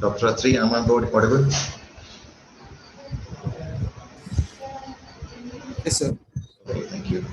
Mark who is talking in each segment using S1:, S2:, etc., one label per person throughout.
S1: Dr. Atri, am I audible?
S2: Yes, sir.
S1: Okay, thank you.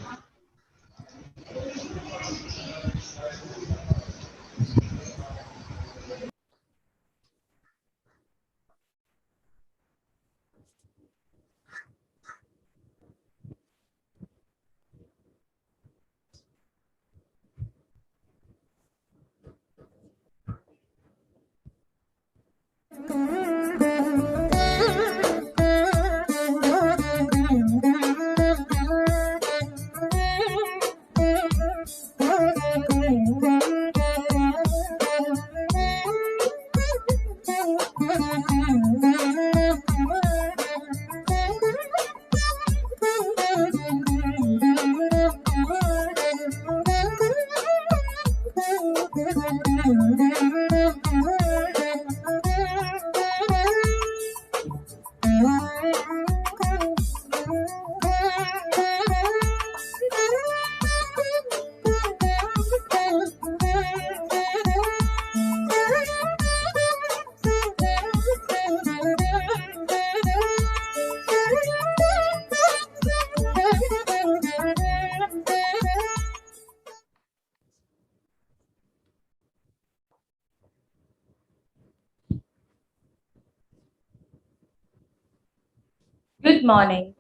S3: Good morning.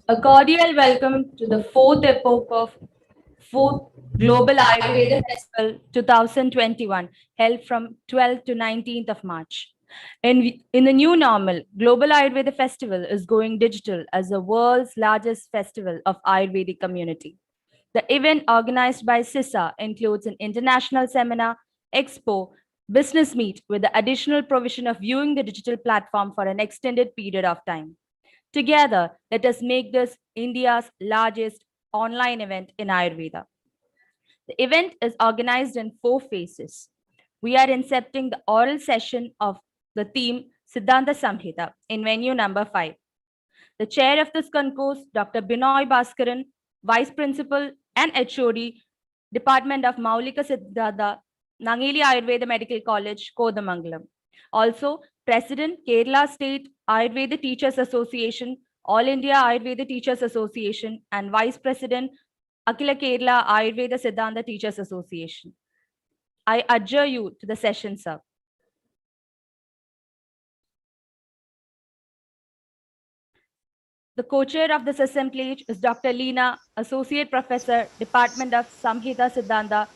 S3: A cordial welcome to the fourth epoch of fourth Global Ayurveda Festival 2021, held from 12th to 19th of March. In the new normal, Global Ayurveda Festival is going digital as the world's largest festival of Ayurvedic community. The event organized by CISA includes an international seminar, expo, business meet with the additional provision of viewing the digital platform for an extended period of time. Together, let us make this India's largest online event in Ayurveda. The event is organized in 4 phases. We are incepting the oral session of the theme Siddhanta Samhita in venue number 5. The chair of this concourse, Dr. Binoy Bhaskaran, Vice Principal and HOD, Department of Maulika Siddhanta, Nangeli Ayurveda Medical College, Kodamangalam. Also, President, Kerala State Ayurveda Teachers Association, All India Ayurveda Teachers Association, and Vice President, Akila Kerala Ayurveda Siddhanta Teachers Association. I adjure you to the session, sir. The co-chair of this assemblage is Dr. Leena, Associate Professor, Department of Samhita Siddhanta,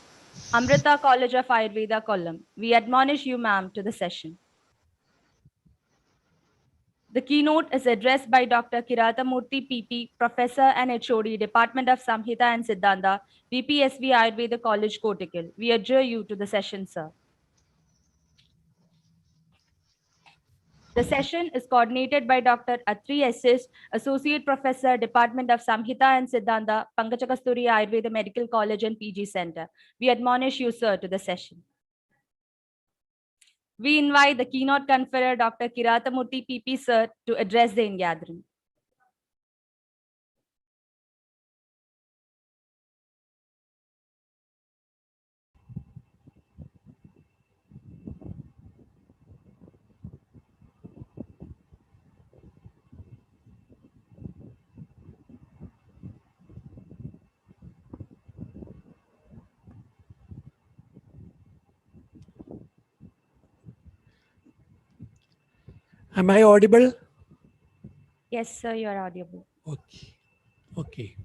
S3: Amrita College of Ayurveda, Kollam. We admonish you, ma'am, to the session. The keynote is addressed by Dr. Kiratamurthy PP, Professor and HOD, Department of Samhita and Siddhanta, VPSV Ayurveda College, Kottakkal. We adjure you to the session, sir. The session is coordinated by Dr. Atri SS, Associate Professor, Department of Samhita and Siddhanta, Pankajakasturi Ayurveda Medical College and PG Center. We admonish you, sir, to the session. We invite the keynote conferrer, Dr. Kiratamurthy PP, sir, to address the in-gathering.
S4: Am I audible?
S3: Yes, sir, you are audible.
S4: Okay. Okay.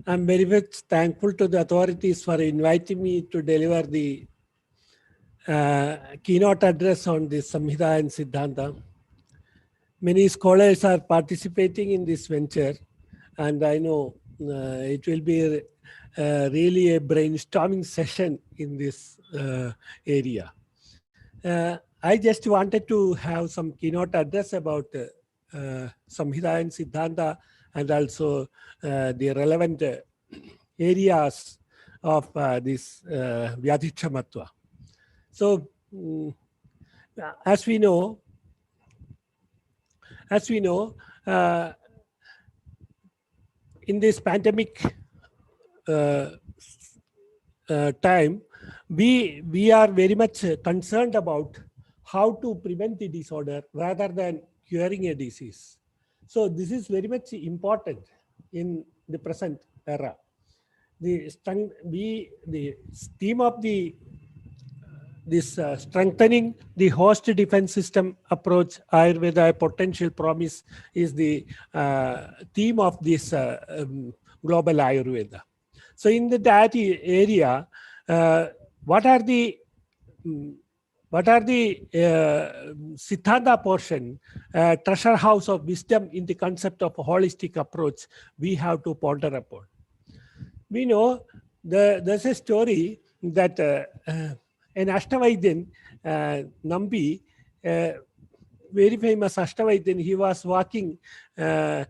S4: I'm very much thankful to the authorities for inviting me to deliver the keynote address on the Samhita and Siddhanta. Many scholars are participating in this venture, and I know it will be really a brainstorming session in this area. I just wanted to have some keynote address about Samhita and Siddhanta, and also the relevant areas of this Vyadhikshamatva. So, as we know, in this pandemic time, we are very much concerned about how to prevent the disorder rather than curing a disease. So this is very much important in the present era. The theme of this strengthening the host defense system approach, Ayurveda, a potential promise, is the theme of this global Ayurveda. So in that area, what are the Siddhanta portion, treasure house of wisdom in the concept of a holistic approach we have to ponder upon? We know there's a story that an Ashtavaidyan, Nambi, very famous Ashtavaidyan, he was walking to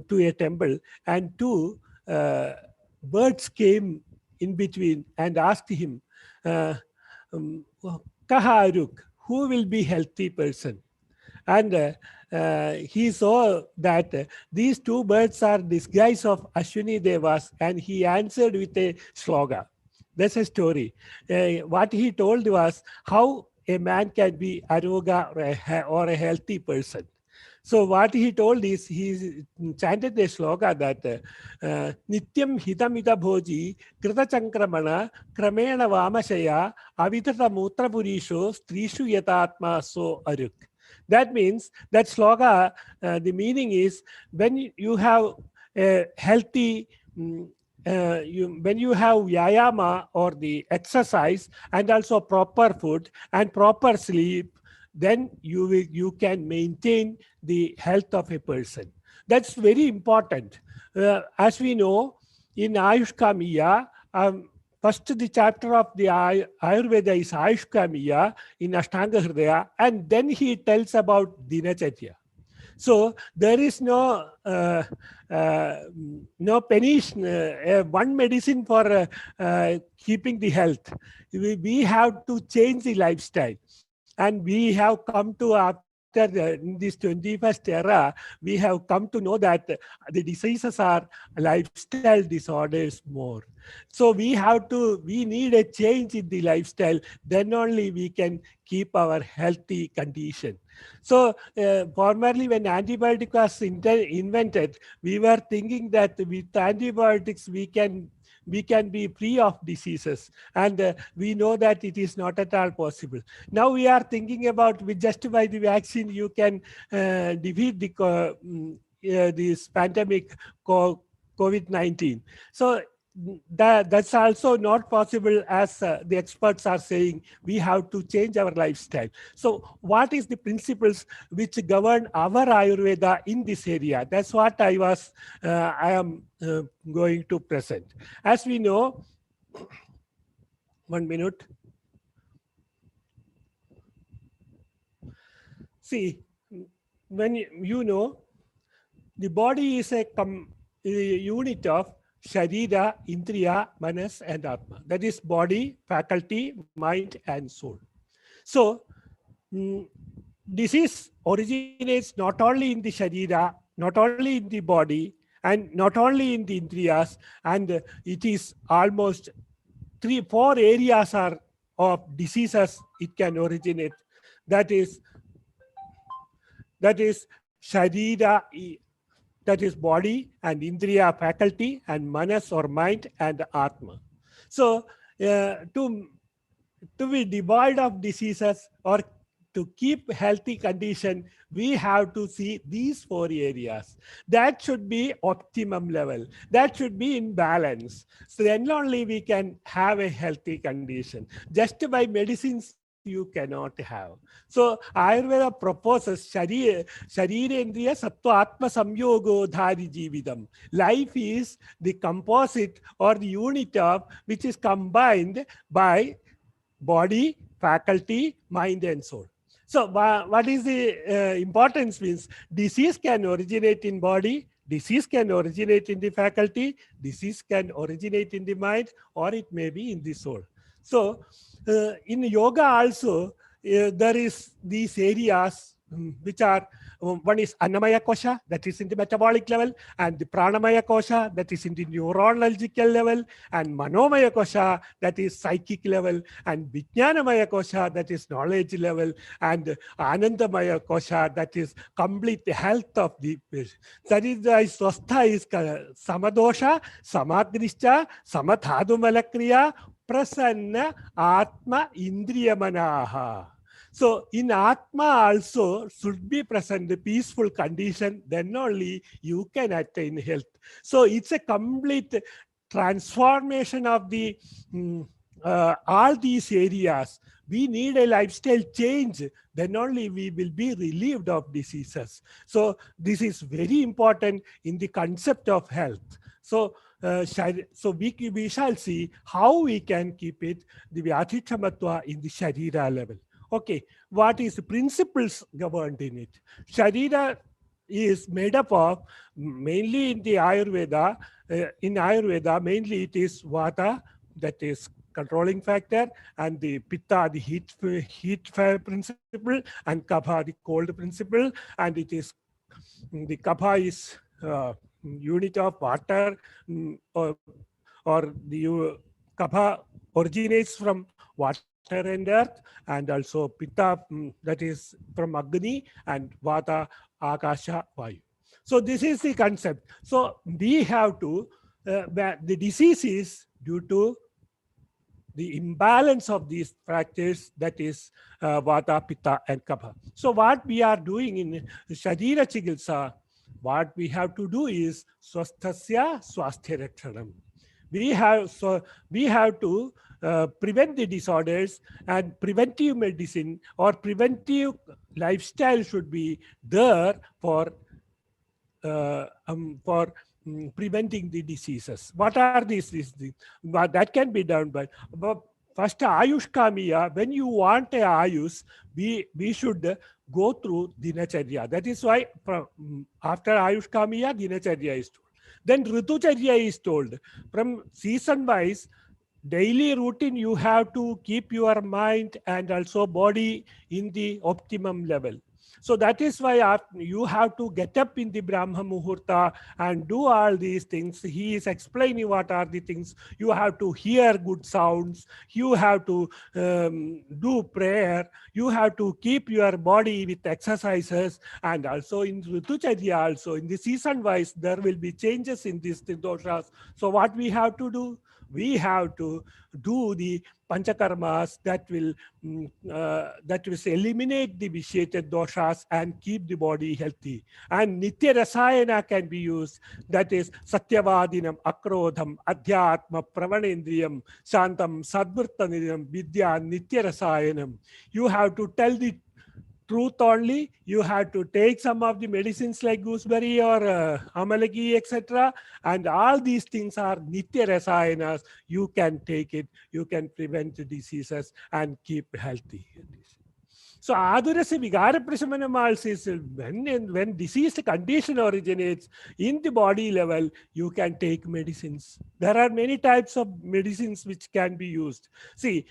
S4: a temple, and two birds came in between and asked him, Kaharuk, who will be healthy person? And he saw that these two birds are disguise of Ashwini Devas, and he answered with a sloga. That's a story. What he told was how a man can be aroga or a healthy person. So what he told is, he chanted a sloga that Nityam hitamita bhoji krita chankramana kramena vamashaya avitata mutra purisho strishu yatatma so aruk. That means, that sloga, the meaning is, when you have a healthy, when you have vyayama or the exercise and also proper food and proper sleep, then you can maintain the health of a person. That's very important. As we know, in Ayushkamiya, first the chapter of the Ayurveda is Ayushkamiya in Ashtanga Hridaya, and then he tells about Dinacharya. So there is no one medicine for keeping the health. We have to change the lifestyle. And we have come to, after in this 21st era, we have come to know that the diseases are lifestyle disorders more. So we need a change in the lifestyle. Then only we can keep our healthy condition. So formerly, when antibiotic was invented, we were thinking that with antibiotics we can be free of diseases, and we know that it is not at all possible. Now we are thinking about, with just by the vaccine you can defeat this pandemic COVID-19. So that's also not possible, as the experts are saying. We have to change our lifestyle. So what is the principles which govern our Ayurveda in this area? That's what I am going to present. As we know, 1 minute. See, when you know, the body is a unit of Sharira, Indriya, Manas, and Atma. That is body, faculty, mind, and soul. So, disease originates not only in the Sharira, not only in the body, and not only in the Indriyas, and it is almost 3-4 areas are of diseases it can originate. That is Sharira, that is body, and Indriya, faculty, and Manas or mind, and Atma. So to be devoid of diseases or to keep healthy condition, we have to see these 4 areas. That should be optimum level. That should be in balance. So then only we can have a healthy condition. Just by medicines, you cannot have. So Ayurveda proposes Sharirendriya Sattva Atma Samyogo Dhari Jividam. Life is the composite or the unit of which is combined by body, faculty, mind, and soul. So what is the importance means? Disease can originate in body, disease can originate in the faculty, disease can originate in the mind, or it may be in the soul. So in yoga also, there is these areas which are one is Annamaya Kosha, that is in the metabolic level, and the Pranamaya Kosha, that is in the neurological level, and Manomaya Kosha, that is psychic level, and Vijnanamaya Kosha, that is knowledge level, and Anandamaya Kosha, that is complete health of the patient. That is the Swastha is Samadosha, Samadrischa, Samadhadumalakriyā, Prasanna, Atma, Indriyamanaha. So in Atma also should be present the peaceful condition, then only you can attain health. So it's a complete transformation of the all these areas. We need a lifestyle change, then only we will be relieved of diseases. So this is very important in the concept of health. So we shall see how we can keep it, the Vyadhichamatva in the Sharira level. Okay, what is the principles governed in it? Sharira is made up of, mainly in the Ayurveda, mainly it is Vata, that is controlling factor, and the Pitta, the heat fire principle, and Kapha, the cold principle, and it is, the Kapha is unit of water, or the Kapha originates from water and earth, and also Pitta, that is from Agni, and Vata, Akasha, Vayu. So this is the concept. So we have to, the disease is due to the imbalance of these factors, that is Vata, Pitta, and Kapha. So what we are doing in Sharira Chikitsa, what we have to do is Swasthasya Swasthya Rakshanam. We have to prevent the disorders, and preventive medicine or preventive lifestyle should be there for preventing the diseases. What are these things? But that can be done by first Ayush Kamiya. When you want a Ayush, we should go through Dinacharya. That is why after Ayush Kamiya, Dinacharya is told. Then Ritucharya is told. From season wise, daily routine, you have to keep your mind and also body in the optimum level. So that is why you have to get up in the Brahma Muhurta and do all these things. He is explaining what are the things. You have to hear good sounds. You have to do prayer. You have to keep your body with exercises. And also in Ritucharya, also in the season wise, there will be changes in these doshas. So what we have to do? We have to do the panchakarmas that will eliminate the vitiated doshas and keep the body healthy. And Nitya Rasayana can be used. That is Satyavadinam, Akrodham, Adhyatma, Pravanendriyam, Shantam, Sadvurtanidam, Vidya, Nitya Rasayanam. You have to tell the truth only. You have to take some of the medicines like gooseberry or amalaki, etc. And all these things are Nitya Rasayanas. You can take it. You can prevent the diseases and keep healthy. So Adurasya Vigara Prasamanam also is when disease condition originates in the body level, you can take medicines. There are many types of medicines which can be used. See,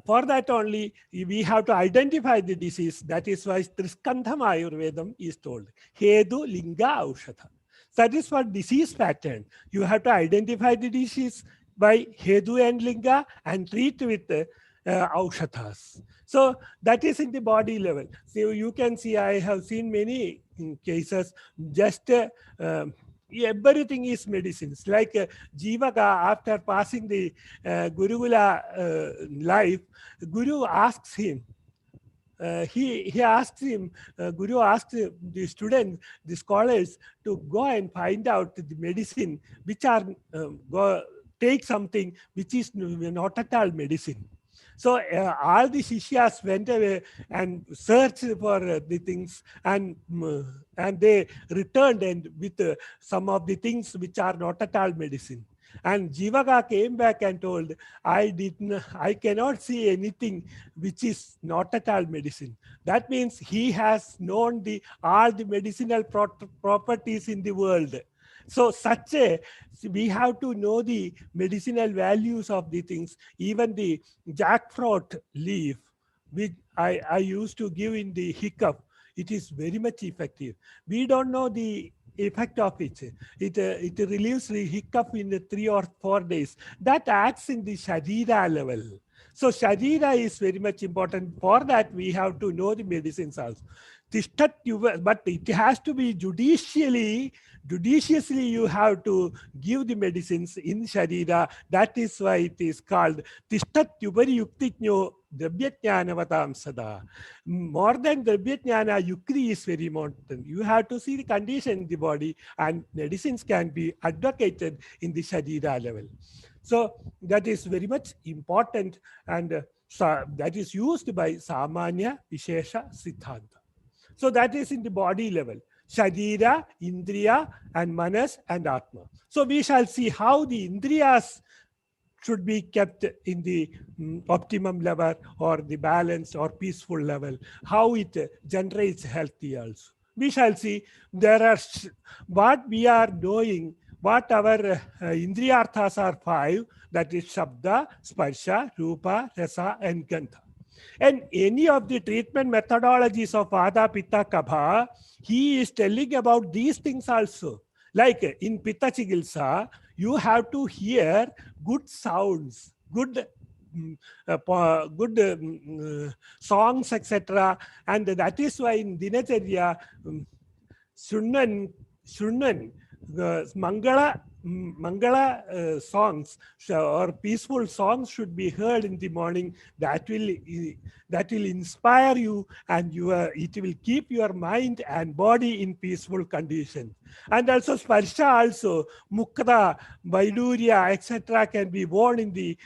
S4: for that only, we have to identify the disease. That is why Triskandham Ayurvedam is told. Hedu Linga Aushadha. That is for disease pattern. You have to identify the disease by Hedu and Linga and treat with Aushadhas. So that is in the body level. So you can see, I have seen many cases, just everything is medicines. Like Jivaka, after passing the Gurukula life, Guru asks him, he asks him, Guru asks the students, the scholars, to go and find out the medicine which are, take something which is not at all medicine. So all the Shishyas went away and searched for the things, and they returned and with some of the things which are not at all medicine. And Jivaka came back and told, I cannot see anything which is not at all medicine. That means he has known all the medicinal properties in the world. So we have to know the medicinal values of the things. Even the jackfruit leaf, which I used to give in the hiccup, it is very much effective. We don't know the effect of it. It relieves the hiccup in the 3 or 4 days. That acts in the Sharira level. So Sharira is very much important. For that, we have to know the medicines also. But it has to be judiciously you have to give the medicines in Sharira. That is why it is called Tishtat Yupari Yuktijno Dravyajnanavatam Sada. More than Dravyajnana, Yukti is very important. You have to see the condition in the body, and medicines can be advocated in the Sharira level. So that is very much important, and that is used by Samanya Vishesha Siddhanta. So that is in the body level. Sharira, Indriya, and Manas, and Atma. So we shall see how the Indriyas should be kept in the optimum level, or the balanced or peaceful level, how it generates healthy also. We shall see. There are what we are doing, what our Indriyarthas are 5, that is Shabda, Sparsha, Rupa, Rasa, and Gandha. And any of the treatment methodologies of Vata, Pitta, Kapha, he is telling about these things also. Like in Pitta Chikitsa, you have to hear good sounds, good songs, etc. And that is why in Dinacharya, Shunnan, Mangala songs or peaceful songs should be heard in the morning. That will inspire you, and it will keep your mind and body in peaceful condition. And also Sparsha also, Mukta, Vaidurya, etc. can be worn in the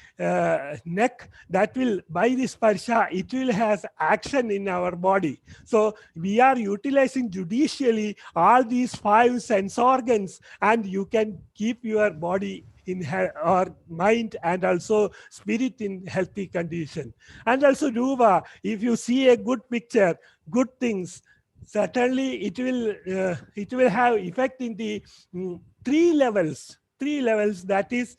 S4: neck. That will, by the Sparsha, it will has action in our body. So we are utilizing judicially all these 5 sense organs, and you can keep your body in or mind and also spirit in healthy condition. And also Ruva, if you see a good picture, good things, certainly it will have effect in the 3 levels. 3 levels, that is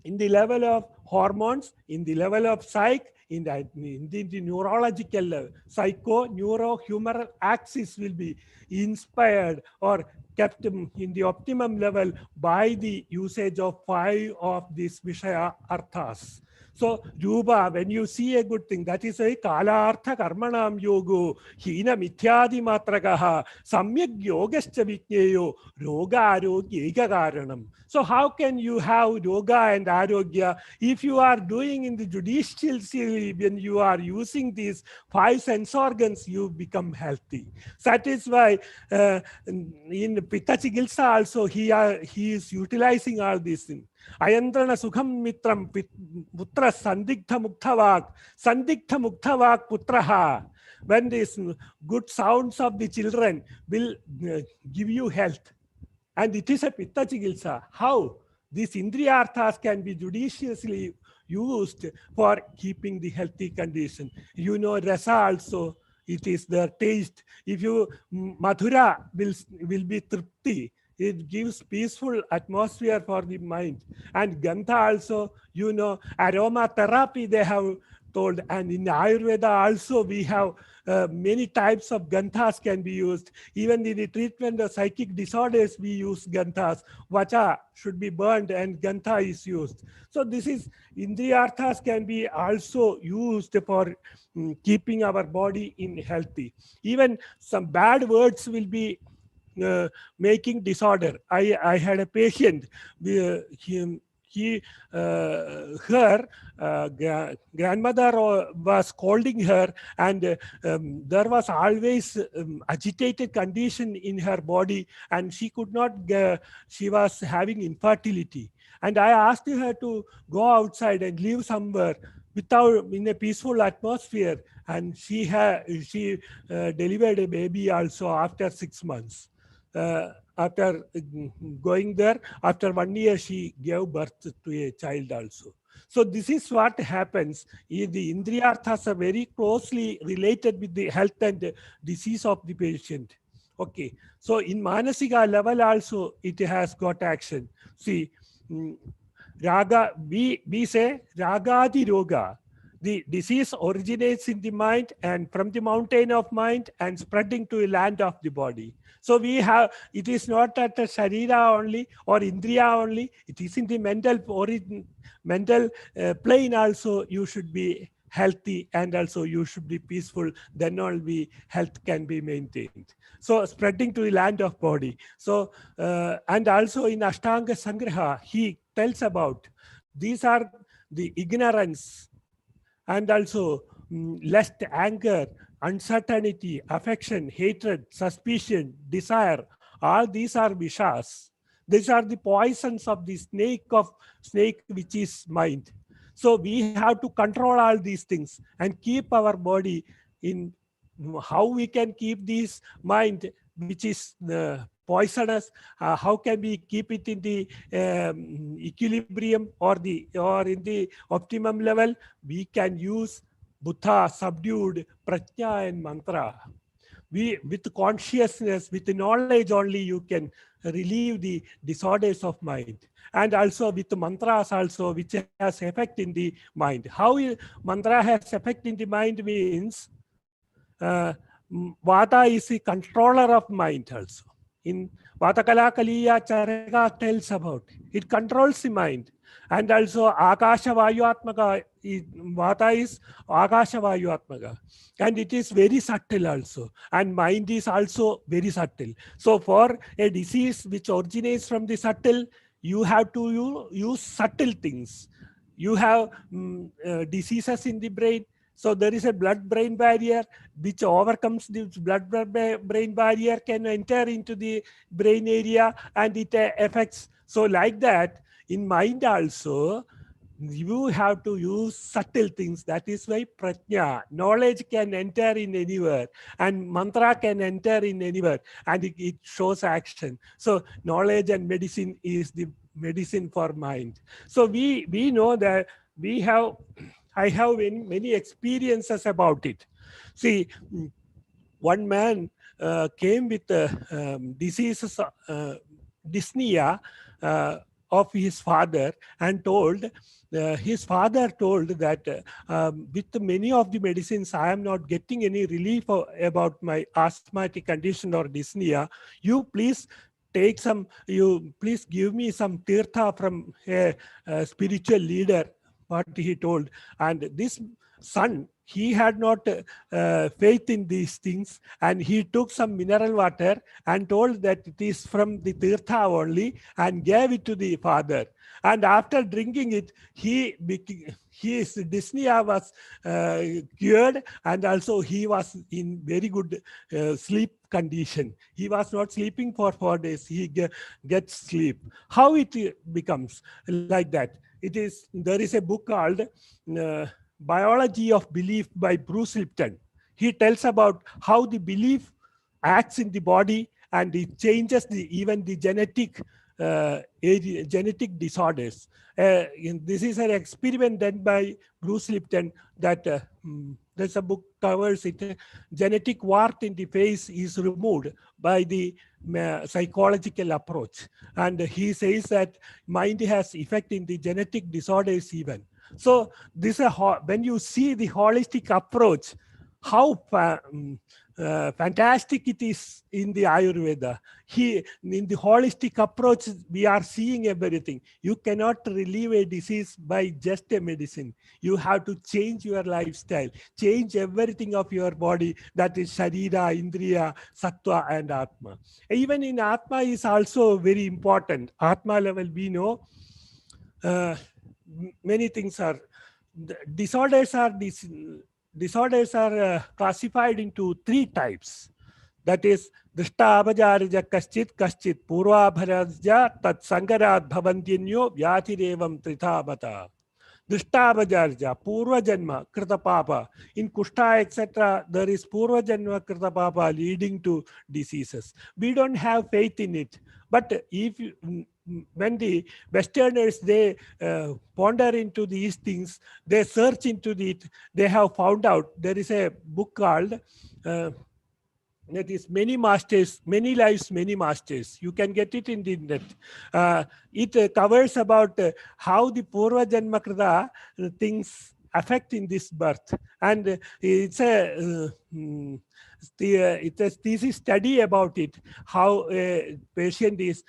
S4: in the level of hormones, in the level of psyche, in the neurological level. Psycho, neuro, humoral axis will be inspired or kept in the optimum level by the usage of 5 of these Vishaya Arthas. So, Rupa, when you see a good thing, that is a Kala Artha Karmanam Yogo, Hina Mithyadi Matragaha, Samyak Yogascha Vitneyo, Roga Arogya Karanam. So, how can you have Roga and Arogya if you are doing in the judicial, when you are using these 5 sense organs, you become healthy. So that is why in Pitta Chikitsa also he is utilizing all these things. Ayandrana Sukham Mitram Putra Sandikta Mukthavak Putraha. When these good sounds of the children will give you health. And it is a Pitta Chikitsa. How? These Indriyarthas can be judiciously used for keeping the healthy condition. You know, Rasa also, it is the taste. If you, Madhura will be Tripti. It gives peaceful atmosphere for the mind. And Gandha also, you know, aromatherapy they have told. And in Ayurveda also we have many types of Gandhas can be used. Even in the treatment of psychic disorders, we use Gandhas. Vacha should be burned and Gandha is used. So this is, Indriyarthas can be also used for keeping our body in healthy. Even some bad words will be making disorder. I had a patient, her grandmother was scolding her, and there was always agitated condition in her body, and she could not, she was having infertility. And I asked her to go outside and live somewhere without, in a peaceful atmosphere, and she delivered a baby also after 6 months. After going there, after 1 year, she gave birth to a child also. So this is what happens. The Indriyarthas are very closely related with the health and disease of the patient. Okay. So in Manasika level also, it has got action. See, Raga, we say Ragadi Roga. the disease originates in the mind and from the mountain of mind and spreading to a land of the body. So we have, it is not at the Sharira only or Indriya only, it is in the mental plane also. You should be healthy and also you should be peaceful, then only health can be maintained. So spreading to the land of body. So and also in Ashtanga Sangraha, he tells about these are the ignorance and also lust, anger, uncertainty, affection, hatred, suspicion, desire. All these are vishas. These are the poisons of the snake which is mind. So we have to control all these things and keep our body in. How we can keep this mind which is poisonous, how can we keep it in the equilibrium or in the optimum level? We can use Buddha subdued prajna and mantra. We, with consciousness, with knowledge only, you can relieve the disorders of mind. And also with mantras also, which has effect in the mind. How mantra has effect in the mind means Vata is the controller of mind also. In Vatakala Kaliya Charaka tells about it controls the mind. And also Akasha Vayuatmaka, Vata is Akasha Vayuatmaka. And it is very subtle also. And mind is also very subtle. So for a disease which originates from the subtle, you have to use subtle things. You have diseases in the brain. So there is a blood-brain barrier which overcomes the blood-brain barrier, can enter into the brain area and it affects. So like that, in mind also, you have to use subtle things. That is why prajna, knowledge can enter in anywhere and mantra can enter in anywhere and it shows action. So knowledge and medicine is the medicine for mind. So we know that I have many experiences about it. See, one man came with diseases, dyspnea of his father, and told his father told that with many of the medicines, I am not getting any relief about my asthmatic condition or dyspnea. You please take some, you please give me some tirtha from a spiritual leader, what he told. And this son, he had not faith in these things, and he took some mineral water and told that it is from the tirtha only and gave it to the father. And after drinking it, his dyspnea was cured, and also he was in very good sleep condition. He was not sleeping for 4 days. He gets sleep. How it becomes like that? There is a book called Biology of Belief by Bruce Lipton. He tells about how the belief acts in the body and it changes even the genetic disorders. This is an experiment done by Bruce Lipton that there's a book covers it. Genetic wart in the face is removed by the psychological approach. And he says that mind has effect in the genetic disorders even. So this when you see the holistic approach, how fantastic it is in the Ayurveda. In the holistic approach, we are seeing everything. You cannot relieve a disease by just a medicine. You have to change your lifestyle, change everything of your body, that is Sharira, Indriya, Sattva and Atma. Even in Atma is also very important. Atma level, we know many things are, disorders are classified into 3 types. That is, Drishta Abhajarja Kaschit Kaschit Purvabharajya Tat Sangarat Bhavantinyo Vyathirevam Trithabata. Drishta Abhajarja, Purva Janma, Krita Papa. In Kushta, etc., there is Purva Janma Krita Papa leading to diseases. We don't have faith in it. But when the Westerners, they ponder into these things, they search into it, they have found out. There is a book called that is Many Masters, Many Lives, Many Masters. You can get it in the internet. It covers about how the Purva Janma Krita things affect in this birth. And it's a thesis study about it, how a patient is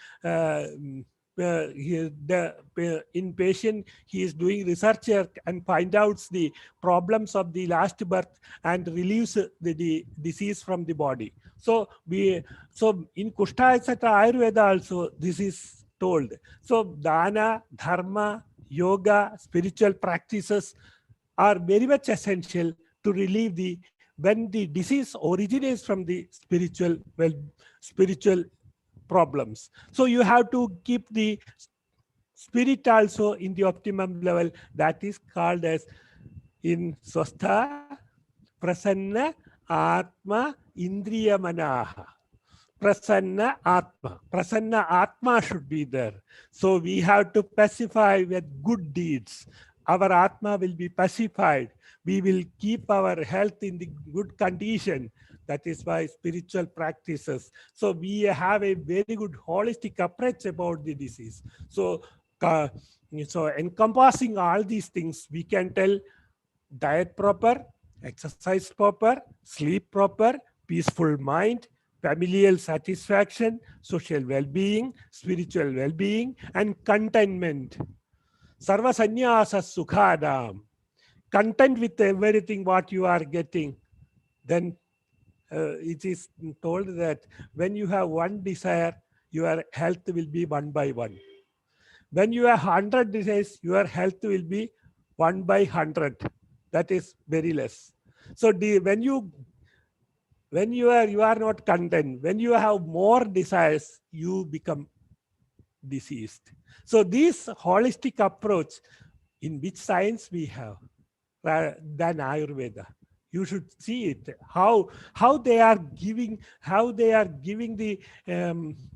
S4: in patient, he is doing research and find out the problems of the last birth and relieves the disease from the body. So in Kushta, etc., Ayurveda also this is told. So dana, dharma, yoga, spiritual practices are very much essential to relieve when the disease originates from the spiritual problems. So you have to keep the spirit also in the optimum level. That is called as in Swastha, Prasanna, Atma, Indriya Manaha. Prasanna Atma. Prasanna Atma should be there. So we have to pacify with good deeds. Our Atma will be pacified. We will keep our health in the good condition. That is why spiritual practices. So we have a very good holistic approach about the disease. So encompassing all these things, we can tell diet proper, exercise proper, sleep proper, peaceful mind, familial satisfaction, social well-being, spiritual well-being, and contentment. Sarva sannyasa sukhadam. Content with everything what you are getting. Then it is told that when you have one desire, your health will be one by one. When you have 100 desires, your health will be 1 by 100. That is very less. So when you are not content, when you have more desires, you become diseased. So this holistic approach, in which science we have than Ayurveda. You should see it, how they are giving the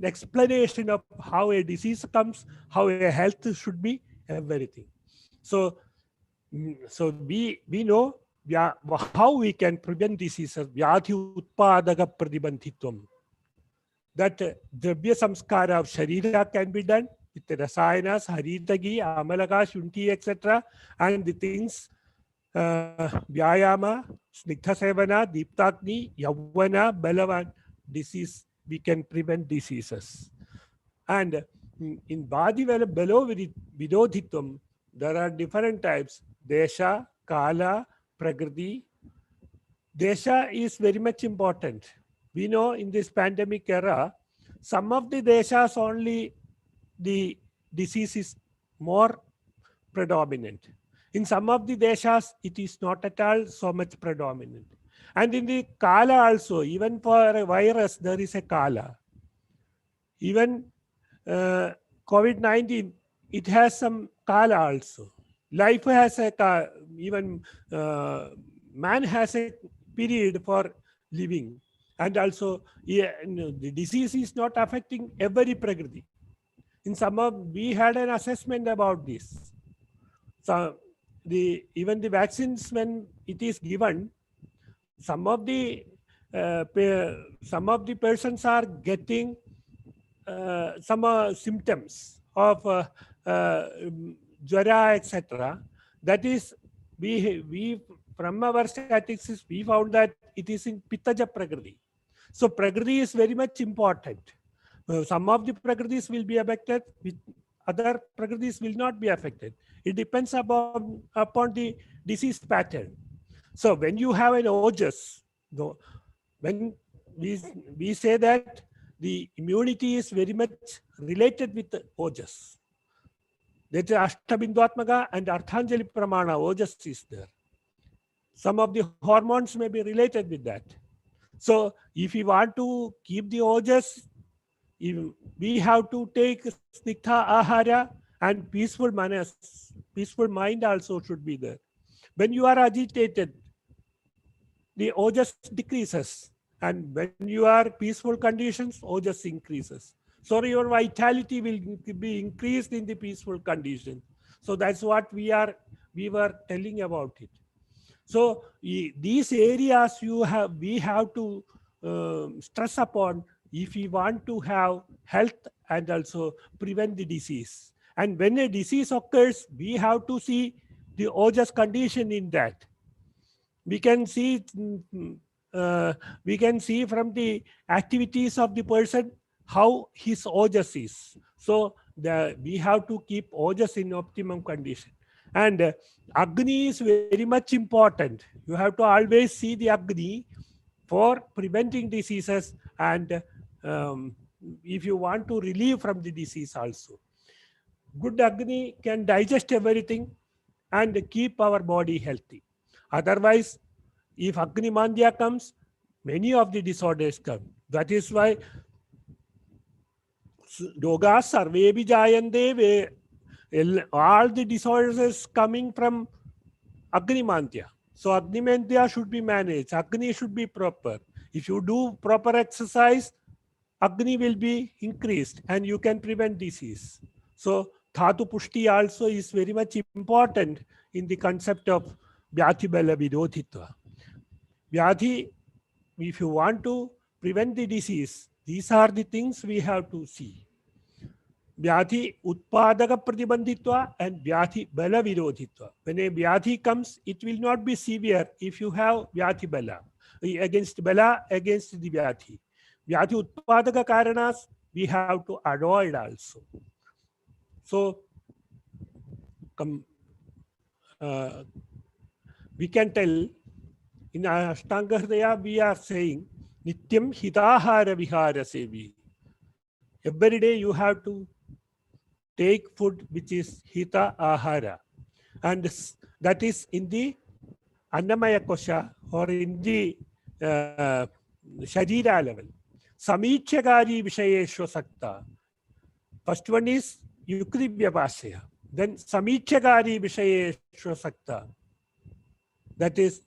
S4: explanation of how a disease comes, how a health should be, everything. So we know how we can prevent diseases. Vyadhi utpadaka pratibandhitvam. That dravya samskara of sharira can be done with the rasayanas, haritagi, amalaka, shunti, etc. And the things Vyayama, Snigdha Sevana, Deeptakni, Yavana, Balavan, disease, we can prevent diseases. And in Badi Balo Vidodhitum, there are different types. Desha, Kala, Prakriti. Desha is very much important. We know in this pandemic era, some of the deshas only the disease is more predominant. In some of the deshas, it is not at all so much predominant. And in the Kala also, even for a virus, there is a Kala. Even COVID-19, it has some Kala also. Life has a, even man has a period for living. And also, the disease is not affecting every Prakriti. In some of, we had an assessment about this. So even the vaccines, when it is given, some of the persons are getting some symptoms of jara, etc. That is, we from our statistics we found that it is in Pittaja Prakriti. So Prakriti is very much important. Some of the Prakritis will be affected, with other Prakritis will not be affected. It depends upon the disease pattern. So when you have an ojas, when we say that the immunity is very much related with the ojas. That is Ashtabindvatmaka and Arthanjali Pramana, ojas is there. Some of the hormones may be related with that. So if you want to keep the ojas, we have to take snigdha ahara and peaceful manas. Peaceful mind also should be there. When you are agitated, the ojas decreases. And when you are peaceful conditions, ojas increases. So your vitality will be increased in the peaceful condition. So that's what we were telling about it. So these areas we have to stress upon if we want to have health and also prevent the disease. And when a disease occurs, we have to see the ojas condition in that. We can see from the activities of the person how his ojas is. So we have to keep ojas in optimum condition. And Agni is very much important. You have to always see the Agni for preventing diseases, and if you want to relieve from the disease also. Good Agni can digest everything and keep our body healthy. Otherwise, if Agni Mandya comes, many of the disorders come. That is why Yoga Sarve Vijayande, all the disorders coming from Agni Mandya. So Agni Mandya should be managed. Agni should be proper. If you do proper exercise, Agni will be increased and you can prevent disease. So Dhatu Pushti also is very much important in the concept of Vyadhi Bala Virodhitva. Vyadhi, if you want to prevent the disease, these are the things we have to see. Vyadhi Utpadaka Pratibandhitva and Vyadhi Bala Virodhitva. When a Vyadhi comes, it will not be severe if you have Vyadhi Bala. Against Bala, against the Vyadhi. Vyadhi Utpadaka Karanas, we have to avoid also. So, we can tell in Ashtanga Hridaya we are saying Nityam Hitahara Vihara Sevi. Every day you have to take food which is Hita Ahara. And that is in the Annamaya Kosha or in the Sharira level. Samichagari Vishayeshwa Sakta. First one is Yukri Vyapasya. Then Samichagari Vishayeshwa Sakta. That is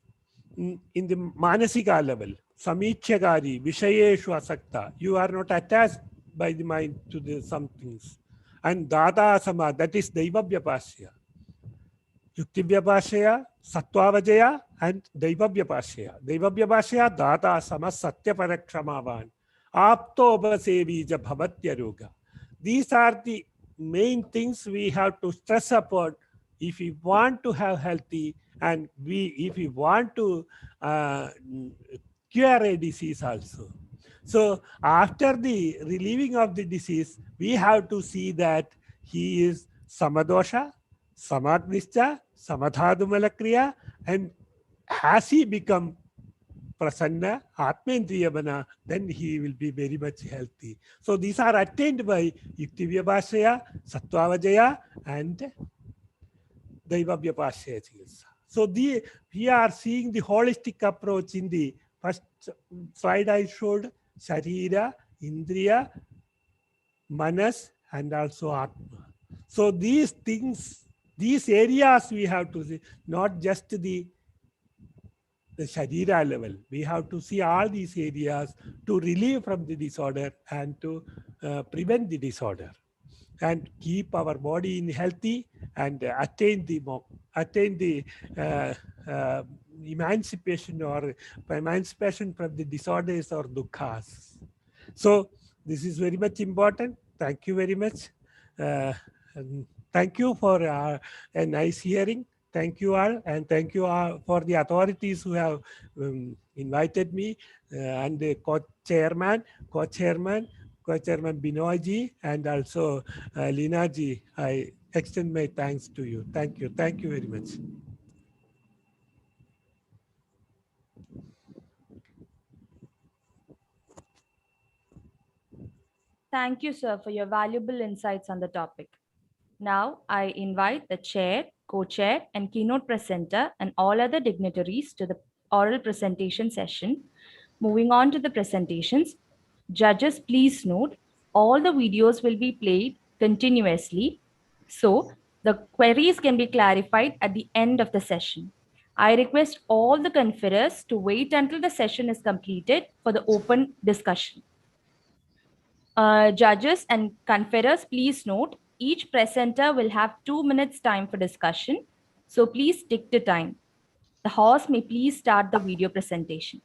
S4: in the Manasika level. Samichagari Vishayeshwa Sakta. You are not attached by the mind to the some things. And Data Asama, that is Daiva Vyapasya. Yukti Vyapasya, Sattva Vajaya, and Daiva Vyapasya. Daiva Vyapasya, Data Asama, Satya Parakshamavan. Apto Basevi Bhavatya Roga. These are the main things we have to stress upon if we want to have healthy, and if we want to cure a disease also. So after the relieving of the disease, we have to see that he is Samadosha, Samadnishcha, Samadhadumalakriyā, and has he become Prasanna, Atmendriyamana, then he will be very much healthy. So these are attained by Yuktivyapasya, Sattvavajaya, and Daivavyapasya. So we are seeing the holistic approach in the first slide I showed, Sharira, Indriya, Manas, and also Atma. So these things, these areas we have to see, not just the Sharira level. We have to see all these areas to relieve from the disorder and to prevent the disorder and keep our body in healthy and attain the emancipation from the disorders or dukkhas. So this is very much important. Thank you very much. And thank you for a nice hearing. Thank you all, and thank you all for the authorities who have invited me, and the co-chairman Binoyji, and also Linaji. I extend my thanks to you. Thank you very much.
S3: Thank you, sir, for your valuable insights on the topic. Now, I invite the chair, co-chair, and keynote presenter and all other dignitaries to the oral presentation session. Moving on to the presentations, judges, please note, all the videos will be played continuously, so the queries can be clarified at the end of the session. I request all the conferers to wait until the session is completed for the open discussion. Judges and conferers, please note, each presenter will have 2 minutes time for discussion. So please stick to time. The host may please start the video presentation.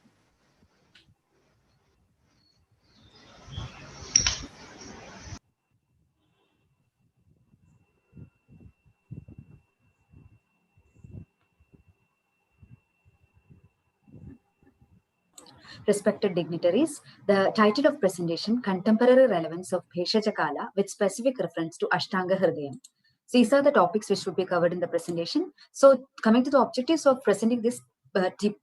S2: respected dignitaries, the title of presentation, Contemporary Relevance of Bheshaja Kala with specific reference to Ashtanga Hridayam. So these are the topics which would be covered in the presentation. So coming to the objectives of presenting this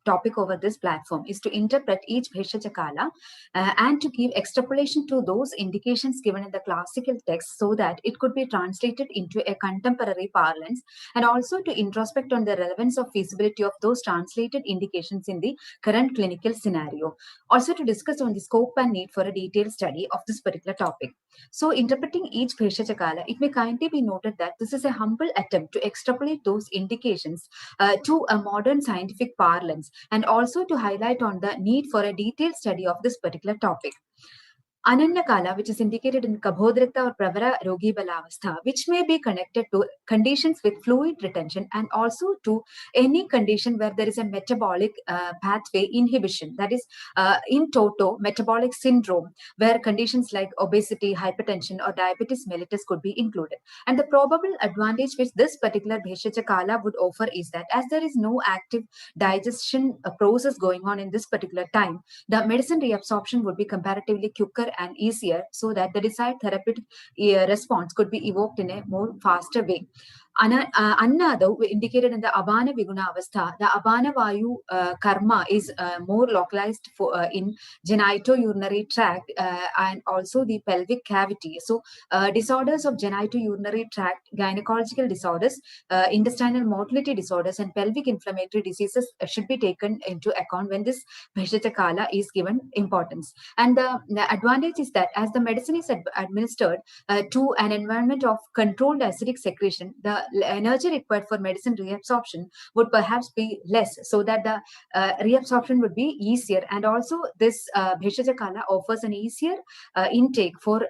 S2: topic over this platform is to interpret each Bheshaja Kala and to give extrapolation to those indications given in the classical text so that it could be translated into a contemporary parlance, and also to introspect on the relevance of feasibility of those translated indications in the current clinical scenario. Also to discuss on the scope and need for a detailed study of this particular topic. So interpreting each Bheshaja Kala, it may kindly be noted that this is a humble attempt to extrapolate those indications to a modern scientific parlance, and also to highlight on the need for a detailed study of this particular topic. Ananya Kala, which is indicated in Kabhodrikta or Pravara Rogi Balavastha, which may be connected to conditions with fluid retention and also to any condition where there is a metabolic pathway inhibition, that is in toto metabolic syndrome, where conditions like obesity, hypertension or diabetes mellitus could be included. And the probable advantage which this particular Bheshaja Kala would offer is that as there is no active digestion process going on in this particular time, the medicine reabsorption would be comparatively quicker and easier, so that the desired therapeutic response could be evoked in a more faster way. Anna, though, indicated in the Abana Viguna Avastha, the Abana Vayu karma is more localized for, in genitourinary tract and also the pelvic cavity. So, disorders of genitourinary tract, gynecological disorders, intestinal motility disorders, and pelvic inflammatory diseases should be taken into account when this Bheshaja Kala is given importance. And the advantage is that as the medicine is administered to an environment of controlled acidic secretion, the energy required for medicine reabsorption would perhaps be less, so that the reabsorption would be easier. And also this Bheshaja Kala offers an easier intake for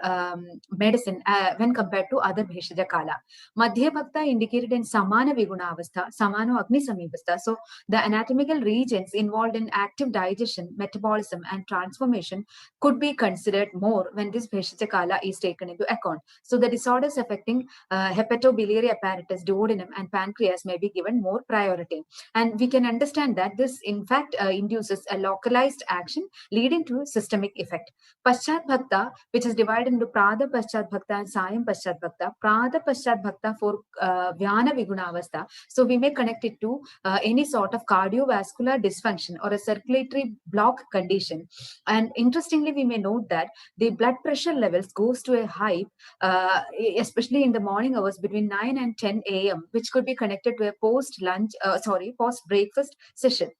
S2: medicine when compared to other Bheshaja Kala. Madhya Bhakta indicated in Samana Viguna Avastha, Samano Agni Samivastha. So the anatomical regions involved in active digestion, metabolism and transformation could be considered more when this Bheshaja Kala is taken into account. So the disorders affecting hepatobiliary apparatus, duodenum and pancreas may be given more priority. And we can understand that this in fact induces a localized action leading to systemic effect. Paschat Bhakta, which is divided into Prada Paschat Bhakta and Sayam Paschat Bhakta. Prada Paschat Bhakta for Vyana Vigunavastha. So we may connect it to any sort of cardiovascular dysfunction or a circulatory block condition. And interestingly, we may note that the blood pressure levels goes to a high, especially in the morning hours between 9 and 10 a.m., which could be connected to a post-breakfast session.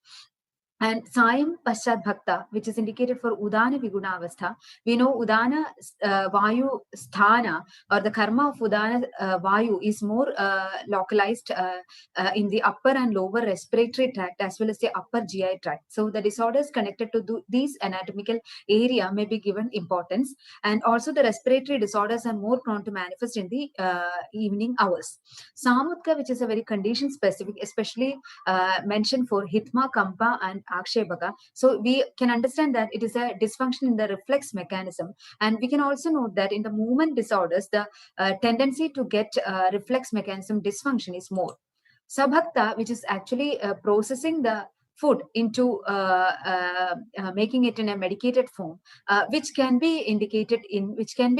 S2: And Sayam Paschat Bhakta, which is indicated for Udana Viguna Avastha. We know Udana Vayu Sthana, or the karma of Udana Vayu, is more localized in the upper and lower respiratory tract as well as the upper GI tract. So the disorders connected to these anatomical area may be given importance. And also the respiratory disorders are more prone to manifest in the evening hours. Samutka, which is a very condition specific, especially mentioned for Hitma, Kampa and Akshebaka. So we can understand that it is a dysfunction in the reflex mechanism. And we can also note that in the movement disorders, the tendency to get reflex mechanism dysfunction is more. Sabhakta, which is actually processing the food into making it in a medicated form, which can be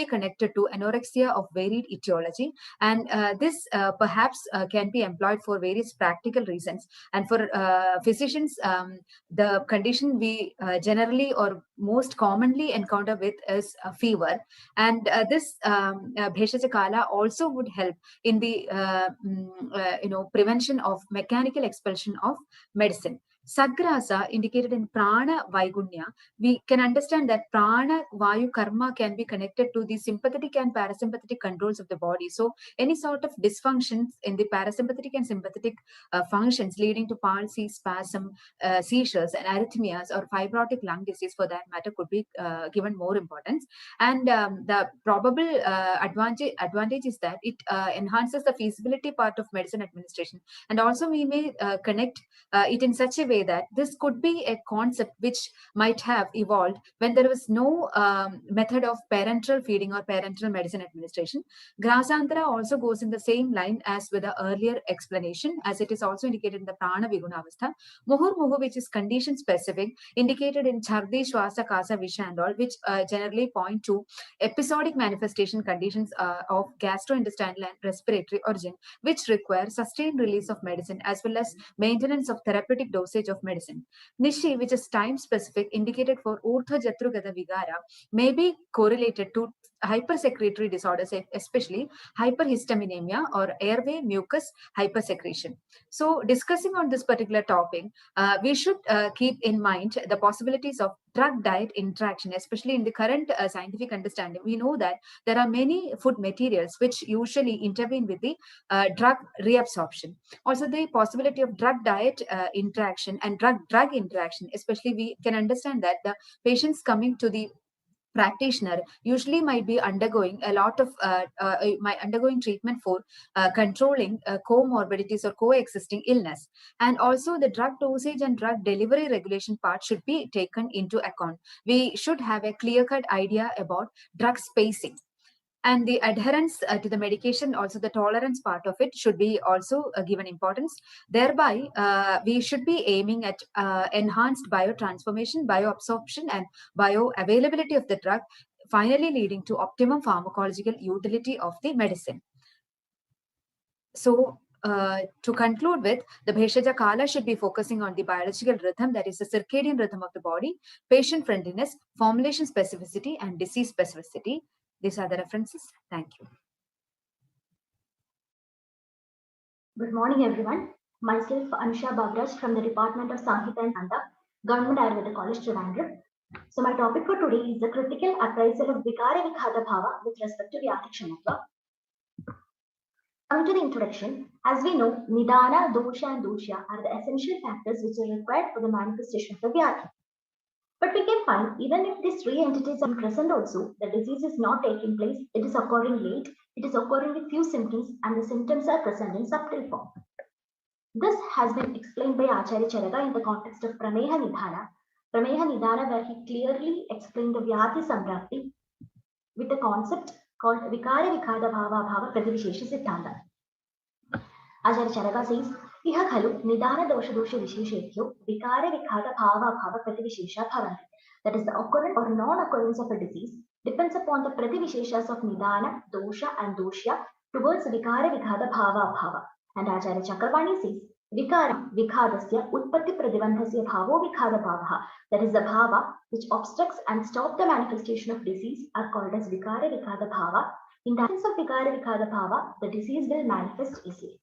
S2: connected to anorexia of varied etiology. And this perhaps can be employed for various practical reasons. And for physicians, the condition we generally or most commonly encounter with is fever. And this Bheshaja Kala also would help in the prevention of mechanical expulsion of medicine. Sagrasa, indicated in Prana Vaigunya, we can understand that Prana Vayu Karma can be connected to the sympathetic and parasympathetic controls of the body. So any sort of dysfunctions in the parasympathetic and sympathetic functions leading to palsy, spasm, seizures and arrhythmias or fibrotic lung disease for that matter could be given more importance. And the probable advantage is that it enhances the feasibility part of medicine administration. And also we may connect it in such a way way that this could be a concept which might have evolved when there was no method of parenteral feeding or parenteral medicine administration. Grasantara also goes in the same line as with the earlier explanation, as it is also indicated in the Prana Vigunavastha. Muhur, which is condition specific, indicated in Chardi, Shwasa, Kasa, Visha and all, which generally point to episodic manifestation conditions of gastrointestinal and respiratory origin, which require sustained release of medicine as well as maintenance of therapeutic dosage of medicine. Nishi, which is time specific, indicated for Urdhva Jatrugata Vigara, may be correlated to hypersecretory disorders, especially hyperhistaminemia or airway mucus hypersecretion. So, discussing on this particular topic, we should keep in mind the possibilities of drug-diet interaction, especially in the current scientific understanding. We know that there are many food materials which usually intervene with the drug reabsorption. Also, the possibility of drug-diet interaction and drug-drug interaction, especially we can understand that the patients coming to the practitioner usually might be undergoing a lot of undergoing treatment for controlling comorbidities or coexisting illness, and also the drug dosage and drug delivery regulation part should be taken into account. We should have a clear-cut idea about drug spacing. And the adherence to the medication, also the tolerance part of it should be also given importance. Thereby, we should be aiming at enhanced biotransformation, bioabsorption, and bioavailability of the drug, finally leading to optimum pharmacological utility of the medicine. So, to conclude with, the Bheshaja Kala should be focusing on the biological rhythm, that is the circadian rhythm of the body, patient friendliness, formulation specificity, and disease specificity. These are the references. Thank you.
S5: Good morning, everyone. Myself, Anusha Bagraj from the Department of Samhita and Sanda, Government Ayurveda College, Trivandrum. So my topic for today is the critical appraisal of Vikara Vikhada Bhava with respect to Vyatikshamatva. Coming to the introduction, as we know, Nidana, Dosha and Dosha are the essential factors which are required for the manifestation of the Vyati. But we can find, even if these three entities are present also, the disease is not taking place, it is occurring late, it is occurring with few symptoms, and the symptoms are present in subtle form. This has been explained by Acharya Charaka in the context of Prameha Nidhana, where he clearly explained the Vyati Samprapti with a concept called Vikara Vikhada Bhava Bhava Prativishesha Siddhanta. Acharya Charaka says, Iha khalu nidana dosha dosha visheshekyo vikara vikhada bhava bhava prativishesha bhavanti. That is, the occurrence or non-occurrence of a disease depends upon the prativisheshas of nidana, dosha and doshya towards vikara vikhada bhava bhava. And Acharya Chakravarti says, Vikara vikhadasya utpatti pradibandhasya bhavo vikhada bhavaha. That is, the bhava which obstructs and stops the manifestation of disease are called as vikara vikhada bhava. In the absence of vikara vikhada bhava, the disease will manifest easily.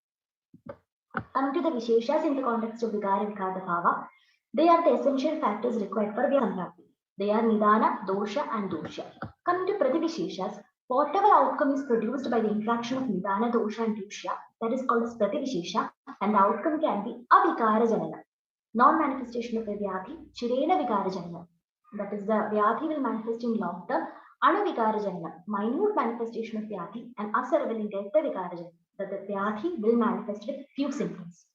S5: Coming to the Visheshas in the context of Vikara Vikhada Bhava, they are the essential factors required for Vyamrapti. They are Nidana, Dosha and Dosha. Coming to Prativisheshas, whatever outcome is produced by the interaction of Nidana, Dosha and Dosha, that is called as Prativishesha, and the outcome can be Avikara Janana. Non-manifestation of a Vyati, Chirena Vikara Janana. That is, the Vyati will manifest in long term, Anavikara Janana, minute manifestation of Vyati, and Asara will get the Vikara Janana. That the Vyati will manifest with few symptoms.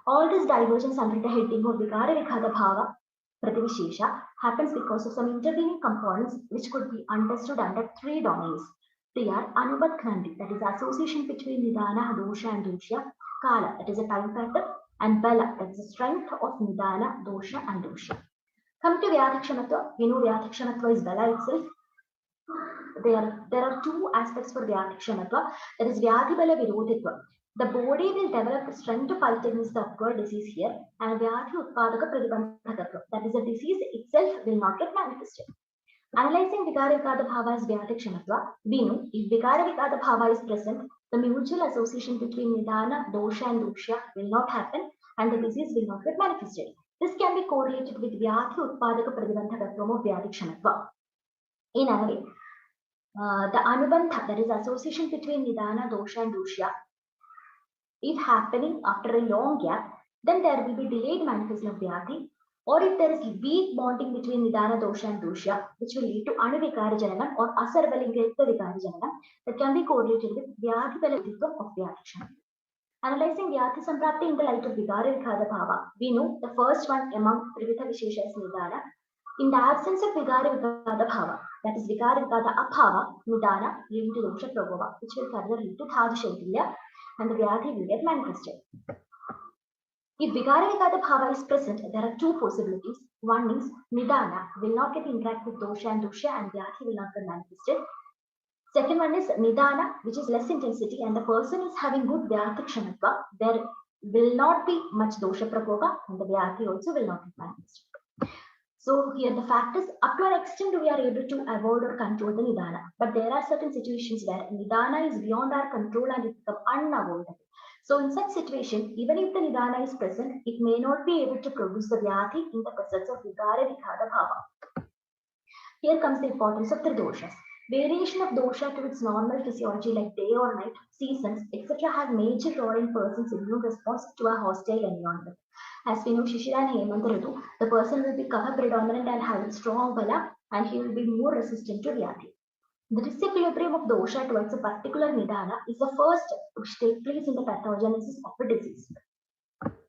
S5: All this divergence under the heading of Vikara Vikhada Bhava Prativishesha happens because of some intervening components which could be understood under three domains. They are Anubadh Grandhi, that is association between Nidana, Dosha and Dosha, Kala, that is a time factor, and Bala, that is the strength of Nidana, Dosha and Dosha. Come to Vyatikshamatva, we know Vyatikshamatva is Bala itself. There are two aspects for Vyatikshamatva, that is Vyati Bala Virodhitva. The body will develop the strength to fight against the occurred disease here, and Vyati Utpadaka Pradibandhakatva, that is, the disease itself will not get manifested. Analyzing Vikara Vikhada Bhava as Vyatikshamatva, we know if Vikara Vikhada Bhava is present, the mutual association between Nidana, Dosha and Dosha will not happen, and the disease will not get manifested. This can be correlated with Vyati Utpadaka Pradibandhakatva of Vyatikshamatva. In a way, the Anubandha, that is association between Nidana, Dosha and Dosha, if happening after a long gap, then there will be delayed manifestation of Vyati, or if there is weak bonding between Nidana, Dosha and Dosha, which will lead to Anuvikara Jananam or Asarvalingayukta Vikara Jananam, that can be correlated with Vyati Baladitva of Vyatikshamatva. Analyzing Vyati Samprapti in the light of Vigara Vighada Bhava, we know the first one among Trivitha Vishesha is Nidana. In the absence of Vigara Vighada Bhava, that is Vigara Vighada Abhava, Nidana leading to Dosha Prabhava, which will further lead to Dhatu Shaitya, and the Vyati will get manifested. If Vigara Vighada Bhava is present, there are two possibilities. One is Nidana will not get interact with Dosha and Vyati will not get manifested. Second one is Nidana, which is less intensity, and the person is having good Vyati Kshamatva. There will not be much Dosha Prabhava, and the Vyati also will not get manifested. So here the fact is, up to an extent we are able to avoid or control the Nidana. But there are certain situations where Nidana is beyond our control and it becomes unavoidable. So in such situation, even if the Nidana is present, it may not be able to produce the Vyati in the presence of Vigara Vighada Bhava. Here comes the importance of the doshas. Variation of dosha to its normal physiology like day or night, seasons, etc. have major role in person's immune response to a hostile environment. As we know, Shishira and Hemanta Ritu, the person will be kapha predominant and having strong bala, and he will be more resistant to Vyati. The disequilibrium of dosha towards a particular nidana is the first step which takes place in the pathogenesis of a disease.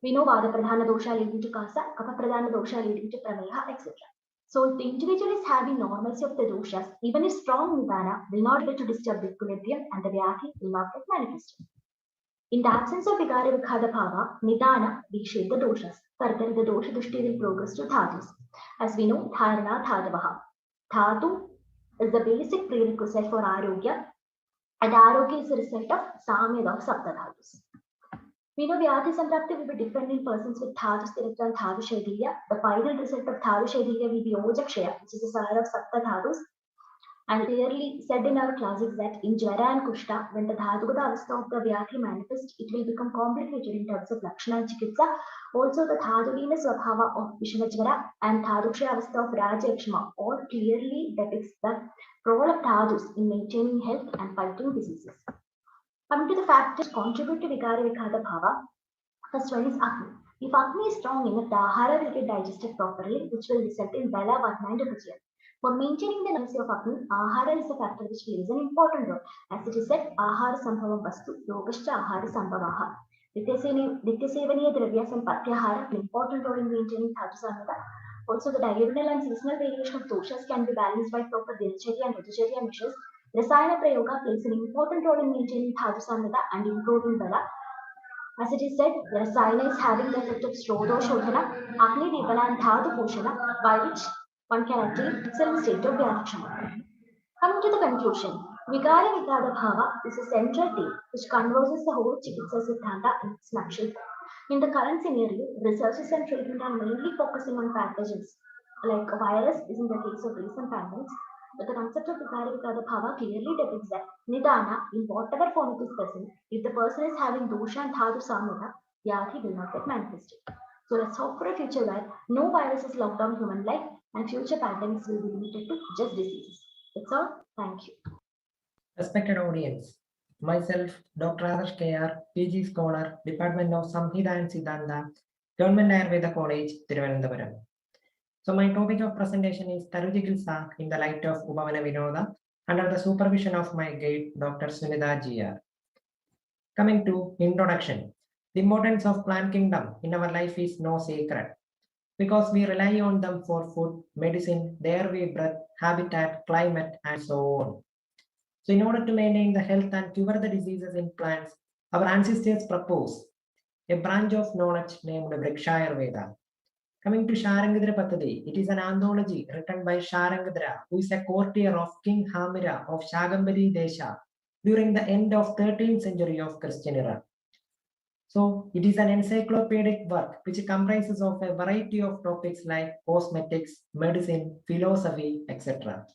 S5: We know Vada Pradhana dosha leading to Kasa, Kapha Pradhana dosha leading to Prameha, etc. So if the individual is having normalcy of the doshas, even if strong nidana will not be able to disturb the equilibrium and the Vyati will not get manifested. In the absence of Vigara Vighada Bhava, Nidana reshape the doshas. Further, the dosha dushti will progress to dhatus. As we know, Dharana Dhadavaha. Dhatu is the basic prerequisite for Arogya, and Arogya is a result of Samyada of Sapta Dhatus. We know Vyati Samprapti will be different in persons with Dhatu Sthirata and Dhatu Shaidilya. The final result of Dhatu Shaidilya will be Ojakshaya, which is a Sahara of Sapta Dhatus. And clearly said in our classes that in Jvara and Kushta, when the Dhadugata Avastha of the Vyati manifests, it will become complicated in terms of Lakshana and Chikitsa. Also, the Dhadulina Swabhava of Vishamajvara and Dhaduksha Avastha of Rajakshma all clearly depicts the role of Dhadus in maintaining health and fighting diseases. Coming to the factors contribute to Vigara Vighada Bhava, first one is Agni. If Agni is strong enough, the Ahara will get digested properly, which will result in Bala, Vatna and Vijaya. For maintaining the normalcy of Agni, Ahara is a factor which plays an important role. As it is said, Ahara Sambhavam Vastu, Yogashcha Ahara Sambhavaha. Nityasevaniya Dravyas and Patyahara play an important role in maintaining Dhatu Samyata. Also, the diurnal and seasonal variation of doshas can be balanced by proper Dinacharya and Ritacharya measures. Rasayana Prayoga plays an important role in maintaining Dhatu Samyata and improving Bala. As it is said, the Rasayana is having the effect of Srodho Shodhana, Agni Dipana and Dhatu Poshana, by which one can attain excellent state of Vyakshama. Coming to the conclusion, Vigara Vighada Bhava is a central theme which converses the whole Chikitsa Siddhanta in its nutshell. In the current scenario, researches and treatment are mainly focusing on pathogens, like a virus is in the case of recent pandemics, but the concept of Vigara Vighada Bhava clearly depicts that Nidana, in whatever form it is present, if the person is having dosha and dhatu samyata, Vyati will not get manifested. So let's hope for a future where no viruses lock down human life and future pandemics will be limited to just diseases. That's all. Thank you.
S6: Respected audience, myself, Dr. Adarsh KR, PG Scholar, Department of Samhita and Siddhanta, Government Ayurveda College, Thiruvananthapuram. So my topic of presentation is Tarujikilsa in the light of Upavana Vinoda under the supervision of my guide, Dr. Sunitha GR. Coming to introduction, the importance of plant kingdom in our life is no secret because we rely on them for food, medicine, the air we breathe, habitat, climate, and so on. So in order to maintain the health and cure the diseases in plants, our ancestors proposed a branch of knowledge named Ayurveda. Coming to Sharangadra Pathadi, it is an anthology written by Sharangadra, who is a courtier of King Hamira of Shagambari Desha during the end of 13th century of Christian era. So it is an encyclopedic work which comprises of a variety of topics like cosmetics, medicine, philosophy, etc.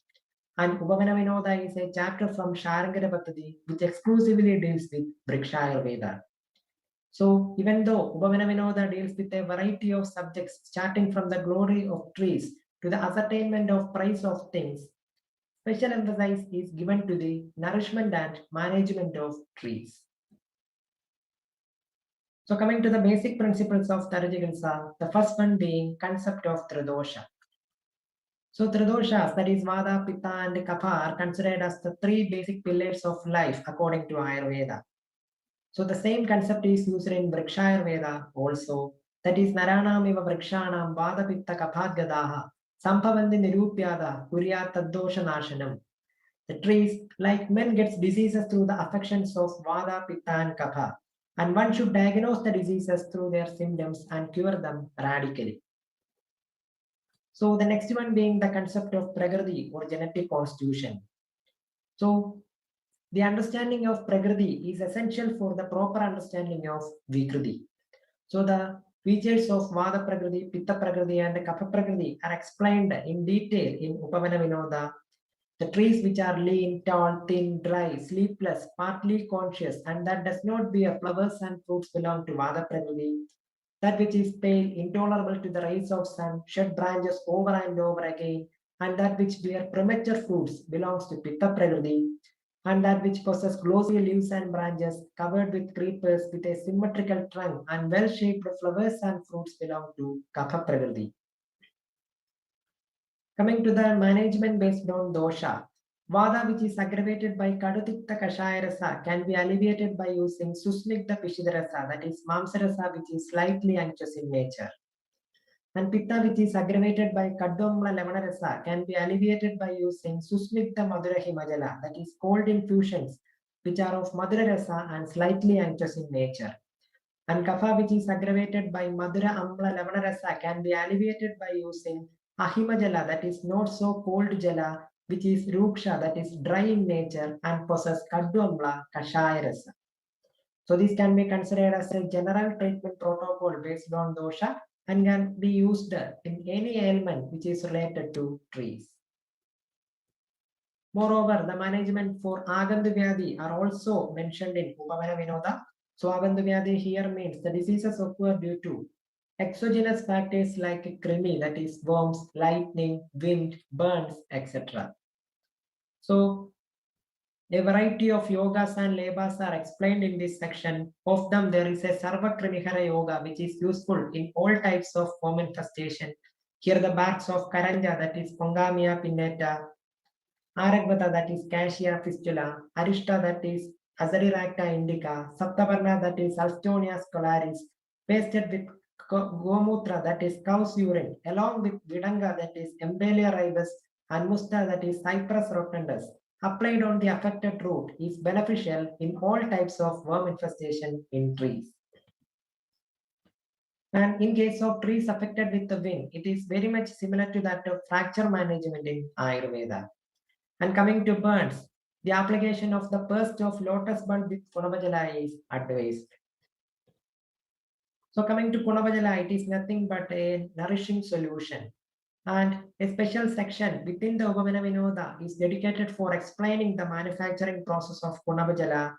S6: And Upavana Vinoda is a chapter from Sharangadra Pathadi which exclusively deals with Ayurveda. So even though Upavana Vinoda deals with a variety of subjects starting from the glory of trees to the ascertainment of price of things, special emphasis is given to the nourishment and management of trees. So coming to the basic principles of Tarujikilsa, the first one being concept of Tridosha. So Tridoshas, that is Vata, Pitta and Kapha, are considered as the three basic pillars of life according to Ayurveda. So the same concept is used in Vriksha Ayurveda also. That is Naranam eva vrikshanam vada pitta kaphatgadaha sampavandi nirupyada kuryat taddosha nashanam. The trees, like men, gets diseases through the affections of vada, pitta, and kapha. And one should diagnose the diseases through their symptoms and cure them radically. So the next one being the concept of prakriti or genetic constitution. So the understanding of prakriti is essential for the proper understanding of vikriti. So the features of vada prakriti, pitta prakriti, and kapha prakriti are explained in detail in Upavana Vinoda. The trees which are lean, tall, thin, dry, sleepless, partly conscious, and that does not bear flowers and fruits belong to vada prakriti. That which is pale, intolerable to the rays of sun, shed branches over and over again, and that which bear premature fruits belongs to pitta prakriti. And that which possesses glossy leaves and branches covered with creepers with a symmetrical trunk and well-shaped flowers and fruits belong to kapha prakriti. Coming to the management based on dosha, vada which is aggravated by kadutikta kashaya rasa can be alleviated by using susnigdha pishida rasa, that is mamsa rasa, which is slightly anxious in nature. And pitta which is aggravated by kaddomla lemana rasa can be alleviated by using susnigdha madura himajala, that is cold infusions which are of madura rasa and slightly anxious in nature. And kapha which is aggravated by madura amla lemana rasa can be alleviated by using ahima jala, that is not so cold jala, which is ruksha, that is dry in nature and possess kaddu amla kashaya rasa. So this can be considered as a general treatment protocol based on dosha and can be used in any ailment which is related to trees. Moreover, the management for Agandu Vyadhi are also mentioned in Upavana Vinoda. So Agandu Vyadhi here means the diseases occur due to exogenous factors like krimi, that is worms, lightning, wind, burns, etc. So a variety of yogas and labas are explained in this section. Of them, there is a Sarva Krimihara yoga, which is useful in all types of worm infestation. Here the barks of Karanja, that is Pongamia pinnata, Aragvata, that is Cassia fistula, Arishta, that is Azadiracta indica, Saptavarna, that is Alstonia scolaris, pasted with Gomutra, that is cow's urine, along with Vidanga, that is Embelia ribus, and Musta, that is Cyprus rotundus, applied on the affected root is beneficial in all types of worm infestation in trees. And in case of trees affected with the wind, it is very much similar to that of fracture management in Ayurveda. And coming to burns, the application of the paste of lotus bud with Punabajala is advised. So coming to Punabajala, it is nothing but a nourishing solution. And a special section within the Upavana Vinoda is dedicated for explaining the manufacturing process of Punabajala.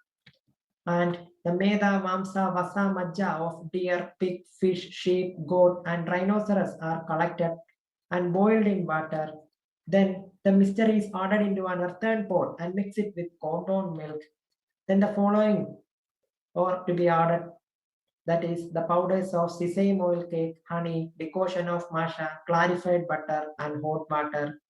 S6: And the Meda, Vamsa, Vasa, Majja of deer, pig, fish, sheep, goat, and rhinoceros are collected and boiled in water. Then the mixture is ordered into an earthen pot and mix it with compound milk. Then the following are to be ordered, that is the powders of sesame oil cake, honey, decoction of masha, clarified butter, and hot water.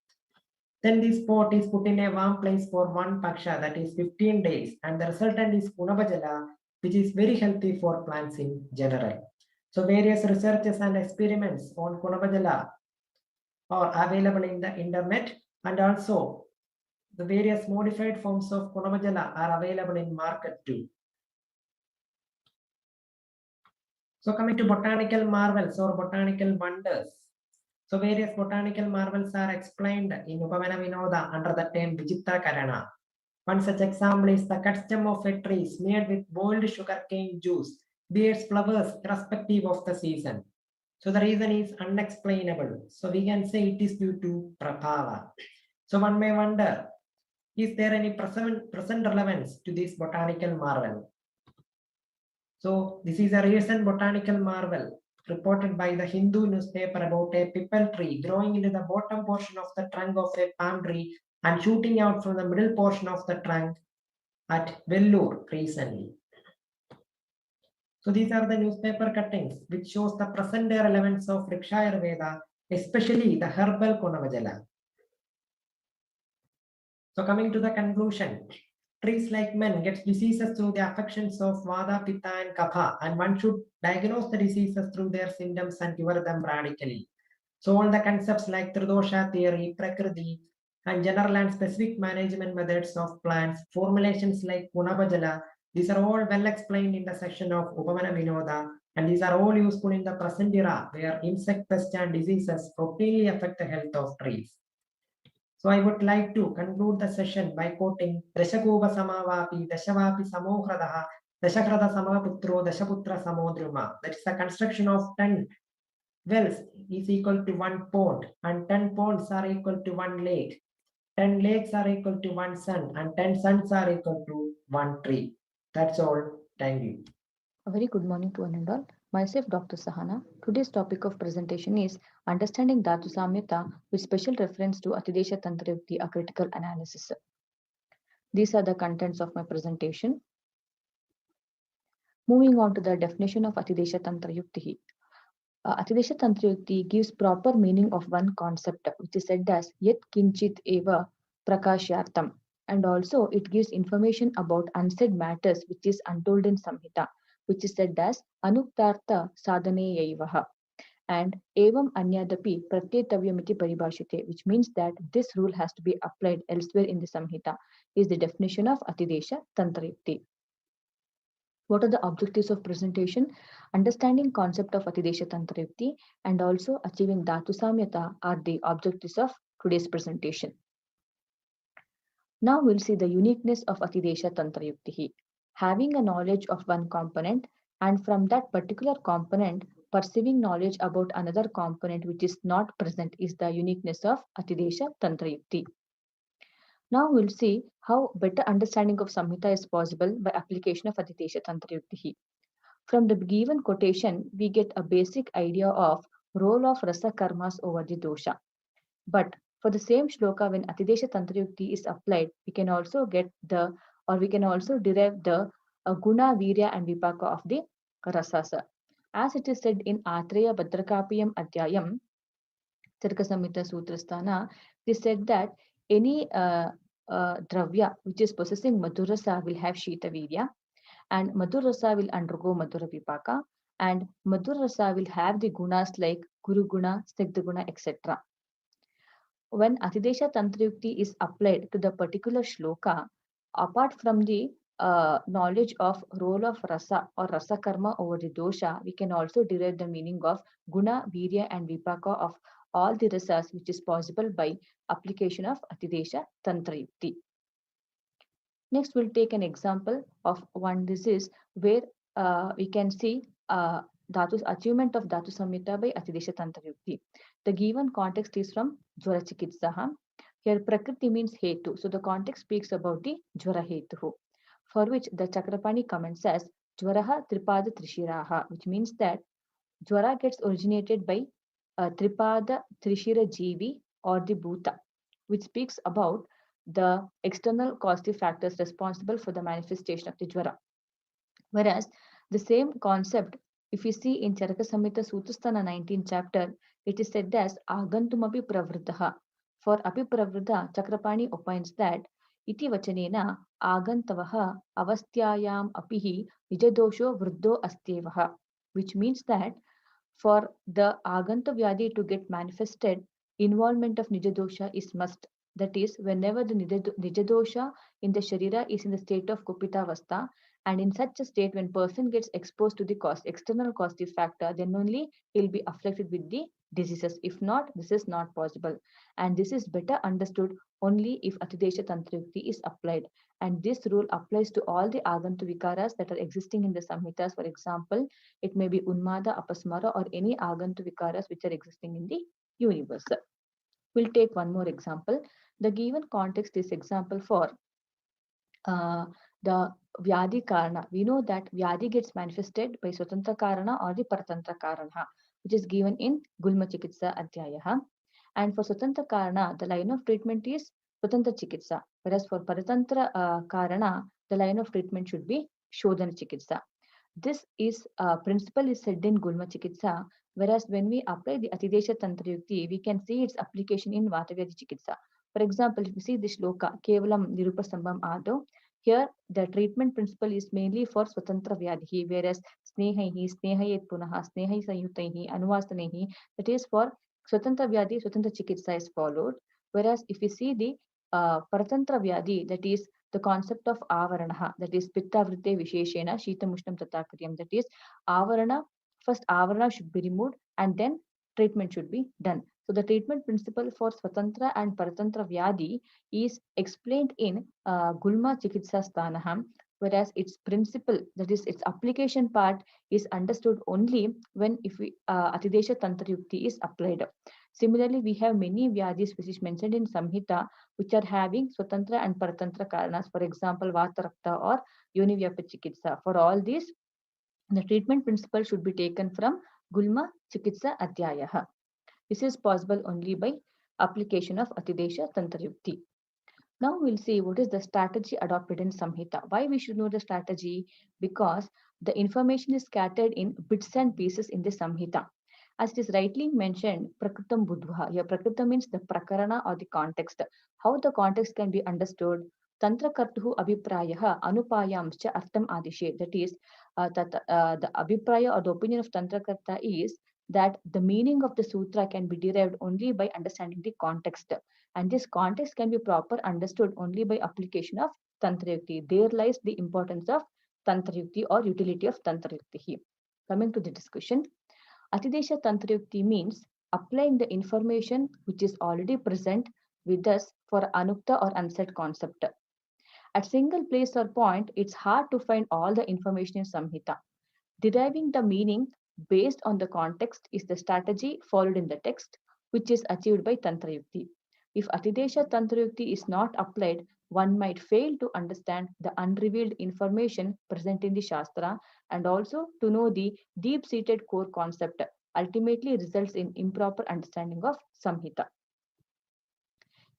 S6: Then this pot is put in a warm place for one paksha, that is 15 days, and the resultant is Punabajala, which is very healthy for plants in general. So various researches and experiments on Punabajala are available in the internet, and also the various modified forms of Punabajala are available in market too. So coming to botanical marvels or botanical wonders. So various botanical marvels are explained in Upavana Vinoda under the term Vichitra Karana. One such example is the cut stem of a tree smeared with boiled sugarcane juice bears flowers irrespective of the season. So the reason is unexplainable. So we can say it is due to prabhava. So one may wonder, is there any present relevance to this botanical marvel? So this is a recent botanical marvel reported by the Hindu newspaper about a pipal tree growing into the bottom portion of the trunk of a palm tree and shooting out from the middle portion of the trunk at Vellore recently. So these are the newspaper cuttings which shows the present day relevance of Vriksha Ayurveda, especially the herbal Punabajala. So coming to the conclusion, trees like men gets diseases through the affections of Vata, Pitta, and Kapha, and one should diagnose the diseases through their symptoms and cure them radically. So all the concepts like Tridosha theory, Prakriti, and general and specific management methods of plants, formulations like Punabajala, these are all well explained in the section of Upamana Vinoda, and these are all useful in the present era where insect pests and diseases routinely affect the health of trees. So I would like to conclude the session by quoting Dashakuva Samavapi, Dashavapi Samohradaha, Dashakrada Samaputro, Dashaputra Samodruma. That is the construction of 10 wells is equal to 1 pond, and 10 ponds are equal to 1 lake. 10 lakes are equal to 1 sun, and 10 suns are equal to 1 tree. That's all. Thank you.
S7: A very good morning to one and all. Myself, Dr. Sahana. Today's topic of presentation is Understanding Dhatu Samyata with special reference to Atidesha Tantra Yukti, a critical analysis. These are the contents of my presentation. Moving on to the definition of Atidesha Tantra Yukti. Atidesha Tantra Yukti gives proper meaning of one concept, which is said as Yet Kinchit Eva Prakashyartam. And also it gives information about unsaid matters which is untold in Samhita, which is said as Anuktartha Sadhaneyaivaha. And Evam Anyadapi Pratyetavyamiti Paribhashite, which means that this rule has to be applied elsewhere in the Samhita, is the definition of Atidesha Tantra Yukti. What are the objectives of presentation? Understanding concept of Atidesha Tantra Yukti and also achieving Dhatu Samyata are the objectives of today's presentation. Now we'll see the uniqueness of Atidesha Tantra Yukti. Having a knowledge of one component and from that particular component perceiving knowledge about another component which is not present is the uniqueness of Atidesha Tantra Yukti. Now we'll see how better understanding of Samhita is possible by application of Atidesha Tantra Yukti. From the given quotation, we get a basic idea of role of rasa karmas over the dosha. But for the same shloka, when Atidesha Tantra Yukti is applied, we can also get the, or we can also derive the guna, virya and vipaka of the rasasa. As it is said in Atreya Bhadrakapiyam Adhyayam, Charaka Samhita Sutrasthana, it is said that any dravya which is possessing madhurasa will have shita virya, and madhurasa will undergo madhura vipaka, and madhurasa will have the gunas like guru guna, snigdha guna, etc. When Atidesha Tantra Yukti is applied to the particular shloka, apart from the knowledge of role of rasa or rasa karma over the dosha, we can also derive the meaning of guna, virya and vipaka of all the rasas which is possible by application of Atidesha Tantra Yukti. Next, we'll take an example of one disease where we can see Dhatu's achievement of Dhatu Samhita by Atidesha Tantra Yukti. The given context is from Jwara Chikitsaha. Here Prakriti means Hetu. So the context speaks about the Jwara Hetu, for which the Chakrapani comments as Jwaraha Tripada Trishiraha, which means that Jwara gets originated by Tripada Trishira Jivi or the Bhuta, which speaks about the external causative factors responsible for the manifestation of the Jwara. Whereas the same concept, if we see in Charaka Samhita Sutrasthana 19th chapter, it is said as Agantumapi Pravriddha. For Api Pravriddha, Chakrapani opines that Iti Vachanena Agantavaha Avastyayam Apihi Nijadosho Vruddho Astyevaha, which means that for the Aganta Vyadi to get manifested, involvement of Nijadosha is must. That is, whenever the Nijadosha in the Sharira is in the state of Kupitavastha, and in such a state, when person gets exposed to the external causative factor, then only he'll be afflicted with the diseases. If not, this is not possible. And this is better understood only if Atidesha Tantra Yukti is applied. And this rule applies to all the Agantu Vikaras that are existing in the Samhitas. For example, it may be Unmada, Apasmara, or any Agantu Vikaras which are existing in the universe. We'll take one more example. The given context is example for the Vyadi Karana. We know that Vyadi gets manifested by Swatantra Karana or the Paratantra Karana, which is given in Gulma Chikitsa Adhyayaha. And for Swatantra Karana, the line of treatment is Swatantra Chikitsa, whereas for Paratantra Karana, the line of treatment should be Shodhana Chikitsa. This is principle is said in Gulma Chikitsa, whereas when we apply the Atidesha Tantra Yukti, we can see its application in Vatavyadi Chikitsa. For example, if you see this shloka, Kevalam Nirupasambham Ado, Here, the treatment principle is mainly for Swatantra Vyadhi, whereas Snehaihi, Snehayet Punaha, Snehai Sayutaihi, Anuvastanehi, that is for Swatantra Vyadhi, Swatantra Chikitsa is followed. Whereas if we see the Paratantra Vyadhi, that is the concept of Avaranaha, that is Pitta Vritte Visheshena, Shita Mushnam Tatakaryam, that is Avarana, first Avarana should be removed and then treatment should be done. So the treatment principle for Swatantra and Paratantra Vyadhi is explained in Gulma Chikitsa Sthanaham, whereas its principle, that is its application part, is understood only when if we Atidesha Tantra Yukti is applied. Similarly, we have many Vyadhis which is mentioned in Samhita which are having Swatantra and Paratantra Karanas, for example, Vatarakta or Yonivyapa Chikitsa. For all these, the treatment principle should be taken from Gulma Chikitsa Adhyayaha. This is possible only by application of Atidesha Tantra Yukti. Now we'll see what is the strategy adopted in Samhita. Why we should know the strategy? Because the information is scattered in bits and pieces in the Samhita. As it is rightly mentioned, Prakritam Budhva. Here, Prakritam means the Prakarana or the context. How the context can be understood? Tantra Kartuhu Abhiprayaha Anupayamscha Artam Adishe. That is, the Abhipraya or the opinion of Tantra Karta is that the meaning of the sutra can be derived only by understanding the context. And this context can be proper understood only by application of Tantra Yukti. There lies the importance of Tantra Yukti or utility of Tantra Yukti. Coming to the discussion, Atidesha Tantra Yukti means applying the information which is already present with us for Anukta or unsaid concept. At single place or point, it's hard to find all the information in Samhita. Deriving the meaning based on the context is the strategy followed in the text, which is achieved by Tantra Yukti. If Atidesha Tantra Yukti is not applied, one might fail to understand the unrevealed information present in the Shastra and also to know the deep-seated core concept, ultimately results in improper understanding of Samhita.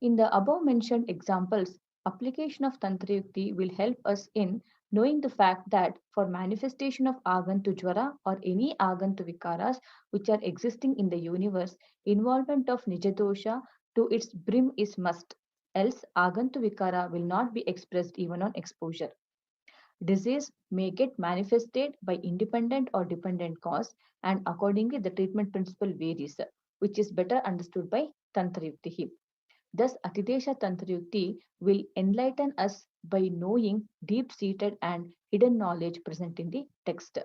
S7: In the above mentioned examples, application of Tantra Yukti will help us in knowing the fact that for manifestation of Agantu Jwara or any Agantu Vikaras which are existing in the universe, involvement of Nijadosha to its brim is must, else Agantu Vikara will not be expressed even on exposure. Disease may get manifested by independent or dependent cause, and accordingly the treatment principle varies, which is better understood by Tantra Yukti. Thus, Atidesha Tantra Yukti will enlighten us by knowing deep-seated and hidden knowledge present in the text.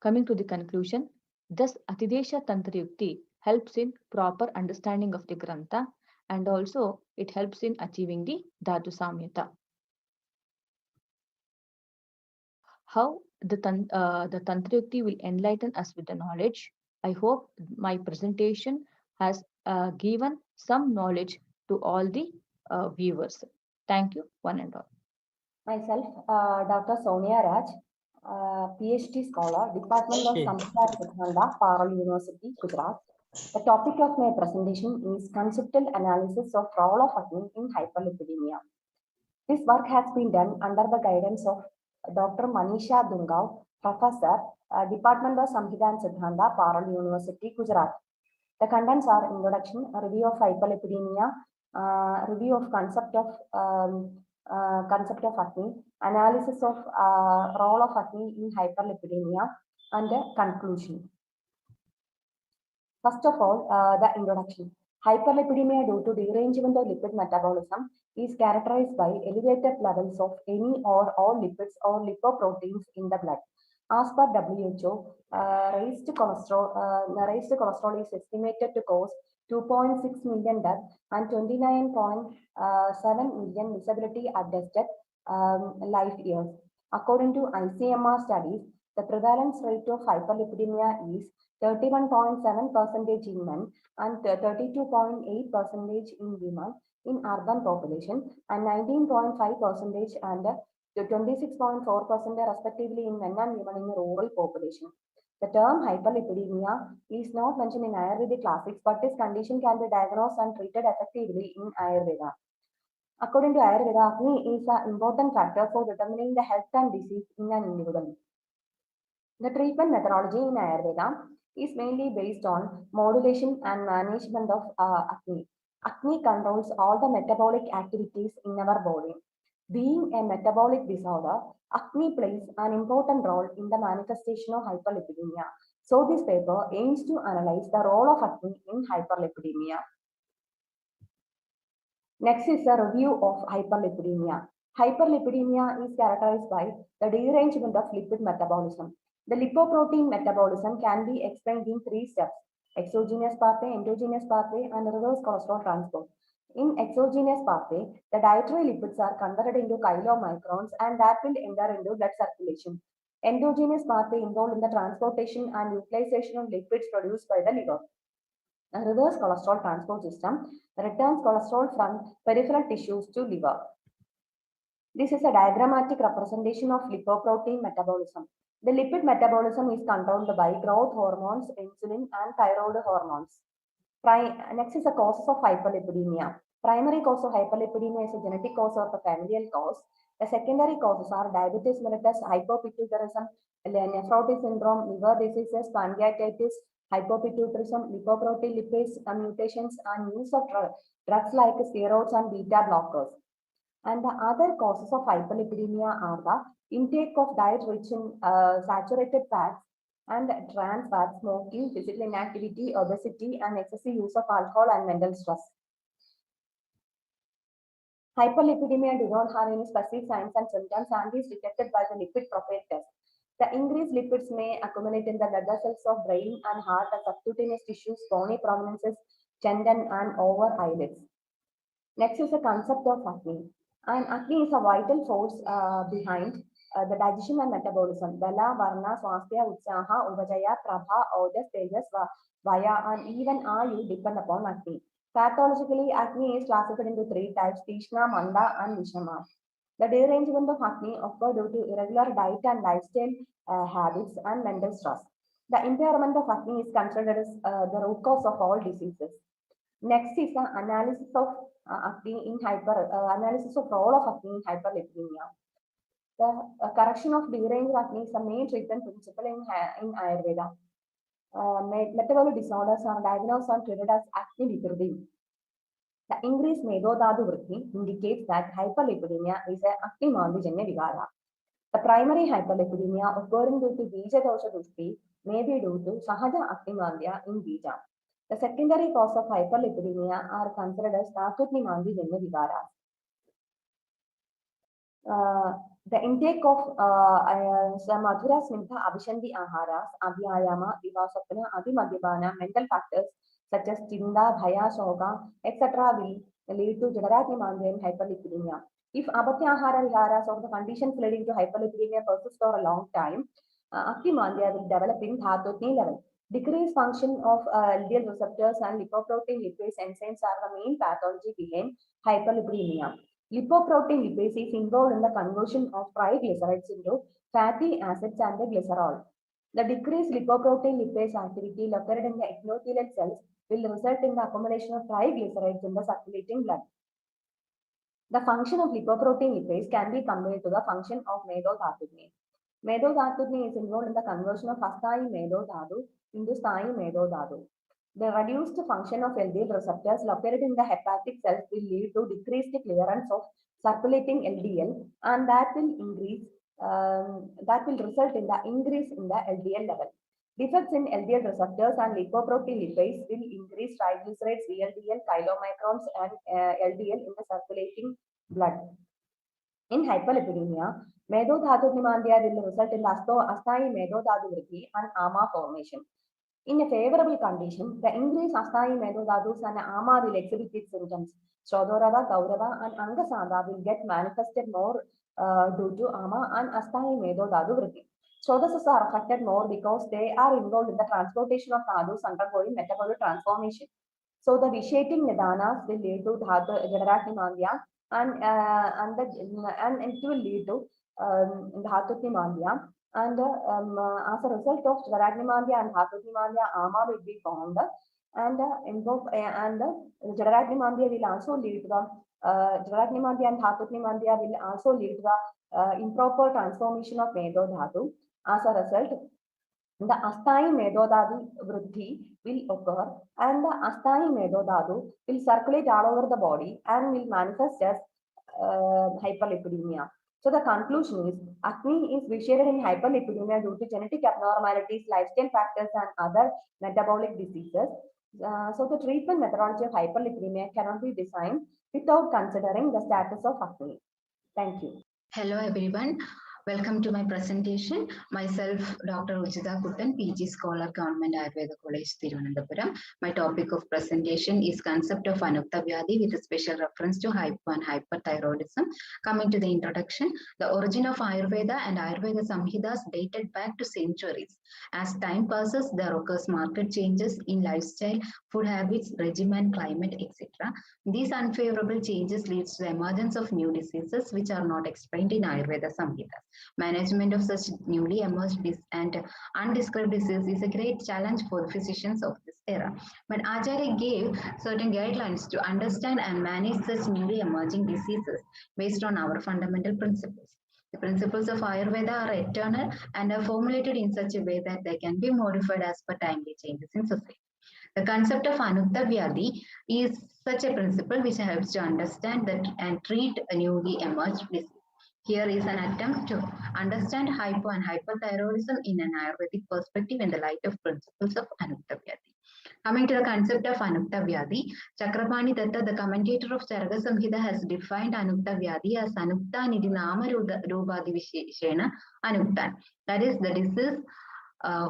S7: Coming to the conclusion, thus Atidesha Tantra Yukti helps in proper understanding of the Grantha and also it helps in achieving the Dhatu Samyata. How the Tantra Yukti will enlighten us with the knowledge. I hope my presentation has given some knowledge to all the viewers. Thank you, one and all.
S8: Myself, Dr. Sonia Raj, PhD scholar, Department of Samhita Siddhanta, Parul University, Gujarat. The topic of my presentation is conceptual analysis of role of Agni in hyperlipidemia. This work has been done under the guidance of Dr. Manisha Dungav, Professor, Department of Samhita and Siddhanta, Parul University, Gujarat. The contents are introduction, a review of hyperlipidemia, review of concept of Agni, analysis of role of Agni in hyperlipidemia, and a conclusion. First of all, the introduction. Hyperlipidemia due to derangement of lipid metabolism is characterized by elevated levels of any or all lipids or lipoproteins in the blood. As per WHO, raised cholesterol is estimated to cause 2.6 million deaths and 29.7 million disability adjusted life years. According to ICMR studies, the prevalence rate of hyperlipidemia is 31.7% in men and 32.8% in women in urban population and 19.5% and 26.4% respectively in men and women in rural population. The term hyperlipidemia is not mentioned in Ayurvedic classics, but this condition can be diagnosed and treated effectively in Ayurveda. According to Ayurveda, Agni is an important factor for determining the health and disease in an individual. The treatment methodology in Ayurveda is mainly based on modulation and management of Agni. Agni controls all the metabolic activities in our body. Being a metabolic disorder, Agni plays an important role in the manifestation of hyperlipidemia. So this paper aims to analyze the role of Agni in hyperlipidemia. Next is a review of hyperlipidemia. Hyperlipidemia is characterized by the derangement of lipid metabolism. The lipoprotein metabolism can be explained in 3 steps: exogenous pathway, endogenous pathway, and reverse cholesterol transport. In exogenous pathway, the dietary lipids are converted into chylomicrons and that will enter into blood circulation. Endogenous pathway involved in the transportation and utilization of lipids produced by the liver. A reverse cholesterol transport system returns cholesterol from peripheral tissues to liver. This is a diagrammatic representation of lipoprotein metabolism. The lipid metabolism is controlled by growth hormones, insulin, and thyroid hormones. Next is the causes of hyperlipidemia. Primary cause of hyperlipidemia is a genetic cause or the familial cause. The secondary causes are diabetes mellitus, hypopituitarism, nephrotic syndrome, liver diseases, pancreatitis, hypopituitarism, lipoprotein lipase mutations, and use of drugs like steroids and beta blockers. And the other causes of hyperlipidemia are the intake of diet rich in saturated fats and trans fats, smoking, physical inactivity, obesity, and excessive use of alcohol and mental stress. Hyperlipidemia do not have any specific signs and symptoms and is detected by the lipid profile test. The increased lipids may accumulate in the blood vessels of brain and heart, the subcutaneous tissues, bony prominences, tendon, and over eyelids. Next is the concept of acne. And acne is a vital force behind the digestion and metabolism. Bala, Varna, Swastya, Utsaha, Ubajaya, Prabha, Ojas, Tejas, Vaya, and even Ayu depend upon acne. Pathologically, acne is classified into 3 types: Tishna, Manda, and Vishama. The derangement of acne occurs due to irregular diet and lifestyle habits and mental stress. The impairment of acne is considered as the root cause of all diseases. Next is the analysis of acne in analysis of role of acne in hyperlipidemia. The correction of deranged acne is the main treatment principle in Ayurveda. Metabolic disorders are diagnosed and treated as acne vikriti. The increased medodhatu vritti indicates that hyperlipidemia is an acne mandijanya vigara. The primary hyperlipidemia occurring due to bija dosha dushti may be due to sahaja acne mandya in bija. The secondary cause of hyperlipidemia are considered as Dhatu-Agni mandijanya vigaras. The intake of Madhura Snigdha Abhishanti Aharas, Abhyayama, Vivasapana, Adimadhyapana, mental factors such as Chinda, Bhaya, Shoga, etc. will lead to Jadharagni mandya and hyperlipidemia. If Abhatyahara Viharas or the conditions leading to hyperlipidemia persist for a long time, Agni mandya will develop in Dhatu-Agni level. Decreased function of LDL receptors and lipoprotein lipase enzymes are the main pathology behind hyperlipidemia. Lipoprotein lipase is involved in the conversion of triglycerides into fatty acids and the glycerol. The decreased lipoprotein lipase activity located in the endothelial cells will result in the accumulation of triglycerides in the circulating blood. The function of lipoprotein lipase can be compared to the function of medodhatu. Medodhatu is involved in the conversion of asthayi medodhatu into sthayi medodhatu. The reduced function of LDL receptors located in the hepatic cells will lead to decreased clearance of circulating LDL, and that will result in the increase in the LDL level. Defects in LDL receptors and lipoprotein lipase will increase triglycerides, VLDL, chylomicrons, and LDL in the circulating blood. In hyperlipidemia, medodhatu mandya will result in asthayi medodhatu vritti and ama formation. In a favorable condition, the increased asthayi medodhatus and ama will exhibit its symptoms. Shodorava, Gaurava, and Angasada will get manifested more due to ama and asthayi medodhatu vritti. Shodasas are affected more because they are involved in the transportation of dhadus undergoing metabolic transformation. So the vitiating nidanas will lead to Jadarakni mandya and it will lead to Dhatu-Agni mandya. And as a result of Jadarakni mandya and Dhatu-Agni mandya, ama will be formed, and Jadarakni mandya will also lead to the Jadarakni mandya and Dhatu-Agni mandya will also lead to the improper transformation of medodhatu. As a result, the Asthani Medodadi Vruddhi will occur, and the Asthani Medodadu will circulate all over the body and will manifest as hyperlipidemia. So the conclusion is acne is vitiated in hyperlipidemia due to genetic abnormalities, lifestyle factors, and other metabolic diseases. So the treatment methodology of hyperlipidemia cannot be designed without considering the status of acne. Thank you.
S9: Hello everyone. Welcome to my presentation. Myself, Dr. Ujita Kuttan, PG Scholar, Government Ayurveda College, Thiruvananthapuram. My topic of presentation is concept of Anukta Vyadhi with a special reference to hypo and hyperthyroidism. Coming to the introduction, the origin of Ayurveda and Ayurveda Samhitas dated back to centuries. As time passes, there occurs marked changes in lifestyle, food habits, regimen, climate, etc. These unfavorable changes leads to the emergence of new diseases which are not explained in Ayurveda Samhitas. Management of such newly emerged and undescribed disease is a great challenge for the physicians of this era. But Acharya gave certain guidelines to understand and manage such newly emerging diseases based on our fundamental principles. The principles of Ayurveda are eternal and are formulated in such a way that they can be modified as per timely changes in society. The concept of Anukta Vyadhi is such a principle which helps to understand that and treat a newly emerged disease. Here is an attempt to understand hypo and hyperthyroidism in an Ayurvedic perspective in the light of principles of Anukta Vyadhi. Coming to the concept of Anukta Vyadhi, Chakrapani Datta, the commentator of Charaka Samhita, has defined Anukta Vyadhi as Anukta Nidinama Rubadi Visheshena Anuktan. That is, the disease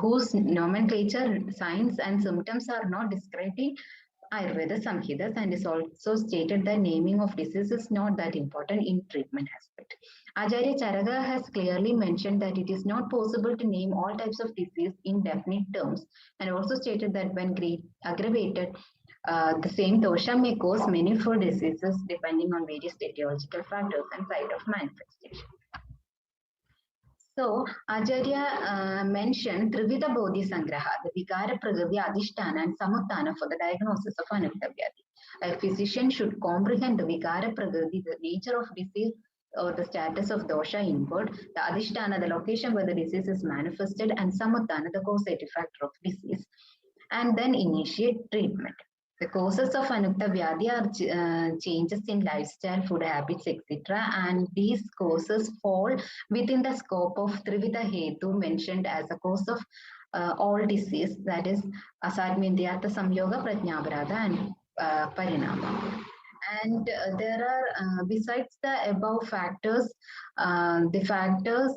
S9: whose nomenclature, signs, and symptoms are not described in Ayurveda Samhitas, and is also stated that naming of disease is not that important in treatment aspect. Acharya Charaka has clearly mentioned that it is not possible to name all types of disease in definite terms, and also stated that when aggravated, the same dosha may cause many food diseases depending on various etiological factors and site of manifestation. So, Acharya mentioned Trivida Bodhi Sangraha, the Vikara Prakriti Adhisthana and Samuttana for the diagnosis of Anukta Vyadhi. A physician should comprehend the Vikara Prakriti, the nature of disease or the status of dosha inward, the Adhisthana, the location where the disease is manifested, and Samuttana, the causative factor of disease, and then initiate treatment. The causes of Anukta Vyadhi are changes in lifestyle, food habits, etc. And these causes fall within the scope of Trivida Hetu mentioned as a cause of all disease, that is Asadmindhyartha Samyoga, Prajnaparada, and Parinama. And there are, besides the above factors, the factors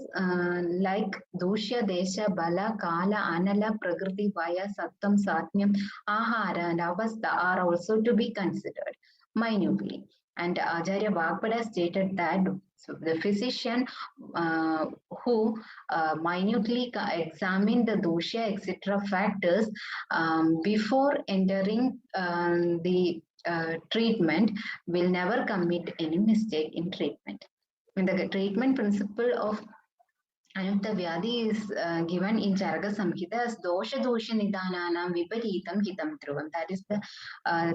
S9: like Dosha, Desha, Bala, Kala, Anala, Prakriti, Vaya, Sattam, Satmyam, Ahara, and Avastha are also to be considered minutely. And Acharya Vagpada stated that the physician who minutely examine the dosha, etc. factors before entering the treatment will never commit any mistake in treatment. And the treatment principle of Anukta Vyadhi is given in Charaka Samhita as Dosha Dosha Nidananam Viparitam Hitam Dhruvam. That is the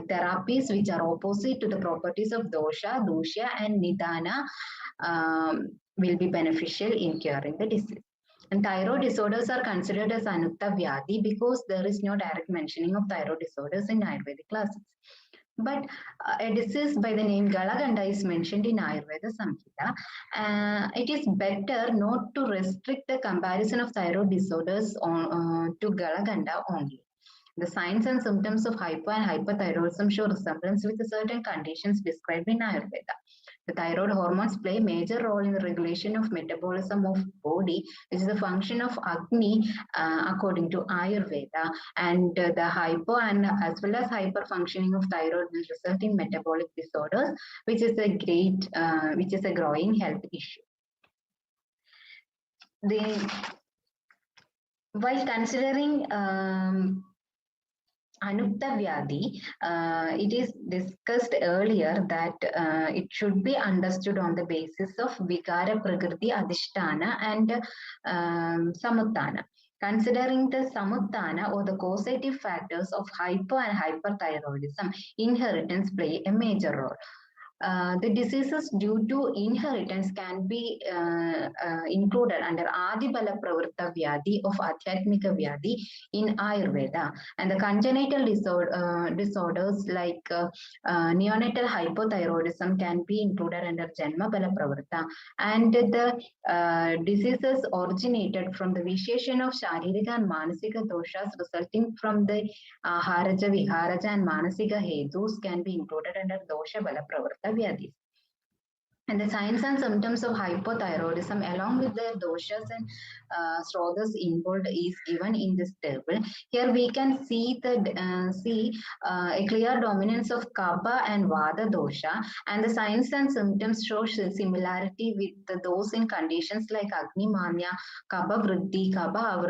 S9: therapies which are opposite to the properties of Dosha, Dosha, and Nidana will be beneficial in curing the disease. And thyroid disorders are considered as Anukta Vyadhi because there is no direct mentioning of thyroid disorders in Ayurvedic classes. But a disease by the name Galaganda is mentioned in Ayurveda Samhita. It is better not to restrict the comparison of thyroid disorders to Galaganda only. The signs and symptoms of hypo and hyperthyroidism show resemblance with certain conditions described in Ayurveda. The thyroid hormones play a major role in the regulation of metabolism of body, which is a function of Agni according to Ayurveda. And the hypo and as well as hyper functioning of thyroid will result in metabolic disorders, which is a growing health issue. While considering Anukta Vyadhi, it is discussed earlier that it should be understood on the basis of Vikara Prakriti Adhisthana and Samuttana. Considering the Samuttana or the causative factors of hypo and hyperthyroidism, inheritance play a major role. The diseases due to inheritance can be included under Adibala Pravritta Vyadi of Adhyatmika Vyadi in Ayurveda. And the congenital disorders like neonatal hypothyroidism can be included under Janma Bala Pravritta. And the diseases originated from the vitiation of Sharirika and Manasika doshas resulting from the Haraja, Viharaja and Manasika Hetus can be included under Dosha Bala Pravritta Vyadis. And the signs and symptoms of hypothyroidism along with the doshas and srodhas involved is given in this table. Here we can see a clear dominance of Kapha and Vata dosha, and the signs and symptoms show similarity with those in conditions like Agni Manya, Kapha Vriddhi, Kapha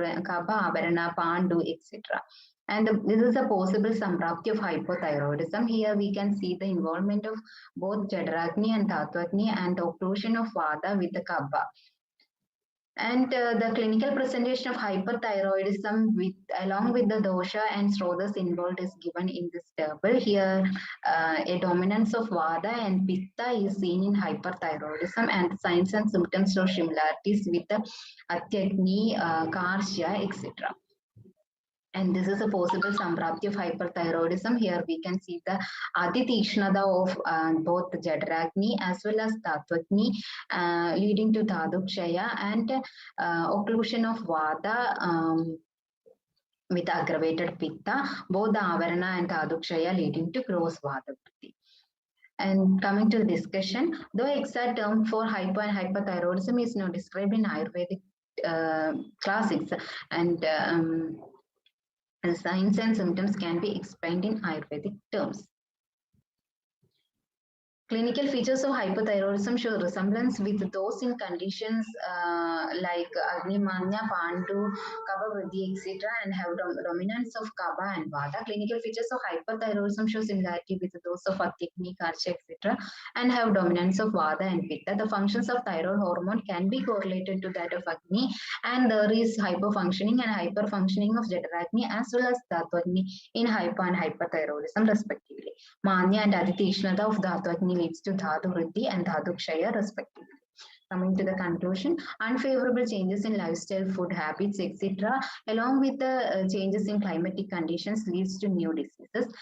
S9: Avarana, Pandu, etc. And this is a possible samprapti of hypothyroidism. Here we can see the involvement of both Jadaragni and Dhatwagni and the occlusion of Vata with the Kapha. And the clinical presentation of hyperthyroidism along with the dosha and srodhas involved is given in this table. Here a dominance of Vata and Pitta is seen in hyperthyroidism, and signs and symptoms show similarities with the Atyagni, Karshya, etc. And this is a possible samprapti of hyperthyroidism. Here we can see the Aditikshnada of both Jadaragni as well as Dhatwagni leading to Dhadukshaya, and occlusion of Vata with aggravated Pitta, both the Avarana and Dhadukshaya leading to gross Vata. And coming to the discussion, the exact term for hypo and hyperthyroidism is now described in Ayurvedic classics, and signs and symptoms can be explained in Ayurvedic terms. Clinical features of hypothyroidism show resemblance with those in conditions like Agni Manya, Pandu, Kapha Vriddhi, etc., and have dominance of Kapha and Vata. Clinical features of hyperthyroidism show similarity with those of Atyagni, Karshya, etc., and have dominance of Vata and Pitta. The functions of thyroid hormone can be correlated to that of Agni, and there is hypofunctioning and hyperfunctioning of Jadaragni as well as Dhatwagni in hypo and hyperthyroidism respectively. Manya and Aditikshnada of Dhatwagni leads to Dhatu Vriddhi and Dhadukshaya respectively. Coming to the conclusion, unfavorable changes in lifestyle, food habits, etc., along with the changes in climatic conditions leads to new diseases.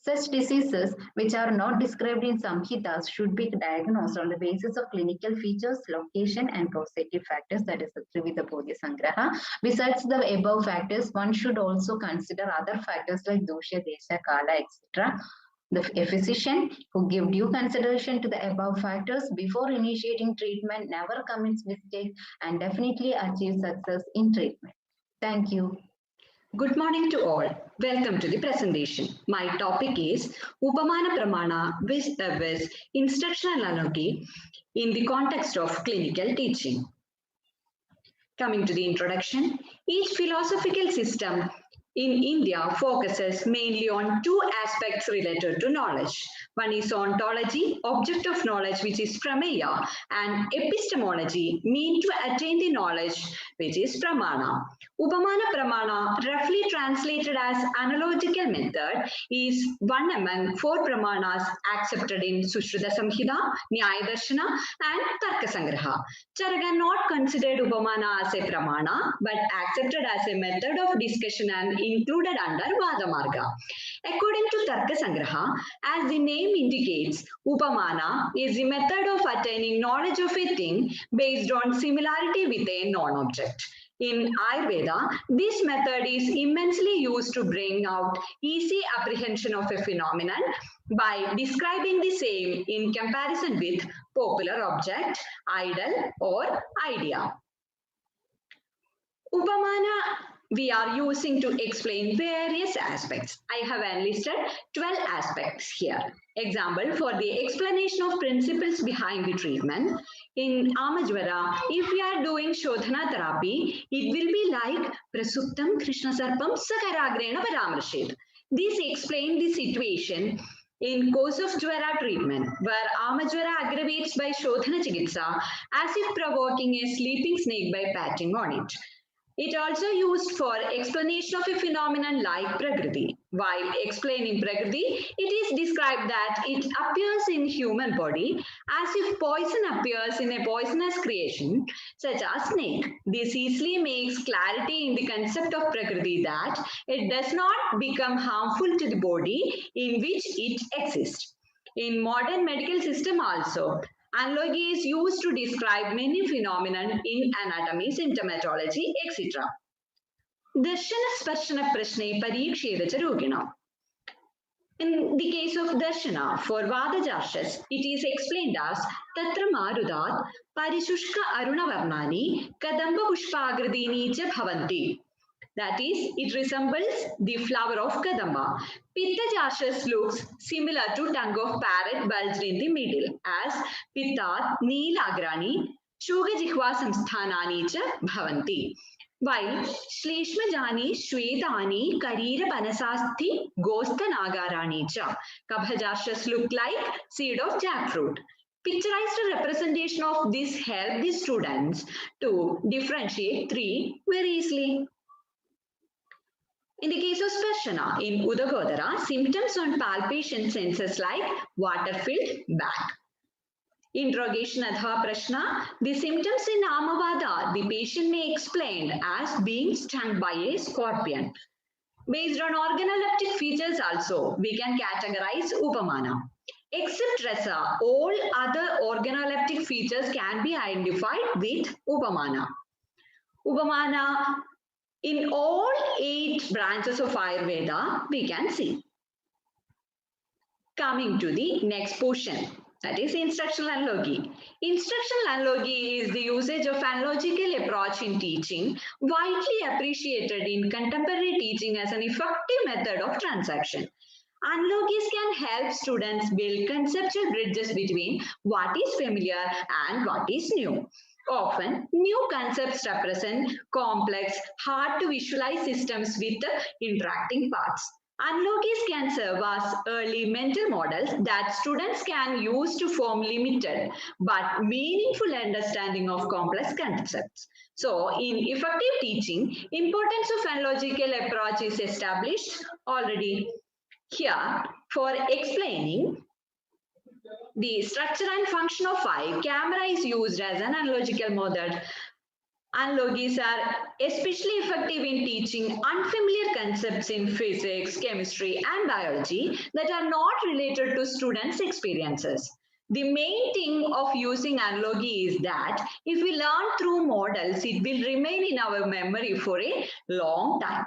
S9: Such diseases, which are not described in Samhitas, should be diagnosed on the basis of clinical features, location, and causative factors, that is the Trivida Bodhi Sangraha. Besides the above factors, one should also consider other factors like Dosha, Desha, Kala, etc. A physician who gives due consideration to the above factors before initiating treatment never commits mistakes and definitely achieves success in treatment. Thank you.
S10: Good morning to all. Welcome to the presentation. My topic is Upamana Pramana with instructional analogy in the context of clinical teaching. Coming to the introduction, each philosophical system in India focuses mainly on two aspects related to knowledge. One is ontology, object of knowledge, which is prameya, and epistemology, mean to attain the knowledge, which is pramana. Upamana pramana, roughly translated as analogical method, is one among four pramanas accepted in Sushruta Samhita, Nyaya Darshana, and Tarka Sangraha. Charaka not considered Upamana as a pramana, but accepted as a method of discussion and included under Vadamarga. According to Tarka Sangraha, as the name indicates, Upamana is the method of attaining knowledge of a thing based on similarity with a non-object. In Ayurveda, this method is immensely used to bring out easy apprehension of a phenomenon by describing the same in comparison with popular object, idol, or idea. Upamana we are using to explain various aspects. I have enlisted 12 aspects here. Example, for the explanation of principles behind the treatment. In Amajvara, if we are doing Shodhana therapy, it will be like Prasuptam Krishna Sarpam Sakaragrena Paramrashit. This explains the situation in course of Jwara treatment, where Amajvara aggravates by Shodhana Chikitsa as if provoking a sleeping snake by patting on it. It also used for explanation of a phenomenon like Prakriti, While explaining Prakriti, it is described that it appears in human body as if poison appears in a poisonous creation such as snake. This easily makes clarity in the concept of Prakriti that it does not become harmful to the body in which it exists. In modern medical system also, analogy is used to describe many phenomena in anatomy, symptomatology, etc. Darshana Sparshana Prashne Pariksheda Rogina. In the case of Darshana, for Vadajarshas, it is explained as Tatra Marudat Parishushka Aruna Varnani Kadamba Pushpagradini cha Bhavanti. That is, it resembles the flower of Kadamba. Pitta Jarshas looks similar to tongue of parrot bulged in the middle as Pittat Neelagrani Shuga Jihva Samsthanani cha Bhavanti. While Shleshmajani, Shwetani, Karira Panasasti, Gosta Nagarani cha. Kabhajarshas look like seed of jackfruit. Picturized representation of this help the students to differentiate three very easily. In the case of Sparshana, in Udagodara, symptoms on palpation senses like water-filled back. Interrogation Adha Prashna, the symptoms in Amavada, the patient may explain as being stung by a scorpion. Based on organoleptic features also, we can categorize Upamana. Except Rasa, all other organoleptic features can be identified with Upamana. Upamana in all 8 branches of Ayurveda, we can see. Coming to the next portion, that is instructional analogy. Instructional analogy is the usage of analogical approach in teaching, widely appreciated in contemporary teaching as an effective method of transaction. Analogies can help students build conceptual bridges between what is familiar and what is new. Often, new concepts represent complex, hard to visualize systems with interacting parts. Analogies can serve as early mental models that students can use to form limited but meaningful understanding of complex concepts. So, in effective teaching, importance of analogical approach is established already. Here, for explaining the structure and function of eye, camera is used as an analogical method. Analogies are especially effective in teaching unfamiliar concepts in physics, chemistry, and biology that are not related to students' experiences. The main thing of using analogy is that if we learn through models, it will remain in our memory for a long time.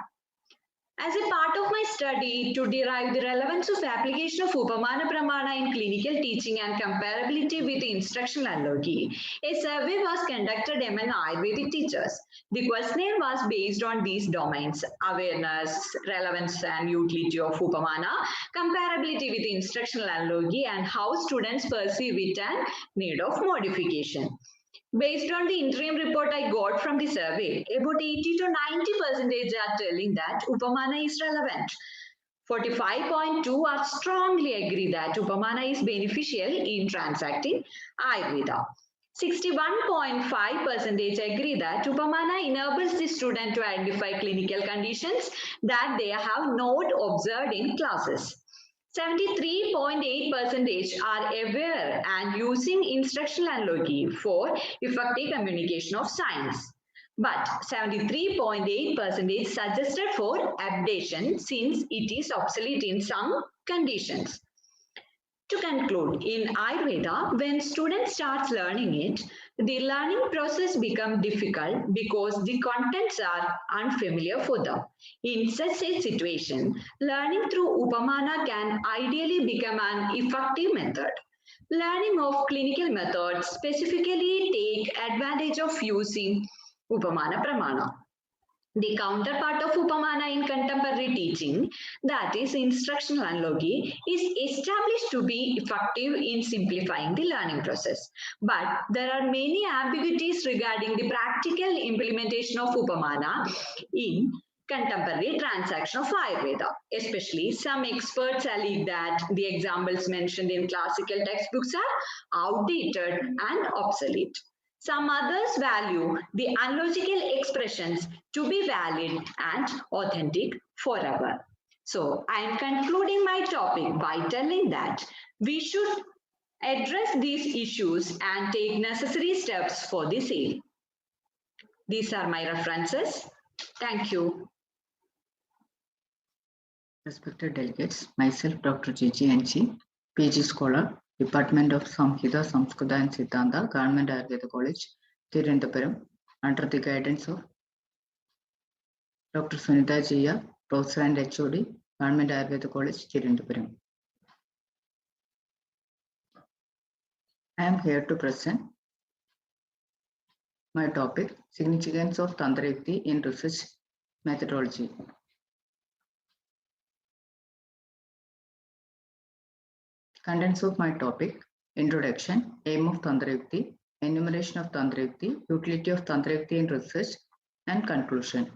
S10: As a part of my study to derive the relevance of application of Upamana Pramana in clinical teaching and comparability with instructional analogy, a survey was conducted among Ayurvedic teachers. The questionnaire was based on these domains: awareness, relevance and utility of Upamana, comparability with instructional analogy, and how students perceive it and need of modification. Based on the interim report I got from the survey, about 80 to 90% are telling that Upamana is relevant. 45.2 are strongly agree that Upamana is beneficial in transacting Ayurveda. 61.5% agree that Upamana enables the student to identify clinical conditions that they have not observed in classes. 73.8% are aware and using instructional analogy for effective communication of science. But 73.8% suggested for abdication since it is obsolete in some conditions. To conclude, in Ayurveda, when students start learning it, the learning process becomes difficult because the contents are unfamiliar for them. In such a situation, learning through Upamana can ideally become an effective method. Learning of clinical methods specifically take advantage of using Upamana Pramana. The counterpart of Upamana in contemporary teaching, that is instructional analogy, is established to be effective in simplifying the learning process. But there are many ambiguities regarding the practical implementation of Upamana in contemporary transaction of Ayurveda. Especially, some experts allege that the examples mentioned in classical textbooks are outdated and obsolete. Some others value the analogical expressions to be valid and authentic forever. So I am concluding my topic by telling that we should address these issues and take necessary steps for the same. These are my references. Thank you.
S11: Respected delegates, myself Dr. Gigi NC, PG Scholar, Department of Samhita, Samskrita and Siddhanta, Government Ayurveda College, Thiruvananthapuram, under the guidance of Dr. Sunita Jia, Professor and HOD, Government Ayurveda College, Thiruvananthapuram. I am here to present my topic, Significance of Tantra Yukti in Research Methodology. Contents of my topic: Introduction, Aim of Tantra Yukti, Enumeration of Tantra Yukti, Utility of Tantra Yukti in Research, and Conclusion.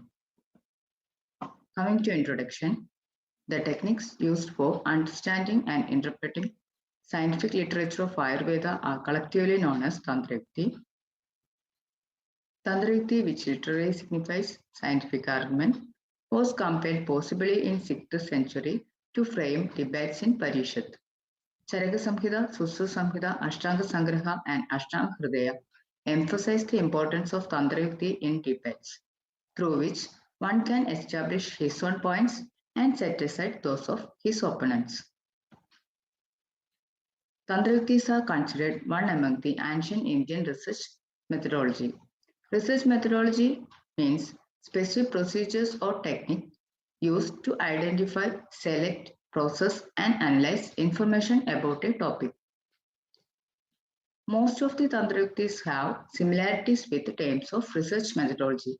S11: Coming to introduction, the techniques used for understanding and interpreting scientific literature of Ayurveda are collectively known as Tantra Yukti. Tantra Yukti, which literally signifies scientific argument, was compiled possibly in 6th century to frame debates in Parishad. Charaka Samhita, Susu Samhita, Ashtanga Sangraha, and Ashtanga Hridaya emphasize the importance of Tantra Yukti in debates, through which one can establish his own points and set aside those of his opponents. Tantra Yuktis are considered one among the ancient Indian research methodology. Research methodology means specific procedures or technique used to identify, select, process, and analyze information about a topic. Most of the Tantra Yuktis have similarities with terms of research methodology.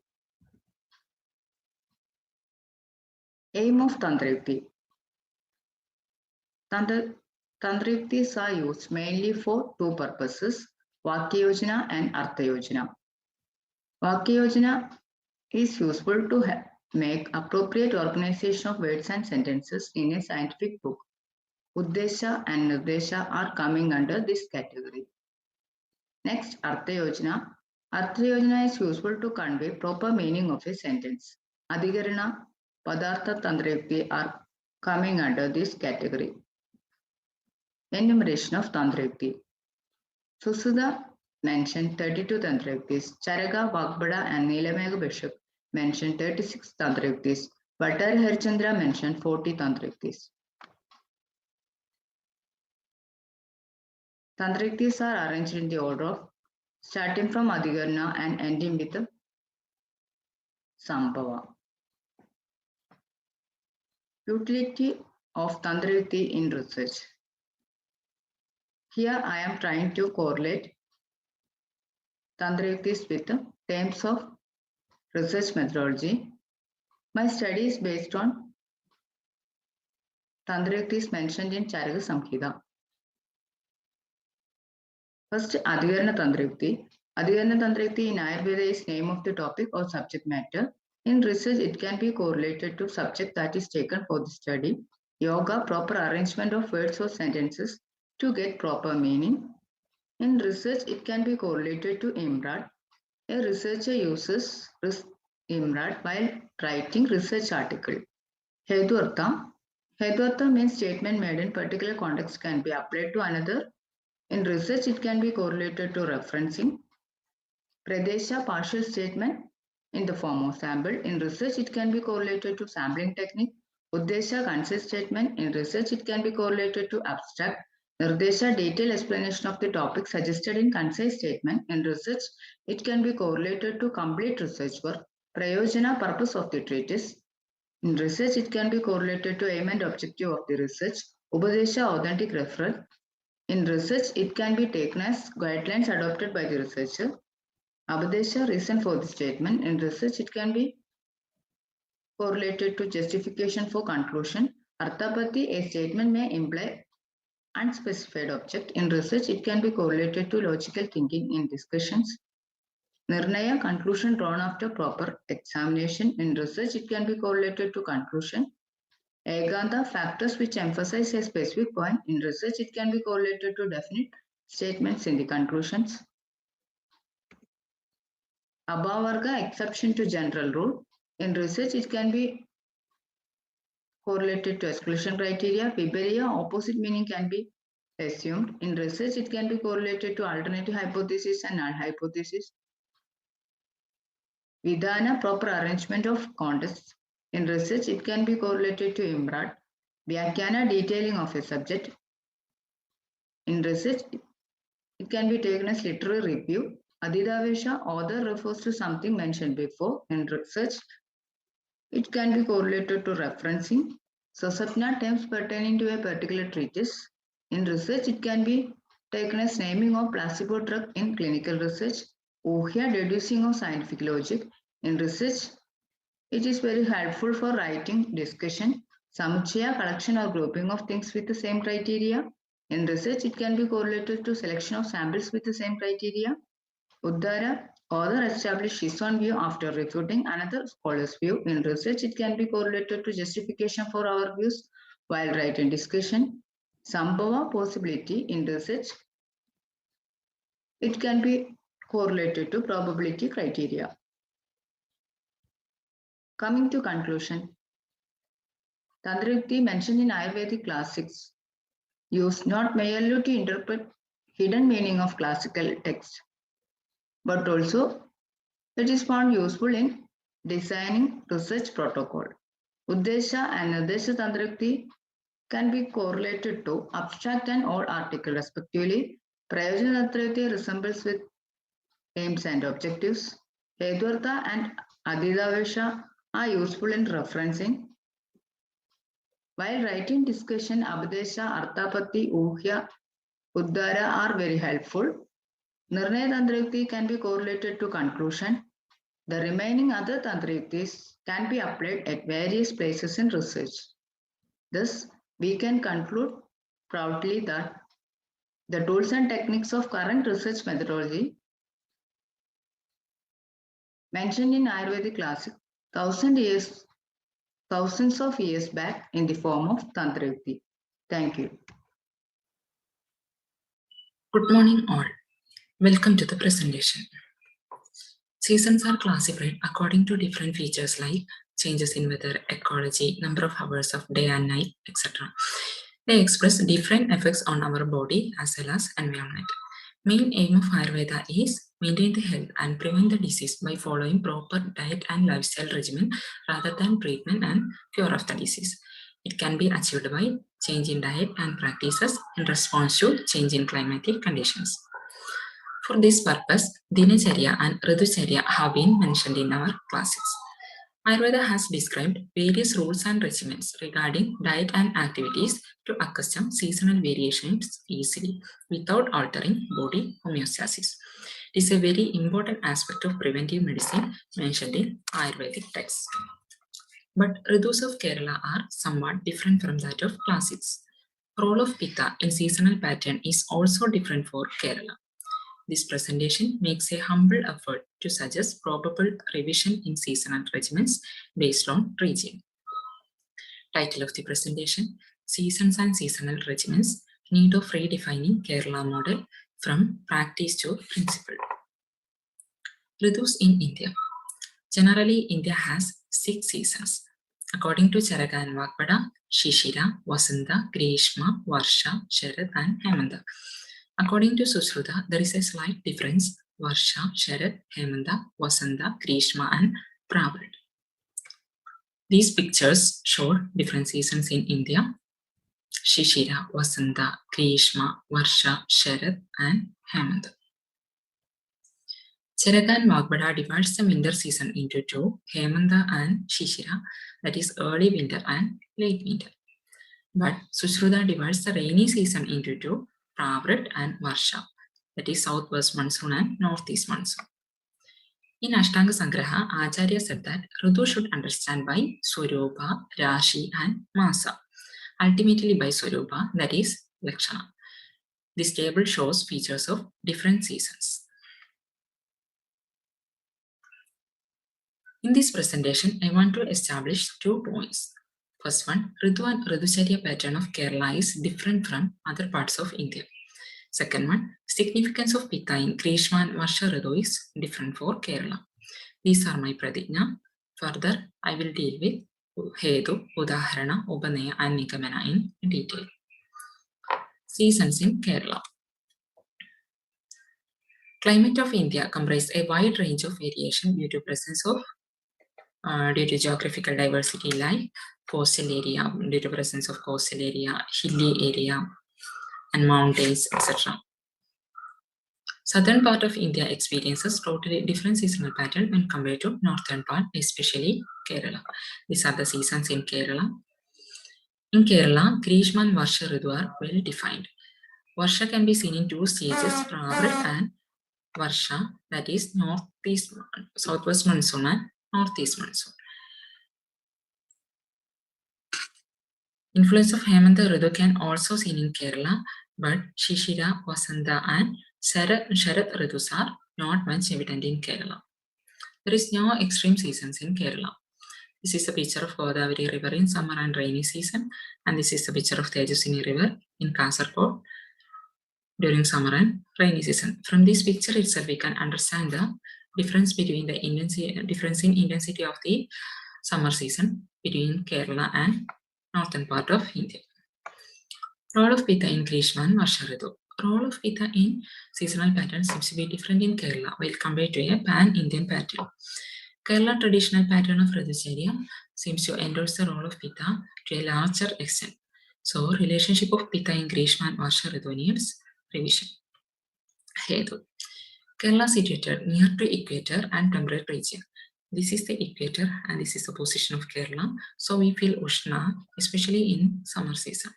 S11: Aim of Tantra Yukti. Tantra Yuktis are used mainly for two purposes, Vakya Yojana and Artha Yojana. Vakya Yojana is useful to make appropriate organization of words and sentences in a scientific book. Uddesha and Nirdesha are coming under this category. Next, Artha Yojana. Artha Yojana is useful to convey proper meaning of a sentence. Adhikarana, Padartha Tantra Yukti are coming under this category. Enumeration of Tantra Yukti. Susudha mentioned 32 Tantra Yuktis. Charaka, Vagbada, and Nilamega Bishop mentioned 36 Tantra Yuktis. Bhattara Harichandra mentioned 40 Tantra Yuktis. Tantra Yuktis are arranged in the order of starting from Adhikarana and ending with Sambhava. Utility of Tantra Yukti in research. Here I am trying to correlate Tantra Yuktis with terms of research methodology. My study is based on Tantra Yuktis mentioned in Charaka Samhita. First, Adhikarana Tantra Yukti. Adhikarana Tantra Yukti in Ayurveda is name of the topic or subject matter. In research, it can be correlated to subject that is taken for the study. Yoga, proper arrangement of words or sentences to get proper meaning. In research, it can be correlated to IMRAD. A researcher uses IMRAD while writing research article. Hetuartha. Hetuartha means statement made in particular context can be applied to another. In research, it can be correlated to referencing. Pradesha, partial statement in the form of sample. In research, it can be correlated to sampling technique. Uddesha, concise statement. In research, it can be correlated to abstract. Nirdesha, detailed explanation of the topic suggested in concise statement. In research, it can be correlated to complete research work. Prayojana, purpose of the treatise. In research, it can be correlated to aim and objective of the research. Upadesha, authentic referral. In research, it can be taken as guidelines adopted by the researcher. Abhadesha, reason for the statement. In research, it can be correlated to justification for conclusion. Arthapati, a statement may imply unspecified object. In research, it can be correlated to logical thinking in discussions. Nirnaya, conclusion drawn after proper examination. In research, it can be correlated to conclusion. Eganta, factors which emphasize a specific point. In research, it can be correlated to definite statements in the conclusions. Abhavarga, exception to general rule. In research, it can be correlated to exclusion criteria. Vibariya, opposite meaning can be assumed. In research, it can be correlated to alternative hypothesis and null hypothesis. Vidhana, proper arrangement of contexts. In research, it can be correlated to Imrat. Vyakhana, detailing of a subject. In research, it can be taken as literary review. Adidavesha, author refers to something mentioned before. In research, it can be correlated to referencing. Sasapna, terms pertaining to a particular treatise. In research, it can be taken as naming of placebo drug in clinical research. Ohya, deducing of scientific logic. In research, it is very helpful for writing discussion. Samuchaya, collection or grouping of things with the same criteria. In research, it can be correlated to selection of samples with the same criteria. Uddara, author established his own view after refuting another scholar's view. In research, it can be correlated to justification for our views while writing discussion. Sambhava, possibility. In research, it can be correlated to probability criteria. Coming to conclusion, Tantrayukti mentioned in Ayurvedic classics used not merely to interpret hidden meaning of classical text, but also it is found useful in designing research protocol. Uddesha and Nirdesha Tantrayukti can be correlated to abstract and all article respectively. Prayojana Tantrayukti resembles with aims and objectives. Hedvartha and Adidavesha are useful in referencing. While writing discussion, Abdesha, Arthapatti, Uhya, Uddara are very helpful. Nirnaya Tantrayukti can be correlated to conclusion. The remaining other Tantrayuktis can be applied at various places in research. Thus, we can conclude proudly that the tools and techniques of current research methodology mentioned in Ayurvedic classic thousands of years back in the form of Tantrayukti. Thank you.
S12: Good morning all. Welcome to the presentation. Seasons are classified according to different features like changes in weather, ecology, number of hours of day and night, etc. They express different effects on our body as well as environment. Main aim of Ayurveda is maintain the health and prevent the disease by following proper diet and lifestyle regimen rather than treatment and cure of the disease. It can be achieved by change in diet and practices in response to change in climatic conditions. For this purpose, Dinacharya and Ritucharya have been mentioned in our classes. Ayurveda has described various rules and regimens regarding diet and activities to accustom seasonal variations easily without altering body homeostasis. It is a very important aspect of preventive medicine mentioned in Ayurvedic texts. But Ridus of Kerala are somewhat different from that of classics. Role of Pitta in seasonal pattern is also different for Kerala. This presentation makes a humble effort to suggest probable revision in seasonal regimens based on region. Title of the presentation, Seasons and Seasonal Regimens, Need of Redefining Kerala Model from Practice to Principle. Ridus in India. Generally, India has 6 seasons. According to Charaka and Vakpada, Shishira, Vasanta, Grishma, Varsha, Sharad and Hemanta. According to Sushruta, there is a slight difference: Varsha, Sharad, Hemanta, Vasanta, Grishma and Pravard. These pictures show different seasons in India: Shishira, Vasanta, Grishma, Varsha, Sharad and Hemanta. Charaka and Vagbada divides the winter season into 2, Hemanta and Shishira, that is early winter and late winter. But Sushruta divides the rainy season into 2, Pravrat and Varsha, that is southwest monsoon and northeast monsoon. In Ashtanga Sangraha, Acharya said that Ritu should understand by Swarupa, Rashi and Masa, ultimately by Swarupa, that is Lakshana. This table shows features of different seasons. In this presentation, I want to establish 2 points. First one, Ritu and Ritucharya pattern of Kerala is different from other parts of India. Second one, significance of Pitta in Grishma and Varsha Ritu is different for Kerala. These are my pradigna. Further, I will deal with Hetu, Udaharana, Upanaya, and Nigamana in detail. Seasons in Kerala. Climate of India comprises a wide range of variation due to presence of due to geographical diversity like coastal area, due to presence of coastal area, hilly area, and mountains, etc. Southern part of India experiences totally different seasonal pattern when compared to northern part, especially Kerala. These are the seasons in Kerala. In Kerala, Grishma and Varsha Ritu are well defined. Varsha can be seen in two stages, Pravrit and Varsha, that is northeast, southwest monsoon and northeast monsoon. Influence of Hemanta Ritu can also seen in Kerala, but Shishira, Vasanta and Sharat Ritus are not much evident in Kerala. There is no extreme seasons in Kerala. This is a picture of Godavari River in summer and rainy season, and this is a picture of Tejasini River in Kasaragod during summer and rainy season. From this picture itself, we can understand the difference between the difference in intensity of the summer season between Kerala and northern part of India. Role of Pitta in Grishma and Varsha Ritu. Role of Pitta in seasonal pattern seems to be different in Kerala while compared to a pan-Indian pattern. Kerala traditional pattern of Ritucharya seems to endorse the role of Pitta to a larger extent. So, relationship of Pitta in Grishma and Varsha Ritu needs revision. Hetu. Kerala situated near to equator and temperate region. This is the equator and this is the position of Kerala. So, we feel Ushna, especially in summer season.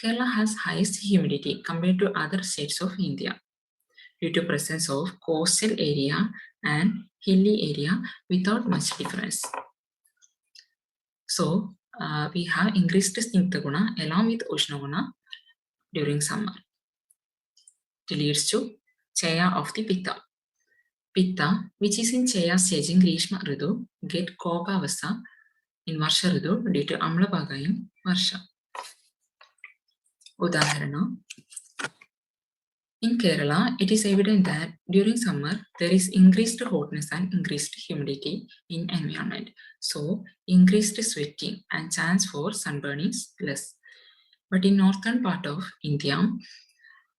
S12: Kerala has highest humidity compared to other states of India due to presence of coastal area and hilly area without much difference. So, we have increased Snigdha Guna along with Ushna Guna during summer. It leads to Chaya of the Pitta. Pitta, which is in Chaya stage in Grishma Ritu, get Kopa Vasa in Varsha Ritu due to Amla Bhaga in Varsha. Udaharana. In Kerala, it is evident that during summer, there is increased hotness and increased humidity in environment. So, increased sweating and chance for sunburn is less. But in northern part of India,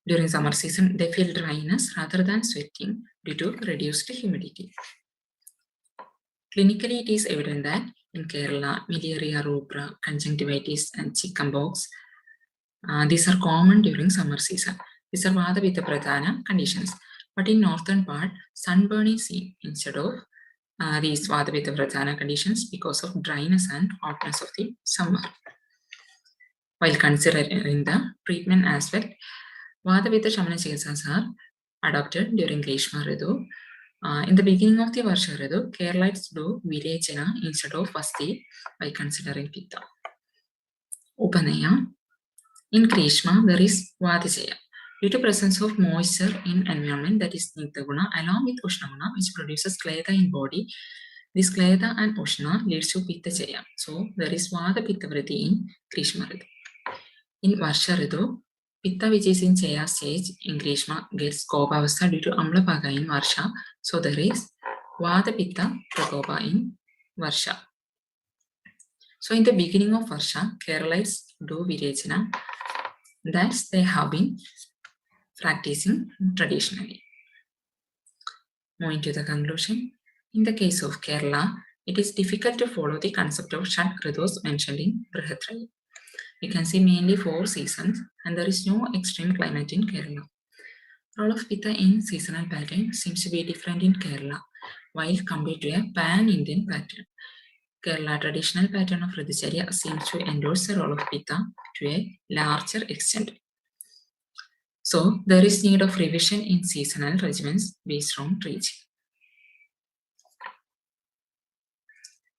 S12: during summer season, they feel dryness rather than sweating due to reduced humidity. Clinically, it is evident that in Kerala, malaria, rubra, conjunctivitis, and chickenpox, these are common during summer season. These are Vata Pitta Pradhana conditions. But in northern part, sunburn is seen instead of these Vata Pitta Pradhana conditions because of dryness and hotness of the summer. While considering the treatment aspect, Vata Pitta Shamana Chikitsas are adopted during Grishma Ritu. In the beginning of the Varsha Ritu, Keralites do Virechana instead of Vasti by considering Pitta. Upanaya. In Grishma, there is Vadachaya. Due to presence of moisture in environment, that is Snigdha Guna, along with Ushna Guna, which produces Kletha in body, this Kletha and Ushna leads to Pitta Chaya. So, there is Vata Pitta Vritti in Grishma Ritu. In Varsha Ritu, Pitta which is in Chaya stage in Grishma gets Kopavastha due to Amla Bhaga in Varsha. So, there is Vata Pitta Prakopa in Varsha. So, in the beginning of Varsha, Keralites do Virechana. That they have been practicing traditionally. Moving to the conclusion, in the case of Kerala, it is difficult to follow the concept of Shat Ritus mentioned in Brihatrayi. You can see mainly 4 seasons and there is no extreme climate in Kerala. Role of Pitta in seasonal pattern seems to be different in Kerala while compared to a pan-Indian pattern. Kerala traditional pattern of Ritucharya seems to endorse the role of Pitta to a larger extent. So, there is need of revision in seasonal regimens based on region.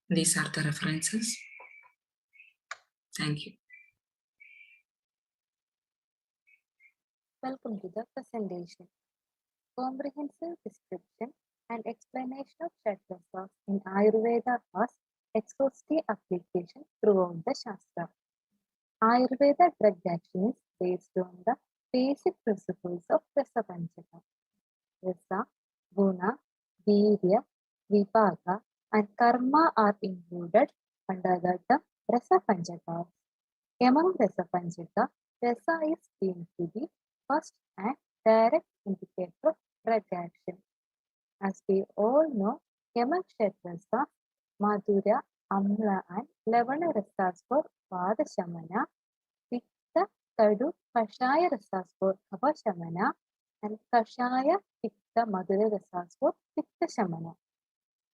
S12: These are the references. Thank you.
S13: Welcome to the presentation. Comprehensive description and explanation of Shadvasas in Ayurveda has exhaustive application throughout the Shastra. Ayurveda drug action is based on the basic principles of Rasa Panchaka. Rasa, Guna, Virya, Vipaka, and Karma are included under the term Rasa Panchaka. Among Rasa Panchaka, Rasa is deemed to be first and direct indicator of drug action. As we all know, among Kshetrasa, Madhura, Amla and Lavana Rasas for Vada Shamana, Pitta, Kadu, Kashaya Rasas for Kapha Shamana, and Kashaya, Pitta, Madhura Rasas for Pitta Shamana.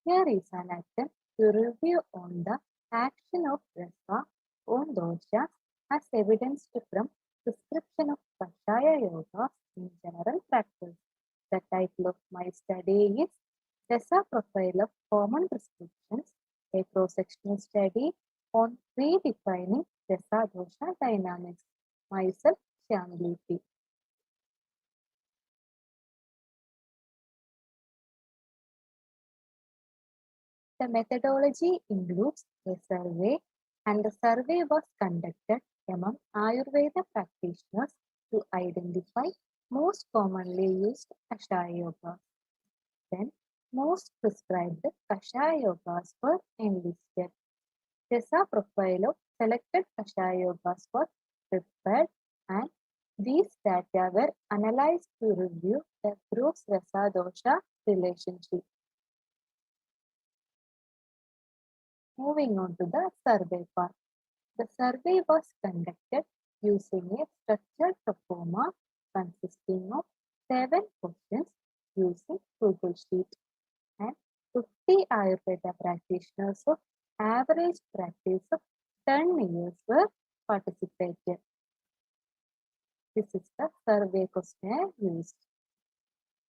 S13: Here is an attempt to review on the action of Rasa on doshas as evidenced from prescription of Kashaya Yoga in general practice. The title of my study is Rasa Profile of Common Prescriptions, a cross-sectional study on redefining Rasa Dosha dynamics. Myself, Shyamali P. The methodology includes a survey, and the survey was conducted among Ayurveda practitioners to identify most commonly used Kashaya Yogas. Then, most prescribed Kashaya Yogas were enlisted. Rasa profile of selected Kashaya Yogas was prepared, and these data were analyzed to review the gross Rasa Dosha relationship. Moving on to the survey part. The survey was conducted using a structured proforma consisting of 7 questions using Google Sheet, and 50 Ayurveda practitioners of average practice of 10 years were participated. This is the survey questionnaire used.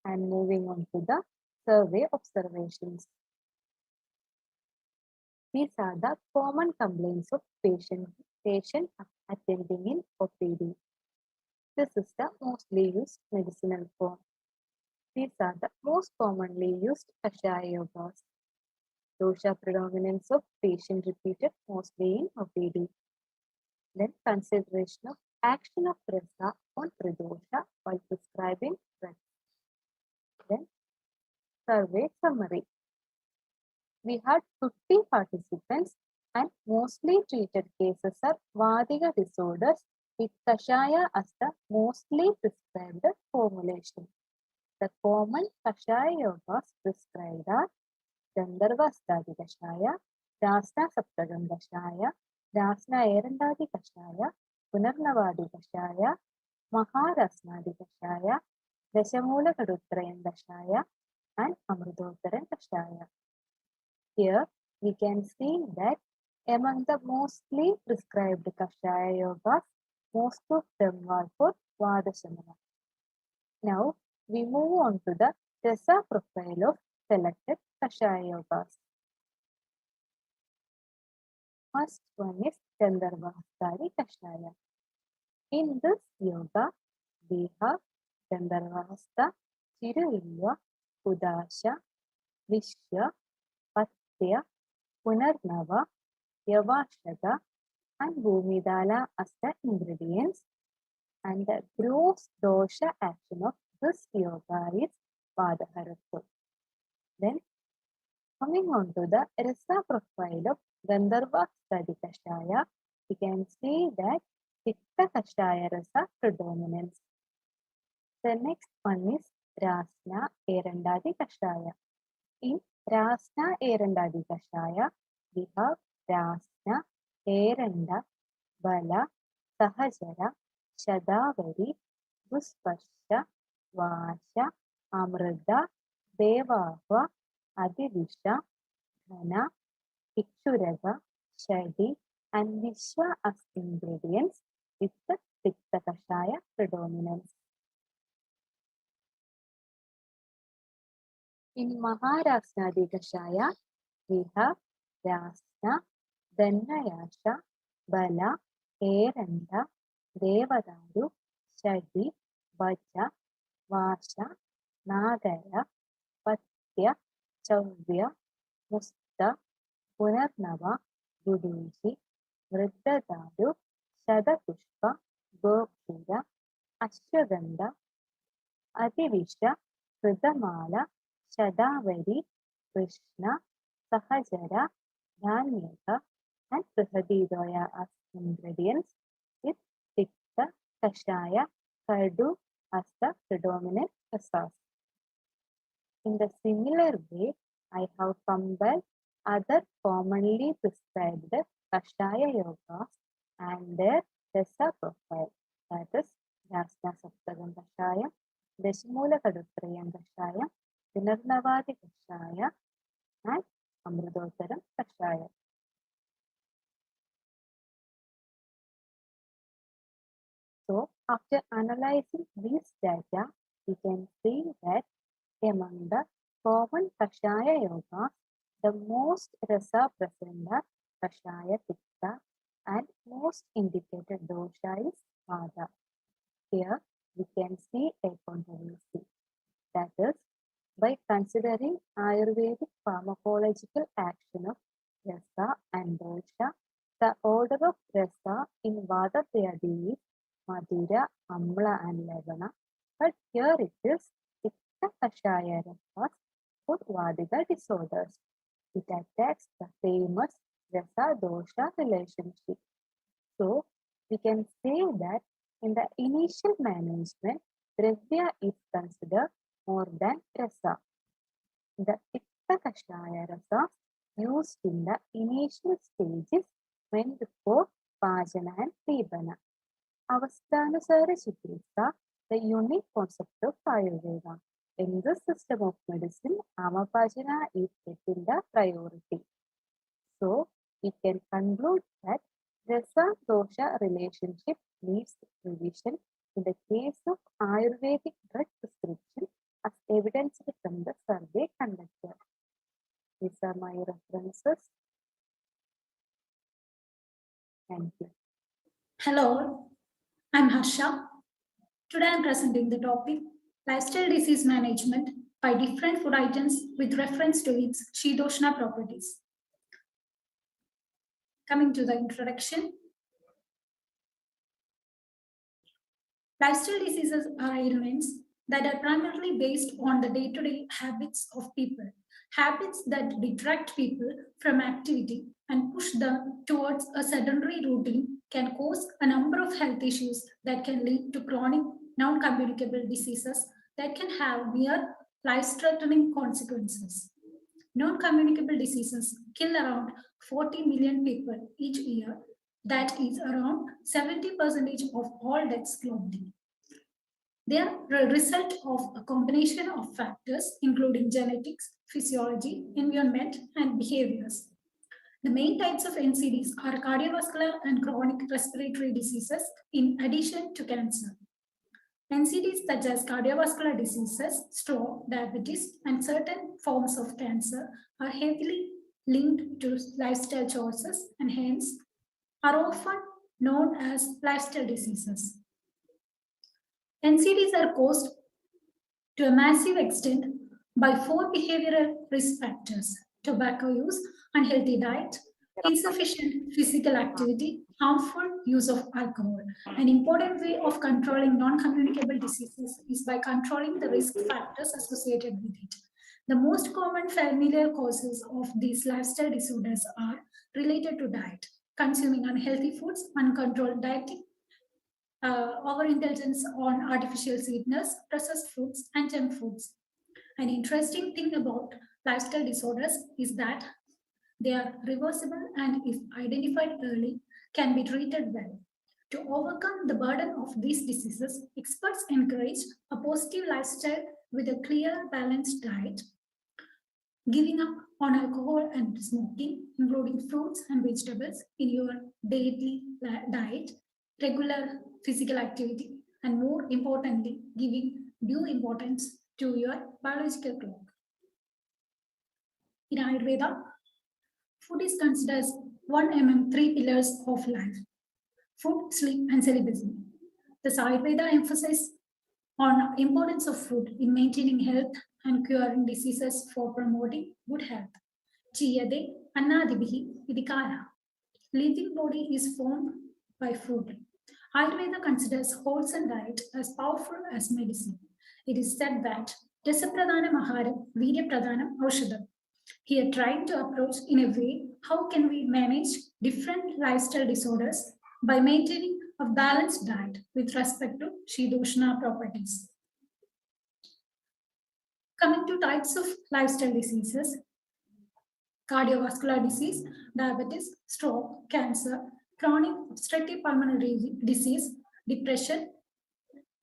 S13: And moving on to the survey observations. These are the common complaints of patient attending in OPD. This is the mostly used medicinal form. These are the most commonly used Kashaya Yogas. Dosha predominance of patient repeated mostly in OPD. Then consideration of action of Rasa on Tridosha while prescribing drugs. Then survey summary. We had 50 participants, and mostly treated cases are Vadiga disorders with Kashaya as the mostly prescribed formulation. The common Kashaya Yogas prescribed are Gandharva Stadi Kashaya, Rasna Saptagam Kashaya, Rasna Erandadi Kashaya, Punarnavadi Kashaya, Maharasnadi Kashaya, Dashamula Kadutrayan Kashaya, and Amrudottaran Kashaya. Here we can see that among the mostly prescribed Kashaya Yogas, most of them are for Vada Shamana. Now we move on to the Rasa profile of selected Kashaya Yogas. First one is Gandharvastari Kashaya. In this yoga, we have Gandharvasta, Chiruvilya, Udasha, Vishya, Patya, Punarnava, Yavashada, and Bhumidala as the ingredients. And the gross dosha action of this yoga is Vadaharatva. Then, coming on to the Rasa profile of Gandharva Stadi Kashaya, we can see that Pitta Kashaya Rasa predominance. The next one is Rasna Erandadi Kashaya. In Rasna Erandadi Kashaya, we have Rasna, Eranda, Bala, Sahajara, Shadavari, Vusparsha, Vasha, Amrita, Devava, Adivisha, Dhana, Ikshuraga, Shadi, and Vishwa as ingredients with the Pitta Kashaya predominance. In Maharasnadi Kashaya, we have Rasna, Dhanayasha, Bala, Eranda, Devadaru, Shadi, Vaja, Vasha, Nagara, Patya, Chavya, Musta, Punarnava, Guduji, Vriddadaru, Shadapushpa, Gopura, Ashwagandha, Adivisha, Kridamala, Shadavari, Krishna, Sahajara, Dhanyaka, and Prihadidoya as ingredients, with Pitta, Kashaya, Kardu as the predominant rasas. In the similar way, I have combined other commonly prescribed Kashaya yogas and their rasa profile, that is, Jasna Saptagam Kashaya, Deshmula Kadutrayam Kashaya, Vinarnavadi Kashaya, and Amrudotaram Kashaya. So, after analyzing these data, we can see that among the common Kashaya yogas, the most rasa present are Kashaya Pitta and most indicated dosha is Vata. Here we can see a controversy. That is, by considering Ayurvedic pharmacological action of rasa and dosha, the order of rasa in Vata Priyadi is Madura, Amla and Levana, but here it is Pitta Kashaya rasas for Vadiga disorders. It attacks the famous rasa dosha relationship. So we can say that in the initial management, Dravya is considered more than rasa. The Pitta Kashaya rasas used in the initial stages went before Pachana and Pibana. Avasthanasara Chikitsa, the unique concept of Ayurveda. In this system of medicine, Amapachana is getting the priority. So, we can conclude that rasa dosha relationship needs revision in the case of Ayurvedic drug prescription as evidenced from the survey conducted. These are my references. Thank you.
S14: Hello, I'm Harsha. Today I'm presenting the topic Lifestyle Disease Management by Different Food Items with reference to its Shitoshna properties. Coming to the introduction. Lifestyle diseases are ailments that are primarily based on the day-to-day habits of people. Habits that detract people from activity and push them towards a sedentary routine can cause a number of health issues that can lead to chronic non-communicable diseases that can have near life-threatening consequences. Non-communicable diseases kill around 40 million people each year. That is around 70% of all deaths globally. They are a result of a combination of factors, including genetics, physiology, environment, and behaviors. The main types of NCDs are cardiovascular and chronic respiratory diseases, in addition to cancer. NCDs such as cardiovascular diseases, stroke, diabetes, and certain forms of cancer are heavily linked to lifestyle choices and hence are often known as lifestyle diseases. NCDs are caused to a massive extent by 4 behavioral risk factors: tobacco use, unhealthy diet, insufficient physical activity, harmful use of alcohol. An important way of controlling non-communicable diseases is by controlling the risk factors associated with it. The most common familiar causes of these lifestyle disorders are related to diet, consuming unhealthy foods, uncontrolled dieting, overindulgence on artificial sweeteners, processed foods, and junk foods. An interesting thing about lifestyle disorders is that they are reversible and, if identified early, can be treated well. To overcome the burden of these diseases, experts encourage a positive lifestyle with a clear, balanced diet, giving up on alcohol and smoking, including fruits and vegetables in your daily diet, regular physical activity, and more importantly, giving due importance to your biological clock. In Ayurveda, food is considered as one among 3 pillars of life: food, sleep, and celibacy. Thus, Ayurveda emphasizes on importance of food in maintaining health and curing diseases for promoting good health. Chiyade annadibihi idikara. Living body is formed by food. Ayurveda considers wholesome diet as powerful as medicine. It is said that Rasapradhanam Aharam Virya Pradhanam Aushadam. Here, trying to approach in a way, how can we manage different lifestyle disorders by maintaining a balanced diet with respect to Shidosha properties. Coming to types of lifestyle diseases, cardiovascular disease, diabetes, stroke, cancer, chronic obstructive pulmonary disease, depression,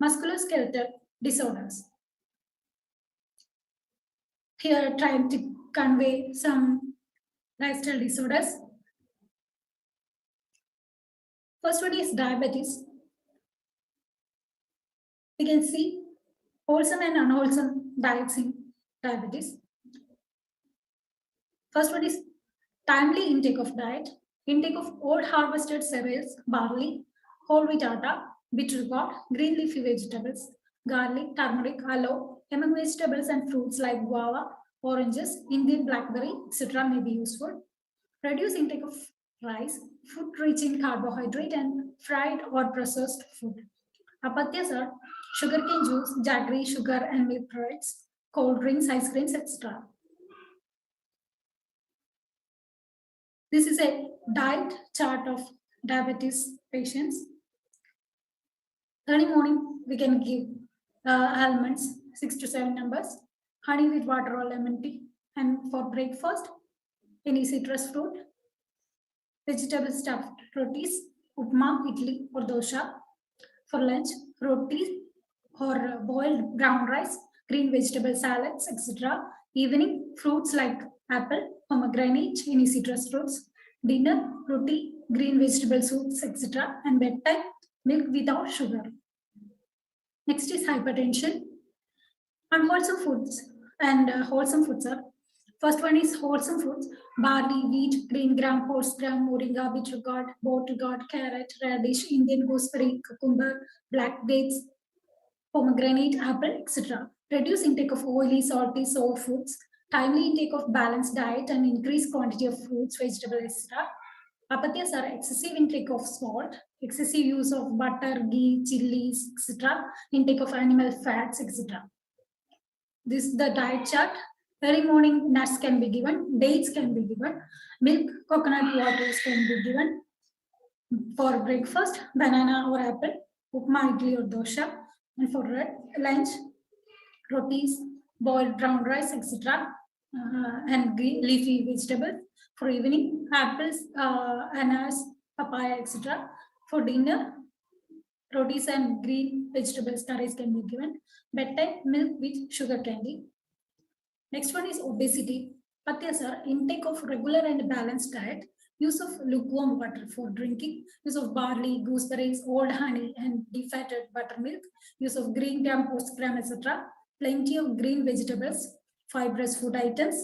S14: musculoskeletal disorders. Here, trying to convey some lifestyle disorders. First one is diabetes. We can see wholesome and unwholesome diets in diabetes. First one is timely intake of diet. Intake of old harvested cereals, barley, whole wheat atta, bitter gourd, green leafy vegetables, garlic, turmeric, aloe, among vegetables and fruits like guava, oranges, Indian blackberry, etc. may be useful. Reduce intake of rice, food rich in carbohydrate and fried or processed food. Apatyas are sugarcane juice, jaggery, sugar and milk products, cold drinks, ice creams, etc. This is a diet chart of diabetes patients. Early morning, we can give almonds, 6 to 7 numbers, honey with water or lemon tea. And for breakfast, any citrus fruit, vegetable stuffed rotis, upma, idli or dosha. For lunch, rotis or boiled brown rice, green vegetable salads, etc. Evening, fruits like apple, pomegranate, any citrus fruits. Dinner, roti, green vegetable soups, etc. And bedtime, milk without sugar. Next is hypertension. Unwholesome foods and wholesome foods are. First one is wholesome foods: barley, wheat, green gram, horse gram, moringa, bitter gourd, bottle gourd, carrot, radish, Indian gooseberry, cucumber, black dates, pomegranate, apple, etc. Reduce intake of oily, salty, sour foods. Timely intake of balanced diet and increase quantity of fruits, vegetables, etc. Apatyas are excessive intake of salt, excessive use of butter, ghee, chilies, etc. Intake of animal fats, etc. This is the diet chart. Early morning nuts can be given, dates can be given, milk, coconut waters can be given. For breakfast, banana or apple, upma, idli or dosha. And for lunch, rotis, boiled brown rice, etc. And leafy vegetables. For evening, apples, ananas, papaya, etc. For dinner, rotis and green vegetables curries can be given. Bedtime, milk with sugar candy. Next one is obesity. Patyas are intake of regular and balanced diet, use of lukewarm water for drinking, use of barley, gooseberries, old honey, and defatted buttermilk, use of green gram, post gram, etc. Plenty of green vegetables, fibrous food items.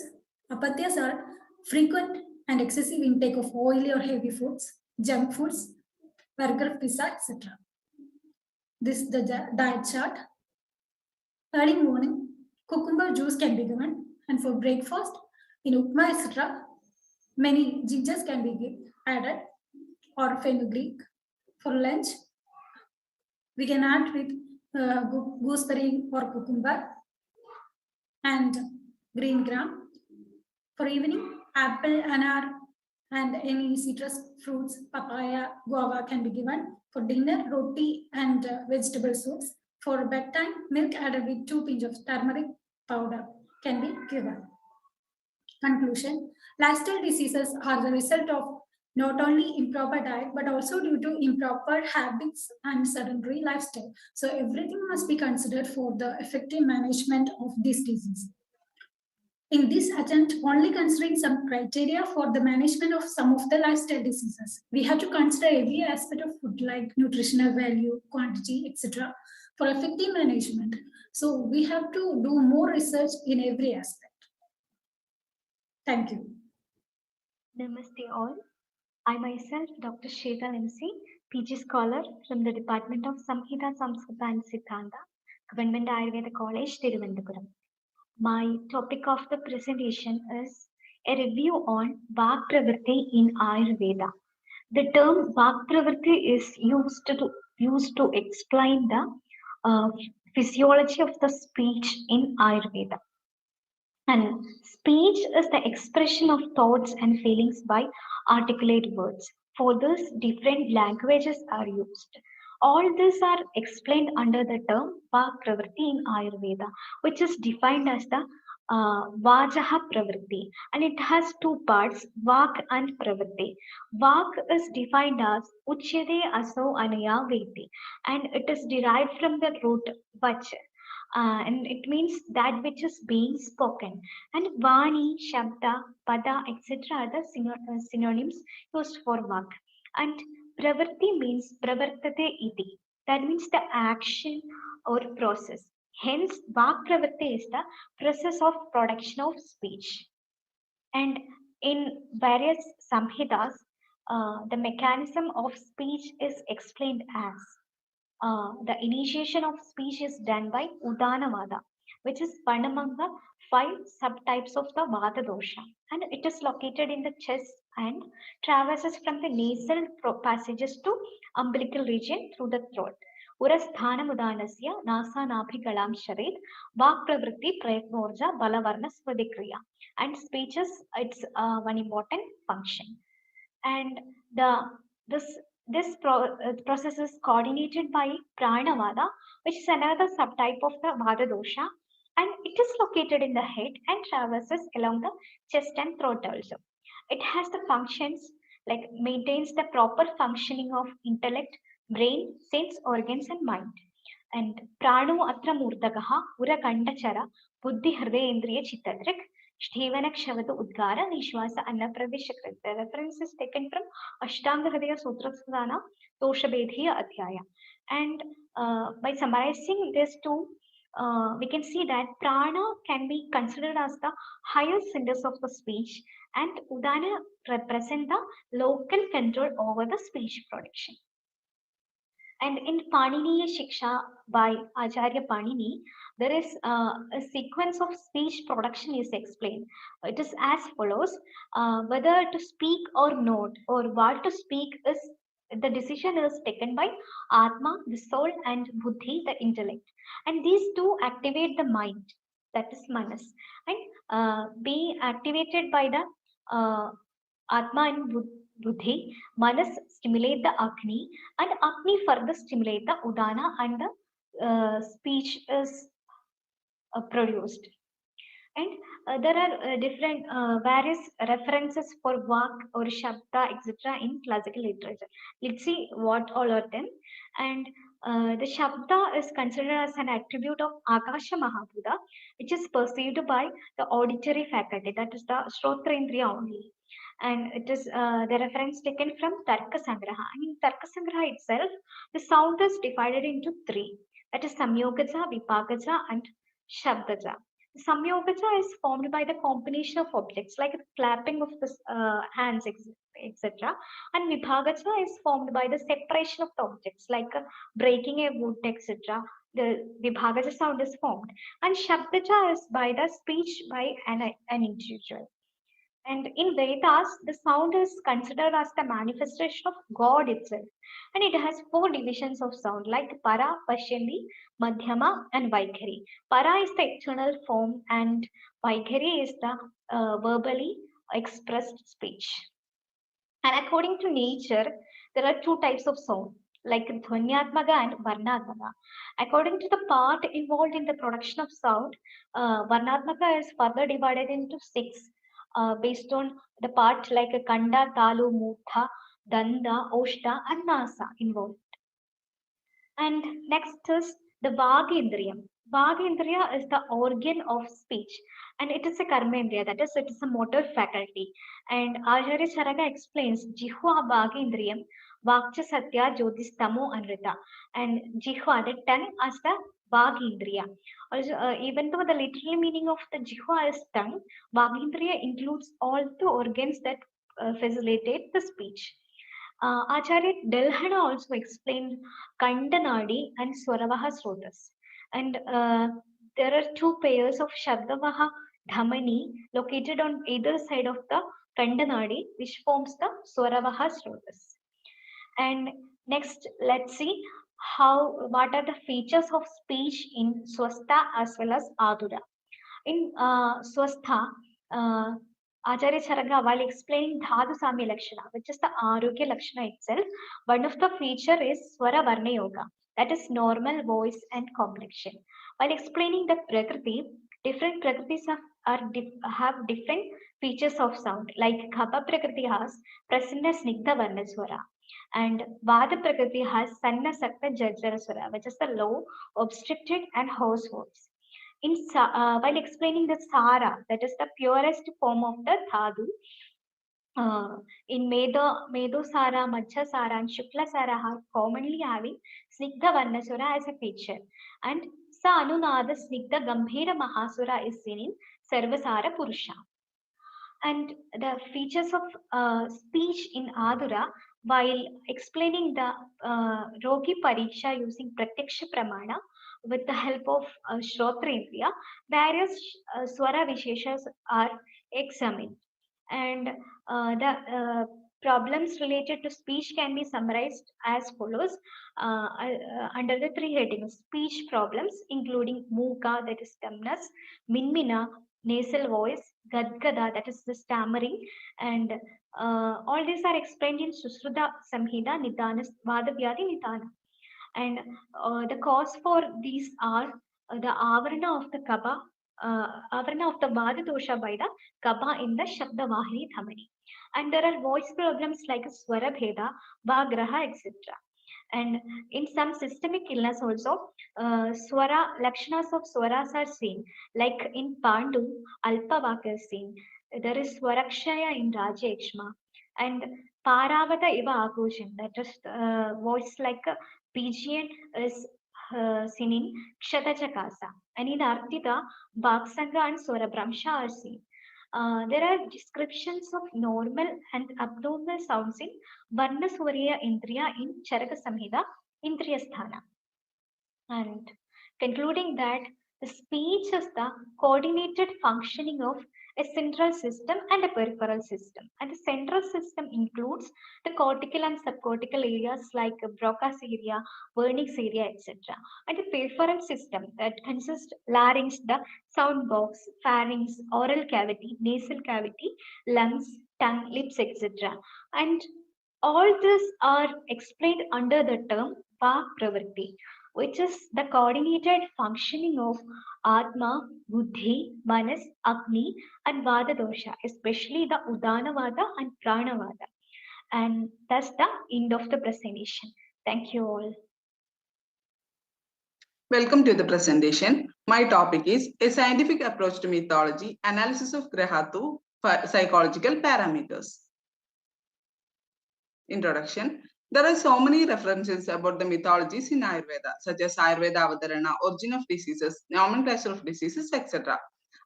S14: Apatyas are frequent and excessive intake of oily or heavy foods, junk foods, burger, pizza, etc. This is the diet chart. Early morning, cucumber juice can be given, and for breakfast, in upma, etc., many gingers can be added, or fenugreek. For lunch, we can add with gooseberry or cucumber and green gram. For evening, apple, anar, and any citrus fruits, papaya, guava can be given. For dinner, roti and vegetable soups. For bedtime, milk added with 2 pinches of turmeric powder can be given. Conclusion: lifestyle diseases are the result of not only improper diet, but also due to improper habits and sedentary lifestyle. So everything must be considered for the effective management of this disease. In this attempt, only considering some criteria for the management of some of the lifestyle diseases. We have to consider every aspect of food like nutritional value, quantity, etc. for effective management. So we have to do more research in every aspect. Thank you.
S5: Namaste all. I myself, Dr. Shetal MC, PG scholar from the Department of Samhita, Samskrita and Siddhanta, Government Ayurveda College, Thiruvananthapuram. My topic of the presentation is a review on Vak Pravritti in Ayurveda. The term Vak Pravritti is used to explain the physiology of the speech in Ayurveda. And speech is the expression of thoughts and feelings by articulate words. For this, different languages are used. All these are explained under the term Vak Pravritti in Ayurveda, which is defined as the Vajaha Pravritti, and it has two parts, Vak and Pravritti. Vak is defined as Uchyade Aso Anaya Veti, and it is derived from the root Vach, and it means that which is being spoken. And Vani, Shabda, Pada, etc. are the synonyms used for Vak. And Pravritti means Pravartate iti. That means the action or process. Hence, Vak Pravritti is the process of production of speech. And in various Samhitas, the mechanism of speech is explained as the initiation of speech is done by Udanavada, which is one among the 5 subtypes of the Vata dosha, and it is located in the chest and traverses from the nasal passages to umbilical region through the throat. Urasthanam nasa nabhigalam sharit vak pravritti prayatnorja balavarna swadikriya, and speech is its one important function. And this process is coordinated by Pranavada, which is another subtype of the Vata dosha, and it is located in the head and traverses along the chest and throat also. It has the functions like maintains the proper functioning of intellect, brain, sense organs, and mind. And Prano Atra Murdagaha, Ura Kandachara, Buddhi Hridayendriya Chittadrik, Sthevana Kshavata Udgara, Nishwasa Anna Praveshakrit. The reference is taken from Ashtanga Hridaya Sutra Sadhana, Doshabedhiya Adhyaya. And by summarizing these two, we can see that prana can be considered as the higher centers of the speech, and udana represent the local control over the speech production. And in Paniniya Shiksha by Acharya Panini, there is a sequence of speech production is explained. It is as follows: whether to speak or not, or what to speak is the decision is taken by Atma, the soul, and Buddhi, the intellect. And these two activate the mind, that is Manas, and being activated by the Atma and Buddhi, Manas stimulate the Agni, and Agni further stimulate the Udana, and the speech is produced. And there are different various references for Vak or Shabda, etc. in classical literature. Let's see what all are them. And the Shabda is considered as an attribute of Akasha Mahabhuta, which is perceived by the auditory faculty, that is the Shrotrendriya only. And it is the reference taken from Tarka Sangraha. And in Tarka Sangraha itself, the sound is divided into 3. That is Samyogaja, Vipagaja, and Shabdaja. Samyogaja is formed by the combination of objects like the clapping of the hands, etc. And Vibhagaja is formed by the separation of the objects like breaking a wood, etc. The Vibhagaja sound is formed. And Shabdaja is by the speech by an individual. And in Vedas, the sound is considered as the manifestation of God itself. And it has 4 divisions of sound like Para, Pashyandi, Madhyama, and Vaikhari. Para is the external form, and Vaikhari is the verbally expressed speech. And according to nature, there are 2 types of sound, like Dhvanyatmaka and Varnatmaka. According to the part involved in the production of sound, Varnatmaka is further divided into 6. Based on the part like a Kanda, Talu, Mutha, Danda, Oshta, and Nasa involved. And next is the Vagendriyam. Vagendriya is the organ of speech, and it is a karmendriya, that is, it is a motor faculty. And Acharya Charaka explains Jihva Vagendriyam, Vakcha Satya Jyotistamo Anrita, and Jihva, the tongue, as the Vagendriya. Also, even though the literal meaning of the Jihva is tongue, Vagendriya includes all the organs that facilitate the speech. Acharya Delhana also explained Kandanadi and Swaravaha Srotas. And there are 2 pairs of Shabdavaha Dhamani located on either side of the Kandanadi, which forms the Swaravaha Srotas. And next, let's see what are the features of speech in Swasta as well as Adura.
S15: In Swastha, Acharya Charaka, while explaining Dhatu Samya Lakshana, which is the Arogya Lakshana itself, one of the feature is Swara Varna Yoga, that is normal voice and complexion. While explaining the Prakriti, different Prakritis have different features of sound, like Khapa Prakriti has Prasanna Snigdha Varna Swara, and Vada Prakriti has Sanna Sakta Jarjara Swara, which is the low, obstructed, and hoarse voice. While explaining the Sara, that is the purest form of the Dhatu, in Medo Sara, Madhya Sara, and Shukla Sara are commonly having Snigdha Varnasura as a feature. And Sa Anunada Snigdha Gambhira Mahasura is seen in Sarvasara Purusha. And the features of speech in Adura, while explaining the Rogi Pariksha using Pratyaksha Pramana with the help of Shrotrendriya, various Swara Visheshas are examined. And the problems related to speech can be summarized as follows under the three headings: speech problems, including Muka, that is dumbness, Minmina, nasal voice, Gadgada, that is the stammering, and all these are explained in Susruta Samhita Nidana Vadavyadi Nidana. And the cause for these are the avarana of the Kaba, avarana of the Vada dosha by the Kaba in the Shabda Vahini Dhamani. And there are voice problems like Swara Bheda, Vagraha, etc. And in some systemic illness also, swara lakshanas of swaras are seen, like in Pandu, Alpavaka is seen. There is Swarakshaya in Rajekshma, and Paravata Iva Akoshan, that is voice like a pigeon is seen in Kshatachakasa. And in Artita, Bhaksanga and Swarabramsha are seen. There are descriptions of normal and abnormal sounds in Varna Surya Indriya in Charaka Samhita, Indriya Sthana. And concluding that the speech is the coordinated functioning of a central system and a peripheral system. And the central system includes the cortical and subcortical areas like Broca's area, Wernicke's area, etc. And the peripheral system that consists larynx, the sound box, pharynx, oral cavity, nasal cavity, lungs, tongue, lips, etc. And all these are explained under the term Vak Pravritti, which is the coordinated functioning of Atma, Buddhi, Manas, Agni, and Vada dosha, especially the Udana Vada and Prana Vada. And that's the end of the presentation. Thank you all.
S16: Welcome to the presentation. My topic is a scientific approach to mythology, analysis of Grahatu psychological parameters. Introduction. There are so many references about the mythologies in Ayurveda, such as Ayurveda Avatarana, origin of diseases, nomenclature of diseases, etc.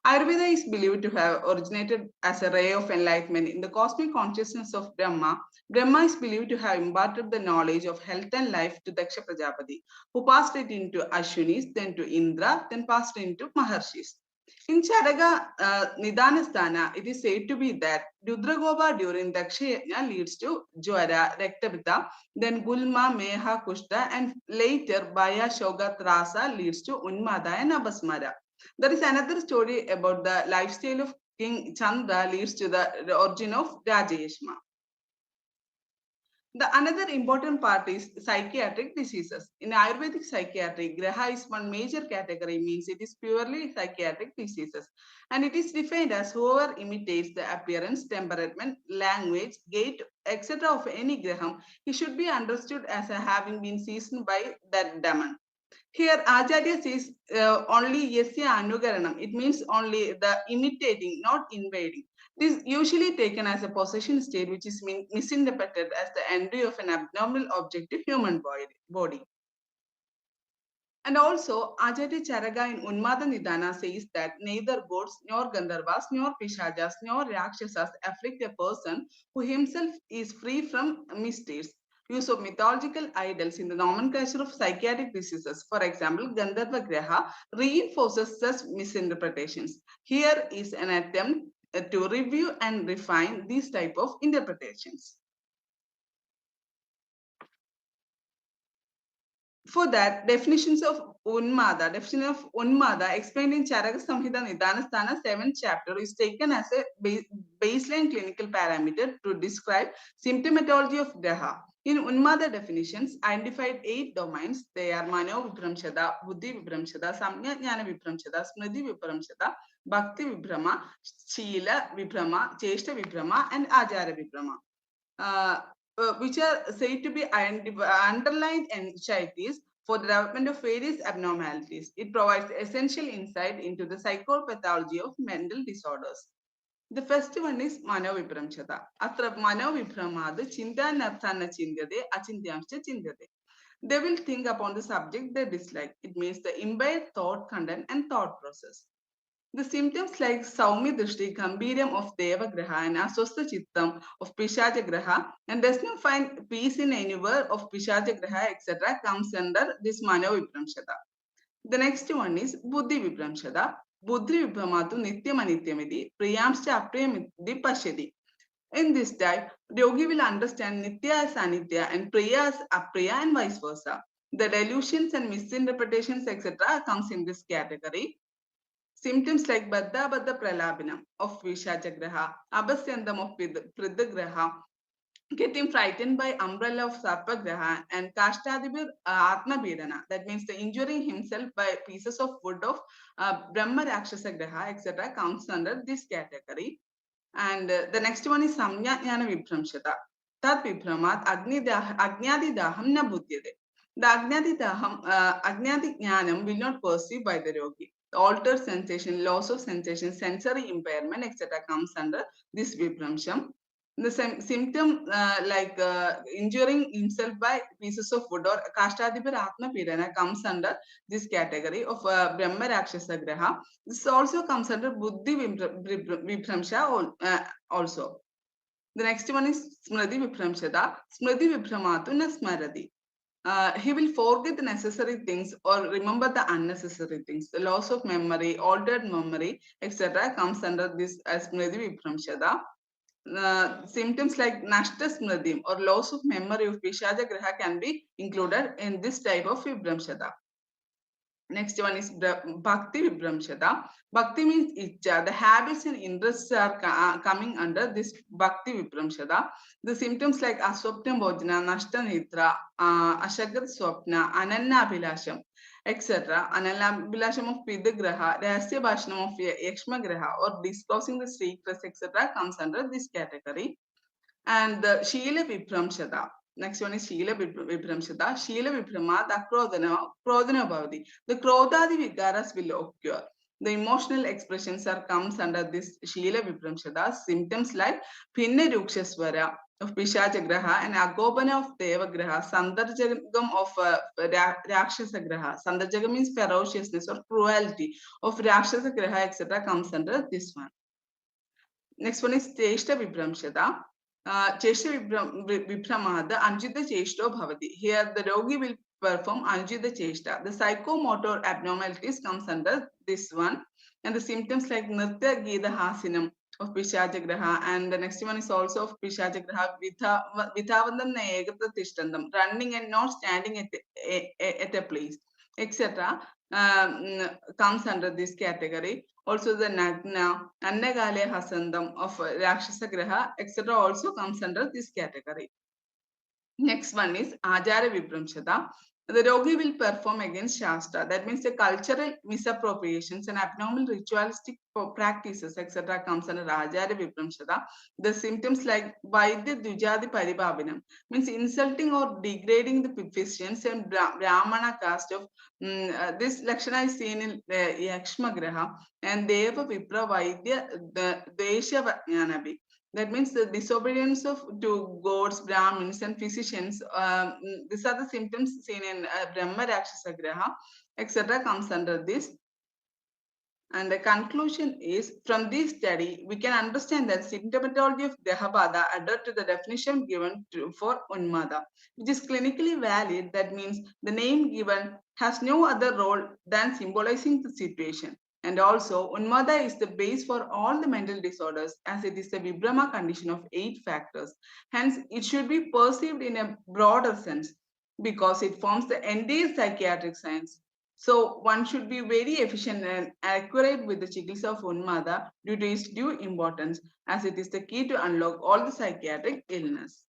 S16: Ayurveda is believed to have originated as a ray of enlightenment in the cosmic consciousness of Brahma. Brahma is believed to have imparted the knowledge of health and life to Daksha Prajapati, who passed it into Ashwinis, then to Indra, then passed it into Maharshis. In Charaka Nidanasthana, it is said to be that Rudragopa during Daksha Yajna leads to Jwara, Rektabita, then Gulma, Meha, Kushta, and later Baya, Shoga, Trasa leads to Unmada and Abasmara. There is another story about the lifestyle of King Chandra leads to the origin of Rajayashma. The another important part is psychiatric diseases. In Ayurvedic psychiatry, Graha is one major category, means it is purely psychiatric diseases. And it is defined as whoever imitates the appearance, temperament, language, gait, etc. of any Graham, he should be understood as having been seasoned by that demon. Here, Acharya says only Yasya Anugaranam. It means only the imitating, not invading. This is usually taken as a possession state, which is misinterpreted as the entry of an abnormal objective human body. And also, Acharya Charaka in Unmada Nidana says that neither gods, nor Gandharvas, nor Pishajas, nor Rakshasas afflict a person who himself is free from misdeeds. Use of mythological idols in the nomenclature of psychiatric diseases, for example, Gandharva Graha, reinforces such misinterpretations. Here is an attempt to review and refine these type of interpretations. For that, definition of Unmada explained in Charaka Samhita Nidanasthana 7th chapter is taken as a baseline clinical parameter to describe symptomatology of Graha. In Unmada definitions, identified 8 domains. They are Mano Vibramshada, Buddhi Vibramshada, Samya Jnana Vibramshada, Smriti Vibramshada, Bhakti Vibrama, Shila Vibrama, Cheshta Vibrama, and Ajara Vibrama. Which are said to be underlying anxieties for the development of various abnormalities. It provides essential insight into the psychopathology of mental disorders. The first one is Manovibramshada. Atra Manovibramad Chinta Narthana Chindade, Achintyamsha Chindade. They will think upon the subject they dislike. It means the imbibed thought content and thought process. The symptoms like Saumi Drishti, Gambhiryam of Devagraha and Aswastha Chittam of Pishajagraha and does not find peace in anywhere of Pishajagraha, etc. comes under this Mano Vibramshada. The next one is Buddhi Vibramshada. Buddhi Vibramatu Nityam Anityamidi, Priyamscha Apriyamidi Pashyadi. In this type, Yogi will understand Nitya as Anitya and Priya as Apriya and vice versa. The delusions and misinterpretations, etc. comes in this category. Symptoms like Baddha Pralabinam of Vishajagraha, Abhasyandam of Pridhagraha, getting frightened by umbrella of Sarpagraha, and Kashtadibir Atma Bidana. That means the injuring himself by pieces of wood of Brahma Rakshasa Graha, etc. counts under this category. And the next one is Samya Jnana Vibramshata. Tat Vibramat Agnyadi Daham na Buddhyade. The Agnyadi Jnanam will not perceive by the yogi. Altered sensation, loss of sensation, sensory impairment, etc. comes under this Vibramsham. The symptom like injuring himself by pieces of wood or Kashtadibir Atma Pidana comes under this category of Brahma Rakshasa Graha. This also comes under Buddhi Vibramsha also. The next one is Smriti Vibramshada. Smriti Vibramatu na Smarati. He will forget the necessary things or remember the unnecessary things. The loss of memory, altered memory, etc. comes under this as Smriti Vibramshada. Symptoms like Nashta Smritim or loss of memory of Pishaja Graha can be included in this type of Vibramshada. Next one is Bhakti Vibramshada. Bhakti means Icha. The habits and interests are coming under this Bhakti Vibramshada. The symptoms like Aswapna Bhojana, Nashta Nitra, Ashagat Swapna, Ananna Abhilasham, etc. Ananna Abhilasham of Pidhagraha, Rahasya Bhashanam of Yakshma Graha, or disclosing the secrets, etc. comes under this category. And the Shila Vibramshada. Next one is Shila Vibramshada. Shila Vibrama, the Krodhana Bhavati. The Krodhadi Vigaras will occur. The emotional expressions comes under this Shila Vibramshada. Symptoms like Pinna Rukshaswara of Pishajagraha and Agobana of Devagraha, Sandarjagam of Rakshasagraha. Sandarjagam means ferociousness or cruelty of Rakshasagraha, etc. comes under this one. Next one is Cheshta Vibramshada. Cheshta Vibrama, the Anjita Cheshto Bhavati. Here the yogi will perform Anjita Cheshta. The psychomotor abnormalities comes under this one. And the symptoms like Nritya Gita Hasinam of Pishajagraha. And the next one is also of Pishajagraha, Vithavandam Nayagata Tishtandam, running and not standing at a place, etc. Comes under this category. Also the Nagna, Annagale Hasandam of Rakshasa Graha, etc. also comes under this category. Next one is Ajara Vibramshada. The yogi will perform against Shastra. That means the cultural misappropriations and abnormal ritualistic practices, etc. comes under Ajara Vibramshada. The symptoms like Vaidya Dujadi Paribabinam means insulting or degrading the physicians and Brahmana caste of this Lakshana is seen in Yakshma Graha and Deva Vipra Vaidya Desha Vajnanabi. That means the disobedience to gods, Brahmins, and physicians. These are the symptoms seen in Brahma Rakshasa Graha, etc. comes under this. And the conclusion is, from this study, we can understand that symptomatology of Dehabada adhered to the definition given for Unmada, which is clinically valid. That means the name given has no other role than symbolizing the situation. And also, Unmada is the base for all the mental disorders, as it is a Vibrama condition of 8 factors. Hence, it should be perceived in a broader sense. because it forms the entire psychiatric science. So one should be very efficient and accurate with the Chikitsa of Unmada due to its due importance, as it is the key to unlock all the psychiatric illness.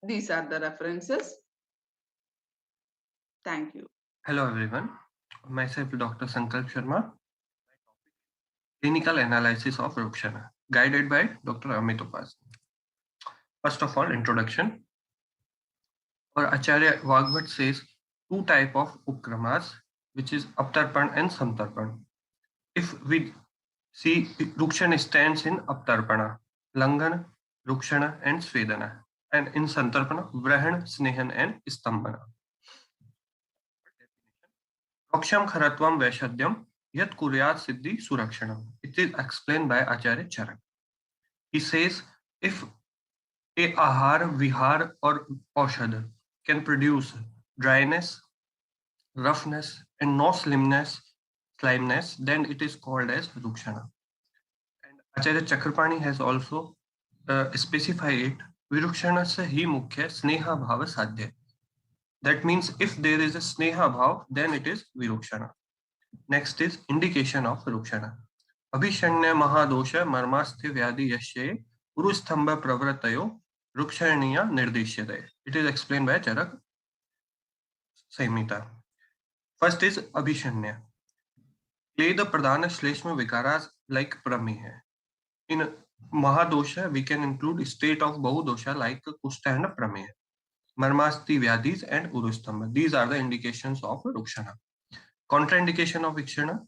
S16: These are the references. Thank you.
S17: Hello everyone, myself Dr. Sankalp Sharma, Clinical Analysis of Rukshana, guided by Dr. Amit Upas. First of all, introduction. Our Acharya Vagbhat says two type of upkramas, which is aptarpan and samtarpan. If we see, Rukshana stands in aptarpana, Langana, Rukshana and Svedana, and in santarpana, Vrahan, Snehan and Stambana. Roksham Kharatvam Vaishadyam Yat Kuryat Siddhi Surakshanam. It is explained by Acharya Charak. He says, if a ahar, vihar or aushad can produce dryness, roughness and no slimeness, then it is called as Rukshana. And Acharya Chakrapani has also specified it, Virukshana se hi mukhya sneha bhava sadhya. That means if there is a sneha bhav, then it is Virukshana. Next is indication of Rukshana. Abhishanya mahadosha marmasthi vyadi yashe urustamba pravratayo rukshaniya nirdeshyate. It is explained by Charak Samhita. First is Abhishanya. Kleda pradhana shleshma vikaras like prameha. In mahadosha, we can include state of bahudosha like kushta and prameha. Marmasthi vyadis and urustamba. These are the indications of Rukshana. Contraindication of Vikshana.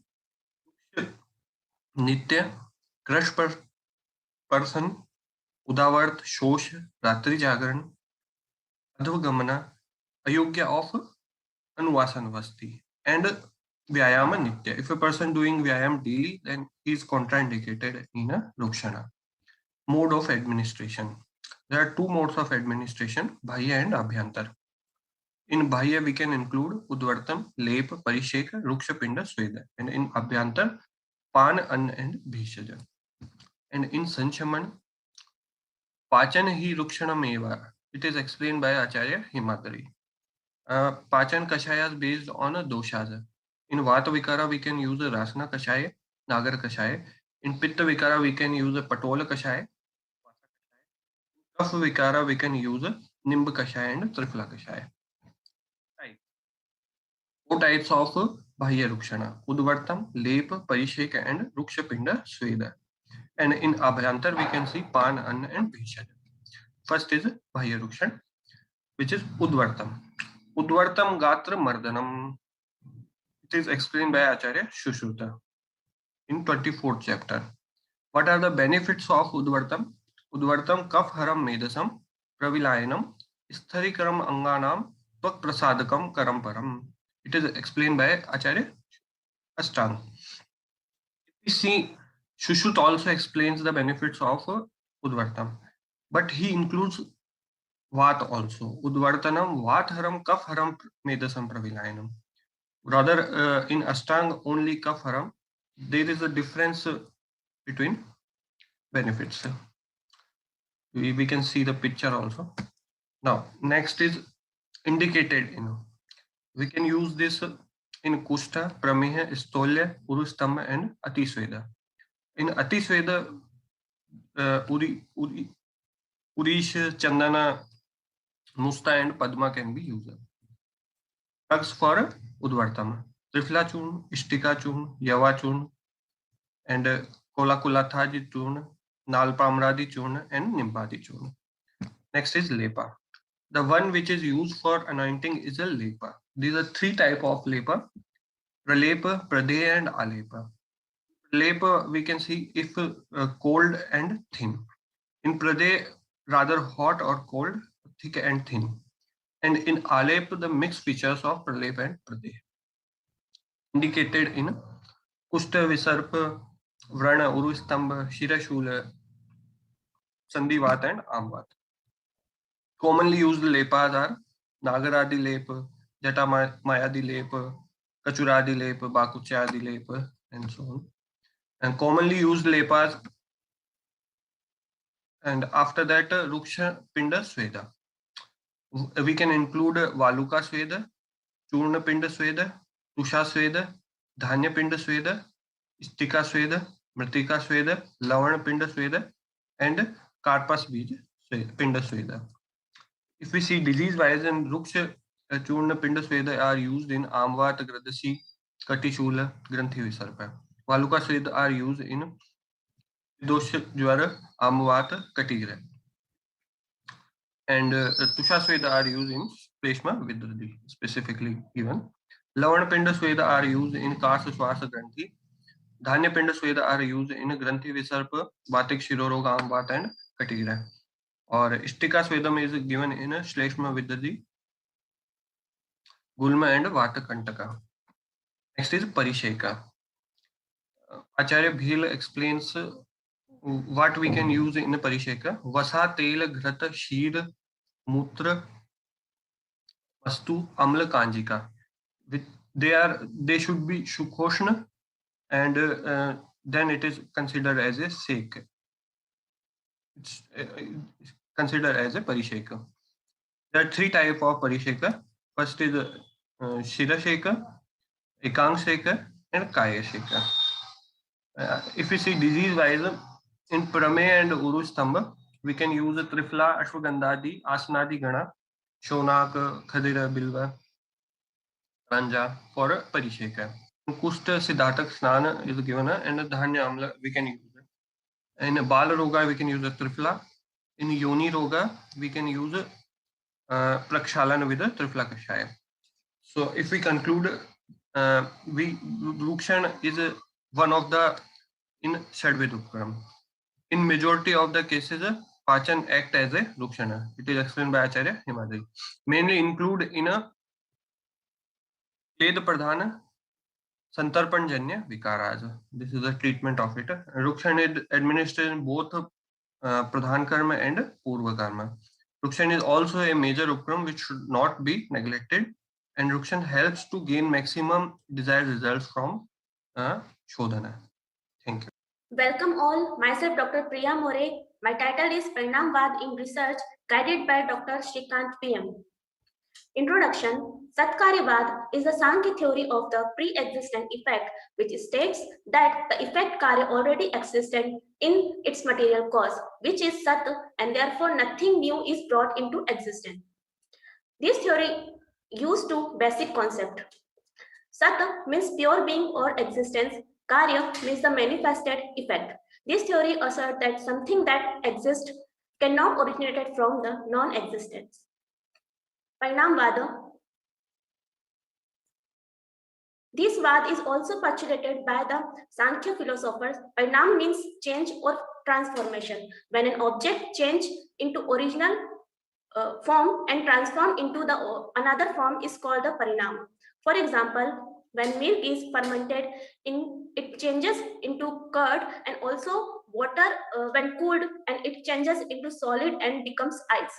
S17: Nitya, crush person, Udavart, Shosh, Ratri Jagaran, Advagamana, Ayogya of Anuvasanvasti, and Vyayama Nitya. If a person doing Vyayam daily, then he is contraindicated in a Rukshana. Mode of administration. There are two modes of administration, Bahya and Abhyantar. In Bahya, we can include Udvartam, Lep, Parisheka, Rukshapinda, Sweda. And in Abhyantar, Pan, An and Bhishaja. And in Sanchaman, Pachan hi Rukshanam eva. It is explained by Acharya Himadri. Pachan Kashaya is based on a doshas. In Vata Vikara, we can use a Rasana Kashaya, Nagar Kashaya. In Pitta Vikara, we can use a Patola Kashaya. Kapha Vikara, we can use a Nimba Kashaya and Trifla Kashaya. Four types of Bahya Rukshana: Udvartam, Lep, Parisheka and Rukshapinda, Sweda. And in Abhyantar, we can see Pan, An and Bhishaja. First is Bahya Rukshan, which is Udvartam. Udvartam Gatra Mardanam. It is explained by Acharya Shushruta in 24th chapter. What are the benefits of Udvartam? Udvartam Kaf Haram Medasam Pravilayanam Stharikaram Anganam Tvak Prasadakam Karamparam. It is explained by Acharya Ashtang. If we see, Shushruta also explains the benefits of Udvartam, but he includes Vat also. Udvartanam Vatharam Kafharam Medasam Pravilayanam. Rather, in Ashtang only Kafharam, there is a difference between benefits. We can see the picture also. Now, next is indicated. We can use this in Kushta, Prameha, Stolya, Urustamba, and Atisveda. In Atisveda, Urish, Chandana, Musta, and Padma can be used. Drugs for Udvartama: Trifla Churn, Ishtika Churn, Yava Churn, and Kolakulathaji Churn, Nalpamradi Churn, and Nimbadi Churn. Next is Lepa. The one which is used for anointing is a Lepa. These are three types of Lepa: Pralepa, Pradeya, and Alepa. Pralepa, we can see if cold and thin. In Pradeya, rather hot or cold, thick and thin. And in Alep, the mixed features of Pralep and Pradeya. Indicated in Kushta, Visarpa, Vrana, Urustamba, Shirashula, Sandhivat, and Amvat. Commonly used lepas are Nagaradi Lepa, Jata Mayadi Lepa, Kachuradi Lepa, Bakuchadi Lepa, and so on. And commonly used lepas, and after that, Ruksha Pinda Sweda. We can include Valuka Sweda, Churna Pinda Sweda, Tusha Sweda, Dhanya Pinda Sweda, Stika Sweda, Mritika Sweda, Lavana Pinda Sweda, and Karpas Bij Pinda Sweda. If we see disease-wise, and Ruksha Churna Pinda Sweda are used in Amvat, Gradasi, Katishula, Granthi Visarpa. Valuka Sweda are used in Dosha Jwara, Amvat, Katigra. And Tusha Sweda are used in Pleshma Vidradi, specifically given. Lavana Pinda Sweda are used in Kasa Swasa Granthi. Dhanya Pinda Sweda are used in Granthi Visarpa, Batik Shiroroga Amvat, and Katigra. Or Stika Swedam is given in Shleshma Vidradi, Gulma, and Vata Kantaka. Next is Parisheka. Acharya Bhil explains what we can use in a Parisheka. Vasa, Tela, Grata, Sheed, Mutra, Vastu, Amla, Kanjika. They should be Shukoshna, and then it is considered as a Sek. It's considered as a Parisheka. There are three types of Parisheka. First is Shira Sheka, Ekang Sheka, and Kaya Sheka. If we see disease-wise, in Prame and Urustamba, we can use Trifla, Ashwagandhadi, Asanadi Gana, Shonak, Khadira, Bilva, Ranja for Parisheka. Kusta Siddhartak Snana is given, and Dhanya Amla we can use it. In Bala Roga, we can use a Trifla. In Yoni Roga, we can use Prakshalan with a Trifla Kashaya. So if we conclude, Rukshan is one of the in Shadvid Upkaram. In majority of the cases, Pachan act as a Rukshana. It is explained by Acharya Himadri. Mainly include in a Led Pradhana, Santarpanjanya Vikaraj. This is the treatment of it. Rukshan is administered in both Pradhan Karma and Purva Karma. Rukshan is also a major Upkaram which should not be neglected, and Rukshan helps to gain maximum desired results from Shodhana. Thank you.
S18: Welcome all. Myself Dr. Priya More. My title is Parinamvad in Research, guided by Dr. Shrikant PM. Introduction. Satkaryavad is the Sankhya theory of the pre-existent effect, which states that the effect Karya already existed in its material cause, which is Sat, and therefore nothing new is brought into existence. This theory used two basic concepts. Sat means pure being or existence. Karya means the manifested effect. This theory asserts that something that exists cannot originate from the non-existence. Parinamvada. This Vad is also postulated by the Sankhya philosophers. Parinam means change or transformation. When an object changes into original form and transform into the another form is called the Parinam. For example, when milk is fermented, it changes into curd, and also water when cooled, and it changes into solid and becomes ice.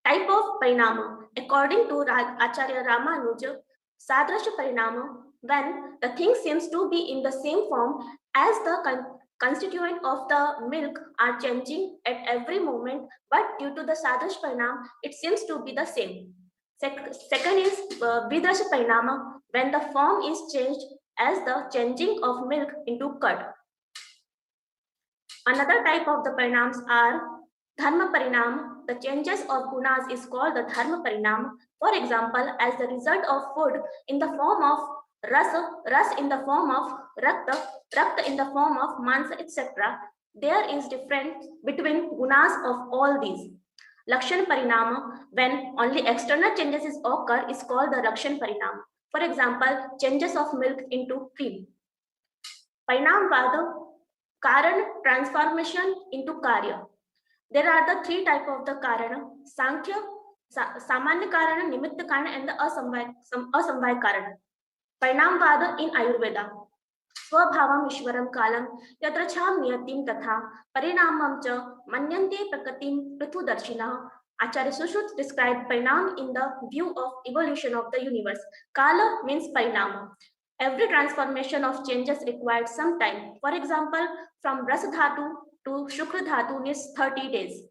S18: Type of Parinama. According to Acharya Ramanuja, Sadrasha Parinama, when the thing seems to be in the same form as the constituent of the milk are changing at every moment, but due to the Sadrasha Parinama, it seems to be the same. Second is Vidrasha Parinama, when the form is changed as the changing of milk into curd. Another type of the Parinams are Dharma Parinam. The changes of gunas is called the Dharma Parinam. For example, as the result of food in the form of rasa, ras in the form of rakta, rakta in the form of mansa, etc. There is difference between gunas of all these. Lakshan Parinama, when only external changes occur, is called the Lakshan Parinama. For example, changes of milk into cream. Parinamvada, Karan, transformation into Karya. There are the three types of the Karana: Sankhya, Samanya Karana, Nimitta Karana, and the Asamvaya Karana. Parinamvada in Ayurveda. Swabhavam Ishwaram Kalam, Yatra Cham Niyatim Tatha, Parinamam Cha, Manyante Prakatim Prithudarshina. Acharya Sushruta described Parinam in the view of evolution of the universe. Kala means Parinama. Every transformation of changes required some time. For example, from Rasa Dhatu to Shukra Dhatu needs 30 days.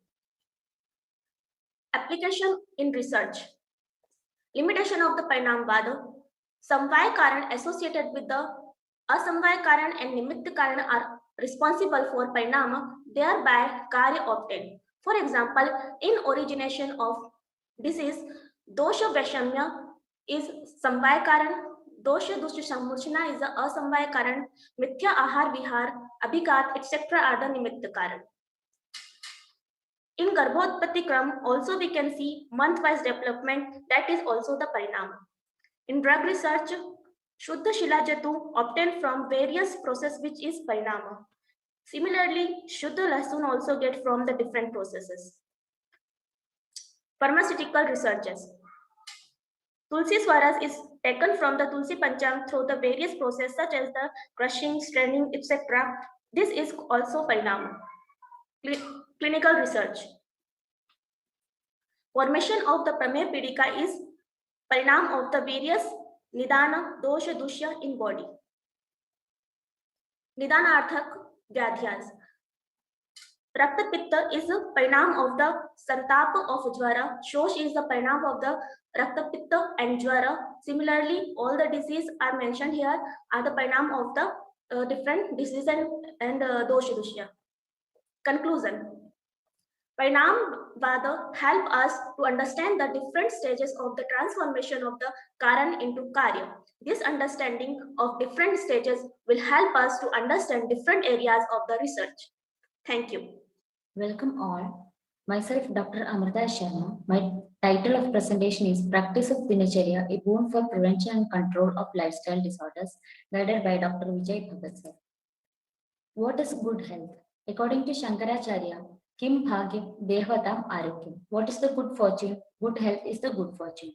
S18: Application in research. Limitation of the Parinamvada. Samvaya Karan associated with the Asamvaya Karan and Nimitta Karan are responsible for Parinama, thereby Karya obtained. For example, in origination of disease, Dosha Vaishamya is Samvaya Karan, Dosha Dusha Samurchana is the Asamvaya Karan, Mithya Ahar Vihar, Abhigat, etc. are the Nimitta Karan. In Garbhodpati Kram, also we can see month-wise development, that is also the Parinama. In drug research, Shuddha Shilajatu obtained from various processes which is Parinama. Similarly, Shuddha Lasun also get from the different processes. Pharmaceutical researches. Tulsi Swaras is taken from the Tulsi Pancham through the various processes such as the crushing, straining, etc. This is also Parinama. Clinical research. Formation of the Pramay Pidika is Parinam of the various Nidana, Dosha, Dushya in body. Nidana Arthak Vyadhyas. Rakta Pitta is the Parinam of the Santapa of Jwara. Shosh is the Parinam of the Rakta Pitta and Jwara. Similarly, all the diseases are mentioned here are the Parinam of the different diseases and Dosha Dushya. Conclusion. Parinam Vada help us to understand the different stages of the transformation of the Karan into Karya. This understanding of different stages will help us to understand different areas of the research. Thank you.
S19: Welcome all. Myself, Dr. Amrita Sharma. My title of presentation is Practice of Dinacharya, a boon for prevention and control of lifestyle disorders, guided by Dr. Vijay Bhagat sir. What is good health? According to Shankaracharya, Kim Bhagyam Devatam Arogyam. What is the good fortune? Good health is the good fortune.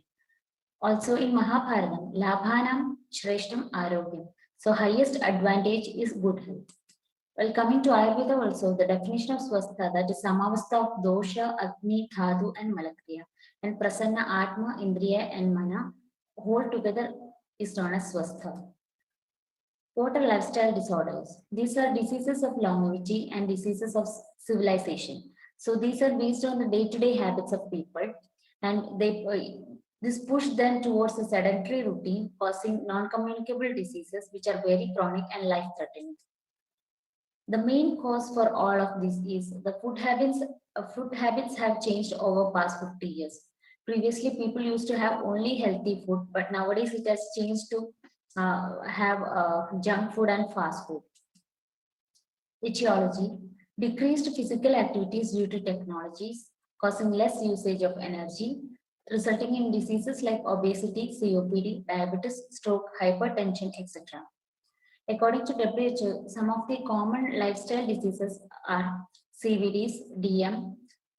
S19: Also in Mahabharatam, Labhanam Shreshtam Arogyam. So highest advantage is good health. Well, coming to Ayurveda also, the definition of swastha, that is samavastha of dosha, agni, dhatu and malakriya. And prasanna, atma, indriya and mana, whole together is known as swastha. What are lifestyle disorders? These are diseases of longevity and diseases of civilization. So these are based on the day-to-day habits of people, and this push them towards a sedentary routine, causing non-communicable diseases which are very chronic and life-threatening. The main cause for all of this is the food habits have changed over past 50 years. Previously, people used to have only healthy food, but nowadays it has changed to have junk food and fast food. Etiology: decreased physical activities due to technologies, causing less usage of energy, resulting in diseases like obesity, COPD, diabetes, stroke, hypertension, etc. According to WHO, some of the common lifestyle diseases are CVDs, DM,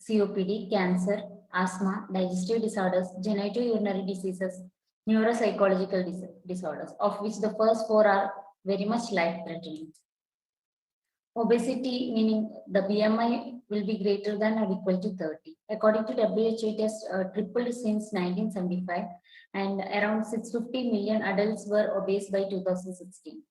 S19: COPD, cancer, asthma, digestive disorders, genitourinary diseases, neuropsychological disorders, of which the first four are very much life-threatening. Obesity, meaning the BMI will be greater than or equal to 30. According to WHO, it has tripled since 1975, and around 650 million adults were obese by 2016.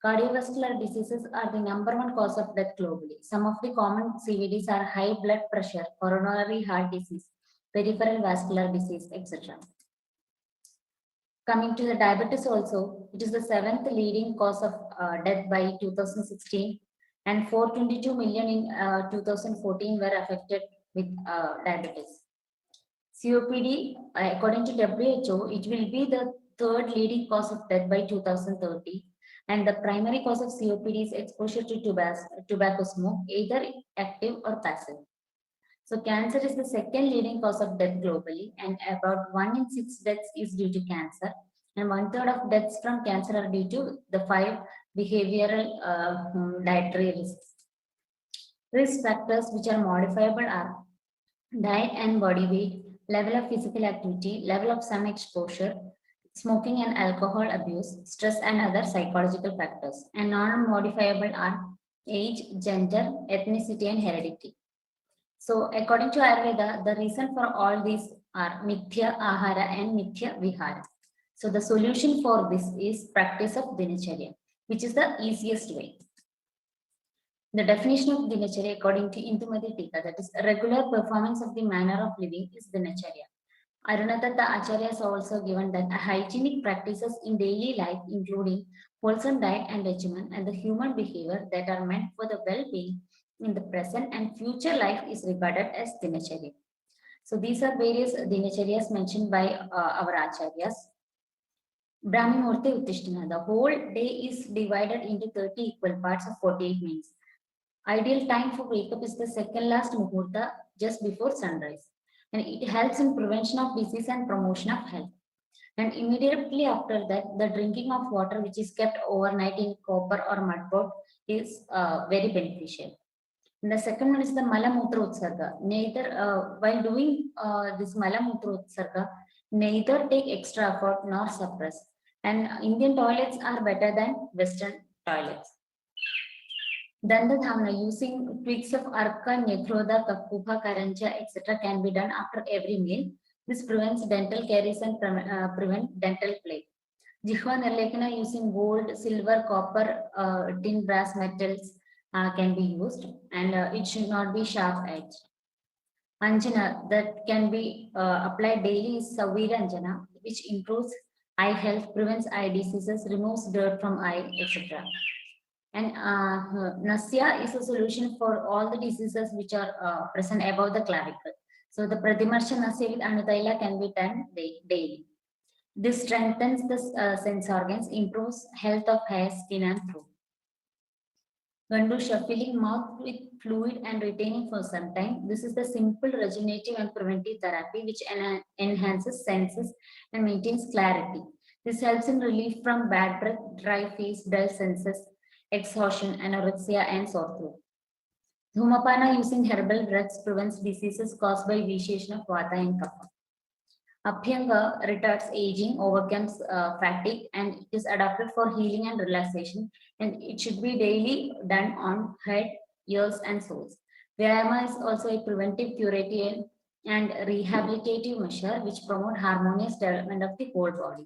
S19: Cardiovascular diseases are the #1 cause of death globally. Some of the common CVDs are high blood pressure, coronary heart disease, peripheral vascular disease, etc. Coming to the diabetes also, it is the 7th leading cause of death by 2016, and 422 million in 2014 were affected with diabetes. COPD, according to WHO, it will be the 3rd leading cause of death by 2030. And the primary cause of COPD is exposure to tobacco smoke, either active or passive. So cancer is the 2nd leading cause of death globally, and about 1 in 6 deaths is due to cancer, and 1/3 of deaths from cancer are due to the 5 behavioral dietary risks. Risk factors which are modifiable are diet and body weight, level of physical activity, level of sun exposure, smoking and alcohol abuse, stress and other psychological factors. And non-modifiable are age, gender, ethnicity and heredity. So according to Ayurveda, the reason for all these are Mithya Ahara and Mithya Vihara. So the solution for this is practice of Dinacharya, which is the easiest way. The definition of dinacharya according to Indumati Tika, that is regular performance of the manner of living, is dinacharya. Arunadatta Acharya has also given that hygienic practices in daily life, including wholesome diet and regimen, and the human behavior that are meant for the well-being in the present and future life is regarded as dinacharya. So these are various dinacharyas mentioned by our acharyas. Brahmi Murti Uttishtana. The whole day is divided into 30 equal parts of 48 minutes. Ideal time for wake-up is the second last muhurta just before sunrise. And it helps in prevention of disease and promotion of health. And immediately after that, the drinking of water which is kept overnight in copper or mud pot is very beneficial. And the second one is the Mala Mutra Utsarga. Neither, while doing this Mala Mutra Utsarga, neither take extra effort nor suppress. And Indian toilets are better than Western toilets. Dandadhamna using twigs of Arka, Nekroda, Kakupa, Karanja, etc. can be done after every meal. This prevents dental caries and prevent dental plaque. Jihva Nirlekana using gold, silver, copper, tin, brass, metals can be used, and it should not be sharp edged. Anjana that can be applied daily is Savira Anjana, which improves eye health, prevents eye diseases, removes dirt from eye, etc. And Nasya is a solution for all the diseases which are present above the clavicle. So the Pratimarsha Nasya with Anutaila can be done daily. This strengthens the sense organs, improves health of hair, skin, and throat. Gandusha, filling mouth with fluid and retaining for some time. This is the simple regenerative and preventive therapy which enhances senses and maintains clarity. This helps in relief from bad breath, dry face, dull senses, exhaustion, anorexia, and sore throat. Dhumapana using herbal drugs prevents diseases caused by vitiation of vata and kapha. Abhyanga retards aging, overcomes fatigue, and it is adapted for healing and relaxation. And it should be daily done on head, ears, and soles. Vyayama is also a preventive, curative, and rehabilitative measure which promote harmonious development of the whole body.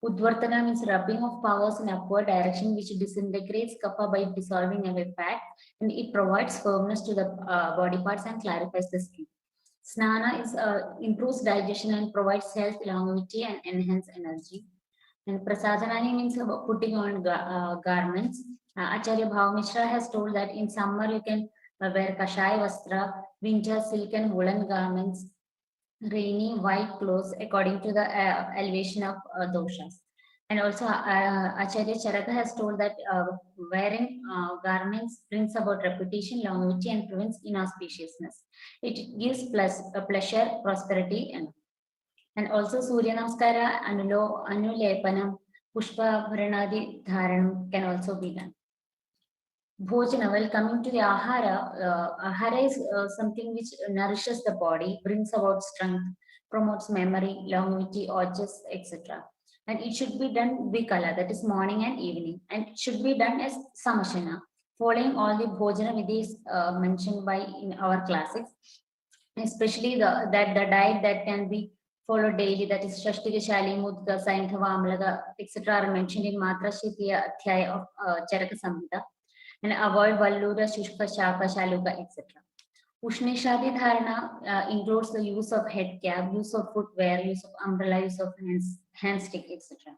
S19: Udvartana means rubbing of powers in upward direction, which disintegrates kapha by dissolving away fat, and it provides firmness to the body parts and clarifies the skin. Snana is improves digestion and provides health, longevity, and enhance energy. And prasadhanani means putting on garments. Acharya Bhav Mishra has told that in summer you can wear kashaya vastra, winter silk and woolen garments, rainy white clothes according to the elevation of doshas. And also Acharya Charaka has told that wearing garments brings about reputation, longevity, and prevents inauspiciousness. It gives pleasure, prosperity, and also Surya Namaskara, Anulepanam, Pushpa Bharanadi Dharanam can also be done. Bhojana, well, coming to the ahara is something which nourishes the body, brings about strength, promotes memory, longevity, urges, etc. And it should be done vikala, that is morning and evening, and it should be done as samashana, following all the bhojana vidhis mentioned by in our classics, especially the diet that can be followed daily, that is Shashtika Shali, Mudga, Sainthava, Amlaga, etc. are mentioned in Matra Shitiya Adhyaya of Charaka Samhita. And avoid Vallura, Shushka, Shaka, Shaluka, etc. Ushneshadi Dharana includes the use of head cap, use of footwear, use of umbrella, use of hand stick, etc.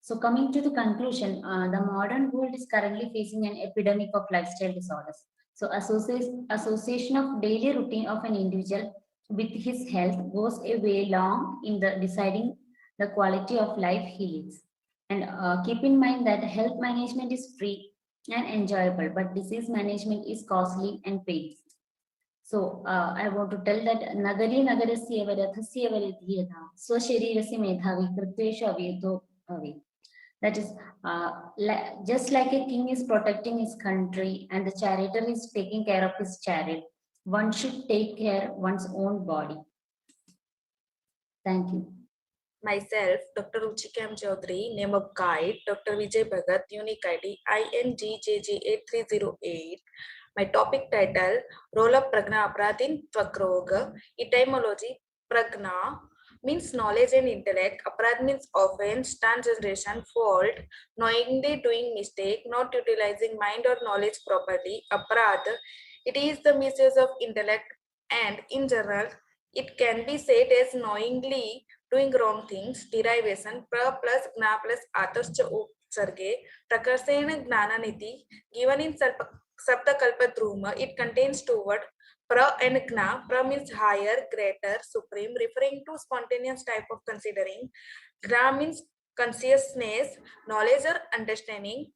S19: So coming to the conclusion, the modern world is currently facing an epidemic of lifestyle disorders. So association of daily routine of an individual with his health goes a way long in the deciding the quality of life he leads. And keep in mind that health management is free and enjoyable, but disease management is costly and painful. So I want to tell that Nagari Nagarasya Varathasya Varidhyata Swasharirasya Medhavi Kritvesha Avyeto Bhavi. That is, just like a king is protecting his country and the charioteer is taking care of his chariot, one should take care of one's own body. Thank you.
S20: Myself, Dr. Ruchikam Chaudhary, name of guide, Dr. Vijay Bhagat, unique ID INGJG8308. My topic title, Role of Pragna Apradhin Tvakrog, etymology, Pragna, means knowledge and intellect. Aparad means offense, transgression, fault, knowingly doing mistake, not utilizing mind or knowledge properly. Aparad, it is the misuse of intellect, and in general, it can be said as knowingly doing wrong things. Derivation: pra plus gna plus atascha upsarge prakarsena gnananiti. Given in Saptakalpa Dhruma, it contains two words, pra and gna. Pra means higher, greater, supreme, referring to spontaneous type of considering. Gna means consciousness, knowledge or understanding.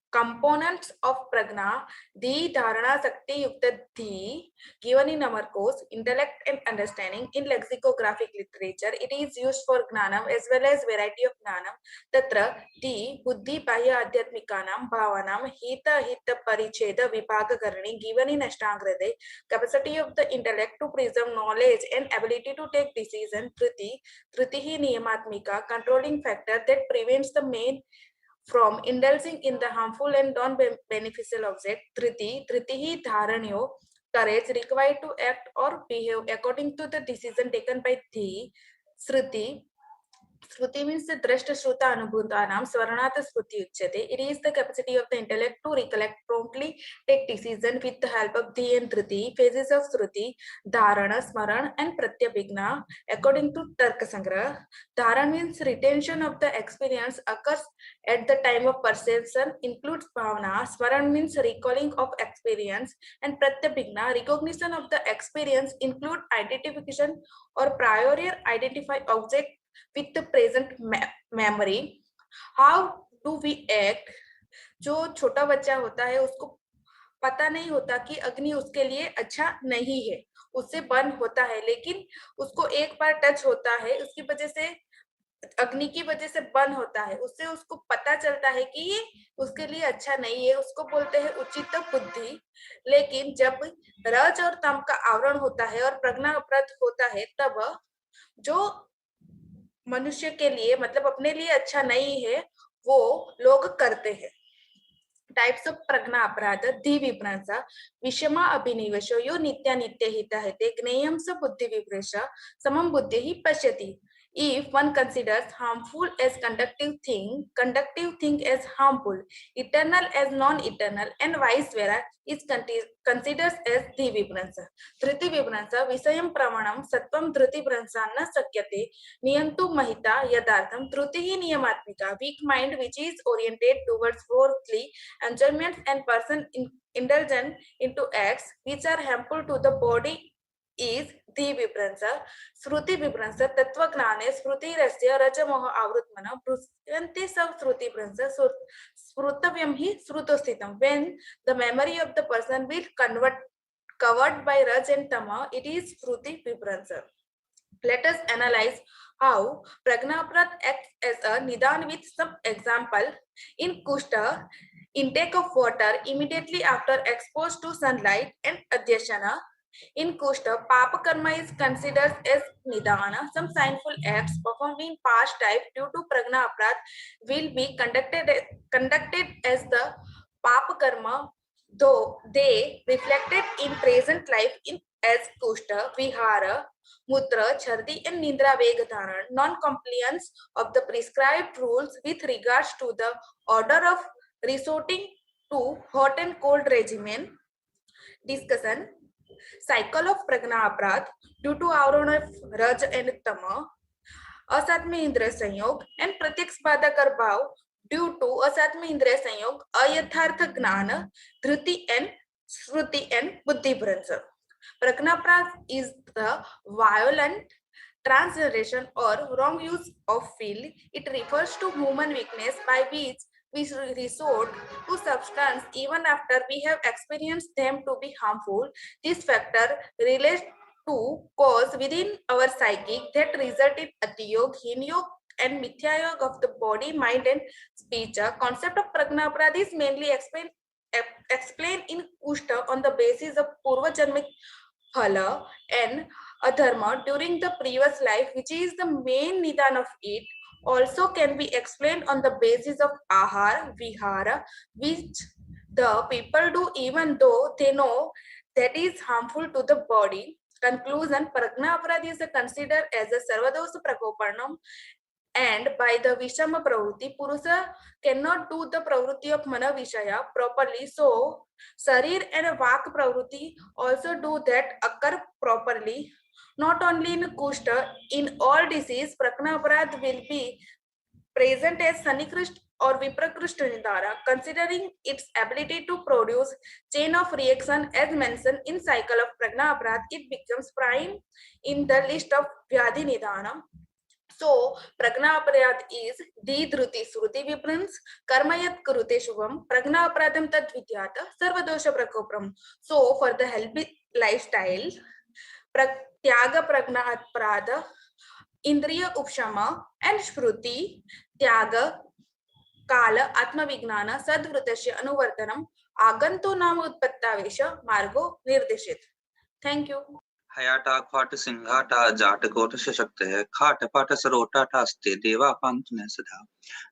S20: Components of pragna, the dharana sakti yukta dhi, given in our course, intellect and understanding. In lexicographic literature, it is used for gnanam as well as variety of gnanam. Tatra the buddhi bahya adhyatmikanam bhavanam hita hita paricheda vibhaga karani, given in Ashtangrade, capacity of the intellect to preserve knowledge and ability to take decision. Tritihi niyamatmika, controlling factor that prevents the main from indulging in the harmful and non-beneficial object. Tritihi dharanyo, courage required to act or behave according to the decision taken by the. Shruti means the drashta shruta anubhutanam svaranata shruti uchyate. It is the capacity of the intellect to recollect, promptly take decision with the help of the and triti. Phases of shruti: dharana, smaran and pratyabhigna. According to Tarka Sangrah, dharan means retention of the experience occurs at the time of perception, includes bhavana. Smaran means recalling of experience, and pratyabhigna, recognition of the experience, include identification or prior identify object with the present memory. How do we act? जो छोटा बच्चा होता है उसको पता नहीं होता कि अग्नि उसके लिए अच्छा नहीं है, उससे बर्न होता है, लेकिन उसको एक बार टच होता है, उसकी वजह से अग्नि की वजह से बर्न होता है, उससे उसको पता चलता है कि ये उसके लिए अच्छा नहीं है, उसको बोलते हैं उचित बुद्धि। लेकिन जब रज और तम का आवरण होता है और प्रज्ञा अपराध होता है, तब जो मनुष्य के लिए मतलब अपने लिए अच्छा नहीं है वो लोग करते हैं। टाइप्स ऑफ प्रज्ञा अपराध विभ्रांस विषमा अभिनिवेशो यो नित्य हिता है ज्ञेयम स बुद्धि विभ्रेश समम बुद्धि ही पश्यति। If one considers harmful as conductive thing as harmful, eternal as non-eternal, and vice versa, is considered as dhivibhransa. Dhritibhransa visayam pramanam sattvam dhritibhransa na sakyate niyantu mahita yadartham dhrutihi niyamatmika. Weak mind which is oriented towards worldly enjoyments and person indulgent into acts which are harmful to the body is विभ्रंसा। श्रुति विभ्रंसा तत्व ज्ञाने स्मृति रस्य रजमोह आवृत्मना भ्रुयन्ते सब श्रुति भ्रंसा स्मृतव्यम ही श्रुतो स्थितम। When the memory of the person will covered by raj and tama, it is shruti vibransa. Let us analyze how prajnaprad acts as a nidan with some example. In kushta, intake of water immediately after exposed to sunlight and adhyasana. In kushta, papa karma is considered as nidana. Some sinful acts performed in past life due to prajna aprad will be conducted as the papa karma, though they reflected in present life in as kushta, vihara, mutra, chardi, and nindra vegatharan. Non-compliance of the prescribed rules with regards to the order of resorting to hot and cold regimen. Discussion. Cycle of prajna aprad due to avron of raj and tama, asatma indriya sanyog, and pratyaks badakar bhav due to asatma indriya sanyog, ayathartha gnana, dhruti and shruti and buddhi bhransa. Prajna aprad is the violent transgression or wrong use of will. It refers to human weakness by which we resort to substance even after we have experienced them to be harmful. This factor relates to cause within our psychic that result in atiyog, hinyog, and mithyayog of the body, mind, and speech. Concept of prajna aprad is mainly explained in Kushta on the basis of purva janmic phala and adharma during the previous life, which is the main nidan of it. Also can be explained on the basis of ahar, vihara, which the people do even though they know that is harmful to the body. Conclusion, prajna aparadhi is considered as a sarvadosa prakopanam, and by the Vishama Pravruti, Purusa cannot do the Pravruti of Mana Vishaya properly. So, Sarir and Vak Pravruti also do that occur properly. Not only in Kushta, in all disease, Prakna Aparadh will be present as Sanikrisht or Viprakrisht Nidara, considering its ability to produce chain of reaction as mentioned in cycle of Pragna Aparadh, it becomes prime in the list of Vyadhi Nidana. So, Pragna Aparadh is Di Dhruti Sruti Viprans, Karmayat Kurute Shubham, Pragna Aparadham Tad Vidyata, Sarvadosha Prakopram. So, for the healthy lifestyle, Tyaga Pragna Aparadha, Indriya Upshama and Shruti, Tyaga, Kala, Atmavignana, Sadvrutasya Anuvartanam, Aganto Nam Utpattavesha, Margo Nirdeshit. Thank you.
S21: हयाटा खाट सिंघाटा Jat coat सशक्त है खाट पाट सरोटा taste देवा पंत न सदा.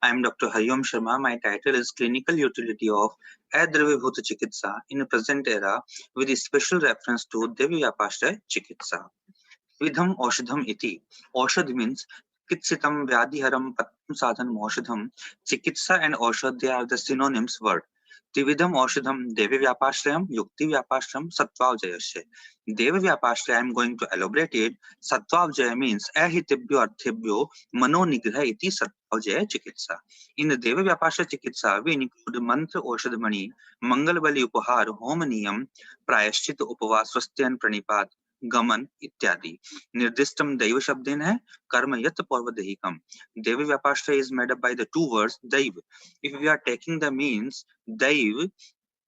S21: I am Dr. Hayom Sharma. My title is Clinical Utility of Adravibhuta Chikitsa in the present era with a special reference to Devi Vyapashya Chikitsa. Vidham Aushadham iti. Aushadh means Kitsitam Vyadhiharam Patam Sadhanam Aushadham. Chikitsa and Aushadh, they are the synonyms word. Trividham Aushadham Devi Vyapashrayam Yukti Vyapashram Sattvavjayasya. Devi Vyapashraya, I am going to elaborate it. Sattvavjaya means ahitibhyo arthibhyo mano nigraha iti Sattvavjaya Chikitsa. In the Devi Vyapashraya Chikitsa, we include mantra Aushadhamani, Mangal Bali Upahar, Homaniyam, Prayashchit Upavas, Swastyan Pranipat, गमन इत्यादि. निर्दिष्टम दैव शब्देन है कर्म यत पौर्वदेहिकम. देव व्यापाश्रय is made up by the two words दैव. If we are taking the means दैव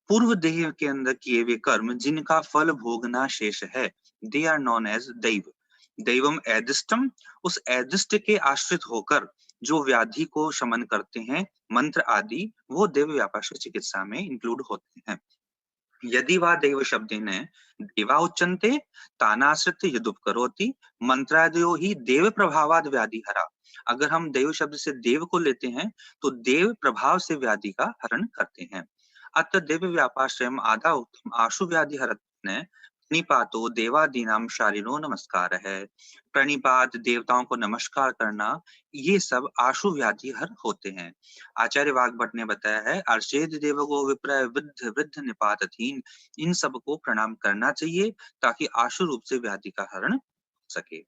S21: पूर्व देह के अंदर किए हुए कर्म जिनका फल भोगना शेष है, they are known as दैव. दैवम ऐदिष्टम, उस ऐदिष्ट के आश्रित होकर जो व्याधि को शमन करते हैं मंत्र आदि, वो देव व्यापाश्रय चिकित्सा में इंक्लूड होते हैं. यदि वा दैव शब्देन देवा उच्चन्ते तानाश्रित यदुपकरोति मंत्रादयो ही देव प्रभावाद व्याधि हरा. अगर हम देव शब्द से देव को लेते हैं तो देव प्रभाव से व्याधि का हरण करते हैं. अतः देव व्यापाश्रयम आधा उत्तम आशु व्याधि हरत्ने प्रणिपातो देवादीनाम शारीरो नमस्कार है. प्रणिपात देवताओं को नमस्कार करना, ये सब आशु व्याधि हर होते हैं. आचार्य वाग्भट ने बताया है अर्षेद देवगो विप्र वृद्ध वृद्ध निपातहीन, इन सब को प्रणाम करना चाहिए ताकि आशु रूप से व्याधि का हरण हो सके.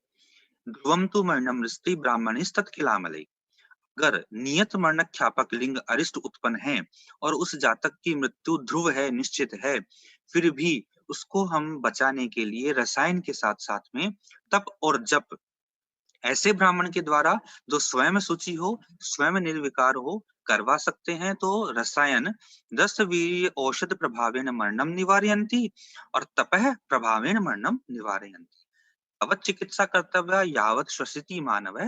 S21: ध्रुवम तु मरणम ऋष्टि ब्राह्मणिस्तत्किलामलय. अगर नियत मरण ख्यापक लिंग अरिष्ट उत्पन्न है और उस जातक की मृत्यु ध्रुव है, निश्चित है, फिर भी उसको हम बचाने के लिए रसायन के साथ साथ में तप और जप ऐसे ब्राह्मण के द्वारा जो स्वयं शुचि हो, स्वयं निर्विकार हो, करवा सकते हैं. तो रसायन 10 वीर्य औषध प्रभावेन मरणम निवारयन्ति और तपः प्रभावेन मरणम निवारयन्ति. अवत चिकित्सा कर्तव्य यावत श्वसिति मानव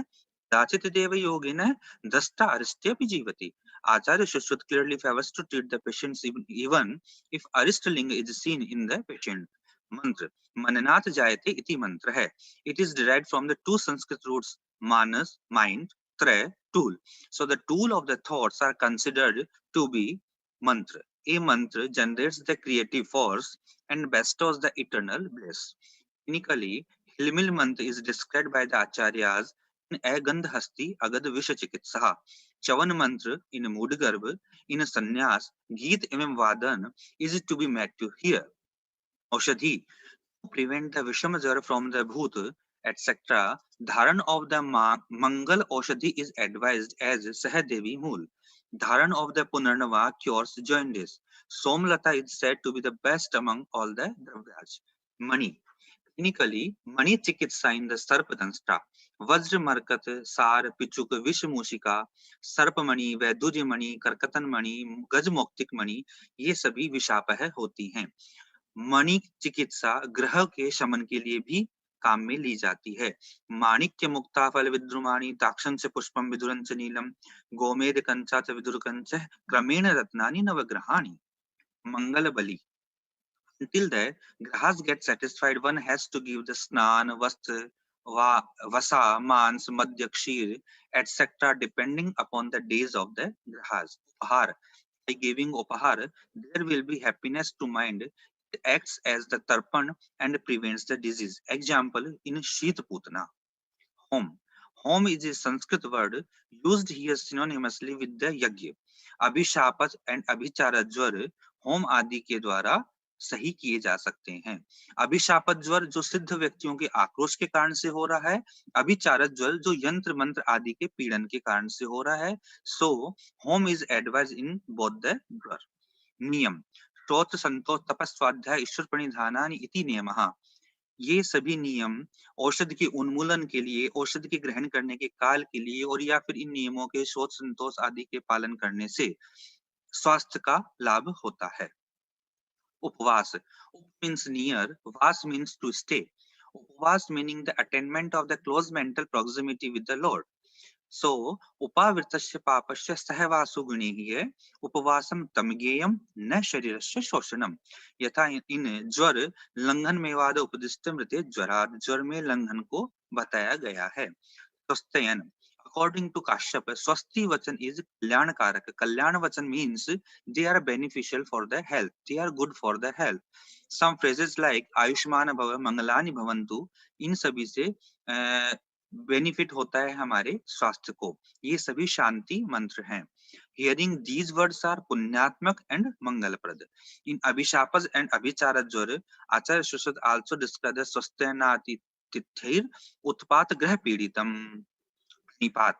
S21: दाचित देव योगिन दष्टा अरिष्टेपि जीवति. Acharya should clearly if I was to treat the patients even if arist ling is seen in the patient. Mantra mananat jayate iti mantra hai. It is derived from the two Sanskrit roots manas, mind, tre, tool. So the tool of the thoughts are considered to be mantra. A mantra generates the creative force and bestows the eternal bliss. Technically, Hilmil mantra is described by the Acharyas in Agandhasti Agad Visha Chikitsaha. Chavan mantra in Mudgarb, in a sannyas, Geet एवं वादन is to be met to hear. Aushadhi, to prevent the Vishamajara from the Bhut, etc. Dharan of the Mangal Aushadhi is advised as Sahadevi Mool. Dharan of the Punarnava cures jaundice. Somlata is said to be the best among all the Dravyas. Mani. Technically, Mani Chikitsa in the Sarpadansta. वज्र मरकत सार पिचुक विष मूषिका सर्पमणि वैदुर्य मणि करकतन मणि गज मौक्तिक मणि, ये सभी विषापह होती हैं. मणि चिकित्सा ग्रह के शमन के लिए भी काम में ली जाती है. माणिक्य मुक्ता फल विद्रुमाणि ताक्षं च पुष्पम विदुरंच नीलम गोमेद कंचा च विदुरकंच क्रमेण रत्नानि नवग्रहाणि. मंगल बलि. Until the grahas get satisfied, one has to give the snan, vastra, vasa, mans, madhya, kshir, etc. depending upon the days of the grahas. Upahar. By giving upahar, there will be happiness to mind It acts as the tarpan and prevents the disease. Example in Sheetputana. Home. Home is a Sanskrit word used here synonymously with the yajna. अभिशापच and अभिचारा ज्वर home आदि के द्वारा सही किए जा सकते हैं. अभिशापत ज्वर जो सिद्ध व्यक्तियों के आक्रोश के कारण से हो रहा है, अभिचारक ज्वर जो यंत्र मंत्र आदि के पीड़न के कारण से हो रहा है. So home is advised in both the ज्वर. नियम. श्रोत्र संतोष तपस्वाध्याय ईश्वर प्रणिधानानि इति नियमः. ये सभी नियम औषधि के उन्मूलन के लिए, औषधि के ग्रहण करने के काल के लिए और या फिर इन नियमों के शोध संतोष आदि के पालन करने से स्वास्थ्य का लाभ होता है. उपवास. उप means near, vas means to stay. उपवास meaning the attainment of the close mental proximity with the Lord. So उपावृतस्य पापस्य सहवासु गुणैः उपवासम तमगेयम न शरीरस्य शोषणम. यथा इन ज्वर लंघन मेवाद उपदिष्ट मृते ज्वराद, ज्वर में लंघन को बताया गया है. स्वस्थयन. According to Kashyap, swasti vachan is kalyankarak. Kalyan vachan means they are beneficial for the health. They are good for the health. Some phrases like Ayushman bhava, Mangalani bhavantu, इन सभी से बेनिफिट होता है हमारे स्वास्थ्य को. ये सभी शांति मंत्र हैं. Hearing these words are पुण्यात्मक and मंगलप्रद. In Abhishapas and Abhichara Jwar, Acharya Sushruta also describe the swastyanati तिथिर उत्पात ग्रह पीड़ितम. निपात.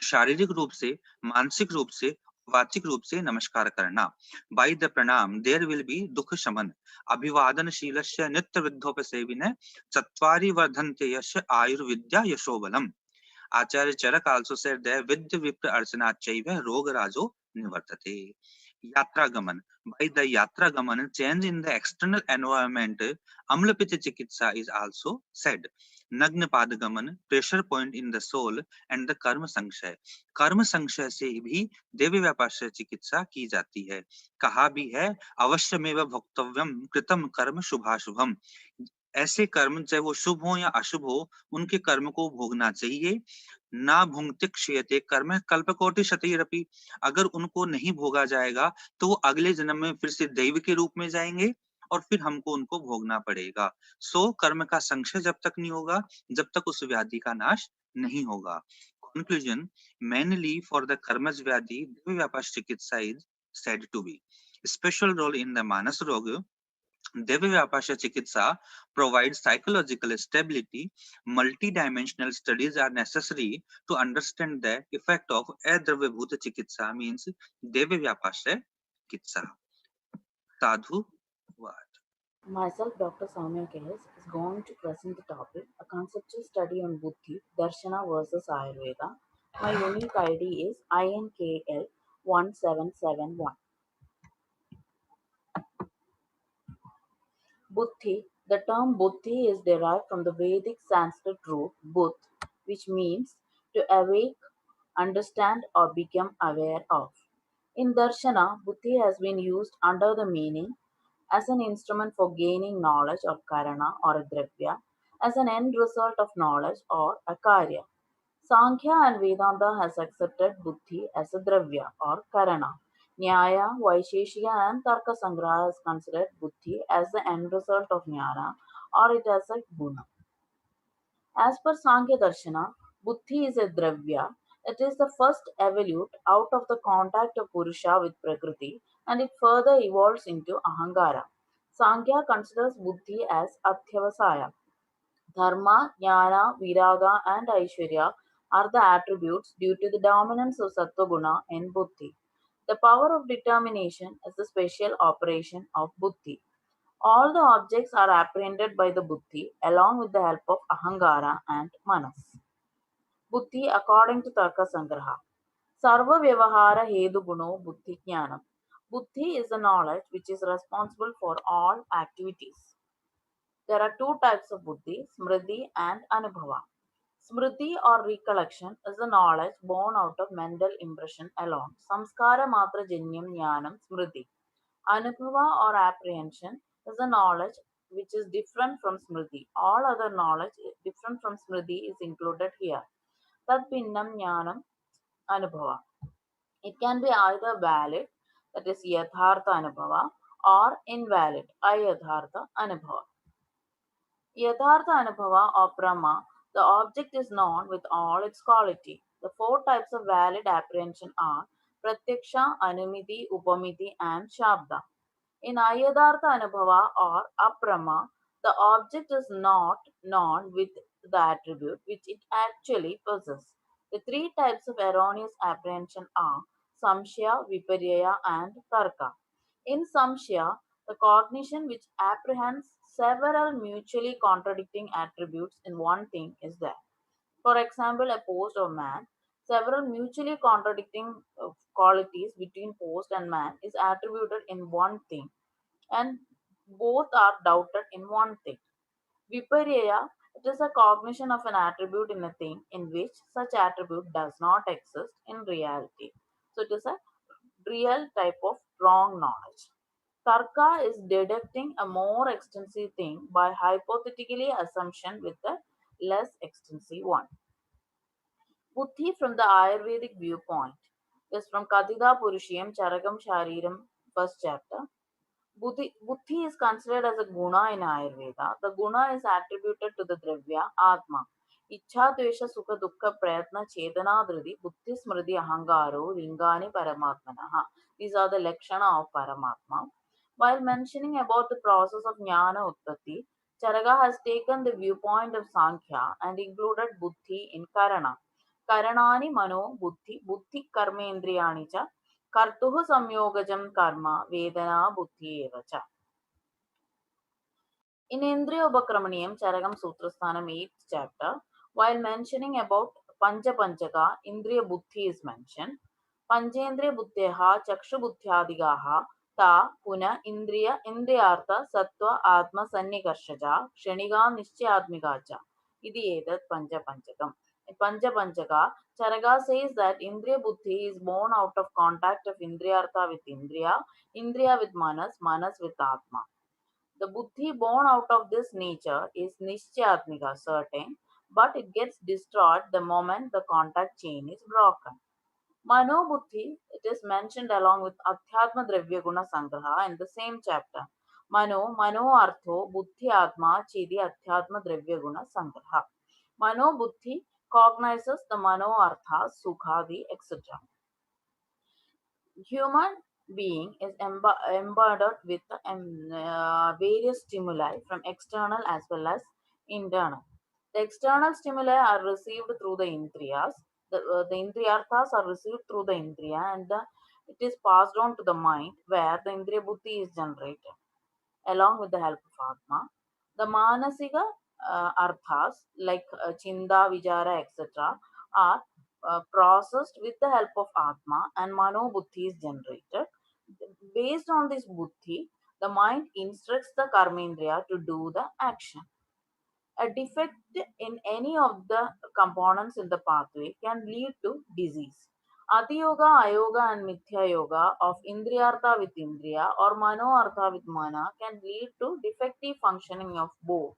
S21: शारीरिक रूप से, मानसिक रूप से, वाचिक रूप से नमस्कार करना. बाय द प्रणाम देयर विल बी दुख शमन. अभिवादनशीलस्य नित्य विद्धोपसेविने चत्वारि वर्धन्ते यस्य आयुर्विद्या यशोबलम. आचार्य चरक also said that विद्य विप्र अर्चनाचैव रोग राजो निवर्तते. यात्रागमन. By the yatragaman, change in the external environment, amlapita chikitsa is also said. नग्न पादगमन, pressure point in the sole and the karma संशय. कर्म संशय से भी देवी व्यापार से चिकित्सा की जाती है. कहा भी है अवश्यमेव भोक्तव्यम कृतम कर्म शुभाशुभम. ऐसे कर्म चाहे वो शुभ हो या अशुभ हो, उनके कर्म को भोगना चाहिए. ना भुंक्ति क्षयते कर्म कल्पकोटि शतैरपि. अगर उनको नहीं भोगा जाएगा तो वो अगले जन्म में फिर से दैव के रूप में जाएंगे और फिर हमको उनको भोगना पड़ेगा. सो कर्म का संशय जब तक नहीं होगा, जब तक उस व्याधि का नाश नहीं होगा. Conclusion, mainly for the karmas vyadhi, Devi Vyapas Chikitsa is said to be. Special role in the Manas Roga, Devi Vyapasya Chikitsa provides psychological stability. Multi-dimensional studies are necessary to understand the effect of Adravya Bhuta Chikitsa, means Devi Vyapasya Chikitsa. Sadhu Vad.
S1: Myself, Dr. Soumya K.S., is going to present the topic, a conceptual study on Buddhi, Darshana versus Ayurveda. My unique ID is INKL1771. Buddhi. The term Buddhi is derived from the Vedic Sanskrit root Buddh, which means to awake, understand, or become aware of. In Darshana, Buddhi has been used under the meaning as an instrument for gaining knowledge or karana or a dravya, as an end result of knowledge or a karya. Sankhya and Vedanta has accepted Buddhi as a dravya or karana. Nyaya, Vaisheshika and Tarka Sangraha has considered Buddhi as the end result of jnana or it as a guna. As per Sankhya Darshana, Buddhi is a dravya. It is the first evolute out of the contact of Purusha with Prakriti and it further evolves into Ahankara. Sankhya considers Buddhi as Athyavasaya. Dharma, Jnana, Viraga and Aishwarya are the attributes due to the dominance of Sattva-guna in Buddhi. The power of determination is the special operation of Buddhi. All the objects are apprehended by the Buddhi along with the help of Ahankara and Manas. Buddhi according to Tarka Sangraha. Sarva Vyavahara Hedu Guno Buddhi Jnanam. Buddhi is the knowledge which is responsible for all activities. There are two types of Buddhi, Smriti and Anubhava. Smriti or recollection is the knowledge born out of mental impression alone. Samskara Matra Janyam Jnanam Smriti. Anubhava or apprehension is the knowledge which is different from Smriti. All other knowledge different from Smriti is included here. Tad Pinnam Jnanam Anubhava. It can be either valid, that is Yathartha Anubhava, or invalid, ayathartha anubhava. Yathartha Anubhava or Brahma, the object is known with all its quality. The four types of valid apprehension are Pratyaksha, Anumiti, Upamiti, and Shabda. In Ayadartha Anubhava or Aprama, the object is not known with the attribute which it actually possesses. The three types of erroneous apprehension are Samshya, Viparya, and Tarka. In Samshya, the cognition which apprehends several mutually contradicting attributes in one thing is there. For example, a post or man, several mutually contradicting qualities between post and man is attributed in one thing and both are doubted in one thing. Viparya, it is a cognition of an attribute in a thing in which such attribute does not exist in reality. So it is a real type of wrong knowledge. Tarka is deducting a more extensive thing by hypothetically assumption with a less extensive one. Buddhi from the Ayurvedic viewpoint is from Kadida Purushiyam Charakam Shariram, first chapter. Buddhi is considered as a guna in Ayurveda. The guna is attributed to the Dravya, Atma. Ichha, Dvesha, Sukha, Dukkha, Prayatna, Chetana, Dhriti, Buddhi, Smriti, Ahangaro, Lingani, Paramatmanaha. These are the Lakshana of Paramatma. While mentioning about the process of Jnana Uttati, Charaka has taken the viewpoint of Sankhya and included Buddhi in Karana. Karanani Mano Buddhi, Buddhi Karmendriyani cha, Kartuhu Samyogajam Karma, Vedana Buddhi Evacha. In Indriya Upakramaniyam, Charagam Sutrasthanam 8th chapter, while mentioning about Pancha Panchaka, Indriya Buddhi is mentioned. Panchendriya Buddheha, Chakshu Buddhyadigaha, Ta, Puna, Indriya, Indriyartha, Sattva, Atma, Sannikarshaja, Shaniga, Nishchayatmikacha. Idi Edat Pancha Panchakam. In Pancha Panchaka, Charaga says that Indriya Buddhi is born out of contact of Indriyartha with Indriya, Indriya with Manas, Manas with Atma. The buddhi born out of this nature is nishchayatmika, certain, but it gets destroyed the moment the contact chain is broken. Mano buddhi, it is mentioned along with Adhyatma Dravya Guna Sangraha in the same chapter. Mano Artho, Buddhi Atma, Chidi Adhyatma Dravya Guna Sangraha. Mano buddhi cognizes the Mano Artha, Sukhadi, etc. Human being is embodied with various stimuli from external as well as internal. The external stimuli are received through the indriyas. The indriyarthas are received through the indriya and it is passed on to the mind where the indriya buddhi is generated along with the help of Atma. The Manasika arthas like Chinda, Vijara, etc. are processed with the help of Atma and Mano Buddhi is generated. Based on this Buddhi, the mind instructs the Karmendriya to do the action. A defect in any of the components in the pathway can lead to disease. Atiyoga, Ayoga, and Mithya Yoga of Indriyartha with Indriya or Mano Artha with Mana can lead to defective functioning of both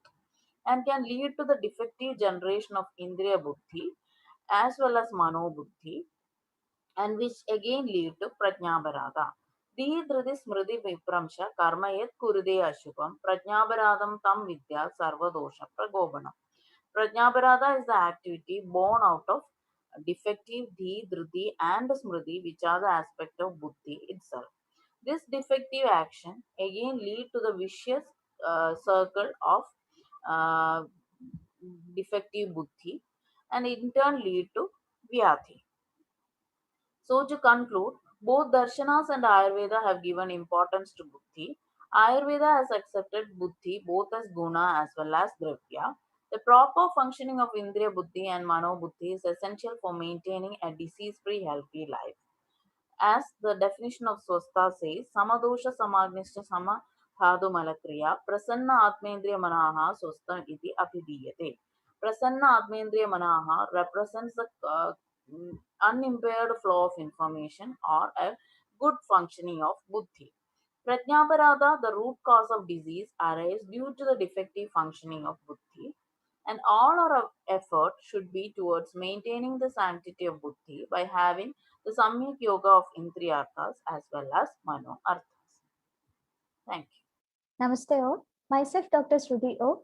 S1: and can lead to the defective generation of Indriya Buddhi as well as Mano Buddhi and which again lead to Prajnabarada. Dihidhriti Smriti Vipramsha Karma Yet Kuride Ashupam Prajnabaradam Tam Vidya Sarvadosha Pragobanam. Prajnaparada is the activity born out of defective dhi, dhriti, and smriti, which are the aspect of buddhi itself. This defective action again lead to the vicious circle of uh, defective buddhi and in turn lead to vyadhi. So, to conclude, both Darshanas and Ayurveda have given importance to Buddhi. Ayurveda has accepted Buddhi both as Guna as well as Dravya. The proper functioning of Indriya Buddhi and Mano Buddhi is essential for maintaining a disease free, healthy life. As the definition of Swastha says, Samadosha Samagnishta Sama Dhadu Malakriya Prasanna Atmendriya Manaha Swastha iti Abhidiyate. Prasanna Atmendriya Manaha represents the unimpaired flow of information or a good functioning of buddhi. Prajnaparada, the root cause of disease, arises due to the defective functioning of buddhi, and all our effort should be towards maintaining the sanctity of buddhi by having the Samyak Yoga of Indriyarthas as well as Mano Arthas. Thank you.
S4: Namaste all. Myself Dr. Shruti O,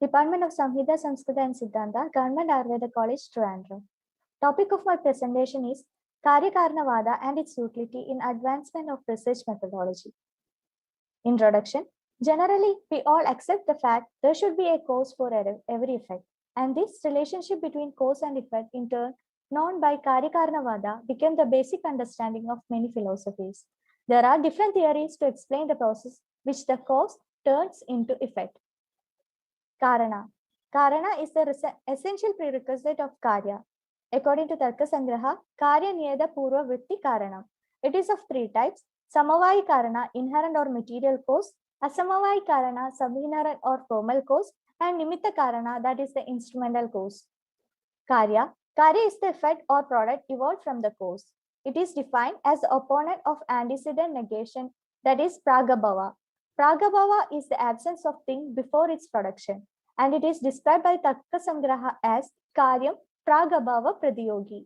S4: Department of Samhita, Samskrita and Siddhanta, Government Ayurveda College, Trivandrum. Topic of my presentation is Karyakarnavada and its utility in advancement of research methodology. Introduction. Generally, we all accept the fact there should be a cause for every effect, and this relationship between cause and effect, in turn, known by Karyakarnavada, became the basic understanding of many philosophies. There are different theories to explain the process which the cause turns into effect. Karana. Karana is the essential prerequisite of Karya. According to Tarka Sangraha, Karya Niyada Purva Vritti Karanam. It is of three types: Samavai Karana, inherent or material cause; Asamavai Karana, sub-inherent or formal cause; and Nimitta Karana, that is the instrumental cause. Karya. Karya is the effect or product evolved from the cause. It is defined as the opponent of antecedent negation, that is Pragabhava. Pragabhava is the absence of thing before its production, and it is described by Tarka Sangraha as Karyam Pragabhava Pradyogi.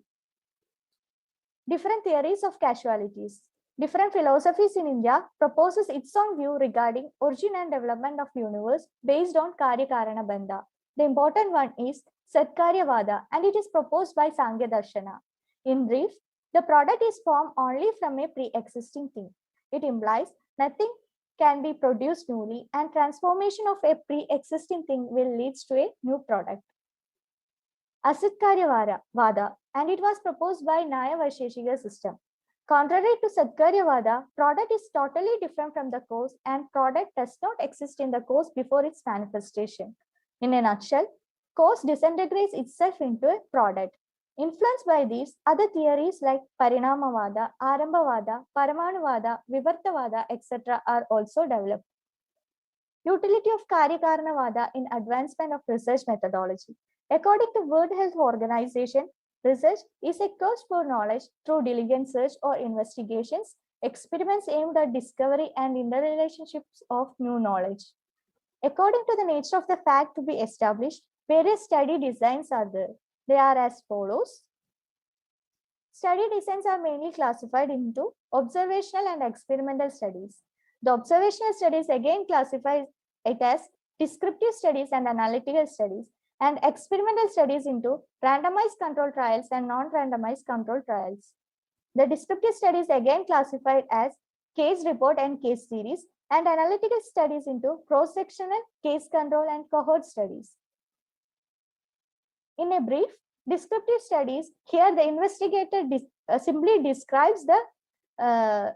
S4: Different theories of casualities. Different philosophies in India proposes its own view regarding origin and development of universe based on Karya Karana Bandha. The important one is Satkaryavada, and it is proposed by Sankhya Darshana. In brief, the product is formed only from a pre-existing thing. It implies nothing can be produced newly, and transformation of a pre-existing thing will lead to a new product. Asatkaryavada, and it was proposed by Naya Vaisheshika system. Contrary to Sadkaryavada, product is totally different from the cause, and product does not exist in the cause before its manifestation. In a nutshell, cause disintegrates itself into a product. Influenced by these, other theories like Parinamavada, Arambhavada, Paramanuvada, Vivartavada, etc. are also developed. Utility of Karyakarnavada in advancement of research methodology. According to World Health Organization, research is a quest for knowledge through diligent search or investigations, experiments aimed at discovery and interrelationships of new knowledge. According to the nature of the fact to be established, various study designs are there. They are as follows. Study designs are mainly classified into observational and experimental studies. The observational studies again classify it as descriptive studies and analytical studies, and experimental studies into randomized control trials and non-randomized control trials. The descriptive studies again classified as case report and case series, and analytical studies into cross-sectional, case control, and cohort studies. In a brief, descriptive studies, here the investigator simply describes the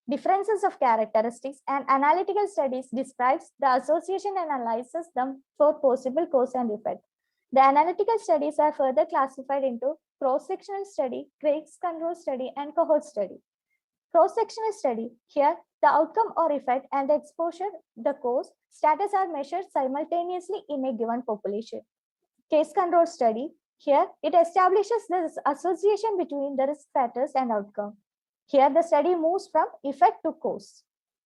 S4: differences of characteristics, and analytical studies describes the association and analyzes them for possible cause and effect. The analytical studies are further classified into cross-sectional study, case control study, and cohort study. Cross-sectional study, here the outcome or effect and the exposure, the cause, status are measured simultaneously in a given population. Case control study, here it establishes the association between the risk factors and outcome. Here the study moves from effect to cause.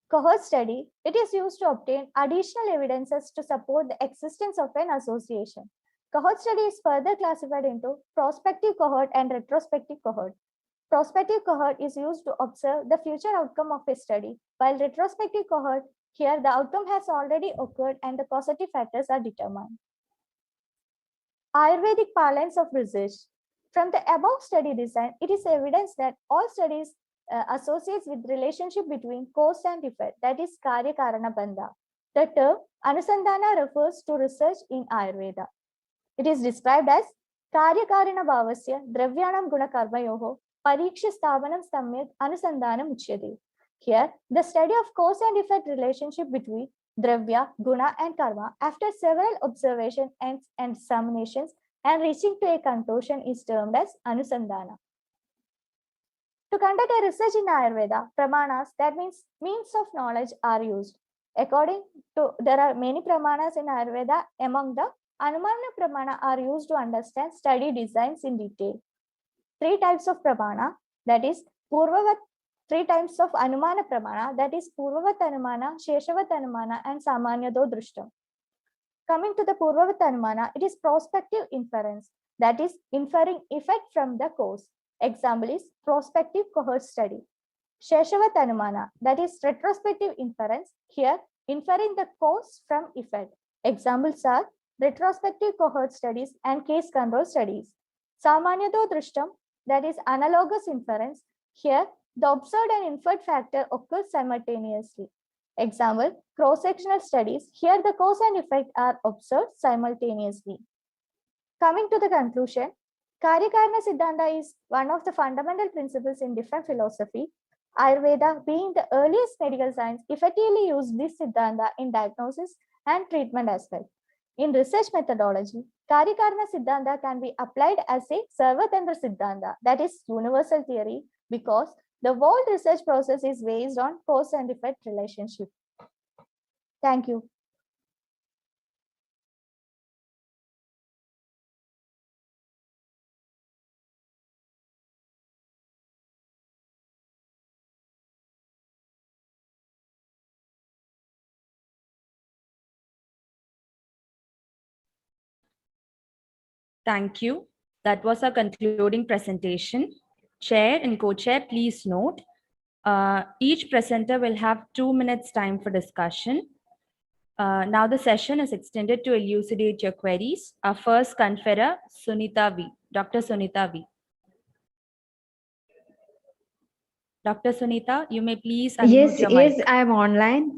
S4: Cohort study, it is used to obtain additional evidences to support the existence of an association. Cohort study is further classified into prospective cohort and retrospective cohort. Prospective cohort is used to observe the future outcome of a study, while retrospective cohort, here the outcome has already occurred and the causative factors are determined. Ayurvedic parlance of research. From the above study design, it is evidence that all studies associates with relationship between cause and effect, that is Karya Karana Bandha. The term Anusandhana refers to research in Ayurveda. It is described as Karya Karana Bhavasya Dravyanam Guna Karmayoho Pariksha Sthavanam Samyad Anusandhanam Uchyate. Here, the study of cause and effect relationship between Dravya, Guna, and Karma after several observations and examinations and reaching to a conclusion is termed as Anusandhana. To conduct a research in Ayurveda, pramanas, that means of knowledge, are used. According to, there are many pramanas in Ayurveda. Among the Anumana pramana are used to understand study designs in detail. Three types of pramana, that is Purvavat, three types of Anumana pramana, that is Purvavat Anumana, Sheshavat Anumana, and Samanyado Drishtam. Coming to the Purvavat Anumana, it is prospective inference, that is inferring effect from the cause. Example is prospective cohort study. Sheshavat Anumana, that is retrospective inference, here inferring the cause from effect. Examples are retrospective cohort studies and case control studies. Samanyato Drishtam, that is analogous inference, here the observed and inferred factor occurs simultaneously. Example, cross-sectional studies, here the cause and effect are observed simultaneously. Coming to the conclusion, Karyakarana Siddhanta is one of the fundamental principles in different philosophy. Ayurveda, being the earliest medical science, effectively used this Siddhanta in diagnosis and treatment as well. In research methodology, Karyakarana Siddhanta can be applied as a Sarvatantra Siddhanta, that is universal theory, because the whole research process is based on cause and effect relationship. Thank you.
S3: Thank you. That was our concluding presentation. Chair and co-chair, please note, each presenter will have 2 minutes time for discussion. Now the session is extended to elucidate your queries. Our first conferrer, Sunita V. Dr. Sunita V. Dr. Sunita, you may please unmute your mic.
S22: Yes, I am online.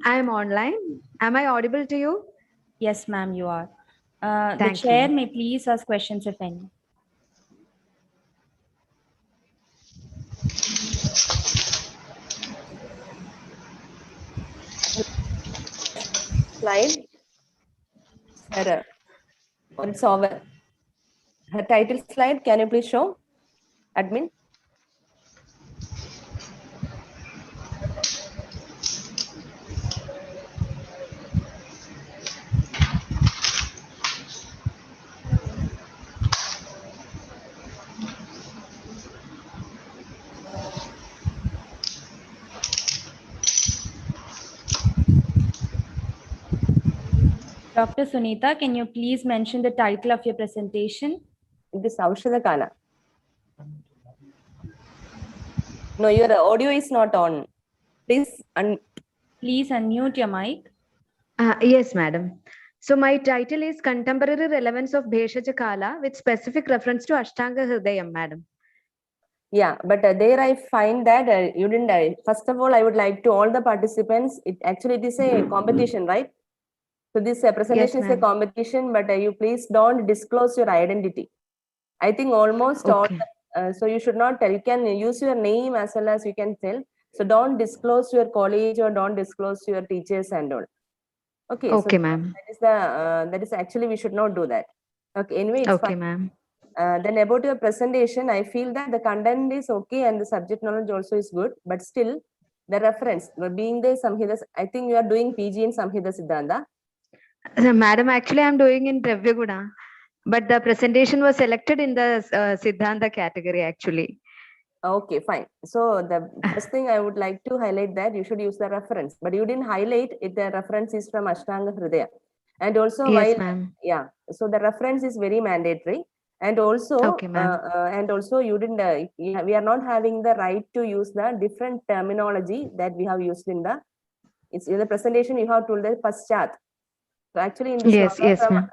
S22: Am I audible to you?
S3: Yes, ma'am, you are. The
S22: Thank
S3: chair
S22: you.
S3: may please ask questions if any.
S23: Slide. Error. Or it's over. Her title slide, can you please show? Admin.
S3: Dr. Sunita, can you please mention the title of your presentation?
S23: It is Aushadakala. No, your audio is not on. Please
S3: unmute your mic.
S22: Yes, madam. So my title is Contemporary Relevance of Bheshaja Kala with specific reference to Ashtanga Hridayam, madam.
S23: Yeah, but there I find that you didn't. First of all, I would like to all the participants. It is a competition, right? So this presentation is a competition, but you please don't disclose your identity. I think almost all. So you should not tell. You can use your name as well as you can tell. So don't disclose your college or don't disclose your teachers and all. Okay.
S22: Okay,
S23: so
S22: ma'am.
S23: that is actually we should not do that. Okay. Anyway, it's
S22: Okay,
S23: fine.
S22: ma'am.
S23: Then about your presentation, I feel that the content is okay and the subject knowledge also is good, but still the reference being the Samhita, I think you are doing PG in Samhita Siddhanta.
S22: Madam, actually I'm doing in Dravyaguna, but the presentation was selected in the Siddhanta category actually.
S23: Okay, fine. So the first thing I would like to highlight that you should use the reference, but you didn't highlight it. The reference is from Ashtanga Hridaya. And also
S22: Yes,
S23: while,
S22: ma'am.
S23: yeah, so the reference is very mandatory. And also,
S22: Okay, ma'am.
S23: you didn't, we are not having the right to use the different terminology that we have used in the presentation. You have told the Paschat. So actually in the sloga from,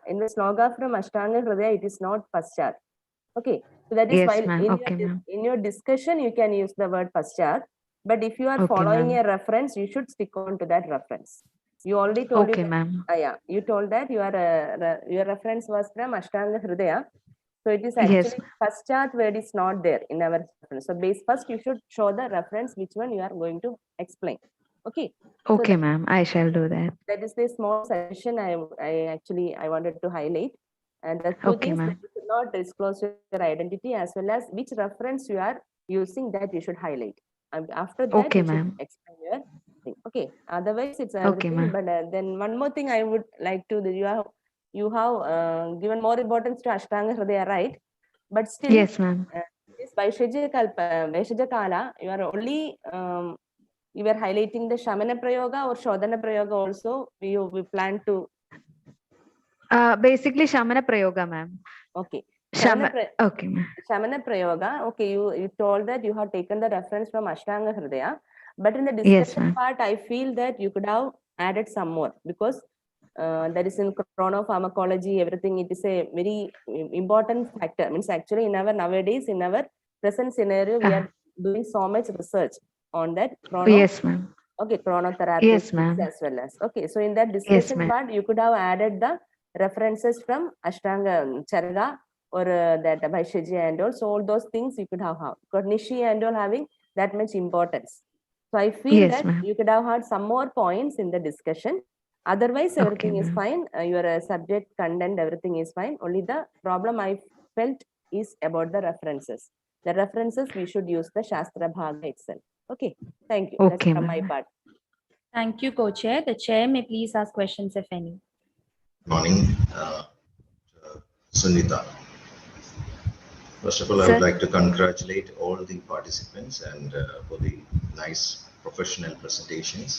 S23: in the sloga from Ashtanga Hridaya, it is not Paschat. Okay, so that is
S22: Yes,
S23: why
S22: ma'am. Okay, ma'am.
S23: in your discussion you can use the word Paschat, but if you are
S22: Okay,
S23: following
S22: ma'am.
S23: a reference, you should stick on to that reference. You already told
S22: Okay,
S23: you that,
S22: ma'am.
S23: you told that your reference was from Ashtanga Hridaya. So it is
S22: Yes.
S23: actually Paschat word is not there in our reference. So first you should show the reference which one you are going to explain. Okay.
S22: Okay, ma'am. I shall do that.
S23: That is the small suggestion I wanted to highlight. And the two
S22: Okay,
S23: things that
S22: ma'am.
S23: you should not disclose your identity as well as which reference you are using that you should highlight. And after that,
S22: Okay,
S23: you should
S22: ma'am.
S23: explain your thing. Okay. Otherwise, it's
S22: Okay,
S23: everything.
S22: ma'am.
S23: But then one more thing I would like to you have given more importance to Ashtanga Hridaya, right? But still,
S22: Yes, ma'am.
S23: this Vaishaja Kala, you are only you were highlighting the Shamana Prayoga or Shodhana Prayoga also. We plan to.
S22: Basically, Shamana Prayoga, ma'am.
S23: Okay.
S22: Okay, ma'am.
S23: Shamana Prayoga. Okay, you told that you have taken the reference from Ashtanga Hridaya, but in the
S22: Yes,
S23: discussion
S22: ma'am.
S23: part, I feel that you could have added some more because that is in chronopharmacology, everything. It is a very important factor. Means actually in our nowadays, in our present scenario, we are doing so much research on that
S22: Yes, ma'am.
S23: Okay, chronotherapy
S22: Yes, ma'am.
S23: as well as. Okay, so in that
S22: Yes,
S23: discussion
S22: ma'am.
S23: part, you could have added the references from Ashtanga Charga or that Bhaishyaji and all. So all those things you could have. Because Nishi and all having that much importance. So I feel
S22: Yes,
S23: that
S22: ma'am.
S23: you could have had some more points in the discussion. Otherwise, everything is
S22: ma'am.
S23: fine. Your subject, content, everything is fine. Only the problem I felt is about the references. The references, we should use the Shastra Bhaga itself. Okay, thank you. That's
S22: Okay,
S23: from my
S22: ma'am.
S23: part.
S3: Thank you, co-chair. The chair may please ask questions if any.
S2: Morning, Sunita. First of all, I would like to congratulate all the participants and for the nice professional presentations.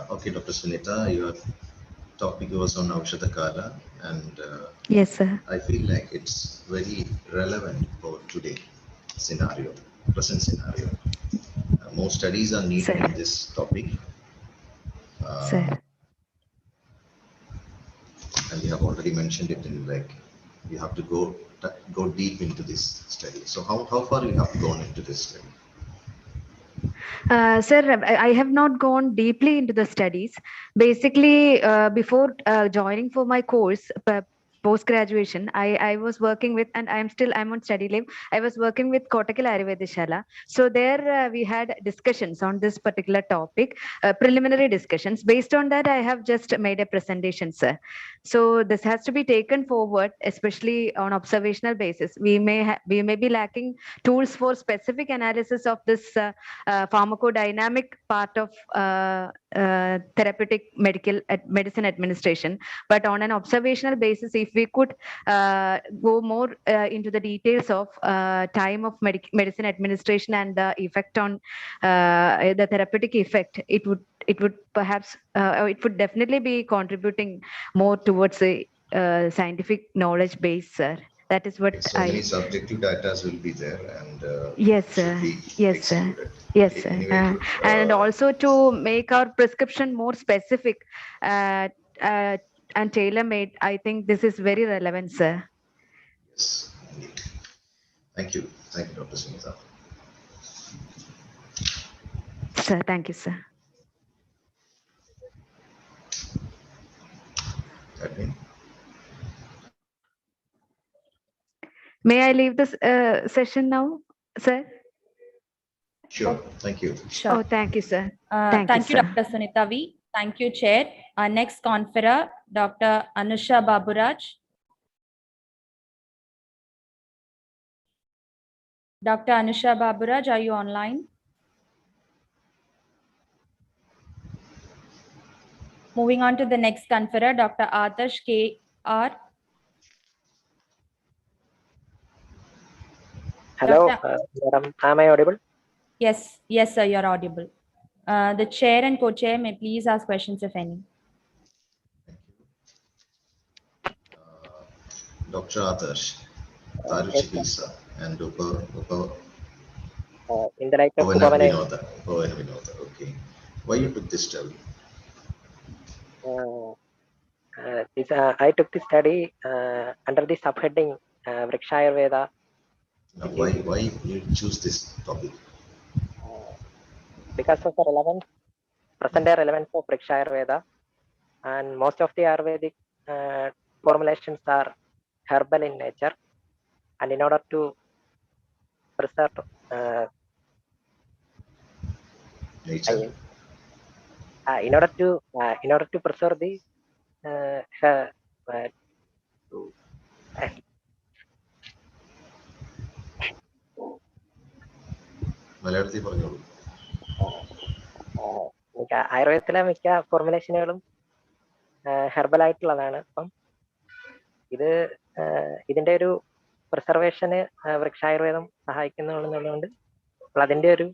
S2: Okay, Dr. Sunita, your topic was on Aushadakala, and
S22: yes, sir.
S2: I feel like it's very relevant for today scenario, present scenario. More studies are needed in this topic. And you have already mentioned it in like you have to go deep into this study. So how far you have gone into this study?
S22: Sir, I have not gone deeply into the studies. Basically, before joining for my course, post graduation, I was working with, and I'm on study leave. I was working with Kotakil Ayurvedishala. So there we had discussions on this particular topic, preliminary discussions. Based on that, I have just made a presentation, sir. So this has to be taken forward, especially on observational basis. We may be lacking tools for specific analysis of this pharmacodynamic part of therapeutic medicine administration. But on an observational basis, if we could go more into the details of time of medicine administration and the effect on the therapeutic effect, it would perhaps it would definitely be contributing more towards a scientific knowledge base, sir. That is what
S2: So many subjective data will be there, and
S22: yes,
S2: should
S22: sir.
S2: be
S22: Yes,
S2: excluded.
S22: sir. Yes,
S2: Okay,
S22: sir.
S2: anyway,
S22: And also to make our prescription more specific and tailor-made, I think this is very relevant, sir.
S2: Yes, indeed. Thank you, Dr. Sunita.
S22: Sir, thank you, sir.
S2: Admin.
S22: May I leave this session now, sir?
S2: Sure, thank you.
S3: Sure.
S22: Oh, thank you, sir.
S3: Thank you,
S22: sir.
S3: Dr. Sunita V. Thank you, Chair. Our next conferer, Dr. Anusha Baburaj. Dr. Anusha Baburaj, are you online? Moving on to the next conferer, Dr. Adarsh K.R.
S6: Hello, madam. Am I audible?
S3: Yes, sir, you're audible. The chair and co-chair may please ask questions if any.
S2: Dr. Adarsh, Taruchikilsa, and
S6: In the light of
S2: Vinoda. Okay. Why you took this study?
S6: I took this study under the subheading Vriksha Ayurveda.
S2: Now, why you choose this topic?
S6: Because of the relevance, present day relevance of Vriksha Ayurveda, and most of the Ayurvedic formulations are herbal in nature, and in order to preserve
S2: nature.
S6: In order to preserve the
S2: മലയാളത്തിൽ പറഞ്ഞോളൂ.
S6: ആയുർവേദത്തിലെ മിക്ക ഫോർമുലേഷനുകളും herbal ആയിട്ടുള്ളതാണ്. അപ്പം ഇതിന്റെ ഒരു പ്രിസർവേഷന് വൃക്ഷായുർവേദം സഹായിക്കുന്നുള്ളതുകൊണ്ട് അതിന്റെ ഒരു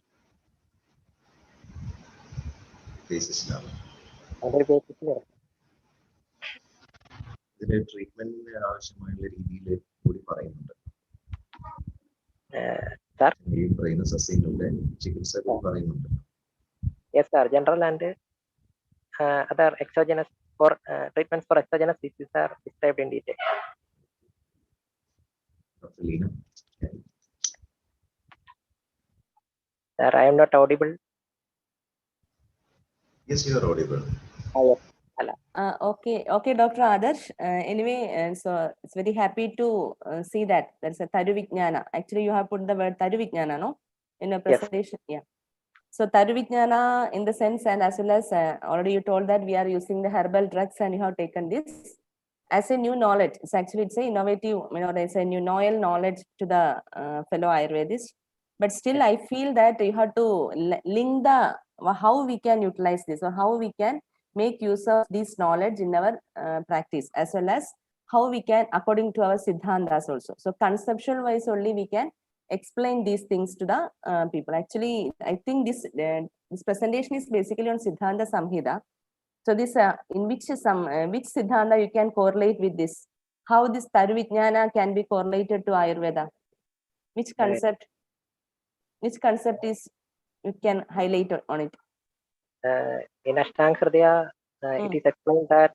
S2: ബേസിസിലാണ്.
S6: ബേസിസിൽ
S2: ഇതിന്റെ ട്രീറ്റ്മെന്റിന് ആവശ്യമായുള്ള രീതിയിൽ കൂടി പറയുന്നുണ്ട്.
S6: Sir?
S2: ഈ പറയുന്ന സസ്യങ്ങളുടെ ചികിത്സ കൂടി പറയുന്നുണ്ട്.
S6: Yes, sir. General and other exogenous for treatments for exogenous diseases are described in detail.
S2: Dr. Leena?
S6: Sir, I am not audible.
S2: Yes, you are audible.
S6: Oh, yes.
S23: Okay, Dr. Adarsh. Anyway, so it's very happy to see that there's a Taruvijnana. Actually, you have put the word Taruvijnana, no? In a presentation. Yes. Yeah. So Taruvijnana in the sense, and as well as already you told that we are using the herbal drugs and you have taken this as a new knowledge. It's an innovative, it's a new novel knowledge to the fellow Ayurvedists. But still, I feel that you have to link the how we can utilize this or how we can make use of this knowledge in our practice, as well as how we can, according to our Siddhantas also. So conceptual wise only we can explain these things to the people. Actually, I think this presentation is basically on Siddhanta Samhita. So this in which Siddhanta you can correlate with this? How this Taruvijnana can be correlated to Ayurveda? Which concept? Which concept is you can highlight on it?
S6: In Ashtanga Hridaya, it is explained that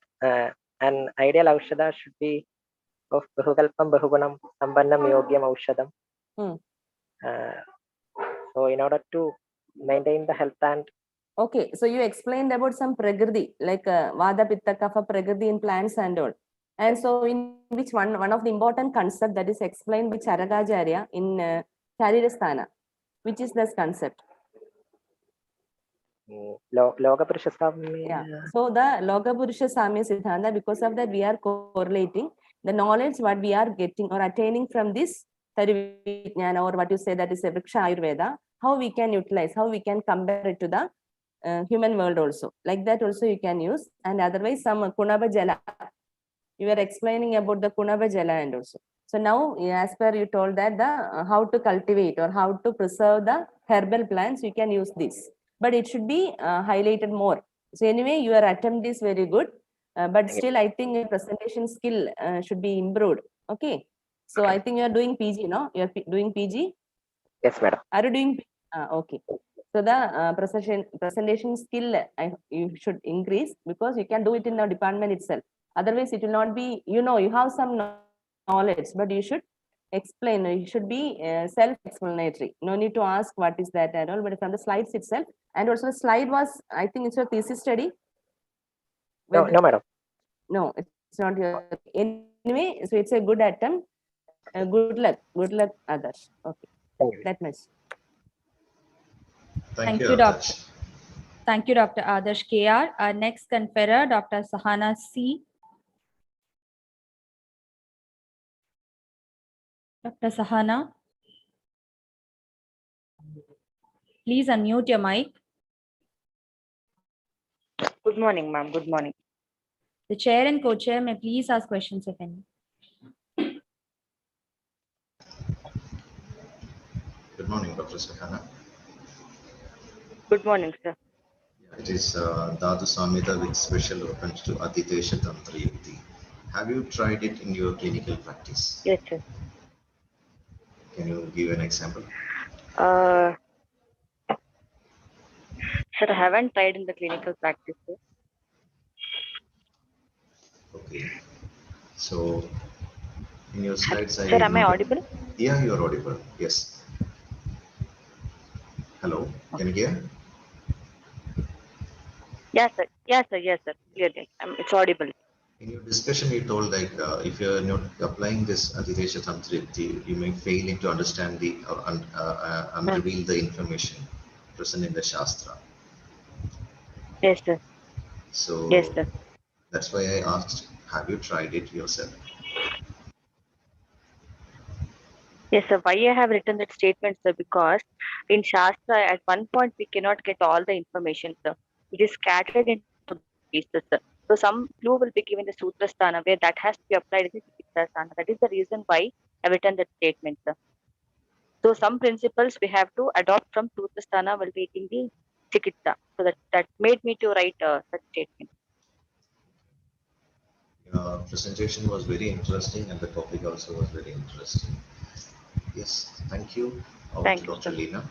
S6: an ideal Aushadha should be of Bahukalpam Bahugunam Sambannam Yogyam Aushadam. So in order to maintain the health and
S23: okay, so you explained about some prakriti, like Vada Pitta Kapha prakriti in plants and all. And so in which one of the important concept that is explained by Charakajarya in Sharirasthana, which is this concept?
S6: Loga-Purusha Samya.
S23: Yeah. So the Loga-Purusha Samya Siddhanta, because of that we are correlating the knowledge what we are getting or attaining from this Taruvijnana, or what you say that is a Vriksha Ayurveda, how we can utilize, how we can compare it to the human world also. Like that also you can use. And otherwise some Kunabha Jala. You were explaining about the Kunabha Jala and also. So now, as per you told that the how to cultivate or how to preserve the herbal plants, you can use this. But it should be highlighted more. So anyway, your attempt is very good. But still, I think your presentation skill should be improved. Okay. So I think you are doing PG, no? You are doing PG?
S6: Yes, madam.
S23: Are you doing? Okay. So the presentation skill you should increase, because you can do it in the department itself. Otherwise, it will not be, you have some knowledge, but you should explain. You should be self-explanatory. No need to ask what is that and all, but from the slides itself. And also the slide was, I think it's your thesis study.
S6: No, madam.
S23: No, it's not your. Anyway, so it's a good attempt. Good luck, others. Okay, that much.
S2: Thank you,
S3: Doctor. Thank you, Dr. Adarsh KR. Our next conferrer, Dr. Sahana C. Dr. Sahana, please unmute your mic.
S7: Good morning, ma'am. Good morning.
S3: The chair and co-chair may please ask questions if any.
S2: Good morning, Dr. Sahana.
S7: Good morning, sir.
S2: It is Dhatu Samhita with special reference to Aditesha Tantra Yukti. Have you tried it in your clinical practice?
S7: Yes, sir.
S2: Can you give an example?
S7: Sir, I haven't tried in the clinical practice, sir.
S2: Okay. So, in your slides,
S7: sir, am I audible?
S2: Yeah, you are audible. Yes. Hello, can you hear?
S7: Yes, sir. Yes, sir. Yes, sir. Clearly, it's audible.
S2: In your discussion, you told like if you are not applying this Aditesha Tantra Yukti, you may fail to understand the or reveal the information present in the Shastra.
S7: Yes, sir.
S2: So
S7: yes, sir.
S2: That's why I asked, have you tried it yourself?
S7: Yes, sir. Why I have written that statement, sir? Because in Shastra, at one point, we cannot get all the information, sir. It is scattered into pieces, sir. So some clue will be given the Sutra Sthana, where that has to be applied in the Chikitsa Sthana. That is the reason why I have written that statement, sir. So some principles we have to adopt from Sutra Sthana while taking the Chikitsa. So that made me to write such statement.
S2: Presentation was very interesting and the topic also was very interesting. Yes, thank you. Over to
S7: Thank you,
S2: Dr.
S7: sir.
S2: Leena.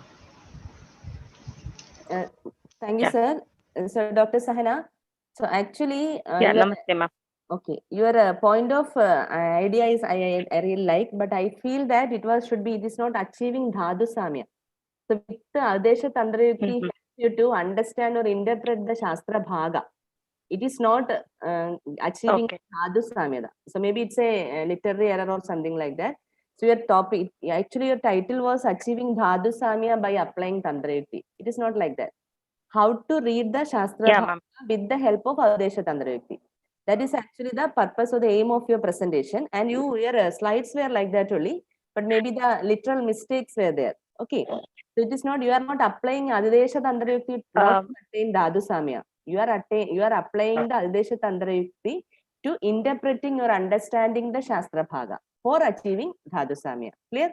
S23: Thank you,
S7: Yeah.
S23: sir. So, Dr. Sahana, so actually,
S7: Yeah,
S23: your
S7: namaste, ma'am.
S23: okay, your point of idea is I really like, but I feel that it is not achieving Dhatu Samya. So, with the Adesha Tandrayukti helps you to understand or interpret the Shastra Bhaga. It is not achieving
S7: Okay.
S23: Dhatu Samyada. So maybe it's a literary error or something like that. So your topic, actually your title was Achieving Dhatu Samya by Applying Tandrayukti. It is not like that. How to read the Shastra
S7: Yeah,
S23: Bhava
S7: ma'am.
S23: with the help of Adesha Tandrayukti. That is actually the purpose or the aim of your presentation. And your slides were like that only, but maybe the literal mistakes were there. Okay. So it is not, you are not applying Adesha Tandrayukti not to attain Dhatu Samya. You are applying the Adesha Tandrayukti to interpreting or understanding the Shastra Bhaga for achieving Dhatu Samya. Clear?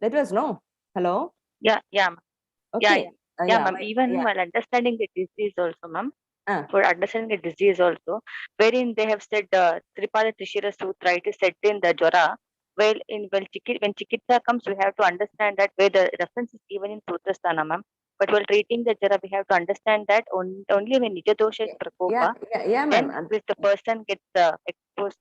S23: That was no. Hello?
S7: Yeah, yeah, ma'am.
S23: Okay.
S7: Yeah, ma'am. Even while understanding the disease also, ma'am, for understanding the disease also, wherein they have said Tripada Trishira Sutra, it is said in the Jora, when Chikitsa comes, we have to understand that where the reference is given in Sutrasthana, ma'am. But while treating the Jara, we have to understand that only when Nijadosha is Prakopa,
S23: Yeah,
S7: then
S23: ma'am.
S7: if the person gets exposed.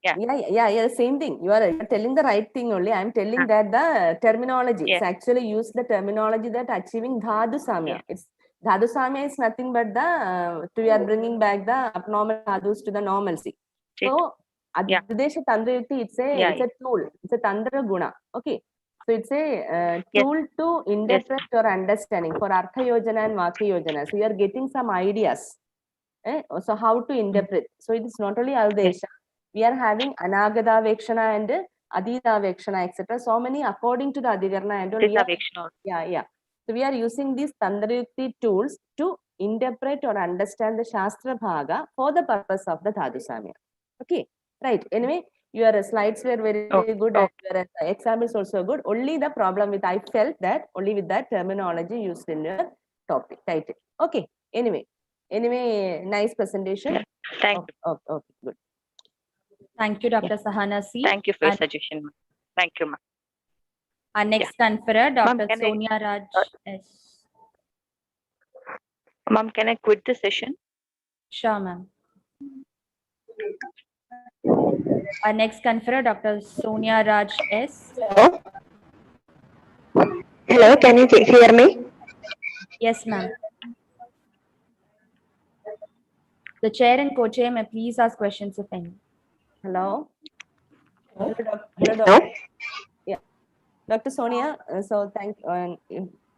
S23: Yeah, same thing. You are telling the right thing only. I am telling that the terminology. It's actually use the terminology that achieving Dhatu Samya. It's Dhatu Samya is nothing but the we are bringing back the abnormal dhadus to the normalcy. So Adidesha Tandrayukti, it's a tool. It's a Tandra Guna. Okay. So it's a tool to interpret your understanding for Artha Yojana and Vakya Yojana. So you are getting some ideas. So how to interpret. So it is not only Adesha. We are having Anagada Vekshana and Adida Vekshana, etc. So many according to the Adivarna and all. So we are using these Tandrayukti tools to interpret or understand the Shastra Bhaga for the purpose of the Dhatu Samya. Okay, right. Anyway, your slides were very, very good and your exam is also good. Only the problem with, I felt that only with that terminology used in your topic title. Okay, anyway, nice presentation.
S7: Thank
S23: you. Okay, good.
S3: Thank you, Dr. Sahana C.
S7: Thank you for your suggestion, ma'am. Thank you, ma'am.
S3: Our next conferor, Dr.
S7: Ma'am,
S3: Sonia Raj S.
S7: Ma'am, can I quit the session?
S3: Sure, ma'am. Our next conferor, Dr. Sonia Raj S.
S8: Hello, can you hear me?
S3: Yes, ma'am. The chair and co-chair may please ask questions if any.
S23: Hello. Hello, Doctor. Yeah, Dr. Sonia. So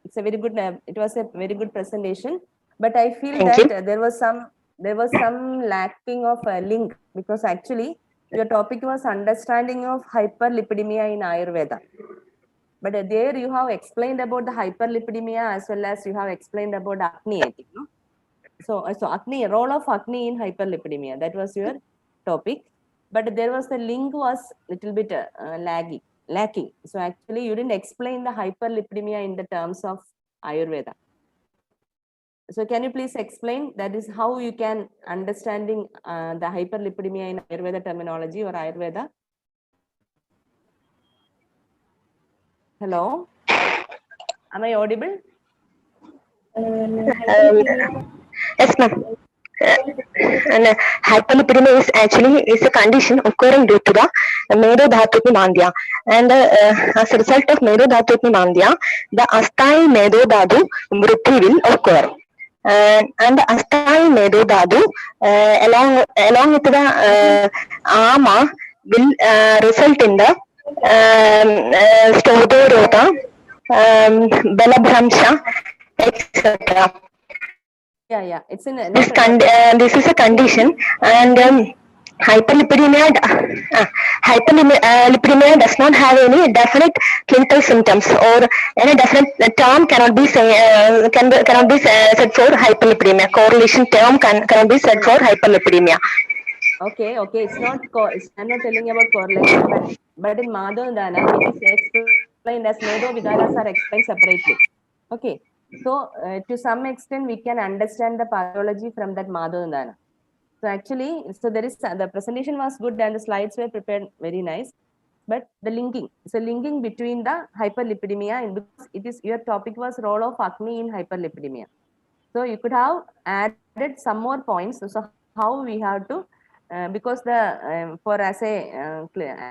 S23: it's a very good. It was a very good presentation, but I feel that there was some lacking of a link, because actually your topic was understanding of hyperlipidemia in Ayurveda. But there you have explained about the hyperlipidemia as well as you have explained about acne, I think, no? So acne, role of acne in hyperlipidemia, that was your topic. But there was the link was little bit lacking. So actually you didn't explain the hyperlipidemia in the terms of Ayurveda. So can you please explain that is how you can understanding the hyperlipidemia in Ayurveda terminology or Ayurveda? Hello? Am I audible?
S8: Yes, ma'am. And hyperlipidemia is a condition occurring due to the Medodhatutni Mandya. And as a result of Medodhatutni Mandya, the Asthai Medodhatu Mritti will occur. And the Asthai Medodhatu, along with the Ama, will result in the Stodorota, Balabhamsha, etc.
S23: Yeah. It's in
S8: this is a condition, and hyperlipidemia does not have any definite clinical symptoms, or any definite term cannot be cannot be said for hyperlipidemia. Correlation term cannot be said for hyperlipidemia.
S23: Okay. It's not. I'm not telling about correlation, but in Madhavandana it is explained as Medo Vidaras are explained separately. Okay. So to some extent we can understand the pathology from that Madhavandana. So actually, so there is the presentation was good and the slides were prepared very nice, but the linking, so linking between the hyperlipidemia, and because it is your topic was role of acne in hyperlipidemia. So you could have added some more points. So how we have to, because the for as a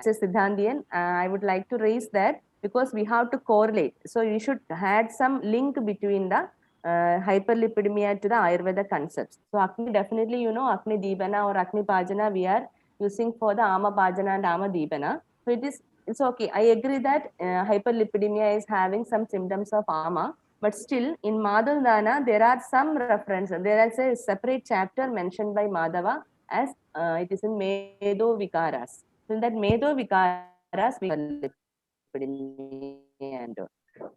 S23: Siddhantian, I would like to raise that because we have to correlate. So you should add some link between the hyperlipidemia to the Ayurveda concepts. So acne, definitely, you know, acne deepana or acne pajana we are using for the ama pajana and ama deepana. So it's okay. I agree that hyperlipidemia is having some symptoms of ama, but still in Madhavdana there are some references. There is a separate chapter mentioned by Madhava as it is in Medo Vikaras. So in that Medo Vikaras we hyperlipidemia and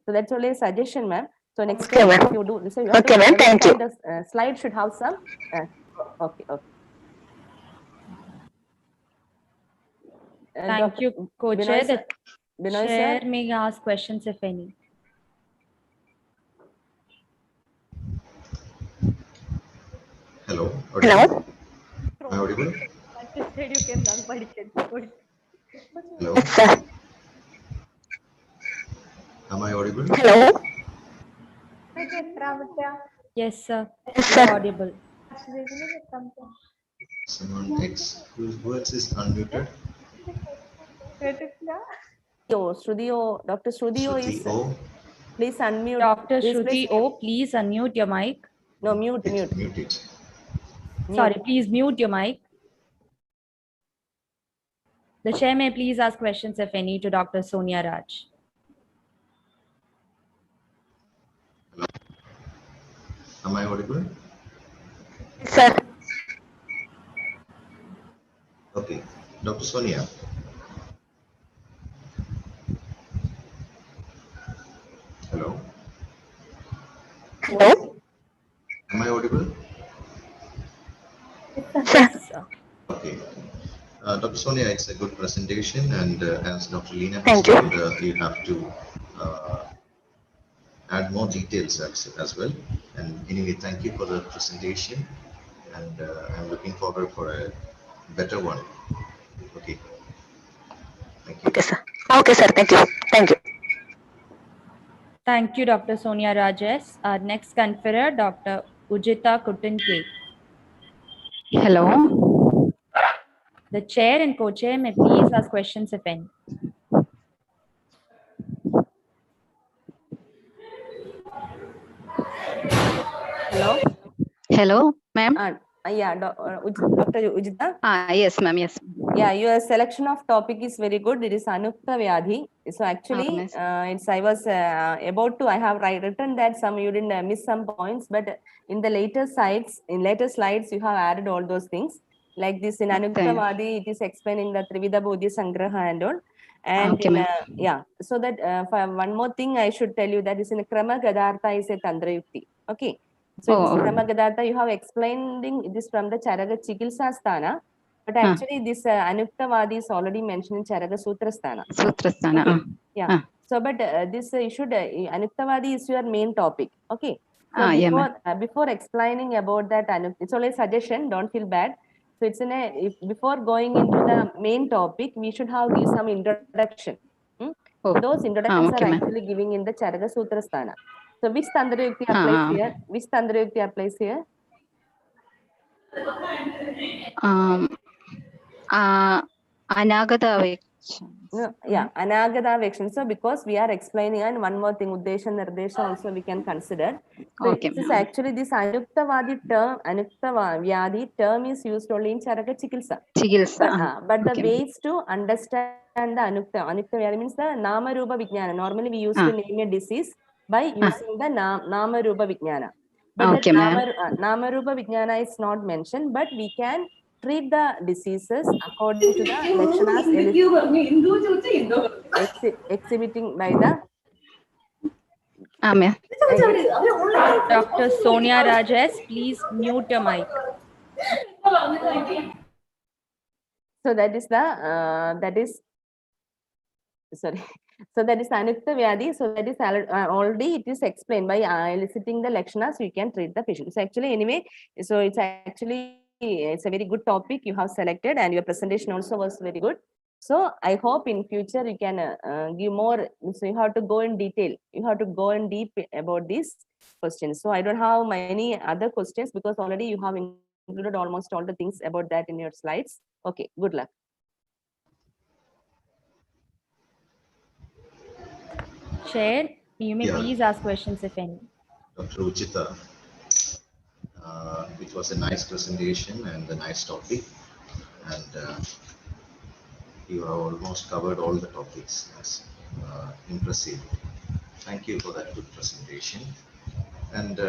S23: so that's only a suggestion, ma'am. So next time if you do, so you have
S8: Okay,
S23: to,
S8: ma'am.
S23: next
S8: Thank you.
S23: time the slide should have some. Okay.
S3: Thank you, co-chair. The
S23: Binoy
S3: chair
S23: sir.
S3: may ask questions if any.
S2: Hello.
S23: Hello.
S2: Am I audible? Hello.
S23: Yes, sir.
S2: Am I audible?
S23: Hello.
S3: Yes, sir.
S23: Yes,
S3: You're
S23: sir.
S3: audible.
S2: Someone who else is unmuted?
S23: Dr. Shrudio is.
S2: Shruti O.
S23: Please unmute.
S3: Dr.
S23: Please
S3: Shruti O, please unmute your mic.
S23: No, mute.
S2: Mute it.
S3: Sorry, please mute your mic. The chair may please ask questions if any to Dr. Sonia Raj.
S2: Hello. Am I audible?
S23: Yes, sir.
S2: Okay. Dr. Sonia. Hello.
S23: Hello.
S2: Am I audible?
S3: Yes, sir.
S2: Okay. Dr. Sonia, it's a good presentation, and as Dr. Leena has
S23: Thank you.
S2: told, you have to add more details as well. And anyway, thank you for the presentation, and I'm looking forward for a better one. Okay. Thank you.
S23: Okay, sir. Okay, sir. Thank you. Thank you.
S3: Thank you, Dr. Sonia Rajesh. Our next conferrer, Dr. Ujita Kuttin-K.
S9: Hello.
S3: The chair and co-chair may please ask questions if any.
S23: Hello.
S9: Hello, ma'am.
S23: Yeah, Dr. Ujita.
S9: Yes, ma'am. Yes.
S23: Yeah, your selection of topic is very good. It is Anukta Vyadhi. So actually, it's I was about to. I have written that some you didn't miss some points, but in the later slides, you have added all those things. Like this in Anukta Vyadhi, it is explained in the Trivida Bodhi Sangraha and all. And
S9: Okay,
S23: in, yeah, so that for one more thing, I should tell you that is in Krama Gadartha is a Tantra Yukti. Okay. So this Krama Gadartha, you have explaining it is from the Charaga Chikilsa Sthana. But actually, this Anuktavadi is already mentioned in Charaga Sutrasthana.
S9: Sutrasthana.
S23: Okay. Yeah. So, but this you should Anuktavadi is your main topic. Okay. So before explaining about that, it's only a suggestion. Don't feel bad. So it's before going into the main topic, we should have give some introduction. So those introductions are actually giving in the Charaga Sutrasthana. So which Tantra Yukti applies here? Which Tantra Yukti applies here?
S9: Anagata
S23: Yeah, Anagata Vekshan. So because we are explaining, and one more thing, Uddesha Nirdesha also we can consider. So
S9: Okay,
S23: this is actually this Anuktavadi term, Anuktavadi term is used only in Charaka Chikilsa. But the ways to understand the Anuktavadi means the Nama Rupa Vijnana. Normally we used to name a disease by using the Nama Rupa Vijnana. But the Nama Rupa Vijnana is not mentioned, but we can treat the diseases according to the lakshanas exhibiting by the
S3: Dr. Sonia Rajesh, please mute your mic.
S23: So that is sorry. So that is Anukta Vyadhi. So that is already it is explained by eliciting the lakshanas, you can treat the patient. So actually anyway, so it's actually it's a very good topic you have selected, and your presentation also was very good. So I hope in future you can give more. So you have to go in detail. You have to go in deep about these questions. So I don't have many other questions because already you have included almost all the things about that in your slides. Okay, good luck.
S3: Chair, you may please ask questions if any.
S2: Dr. Uchita, it was a nice presentation and a nice topic, and you have almost covered all the topics. That's impressive. Thank you for that good presentation. And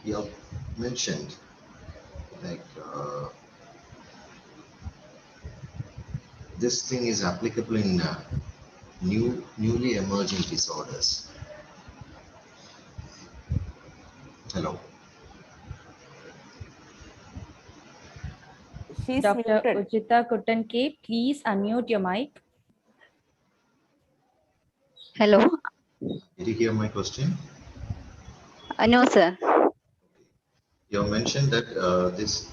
S2: you have mentioned like this thing is applicable in newly emerging disorders. Hello.
S23: She's
S3: Dr.
S23: muted.
S3: Uchita Kuttanke, please unmute your mic.
S9: Hello.
S2: Did you hear my question?
S9: No, sir.
S2: You have mentioned that this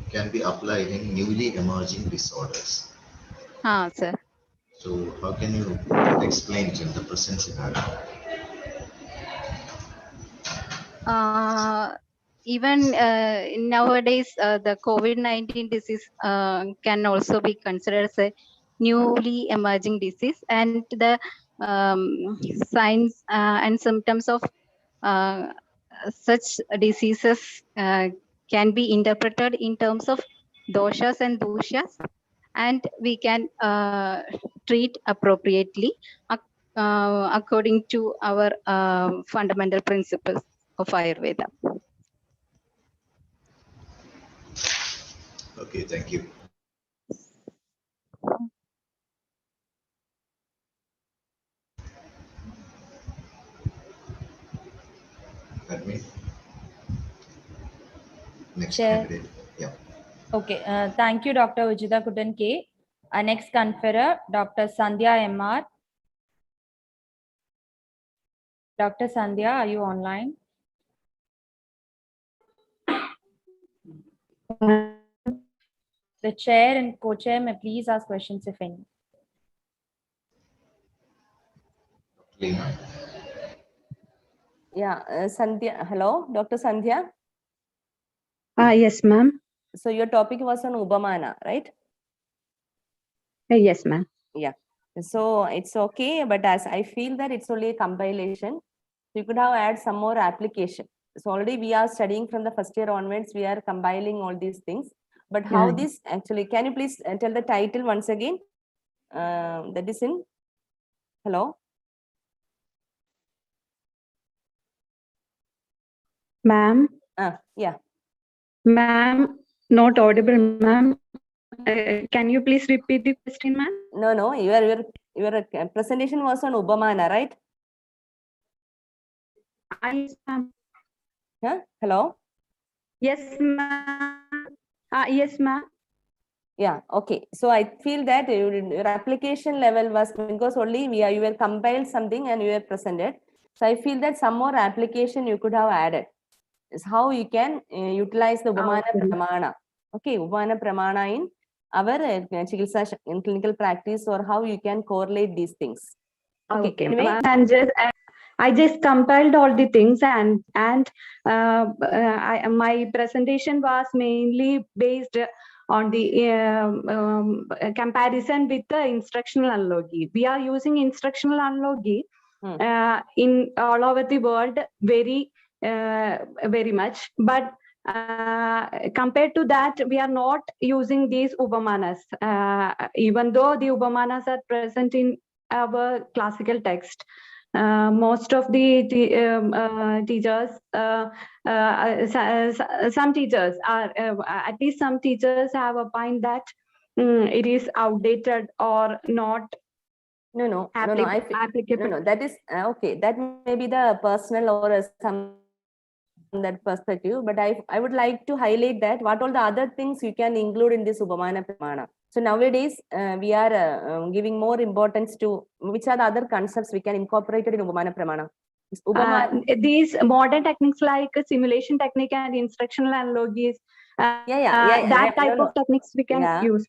S2: can be applied in newly emerging disorders.
S9: Sir.
S2: So how can you explain it in the present scenario?
S9: Even nowadays, the COVID-19 disease can also be considered as a newly emerging disease, and the signs and symptoms of such diseases can be interpreted in terms of doshas and dushas, and we can treat appropriately according to our fundamental principles of Ayurveda.
S2: Okay, thank you. Let me. Next
S3: Chair.
S2: candidate. Yeah.
S3: Okay, thank you, Dr. Uchita Kuttanke. Our next conferrer, Dr. Sandhya MR. Dr. Sandhya, are you online? The chair and co-chair may please ask questions if any.
S2: Lena.
S23: Yeah, Sandhya. Hello, Dr. Sandhya.
S10: Yes, ma'am.
S23: So your topic was on Ubamana, right?
S10: Yes, ma'am.
S23: Yeah. So it's okay, but as I feel that it's only a compilation, so you could have add some more application. So already we are studying from the first year onwards, we are compiling all these things. But how
S10: Yeah.
S23: this actually, can you please tell the title once again? That is in, hello?
S10: Ma'am.
S23: Yeah.
S10: Ma'am, not audible, ma'am. Can you please repeat the question, ma'am?
S23: No, your presentation was on Ubamana, right?
S10: Yes, ma'am.
S23: Huh? Hello?
S10: Yes, ma'am. Yes, ma'am.
S23: Yeah, okay. So I feel that your application level was because only you were compiled something and you were presented. So I feel that some more application you could have added. Is how you can utilize the Upamana
S10: Okay.
S23: Pramana. Okay, Upamana Pramana in our Chikitsa in clinical practice, or how you can correlate these things. Okay, anyway.
S10: Ma'am. And I just compiled all the things, and my presentation was mainly based on the comparison with the instructional analogy. We are using instructional analogy in all over the world very much, but compared to that, we are not using these Upamanas, even though the Upamanas are present in our classical text. Most of the teachers, some teachers are, at least some teachers have opined that it is outdated or not.
S23: No.
S10: Applicable.
S23: No. That is okay. That may be the personal or some that perspective, but I would like to highlight that what all the other things you can include in this Upamana Pramana. So nowadays we are giving more importance to which are the other concepts we can incorporate it in Upamana Pramana.
S10: These modern techniques like simulation technique and instructional analogies, that type of techniques we can use.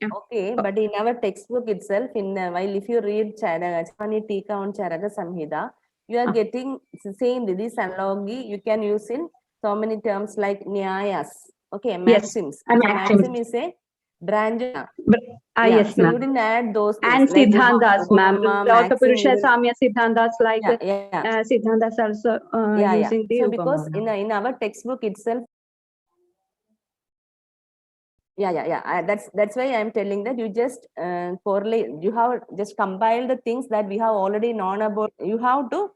S23: Okay, but in our textbook itself, while if you read Chani Tika on Charaka Samhita, you are getting saying this analogy you can use in so many terms like Nyayas. Okay, maxims.
S10: Yes,
S23: maxim is a branch.
S10: Yes,
S23: so
S10: ma'am.
S23: you didn't add those things.
S10: And
S23: like
S10: Siddhantas, ma'am. Lauta Purusha
S23: maxim,
S10: Samya Siddhantas, like Siddhantas also using the
S23: So
S10: Upama.
S23: because in our textbook itself, that's why I'm telling that you just correlate. You have just compiled the things that we have already known about. You have to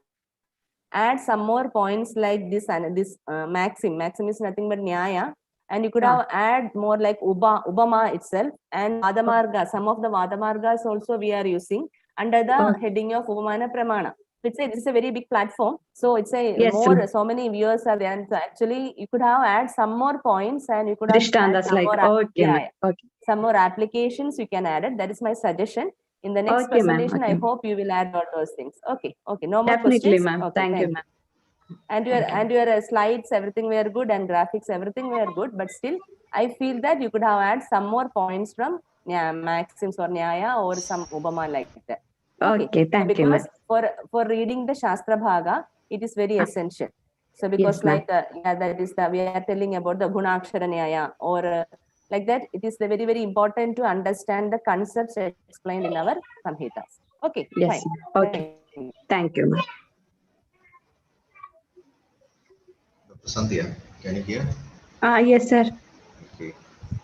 S23: add some more points like this and this maxim. Maxim is nothing but nyaya, and you could have add more like ubama itself and vadamarga. Some of the vadamargas also we are using under the heading of upamana pramana. It's a very big platform, so it's a so many viewers are there, and so actually you could have add some more points and you could have add some more some more applications you can add it. That is my suggestion. In the next presentation, I hope you will add all those things. Okay, no more questions.
S10: Ma'am.
S23: Okay,
S10: thank you, ma'am.
S23: And your slides, everything were good, and graphics, everything were good, but still I feel that you could have add some more points from maxims or nyaya or some ubama like that.
S10: Okay, thank you,
S23: because for reading the Shastra Bhaga, it is very essential. So because that is we are telling about the Gunakshara Nyaya or like that, it is very, very important to understand the concepts explained in our Samhitas. Okay,
S10: yes,
S23: fine.
S10: okay. Thank you, ma'am.
S2: Dr. Sandhya, can you hear?
S10: Yes, sir.
S2: Okay,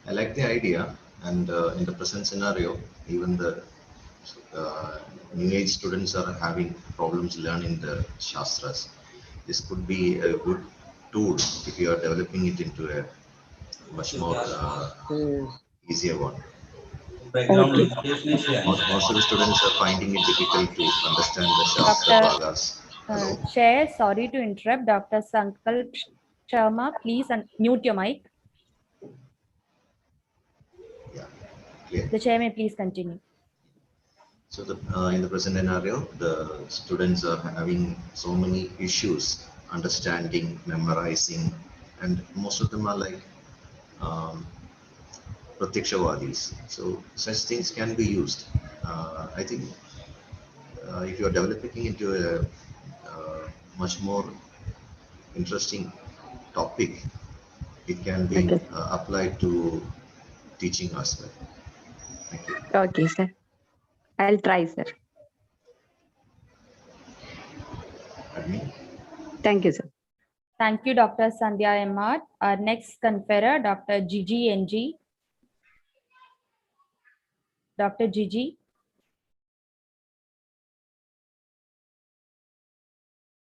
S2: I like the idea, and in the present scenario, even the new age students are having problems learning the Shastras. This could be a good tool if you are developing it into a much more easier one. Most of the students are finding it difficult to understand the Shastra Bhagas.
S3: Chair, sorry to interrupt. Dr. Sankalp Sharma, please mute your mic.
S2: Yeah, clear.
S3: The chair may please continue.
S2: So in the present scenario, the students are having so many issues understanding, memorizing, and most of them are like Pratyakshavadis. So such things can be used. I think if you are developing into a much more interesting topic, it can be applied to teaching as well. Thank you.
S10: Okay, sir. I'll try, sir. Thank you, sir.
S3: Thank you, Dr. Sandhya Emad. Our next conferrer, Dr. Gigi NG. Dr. Gigi.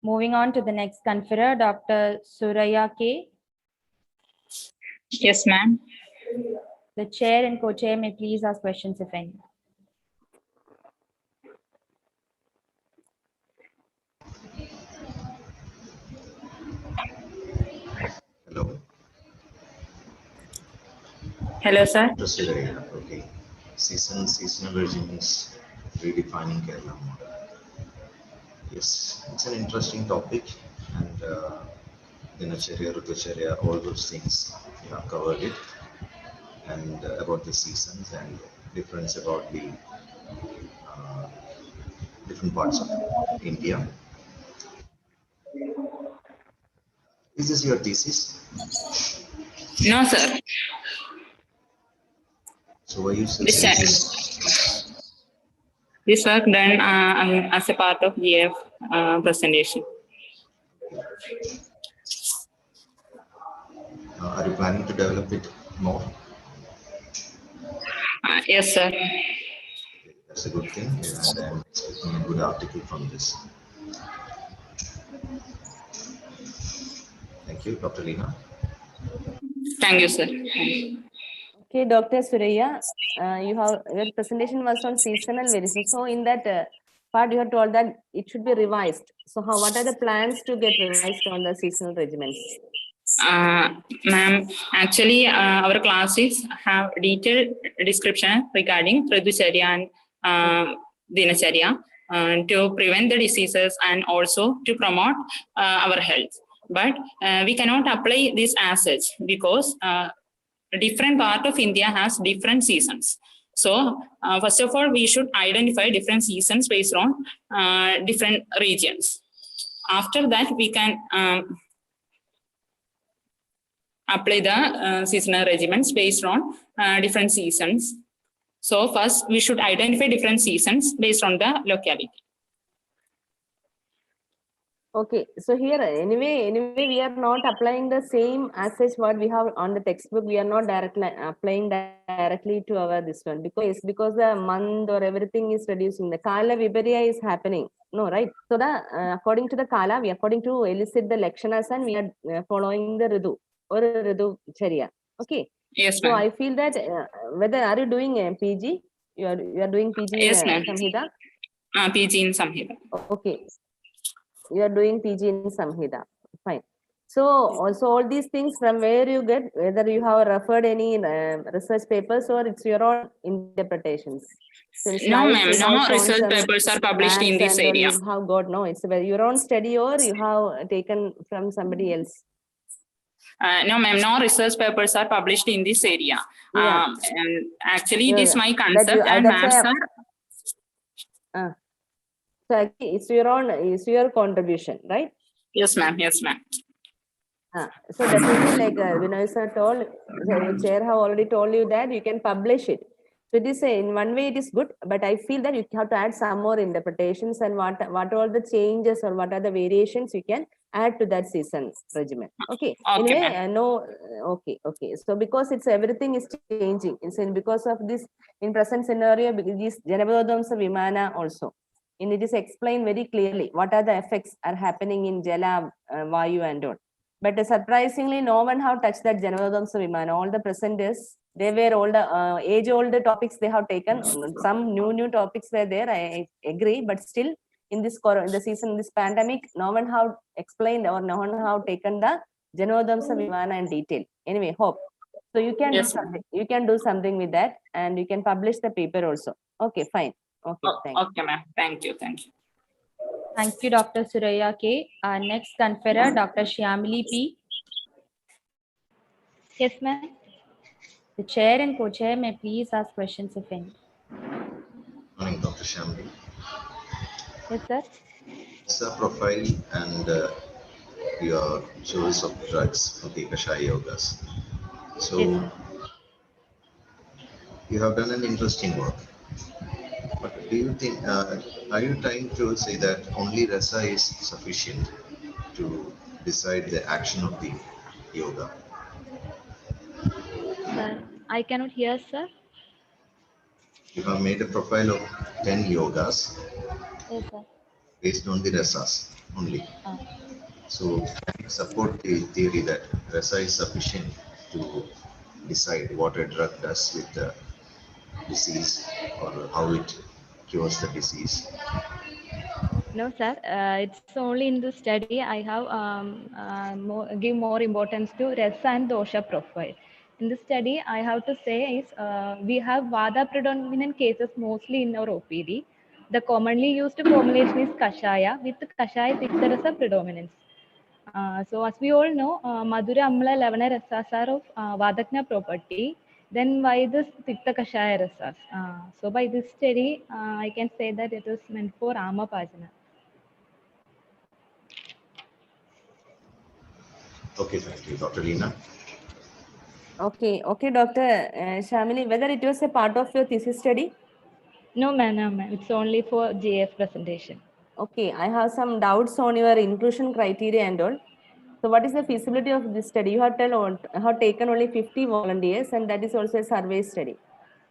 S3: Moving on to the next conferrer, Dr. Suraya K.
S11: Yes, ma'am.
S3: The chair and co-chair may please ask questions if any.
S2: Hello.
S11: Hello, sir.
S2: Okay. Seasonal regimens redefining Kerala. Yes, it's an interesting topic, and Dinacharya, Rutacharya, all those things we have covered it, and about the seasons and difference about the different parts of India. Is this your thesis?
S11: No, sir.
S2: So why you suggesting?
S11: This work done as a part of GF presentation.
S2: Are you planning to develop it more?
S11: Yes, sir.
S2: That's a good thing, and I'm expecting a good article from this. Thank you, Dr. Lina.
S11: Thank you, sir.
S23: Okay, Dr. Suraya, your presentation was on seasonal variations. So in that part, you have told that it should be revised. So what are the plans to get revised on the seasonal regimens?
S11: Ma'am, actually, our classes have detailed description regarding Pradhucharya and Dinacharya. to prevent the diseases and also to promote our health. But we cannot apply this as such because different part of India has different seasons. So first of all, we should identify different seasons based on different regions. After that, we can apply the seasonal regimens based on different seasons. So first, we should identify different seasons based on the locality.
S23: Okay, so here anyway we are not applying the same as such what we have on the textbook. We are not directly applying directly to our this one because the month or everything is reducing. The Kala Vibharya is happening. No, right? So the according to the Kala, we according to elicit the Lakshanas and we are following the Ridu or Ridu Charya. Okay.
S11: Yes,
S23: so
S11: ma'am.
S23: I feel that whether are you doing PG? You are doing PG in
S11: Yes, ma'am.
S23: Samhita?
S11: PG in Samhita.
S23: Okay. You are doing PG in Samhita. Fine. So also all these things from where you get, whether you have referred any research papers or it's your own interpretations. So in
S11: No,
S23: slides
S11: ma'am.
S23: you have
S11: No
S23: shown
S11: research
S23: some
S11: papers are published in
S23: maps
S11: this
S23: and all
S11: area.
S23: you have got, no, it's your own study or you have taken from somebody else.
S11: No, ma'am. No research papers are published in this area.
S23: Yeah.
S11: And actually, it
S23: No,
S11: is
S23: no.
S11: my
S23: That you,
S11: concept, and
S23: that's
S11: maps
S23: why.
S11: are.
S23: So actually it's your own, it's your contribution, right?
S11: Yes, ma'am. Yes, ma'am.
S23: So definitely, like Vinay sir told, the chair have already told you that you can publish it. So it is in one way it is good, but I feel that you have to add some more interpretations and what all the changes or what are the variations you can add to that season regimen. Okay.
S11: Okay,
S23: Anyway,
S11: ma'am.
S23: no. Okay. So because it's everything is changing, it's because of this in present scenario, this Janavadamsa Vimana also. And it is explained very clearly what are the effects are happening in Jala, Vayu and all. But surprisingly, no one have touched that Janavadamsa Vimana. All the presenters, they were all the age-old topics they have taken. Some new topics were there, I agree. But still, in this in the season, this pandemic, no one have explained or no one have taken the Janavadamsa Vimana in detail. Anyway, hope. So you can do something. You can do something with that, and you can publish the paper also. Okay, fine. Okay, thank you.
S11: Okay, ma'am. Thank you. Thank you.
S3: Thank you, Dr. Suraya K. Next conferrer, Dr. Shyamali P.
S15: Yes, ma'am.
S3: The chair and co-chair may please ask questions if any.
S2: Morning, Dr. Shamli.
S3: Yes, sir.
S2: It's a profile and your choice of drugs for the Kashaya Yogas. So
S3: Yes,
S2: you have done an interesting work. But do you think, are you trying to say that only rasa is sufficient to decide the action of the yoga?
S15: Sir, I cannot hear, sir.
S2: You have made a profile of 10 yogas
S15: Yes, sir.
S2: based on the rasas only. So can you support the theory that rasa is sufficient to decide what a drug does with the disease or how it cures the disease?
S15: No, sir. It's only in the study I have give more importance to rasa and dosha profile. In the study, I have to say is we have vada predominant cases mostly in our OPD. The commonly used formulation is kashaya with kashaya pitta rasa predominance. So as we all know, Madhura Amla Lavana rasas are of Vadakna property. Then why this Pitta Kashaya rasas? So by this study, I can say that it is meant for Amapajana.
S2: Okay, thank you. Dr. Leena?
S23: Okay, Dr. Shamini, whether it was a part of your thesis study?
S15: No, ma'am. It's only for GF presentation.
S23: Okay, I have some doubts on your inclusion criteria and all. So what is the feasibility of this study? You have taken only 50 volunteers and that is also a survey study.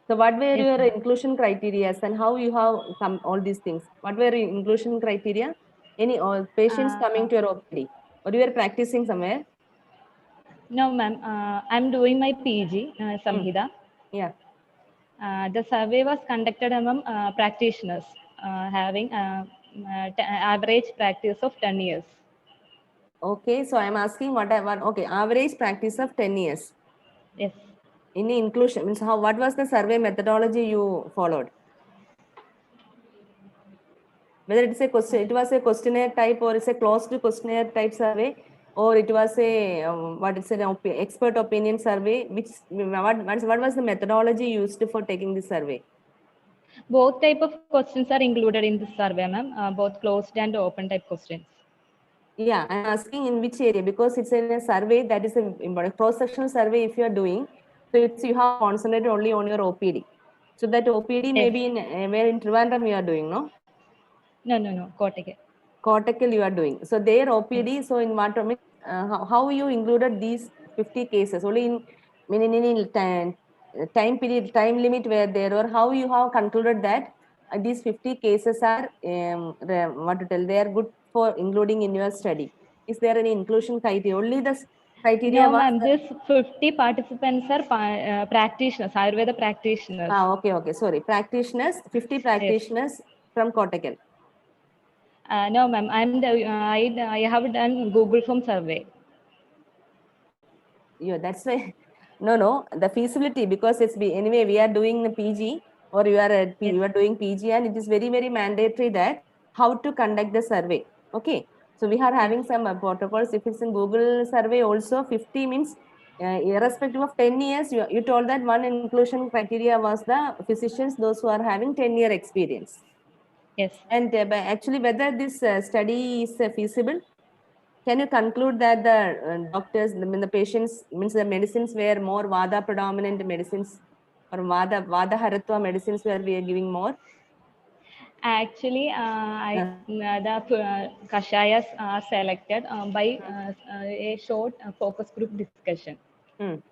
S23: So what were
S15: Yes,
S23: your
S15: ma'am.
S23: inclusion criteria and how you have come all these things? What were your inclusion criteria? Any patients coming to your OPD? Or you were practicing somewhere?
S15: No, ma'am. I'm doing my PG, Samhita.
S23: Yeah.
S15: The survey was conducted among practitioners having average practice of 10 years.
S23: Okay, so I'm asking okay, average practice of 10 years.
S15: Yes.
S23: In inclusion, means what was the survey methodology you followed? Whether it's a question, it was a questionnaire type or it's a closed questionnaire type survey, or it was a what it's an expert opinion survey. What was the methodology used for taking this survey?
S3: Both type of questions are included in this survey, ma'am. Both closed and open type questions.
S23: Yeah, I'm asking in which area, because it's in a survey that is a cross-sectional survey. If you are doing, so it's you have concentrated only on your OPD. So that OPD may be in where in Trivandrum you are doing, no?
S3: No, Kottakkal.
S23: Kottakkal you are doing. So their OPD. So in what how you included these 50 cases only in time period, time limit were there, or how you have concluded that these 50 cases are what to tell, they are good for including in your study? Is there any inclusion criteria? Only the criteria
S3: No,
S23: was
S3: ma'am. This 50 participants are practitioners, Ayurveda practitioners.
S23: Okay. Sorry, practitioners. 50 practitioners from Kottakkal.
S3: No, ma'am. I have done Google Form survey.
S23: Yeah, that's why. No, the feasibility, because it's anyway we are doing the PG, or you are doing PG, and it is very mandatory that how to conduct the survey. Okay, so we are having some protocols. If it's in Google survey also, 50 means irrespective of 10 years. You told that one inclusion criteria was the physicians, those who are having 10-year experience.
S3: Yes.
S23: And actually, whether this study is feasible. Can you conclude that the doctors, the patients, means the medicines were more Vada predominant medicines, or Vada Haratva medicines where we are giving more?
S3: Actually, the Kashayas are selected by a short focus group discussion.
S23: No,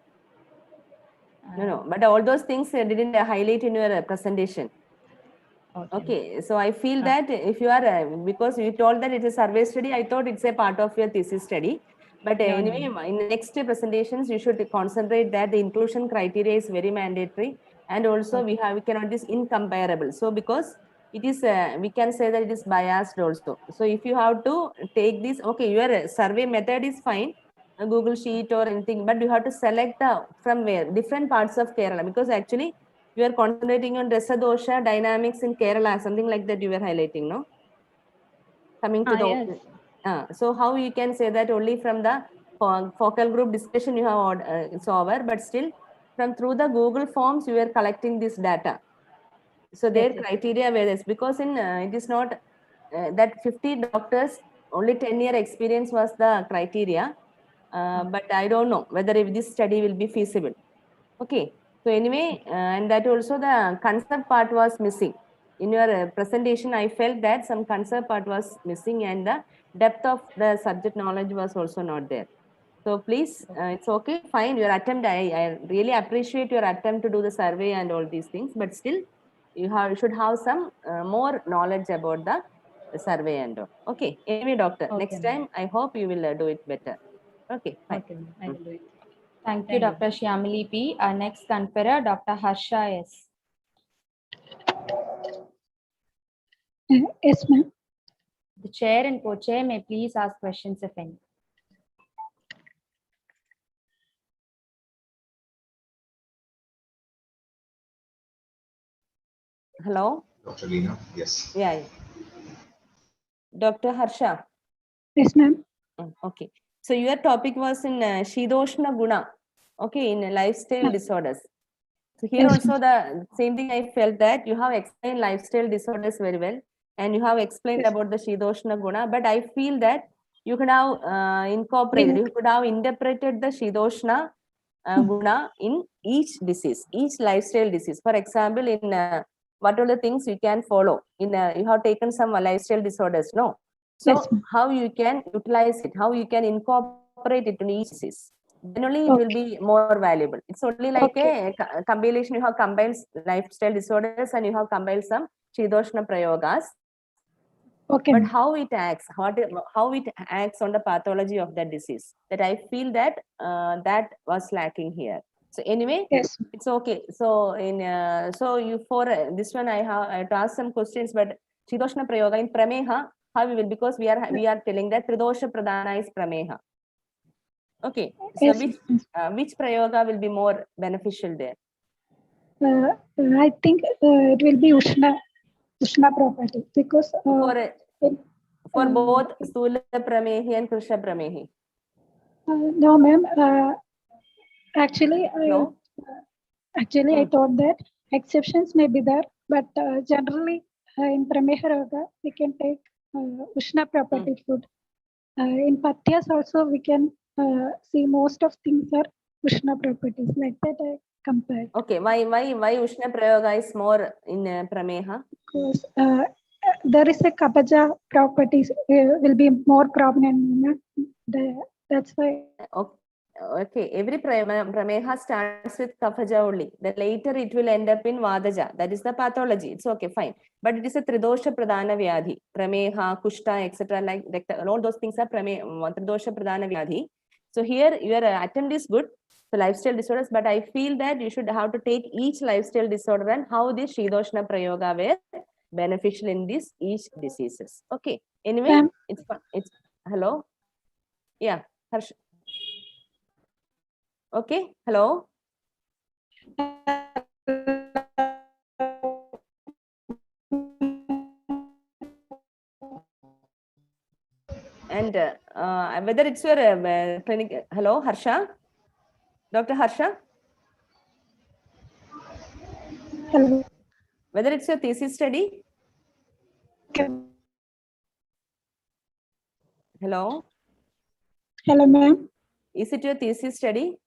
S23: but all those things didn't highlight in your presentation. Okay, so I feel that if you are, because you told that it's a survey study, I thought it's a part of your thesis study. But anyway, in the next presentations, you should concentrate that the inclusion criteria is very mandatory, and also we cannot this incomparable. So because it is, we can say that it is biased also. So if you have to take this, okay, your survey method is fine, a Google sheet or anything, but you have to select from where different parts of Kerala, because actually you are concentrating on Rasa Dosha dynamics in Kerala, something like that you were highlighting, no? Coming to so how you can say that only from the focal group discussion you have it's over, but still through the Google forms you are collecting this data. So their criteria were this, because in it is not that 50 doctors only 10-year experience was the criteria, but I don't know whether if this study will be feasible. Okay. So anyway, and that also the concept part was missing. In your presentation, I felt that some concept part was missing, and the depth of the subject knowledge was also not there. So please, it's okay, fine, your attempt, I really appreciate your attempt to do the survey and all these things, but still, you should have some more knowledge about the survey and all. Okay, anyway, doctor, next time, I hope you will do it better. Okay, fine.
S3: Okay, I will do it. Thank you, Dr. Shyamali P. Our next conferrer, Dr. Harsha S.
S12: Yes, ma'am.
S3: The chair and co-chair may please ask questions if any.
S23: Hello?
S2: Dr. Leena, yes.
S23: Yeah. Dr. Harsha.
S12: Yes, ma'am.
S23: Okay. So your topic was in Shidoshna Guna, okay, in lifestyle disorders. So here also the same thing, I felt that you have explained lifestyle disorders very well, and you have explained about the Shidoshna Guna, but I feel that you could have incorporated, you could have interpreted the Shidoshna Guna in each disease, each lifestyle disease. For example, in what are the things you can follow? In you have taken some lifestyle disorders, no? So how you can utilize it, how you can incorporate it in each disease. Then only it will be more valuable. It's only like a compilation. You have combined lifestyle disorders and you have combined some Shidoshna Prayogas.
S12: Okay.
S23: But how it acts, how it acts on the pathology of that disease, that I feel that that was lacking here. So anyway, it's okay. So so you for this one I have to ask some questions, but Shidoshna Prayoga in Prameha, how we will, because we are telling that Pradosha Pradana is Prameha. Okay, so which Prayoga will be more beneficial there?
S12: I think it will be Ushna. Ushna property because
S23: for both Stula Pramehi and Krishna Pramehi?
S12: no, ma'am. Actually,
S23: No?
S12: I thought that exceptions may be there, but generally in Prameha Roga, we can take Ushna property food. In Patyas also, we can see most of things are Ushna properties. Like that, I compared.
S23: Okay, why Ushna Prayoga is more in Prameha?
S12: Because there is a Kapaja properties will be more prominent. That's why.
S23: Okay, every Prameha starts with Kapaja only. Then later it will end up in Vadaja. That is the pathology. It's okay, fine. But it is a Tridosha Pradhana Vyadhi. Prameha, Kushta, etc. Like all those things are Tridosha Pradhana Vyadhi. So here your attempt is good. So lifestyle disorders, but I feel that you should have to take each lifestyle disorder and how this Shidoshna Prayoga were beneficial in this each diseases. Okay. Anyway, it's hello. Yeah, Harsh. Okay, hello. And whether it's your clinic, hello, Harsha, Dr. Harsha.
S12: Hello.
S23: Whether it's your thesis study. Hello.
S12: Hello, ma'am.
S23: Is it your thesis study?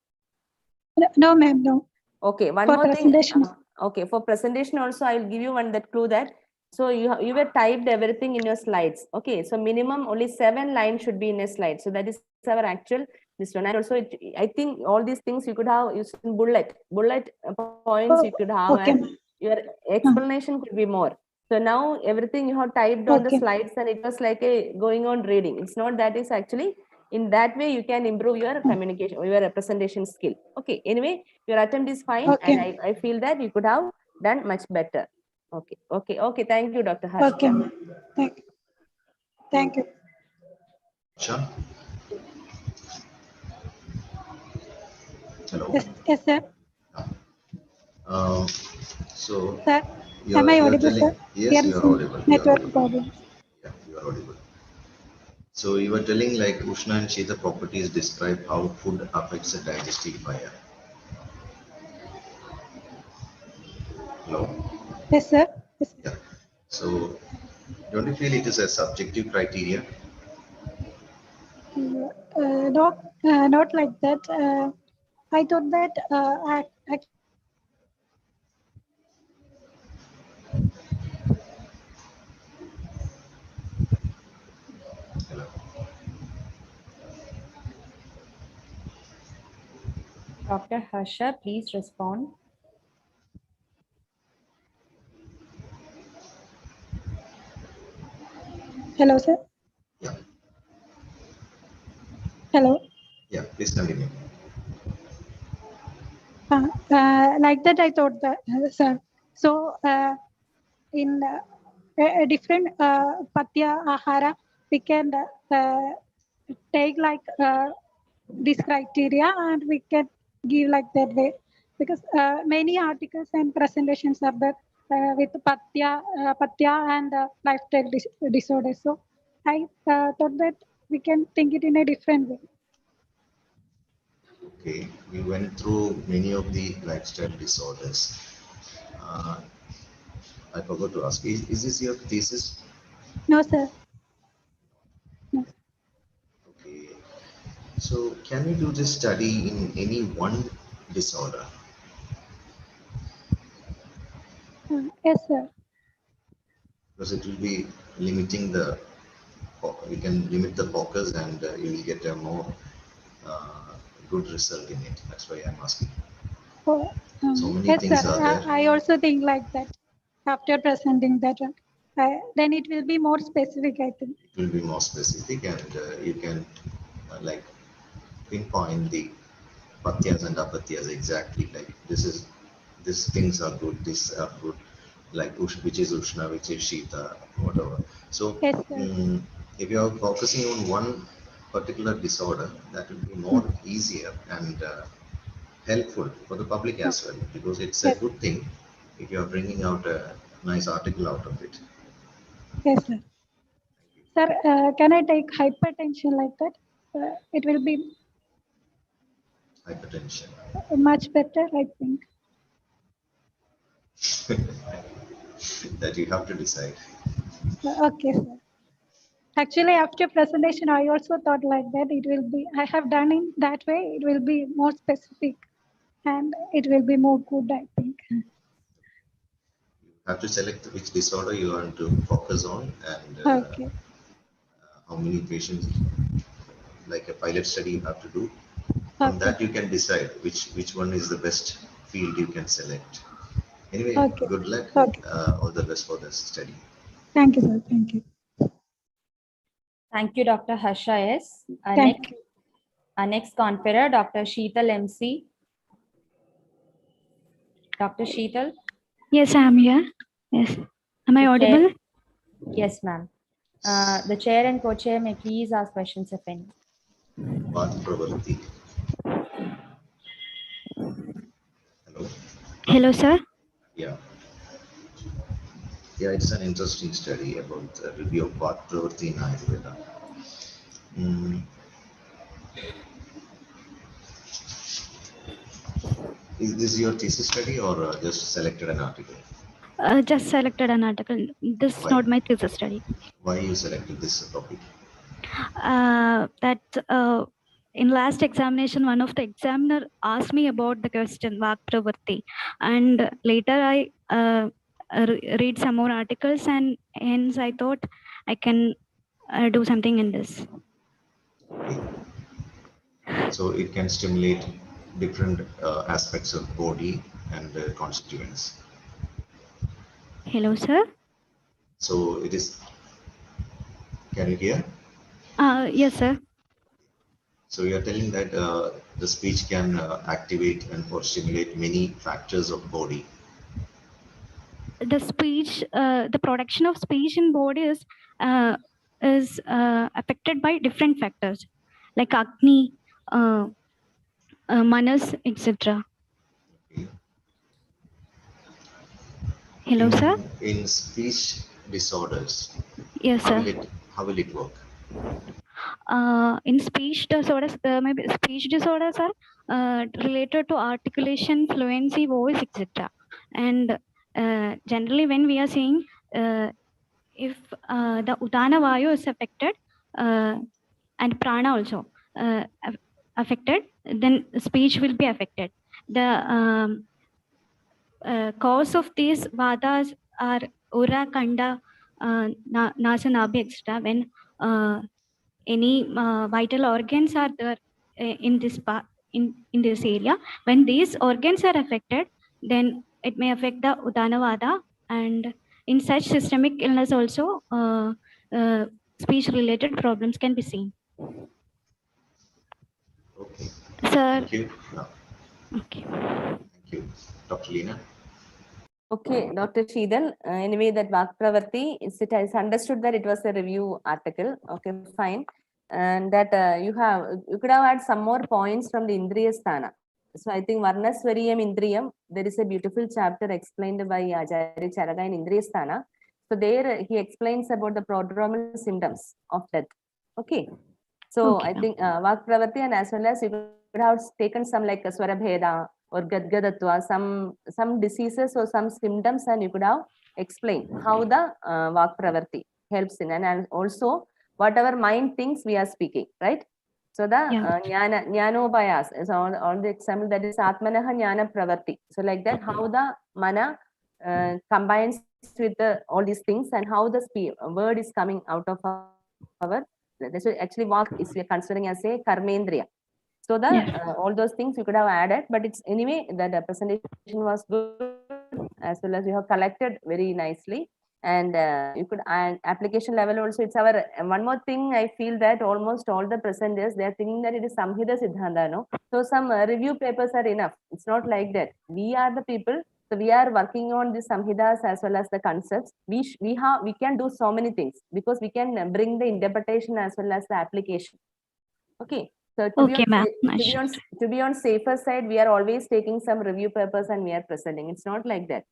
S12: No, ma'am, no.
S23: Okay, one
S12: for
S23: more
S12: presentation.
S23: thing. Okay, for presentation also, I will give you one that clue that. So you were typed everything in your slides. Okay, so minimum only 7 lines should be in a slide. So that is our actual this one. And also, I think all these things you could have used in bullet points you could have, and your explanation could be more. So now everything you have typed on the slides, and it was like a going on reading. It's not that, is actually in that way you can improve your communication, your representation skill. Okay, anyway, your attempt is fine, and I feel that you could have done much better. Okay. Thank you, Dr. Harsh.
S12: Okay, thank you.
S2: Sure. Hello.
S12: Yes, sir.
S2: So,
S12: sir, am I audible, sir?
S2: Yes, you are audible.
S12: Network problem.
S2: Yeah, you are audible. So you were telling like Ushna and Shita properties describe how food affects the digestive fire. Hello?
S12: Yes, sir. Yes.
S2: Yeah. So don't you feel it is a subjective criteria?
S12: Not like that. I thought that
S3: Dr. Harsha, please respond.
S12: Hello, sir.
S2: Yeah.
S12: Hello.
S2: Yeah, please continue.
S12: Like that, I thought that, sir. So, in a different patya ahara, we can take like this criteria, and we can give like that way, because many articles and presentations are there with patya and lifestyle disorders. So, I thought that we can think it in a different way.
S2: Okay, we went through many of the lifestyle disorders. I forgot to ask, is this your thesis?
S12: No, sir. No.
S2: Okay. So can we do this study in any one disorder?
S12: Yes, sir.
S2: Because it will be limiting the, we can limit the focus, and you will get a more good result in it. That's why I'm asking.
S12: Oh,
S2: So many
S12: yes,
S2: things
S12: sir.
S2: are there.
S12: I also think like that. After presenting that one, then it will be more specific, I think.
S2: It will be more specific, and you can like pinpoint the patyas and apatyas exactly. Like these things are good, these are good. Like which is Ushna, which is Shita, whatever. So
S12: yes,
S2: if you are focusing on one particular disorder, that will be more easier and helpful for the public as well, because it's a good thing if you are bringing out a nice article out of it.
S12: Yes, sir. Sir, can I take hypertension like that? It will be
S2: Hypertension.
S12: much better, I think.
S2: That you have to decide.
S12: Okay, sir. Actually, after presentation, I also thought like that. It will be, I have done in that way. It will be more specific and it will be more good, I think.
S2: You have to select which disorder you want to focus on and
S12: Okay.
S2: how many patients, like a pilot study you have to do. From that you can decide which one is the best field you can select. Anyway,
S12: Okay.
S2: good luck.
S12: Okay.
S2: All the best for this study.
S12: Thank you, sir. Thank you.
S3: Thank you, Dr. Harsha S.
S12: Thank you.
S3: Our next conferer, Dr. Sheetal MC. Dr. Sheetal.
S5: Yes, I'm here. Yes. Am I audible?
S3: Yes, ma'am. The chair and co-chair may please ask questions if any.
S2: Pravarti. Hello.
S5: Hello, sir.
S2: Yeah. Yeah, it's an interesting study about the review of Vata Pravarti in Ayurveda. Is this your thesis study or just selected an article?
S5: Just selected an article. This is not my thesis study.
S2: Why you selected this topic?
S5: That in last examination, one of the examiner asked me about the question Vak Pravarti, and later I read some more articles, and hence I thought I can do something in this.
S2: Okay. So it can stimulate different aspects of body and constituents.
S5: Hello, sir.
S2: So it is. Can you hear?
S5: Yes, sir.
S2: So you are telling that the speech can activate and or stimulate many factors of body.
S5: The speech, the production of speech in body is affected by different factors like Agni, Manas, etc.
S2: Okay.
S5: Hello, sir.
S2: In speech disorders,
S5: Yes, sir.
S2: How will it work?
S5: In speech disorders, maybe speech disorders are related to articulation, fluency, voice, etc. And generally, when we are saying if the Udana Vayu is affected and Prana also affected, then speech will be affected. The cause of these vadas are Ura, Kanda, Nasa, Nabhi, etc. When any vital organs are there in this part, in this area, when these organs are affected, then it may affect the Udana Vada, and in such systemic illness also speech related problems can be seen.
S2: Okay.
S5: Sir.
S2: Thank you. No.
S5: Okay.
S2: Thank you. Dr. Leena.
S23: Okay, Dr. Sheetal. Anyway, that Vak Pravarti, it is understood that it was a review article. Okay, fine. And that you could have had some more points from the Indriya Sthana. So I think Varnasvariyam Indriyam, there is a beautiful chapter explained by Acharya Charaka in Indriya Sthana. So there he explains about the prodromal symptoms of death. Okay. So
S5: okay.
S23: I think Vak Pravarti, and as well as you could have taken some like Swarabheda or Gadgadatva, some diseases or some symptoms, and you could have explained how the Vak Pravarti helps in, and also whatever mind thinks we are speaking, right? So the Jnanopayas is all the example, that is Atmanaha Jnana Pravarti. So like that, how the mana combines with all these things, and how the word is coming out of our. So actually Vak is we are considering as a karmendriya. So the all those things you could have added, but it's anyway that the presentation was good, as well as you have collected very nicely, and you could application level also. It's our one more thing. I feel that almost all the presenters, they are thinking that it is Samhita Siddhanta, no? So some review papers are enough. It's not like that. We are the people. So we are working on the Samhitas as well as the concepts. We can do so many things because we can bring the interpretation as well as the application. Okay. So to be on safer side, we are always taking some review papers and we are presenting. It's not like that.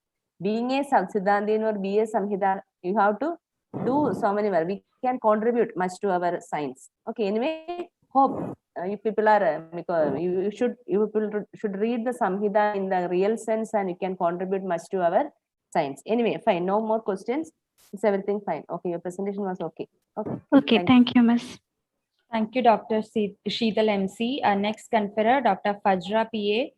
S23: being a Siddhantin or be a Samhita, you have to do so many work. We can contribute much to our science. Okay, anyway, hope you people are because you people should read the Samhita in the real sense, and you can contribute much to our science. Anyway, fine. No more questions. It's everything fine. Okay, your presentation was okay. Okay.
S5: Okay, thank you, Miss.
S3: Thank you, Dr. Sheetal MC. Our next conferor, Dr. Fajra PA.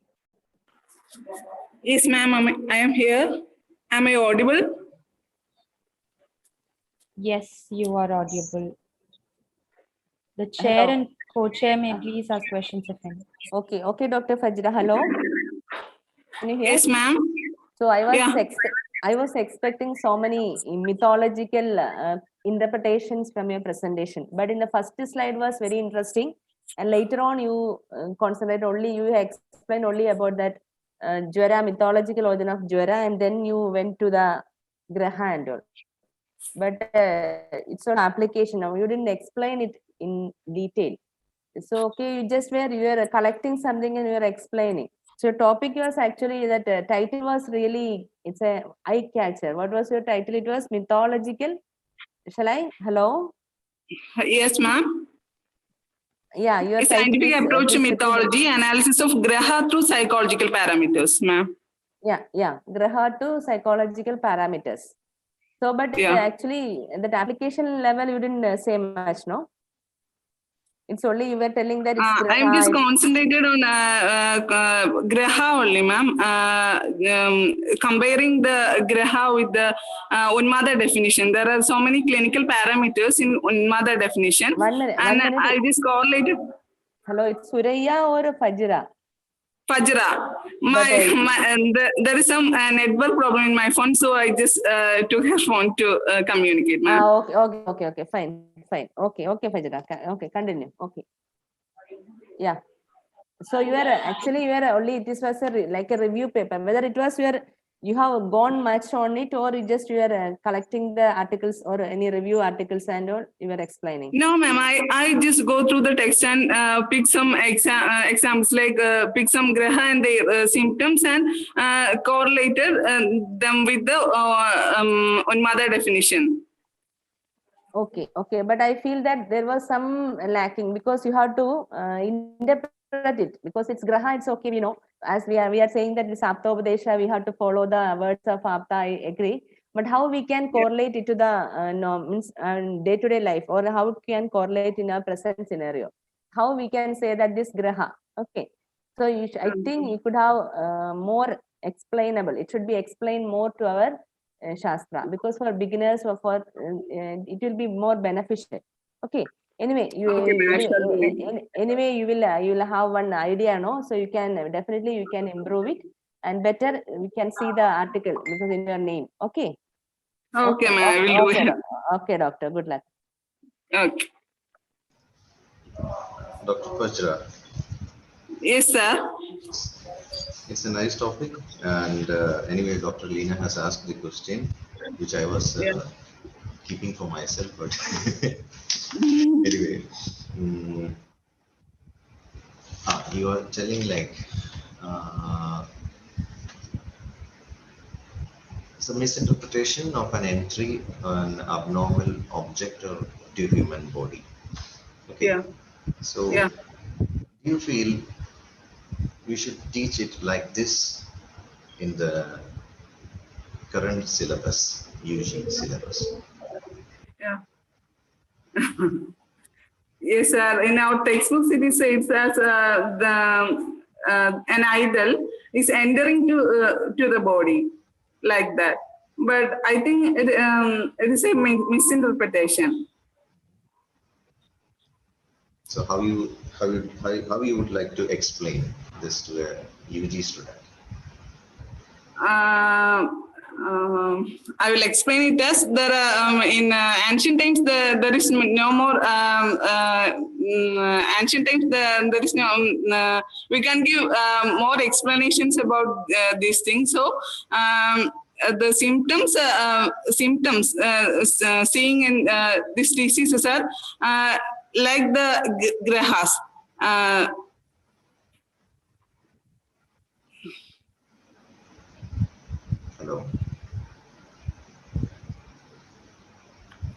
S13: Yes, ma'am, I am here. Am I audible?
S3: Yes, you are audible. The chair and co-chair may please ask questions of him.
S23: Okay, okay, Dr. Fajra. Hello. Can you hear?
S13: Yes, ma'am.
S23: So I was expecting so many mythological interpretations from your presentation, but in the first slide was very interesting, and later on you explained only about that Jwara, mythological origin of Jwara, and then you went to the Graha and all. But it's an application now. You didn't explain it in detail. So okay, you were collecting something and you were explaining. So your topic was actually that title was really, it's a eye catcher. What was your title? It was mythological. Shall I? Hello?
S13: Yes, ma'am.
S23: Yeah, your
S13: a scientific approach to mythology, analysis of Graha through psychological parameters, ma'am.
S23: Yeah, Graha to psychological parameters. So, but actually, that application level, you didn't say much, no? It's only you were telling that it's Graha.
S13: I'm just concentrated on Graha only, ma'am. Comparing the Graha with the Unmada definition. There are so many clinical parameters in Unmada definition.
S23: One minute.
S13: I just correlated.
S23: Hello, it's Suraya or Fajra?
S13: Fajra. There is some network problem in my phone, so I just took her phone to communicate, ma'am.
S23: Okay, fine. Okay, Fajra. Okay, continue. Okay. Yeah. So you are only, this was like a review paper. Whether it was you have gone much on it, or you are collecting the articles or any review articles and all, you were explaining.
S13: No, ma'am. I just go through the text and pick some examples, like pick some Graha and their symptoms, and correlated them with the Unmada definition.
S23: Okay, but I feel that there was some lacking, because you have to interpret it, because it's Graha, it's okay, as we are saying that this Apta-Upadesha, we have to follow the words of Apta, I agree. But how we can correlate it to the day-to-day life, or how it can correlate in our present scenario? How we can say that this Graha, okay. So I think you could have more explainable. It should be explained more to our Shastra, because for beginners or for it will be more beneficial. Okay. Anyway, you will have one idea, no? So you can definitely improve it, and better we can see the article because in your name. Okay.
S13: Okay, ma'am. I will do it.
S23: Okay, doctor. Good luck.
S13: Okay.
S2: Dr. Fajra.
S13: Yes, sir.
S2: It's a nice topic, and anyway, Dr. Leena has asked the question, which I was keeping for myself, but anyway, you are telling like it's a misinterpretation of an entry, an abnormal object or to human body. Okay.
S13: Yeah.
S2: So, do you feel we should teach it like this in the current syllabus, UG syllabus?
S13: Yeah. Yes, sir. In our textbooks, it says as an idol is entering to the body, like that. But I think it is a misinterpretation.
S2: So how you would like to explain this to a UG student?
S13: I will explain it as there are in ancient times there is no more ancient times there is no we can give more explanations about these things. So the symptoms seeing in these diseases are like the grahas.
S2: Hello.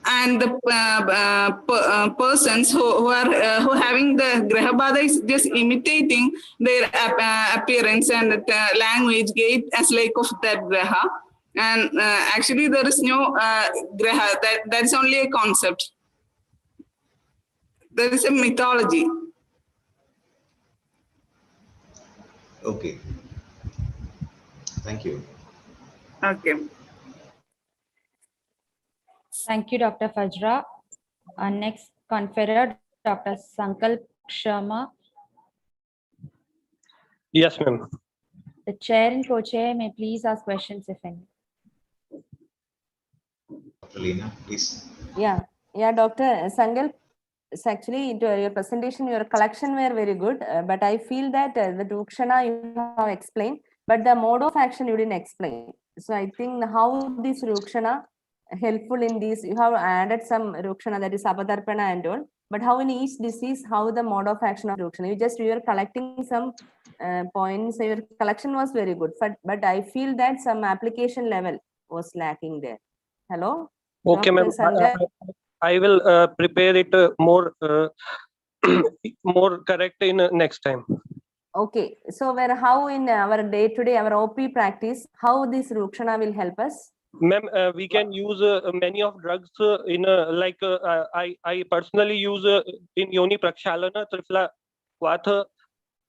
S13: and the persons who are who having the Graha Bada is just imitating their appearance and language gait as like of that Graha. And actually there is no Graha, that's only a concept. There is a mythology.
S2: Okay. Thank you.
S13: Okay.
S3: Thank you, Dr. Fajra. Our next conferrer, Dr. Sankalp Sharma.
S14: Yes, ma'am.
S3: The chair and co-chair may please ask questions if any.
S2: Dr. Leena, please.
S23: Yeah, Dr. Sangal. Actually, into your presentation, your collection were very good, but I feel that the Rukshana you have explained, but the mode of action you didn't explain. So I think how this Rukshana helpful in this, you have added some Rukshana, that is Apadarpana and all, but how in each disease, how the mode of action of Rukshana, you are collecting some points, your collection was very good, but I feel that some application level was lacking there. Hello?
S14: Okay, ma'am. I will prepare it more more correct in next time.
S23: Okay, so how in our day-to-day, our OP practice, how this Rukshana will help us?
S14: Ma'am, we can use many of drugs in like I personally use in Yoni Prakshalana, Trifla Vatha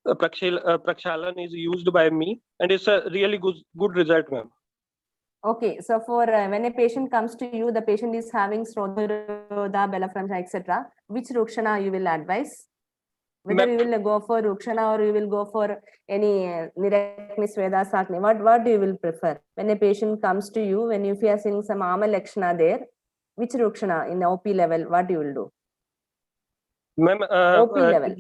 S14: Prakshalan is used by me, and it's a really good result, ma'am.
S23: Okay, so for when a patient comes to you, the patient is having Srodha, Belaframja, etc. Which Rukshana you will advise? Whether you will go for Rukshana or you will go for any Nirakni Sweda Sakni, what do you will prefer? When a patient comes to you, when if you are seeing some Ama Lakshana there, which Rukshana in OP level, what you will do?
S14: Ma'am,
S23: OP level.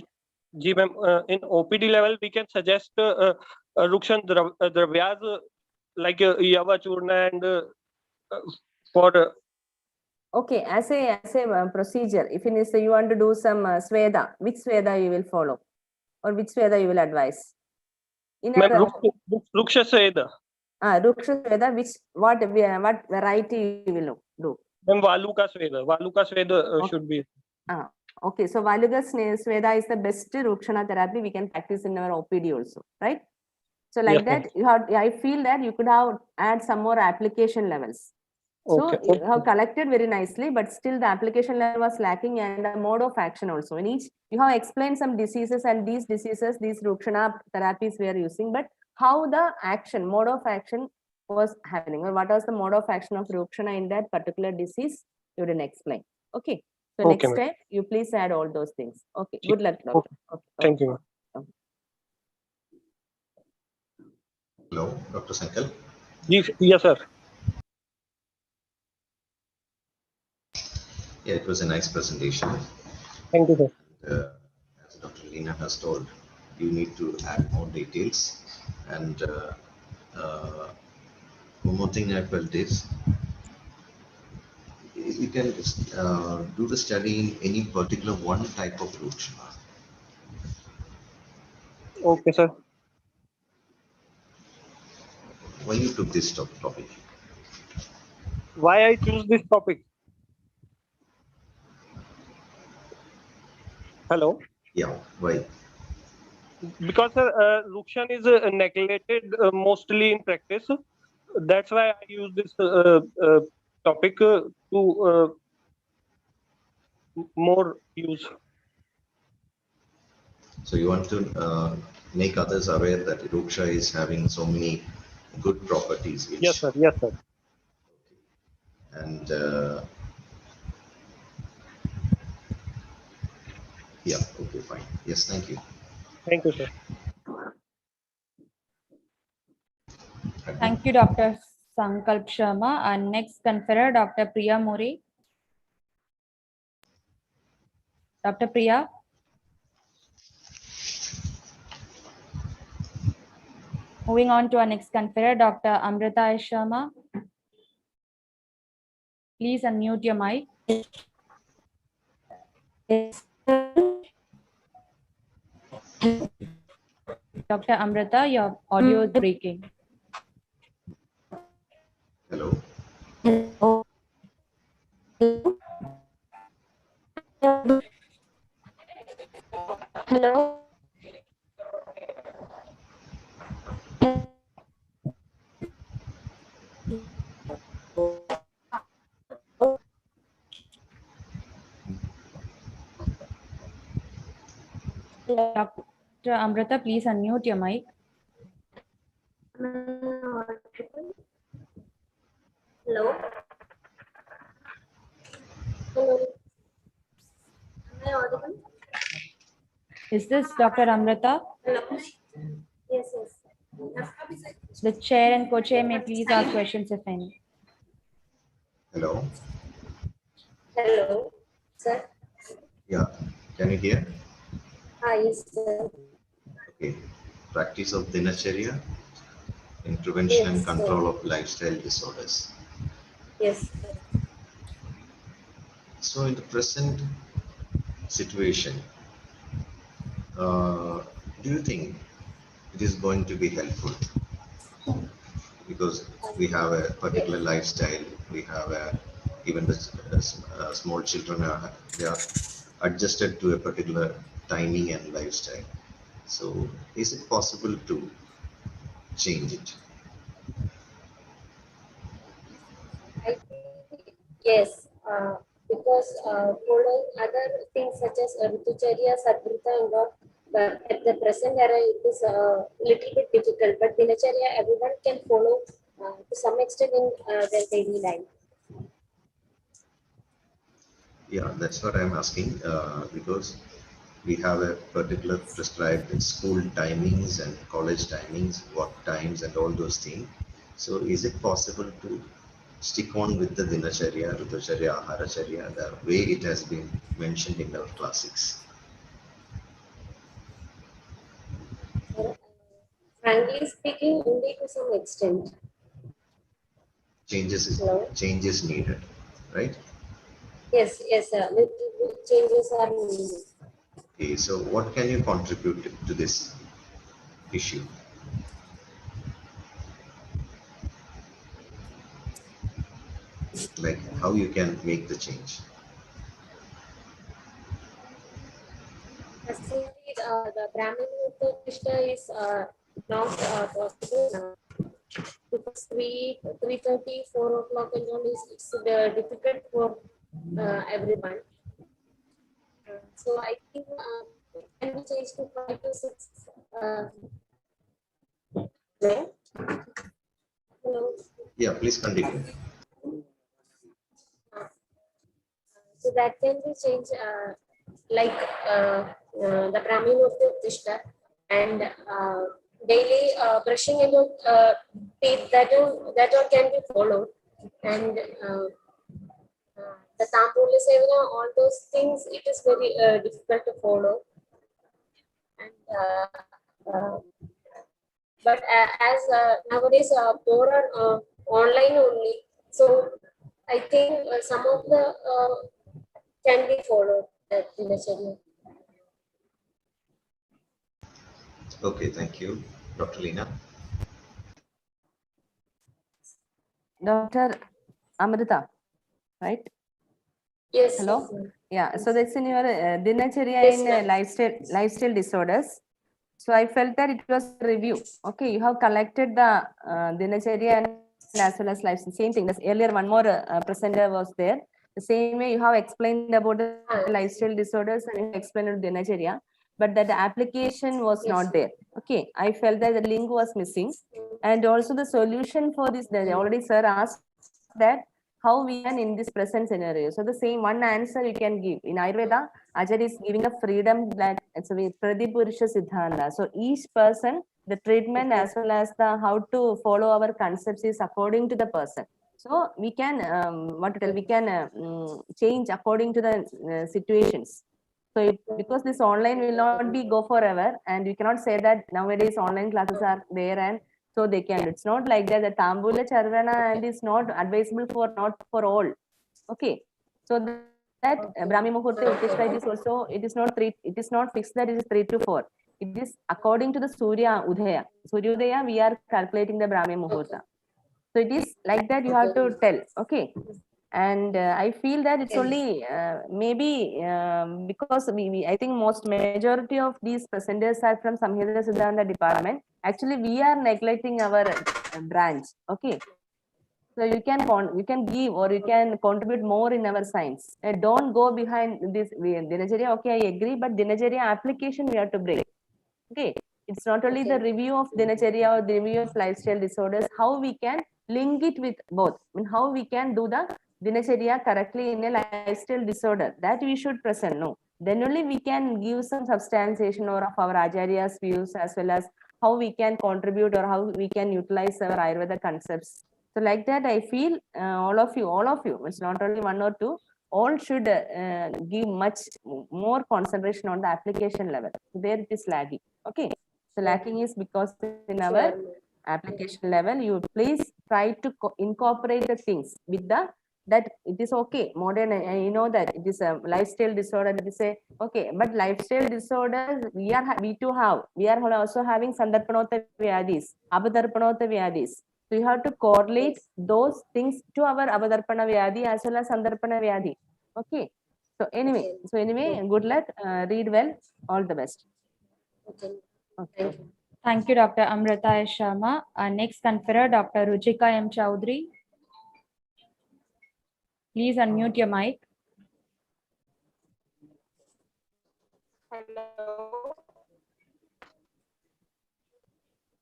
S14: Ji, ma'am, in OPD level, we can suggest Rukshan Dravyas like Yava Churna and for
S23: Okay, as a procedure, if you want to do some Sweda, which Sweda you will follow, or which Sweda you will advise? In our
S14: Ruksha Sweda.
S23: Ruksha Sweda, what variety you will do?
S14: Then Valuka Sweda should be.
S23: Okay, so Valuka Sweda is the best Rukshana therapy we can practice in our OPD also, right? So like that, you have. I feel that you could have add some more application levels. So you have collected very nicely, but still the application level was lacking and the mode of action also. In each, you have explained some diseases, and these diseases, these Rukshana therapies we are using, but how the action, mode of action was happening, or what was the mode of action of Rukshana in that particular disease, you didn't explain. Okay. So next time, you please add all those things. Okay. Good luck, doctor. Okay.
S14: Thank you.
S2: Hello, Dr. Sankal.
S14: Yes, sir.
S2: Yeah, it was a nice presentation.
S14: Thank you, sir.
S2: As Dr. Leena has told, you need to add more details. And one more thing I felt is, you can do the study in any particular one type of Rukshana.
S14: Okay, sir.
S2: Why you took this topic?
S14: Why I choose this topic? Hello?
S2: Yeah, why?
S14: Because Rukshan is neglected mostly in practice. That's why I use this topic to more use.
S2: So you want to make others aware that Ruksha is having so many good properties. Which,
S14: yes, sir. Yes, sir.
S2: And yeah, okay, fine. Yes, thank you.
S14: Thank you, sir.
S3: Thank you, Dr. Sankalp Sharma. Our next conferrer, Dr. Priya Mori. Dr. Priya. Moving on to our next conferrer, Dr. Amrita Sharma. Please unmute your mic. Dr. Amrita, your audio is breaking.
S2: Hello.
S8: Hello.
S3: Dr. Amrita, please unmute your mic.
S8: Hello. Hello. Am I audible?
S3: Is this Dr. Amrita?
S8: Hello. Yes, yes.
S3: The chair and co-chair may please ask questions if any.
S2: Hello.
S8: Hello, sir.
S2: Yeah. Can you hear?
S8: Yes, sir.
S2: Okay. Practice of Dinacharya in prevention and
S8: Yes,
S2: control
S8: sir.
S2: of lifestyle disorders.
S8: Yes.
S2: So in the present situation, do you think it is going to be helpful? Because we have a particular lifestyle, we have even the small children they are adjusted to a particular timing and lifestyle. So is it possible to change it?
S8: I think yes, because following other things such as Ritucharya, Sadhrita and all, but at the present era it is a little bit difficult. But Dinacharya everyone can follow to some extent in their daily life.
S2: Yeah, that's what I'm asking, because we have a particular prescribed school timings and college timings, work times and all those things. So is it possible to stick on with the Dinacharya, Ritucharya, Aharacharya, the way it has been mentioned in our classics?
S8: Frankly speaking, only to some extent.
S2: Change is needed, right?
S8: Yes, yes, sir. Little changes are needed.
S2: Okay, so what can you contribute to this issue? Like how you can make the change?
S8: Personally, the Brahmin Uttishta is not possible now because 3:30, 4 o'clock and all is it's difficult for everyone. So I think it can be changed to 5 to 6. Hello? Hello.
S2: Yeah, please continue.
S8: So that can be changed like the Brahmin Uttishta and daily brushing and teeth that all can be followed, and the Tambula Sevana, all those things it is very difficult to follow, and but as nowadays more are online only, so I think some of the can be followed that Dinacharya.
S2: Okay, thank you. Dr. Lina.
S23: Dr. Amrita, right?
S8: Yes.
S23: Hello.
S8: Yes,
S23: yeah. So that's in your Dinacharya
S8: Yes,
S23: in
S8: ma'am.
S23: lifestyle disorders. So I felt that it was a review. Okay, you have collected the Dinacharya and as well as lifestyle. Same thing. This earlier one more presenter was there. The same way you have explained about the lifestyle disorders and you explained about Dinacharya, but that the application was not there. Okay, I felt that the link was missing, and also the solution for this. That already sir asked that how we can in this present scenario. So the same one answer you can give. In Ayurveda, Acharya is giving a freedom that it's a Pradipurusha Siddhanta. So each person, the treatment as well as the how to follow our concepts is according to the person. So we can what to tell, we can change according to the situations. So because this online will not be go forever, and we cannot say that nowadays online classes are there and so they can. It's not like that. The Tambula Charvana and is not advisable for not for all. Okay. So that Brahmi Muhurta Uttishta, it is also it is not fixed that it is 3 to 4. It is according to the Surya Udaya. Surya Udaya, we are calculating the Brahmi Muhurta. So it is like that you have to tell. Okay. And I feel that it's only maybe because I think most majority of these presenters are from Samhita Siddhanta department. Actually, we are neglecting our branch. Okay, so you can give or you can contribute more in our science. Don't go behind this Dinacharya. Okay, I agree, but Dinacharya application we have to bring. Okay, it's not only the review of Dinacharya or the review of lifestyle disorders. How we can link it with both. I mean, how we can do the Dinacharya correctly in a lifestyle disorder, that we should present. No, then only we can give some substantiation or of our Acharya's views, as well as how we can contribute or how we can utilize our Ayurveda concepts. So like that, I feel all of you, it's not only one or two, all should give much more concentration on the application level. There it is lagging. Okay, so lacking is because in our application level, you please try to incorporate the things with the that it is okay. Modern, you know that it is a lifestyle disorder. It is a okay, but lifestyle disorders we are also having Sandarpanota Vyadis, Abadarpanota Vyadis. So you have to correlate those things to our Avadarpana Vyadi as well as Sandarpana Vyadi. Okay. So anyway, good luck. Read well. All the best. Okay.
S3: Thank you, Dr. Amrita S. Sharma. Our next conferrer, Dr. Ruchika M. Chowdhury. Please unmute your mic.
S16: Hello.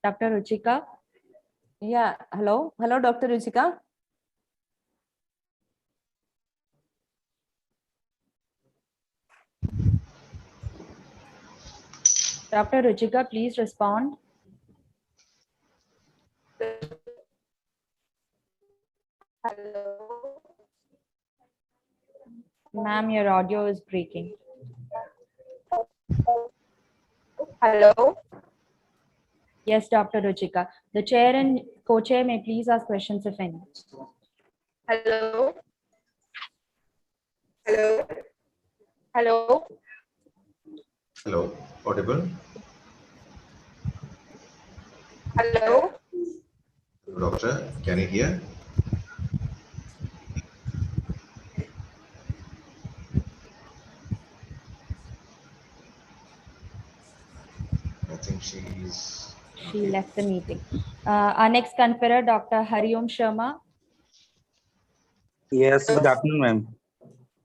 S3: Dr. Ruchika.
S23: Yeah. Hello. Hello, Dr. Ruchika.
S3: Dr. Ruchika, please respond.
S16: Hello.
S3: Ma'am, your audio is breaking.
S16: Hello.
S3: Yes, Dr. Ruchika. The chair and co-chair may please ask questions if any.
S16: Hello. Hello. Hello.
S2: Hello, audible?
S16: Hello.
S2: Doctor, can you hear? I think
S3: she left the meeting. Our next conferrer, Dr. Hariom Sharma.
S17: Yes, good afternoon, ma'am.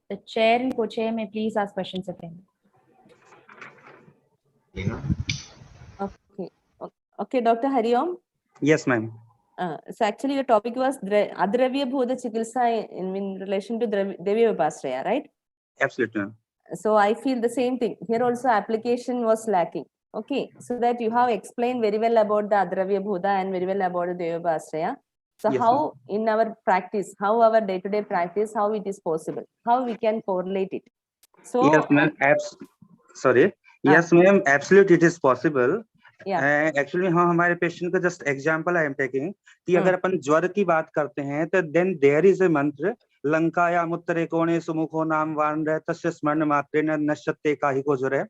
S3: The chair and co-chair may please ask questions if any.
S23: Okay, Dr. Hariom.
S17: Yes, ma'am.
S23: So actually your topic was Adravya Bhuta Chikitsa in relation to Devya Vipasraya, right?
S17: Absolutely, ma'am.
S23: So I feel the same thing. Here also application was lacking. Okay, so that you have explained very well about the Adravya Bhuta and very well about the Devya Vipasraya. So
S17: yes,
S23: how in our practice, how our day-to-day practice, how it is possible, how we can correlate it. So
S17: yes, ma'am. Sorry. Yes, ma'am. Absolutely, it is possible. Actually हाँ हमारे patient का just example I am taking कि अगर अपन ज्वर की बात करते हैं तो देन देयर इज ए मंत्र लंकायाम उत्तरे कोणे सुमुखो नाम वान रह तस्य स्मरण मात्रे नश्यते काहि को ज्वर है।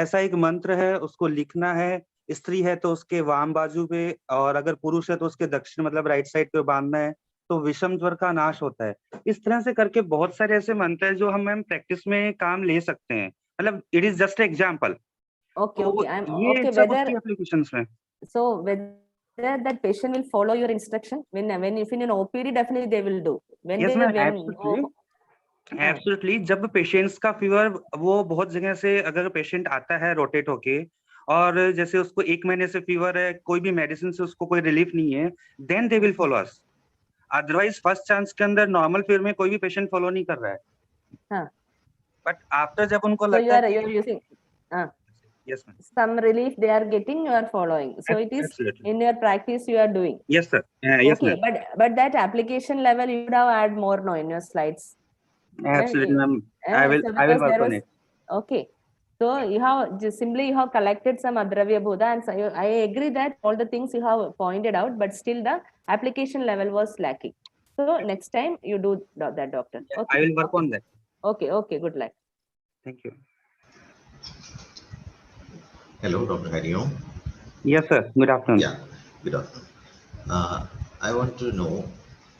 S17: ऐसा एक मंत्र है, उसको लिखना है। स्त्री है तो उसके वाम बाजू पे और अगर पुरुष है तो उसके दक्षिण मतलब राइट साइड पे बांधना है तो विषम ज्वर का नाश होता है। इस तरह से करके बहुत सारे ऐसे मंत्र है जो हम प्रैक्टिस में काम ले सकते हैं। मतलब it is just example.
S23: Okay, okay. I'm
S17: okay.
S23: Whether
S17: applications mein.
S23: So whether that patient will follow your instruction when if in an OPD, definitely they will do. When
S17: yes,
S23: they
S17: absolutely. Absolutely जब patients का fever वो बहुत जगह से अगर patient आता है rotate होके और जैसे उसको 1 महीने से फीवर है, कोई भी मेडिसिन से उसको कोई रिलीफ नहीं है, then they will follow us. Otherwise first chance के अंदर नॉर्मल फीवर में कोई भी पेशेंट फॉलो नहीं कर रहा है। बट आफ्टर जब उनको लगता है
S23: you are using
S17: yes ma'am,
S23: some relief they are getting, you are following. So it is
S17: absolutely.
S23: In your practice you are doing.
S17: Yes sir. Yes,
S23: okay, but that application level you would have add more no in your slides.
S17: Absolutely, ma'am. I will work on it.
S23: Okay. So you have just simply you have collected some Adravya Bhuta, and so I agree that all the things you have pointed out, but still the application level was lacking. So next time you do that, doctor.
S17: Yeah,
S23: okay.
S17: I will work on that.
S23: Okay. Good luck.
S17: Thank you.
S2: Hello, Dr. Hariom.
S17: Yes, sir. Good afternoon.
S2: Yeah, good afternoon. I want to know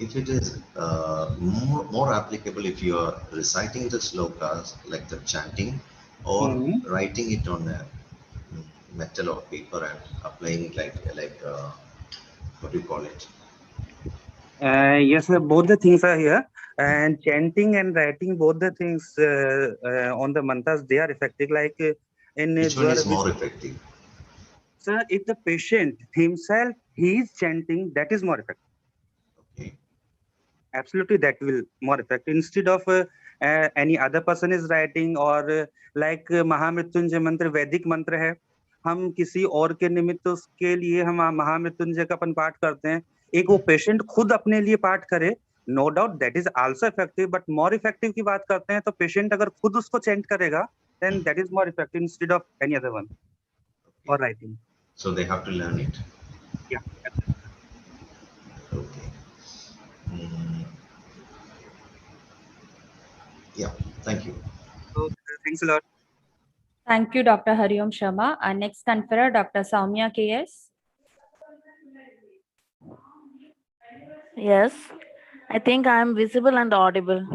S2: if it is more applicable if you are reciting the slokas like the chanting or writing it on a metal or paper and applying it like what do you call it?
S17: Yes, sir, both the things are here. And chanting and writing, both the things on the mantras, they are effective. Like in
S2: Which one is more effective?
S17: Sir, if the patient himself he is chanting, that is more effective.
S2: Okay.
S17: Absolutely, that will more effective instead of any other person is writing or like महामृत्युंजय मंत्र वैदिक मंत्र है, हम किसी और के निमित्त उसके लिए हम महामृत्युंजय का अपन पाठ करते हैं, एक वो पेशेंट खुद अपने लिए पाठ करे, no doubt that is also effective, but more effective की बात करते हैं तो पेशेंट अगर खुद उसको चेंट करेगा then that is more effective instead of any other one or writing.
S2: So they have to learn it.
S17: Yeah.
S2: Okay. Yeah, thank you.
S17: So, thanks a lot.
S3: Thank you, Dr. Hariom Sharma. Our next conferor, Dr. Soumya KS.
S18: Yes, I think I am visible and audible.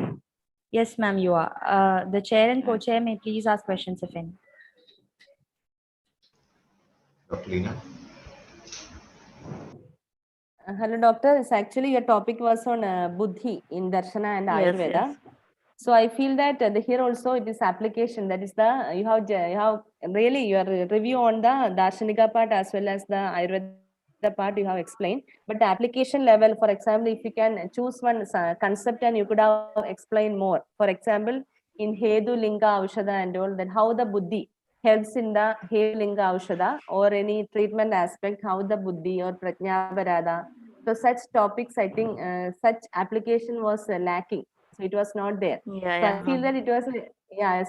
S3: Yes, ma'am, you are. The chair and co-chair may please ask questions if any.
S2: Dr. Lina?
S23: Hello, doctor. It's actually your topic was on Buddhi in Darshana and
S18: Yes,
S23: Ayurveda.
S18: yes.
S23: So I feel that here also it is application. That is the you have really your review on the Darshanika part as well as the Ayurveda part you have explained. But the application level, for example, if you can choose one concept and you could have explained more. For example, in Hedu Linga Aushada and all that, how the Buddhi helps in the Hedu Linga Aushada or any treatment aspect, how the Buddhi or Prajna Varada. So such topics, I think such application was lacking. So it was not there.
S18: Yeah,
S23: So I feel that it was,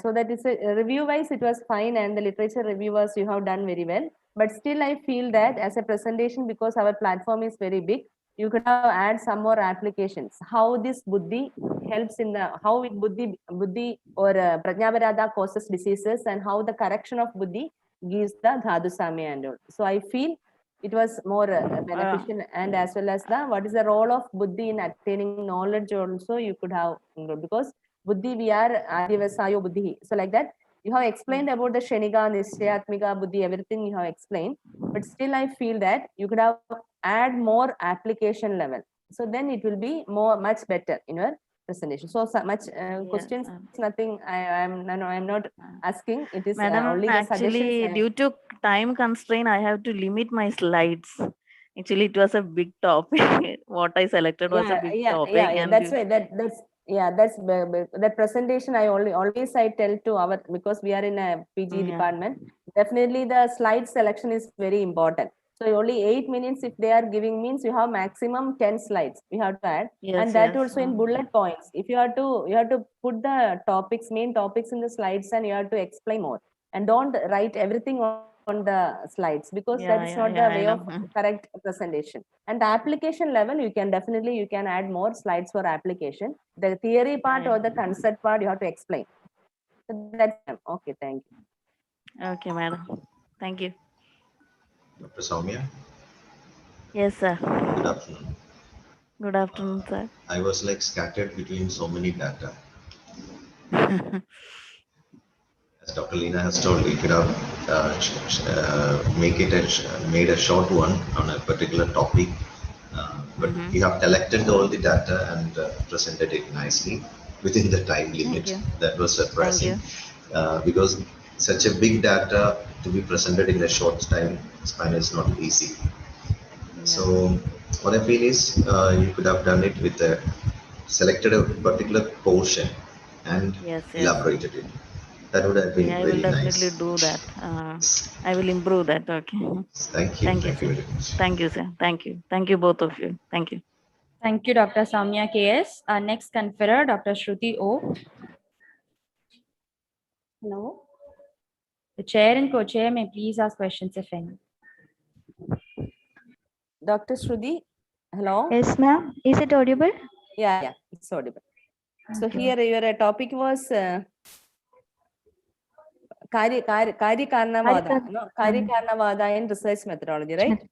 S23: so that it's a review wise, it was fine. And the literature reviewers, you have done very well. But still, I feel that as a presentation, because our platform is very big, you could have add some more applications. How this Buddhi helps in the, how it Buddhi or Prajnavarada causes diseases and how the correction of Buddhi gives the Dhatu Samya and all. So I feel it was more beneficial and as well as the what is the role of Buddhi in attaining knowledge also you could have because Buddhi we are Adivasayo Buddhi. So like that you have explained about the Sheniga, Nisyatmika, Buddhi, everything you have explained. But still I feel that you could have add more application level. So then it will be much better in your presentation. So much questions, nothing I'm not asking. It is
S18: Madam,
S23: only the suggestions.
S18: actually, due to time constraint, I have to limit my slides. Actually, it was a big topic. What I selected was a big topic. And
S23: That's why that's that presentation I always I tell to our, because we are in a PG department, definitely the slide selection is very important. So only 8 minutes if they are giving means you have maximum 10 slides we have to add. And that also in bullet points. If you have to put the main topics in the slides and you have to explain more. And don't write everything on the slides because that's not the way of correct presentation. And the application level, you can add more slides for application. The theory part or the concept part, you have to explain. So that's okay. Thank you.
S18: Okay, madam. Thank you.
S2: Dr. Soumya?
S18: Yes, sir.
S2: Good afternoon.
S18: Good afternoon, sir.
S2: I was like scattered between so many data. As Dr. Lina has told, we could have made a short one on a particular topic, but we have collected all the data and presented it nicely within the time limit. That was surprising because such a big data to be presented in a short time span is not easy. So what I feel is you could have done it with selected a particular portion and elaborated it. That would have been really nice.
S18: I will definitely do that. I will improve that. Okay.
S2: Thank you. Thank you very much.
S18: Thank you, sir. Thank you. Thank you, both of you. Thank you.
S3: Thank you, Dr. Soumya KS. Our next conferor, Dr. Shruti O.
S19: Hello.
S3: The chair and co-chair may please ask questions if any.
S23: Dr. Shruti, hello.
S4: Yes, ma'am. Is it audible?
S23: Yeah, it's audible. So here your topic was Karya Karnavada in research methodology, right?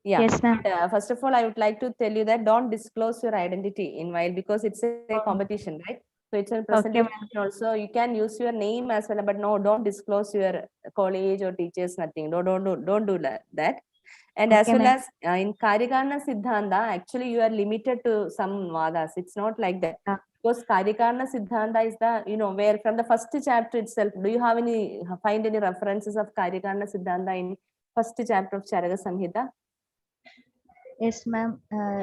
S23: Yeah.
S4: Yes, ma'am.
S23: First of all, I would like to tell you that don't disclose your identity in while because it's a competition, right? So it's a presentation also. You can use your name as well, but no, don't disclose your college or teachers, nothing. Don't do that. And as well as in Karyakarna Siddhanta, actually you are limited to some vadas. It's not like that. Because Karyakarna Siddhanta is the, where from the first chapter itself, do you have find any references of Karyakarna Siddhanta in first chapter of Charaka Samhita?
S4: Yes, ma'am.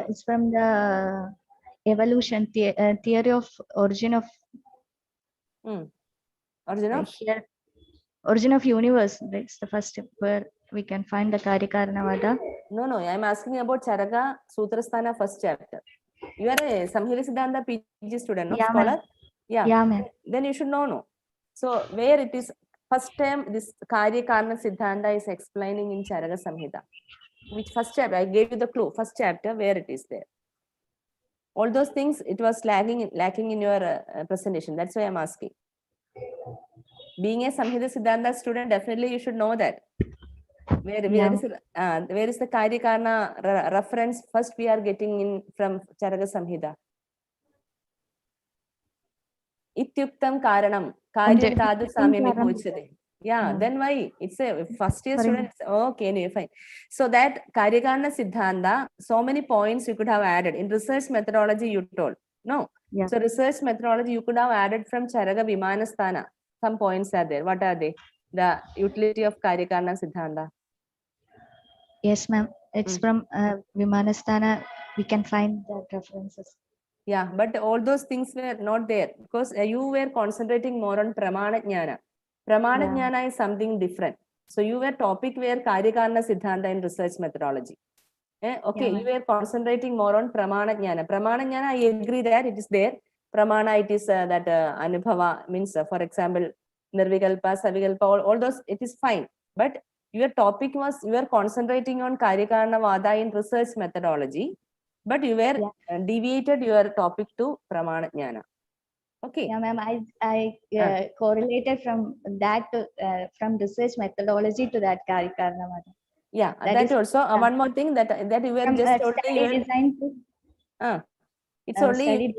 S4: It's from the evolution theory of origin of here, origin of universe. That's the first step where we can find the Karyakarnavada.
S23: No. I'm asking about Charaka Sutrasthana first chapter. You are a Samhita Siddhanta PG student, no?
S4: Yeah,
S23: Scholar?
S4: ma'am.
S23: Yeah.
S4: Yeah, ma'am.
S23: Then you should know, no. So where it is first time this Karyakarna Siddhanta is explaining in Charaka Samhita. Which first chapter? I gave you the clue. First chapter where it is there. All those things it was lacking in your presentation. That's why I'm asking. Being a Samhita Siddhanta student, definitely you should know that. Where is the Karyakarna reference? First we are getting in from Charaka Samhita. Ityuktam Karanam. Karyam Tadu Samyam Vipochade. Yeah, then why? It's a first year student. Okay, anyway, fine. So that Karyakarna Siddhanta, so many points you could have added. In research methodology, you told. No.
S4: Yeah.
S23: So research methodology, you could have added from Charaka Vimanasthana. Some points are there. What are they? The utility of Karyakarna Siddhanta.
S4: Yes, ma'am. It's from Vimanasthana. We can find that references.
S23: Yeah, but all those things were not there because you were concentrating more on Pramana Jnana. Pramana Jnana is something different. So you were topic where Karyakarna Siddhanta in research methodology. Okay, you were concentrating more on Pramana Jnana. Pramana Jnana, I agree that it is there. Pramana, it is that Anubhava means, for example, Nirvikalpa, Savikalpa, all those, it is fine. But your topic was, you were concentrating on Karyakarna Vada in research methodology, but you were deviated your topic to Pramana Jnana. Okay.
S4: Yeah, ma'am. I correlated from that to, from research methodology to that Karyakarna Vada.
S23: Yeah, that also. One more thing that you were just
S4: study design to
S23: it's only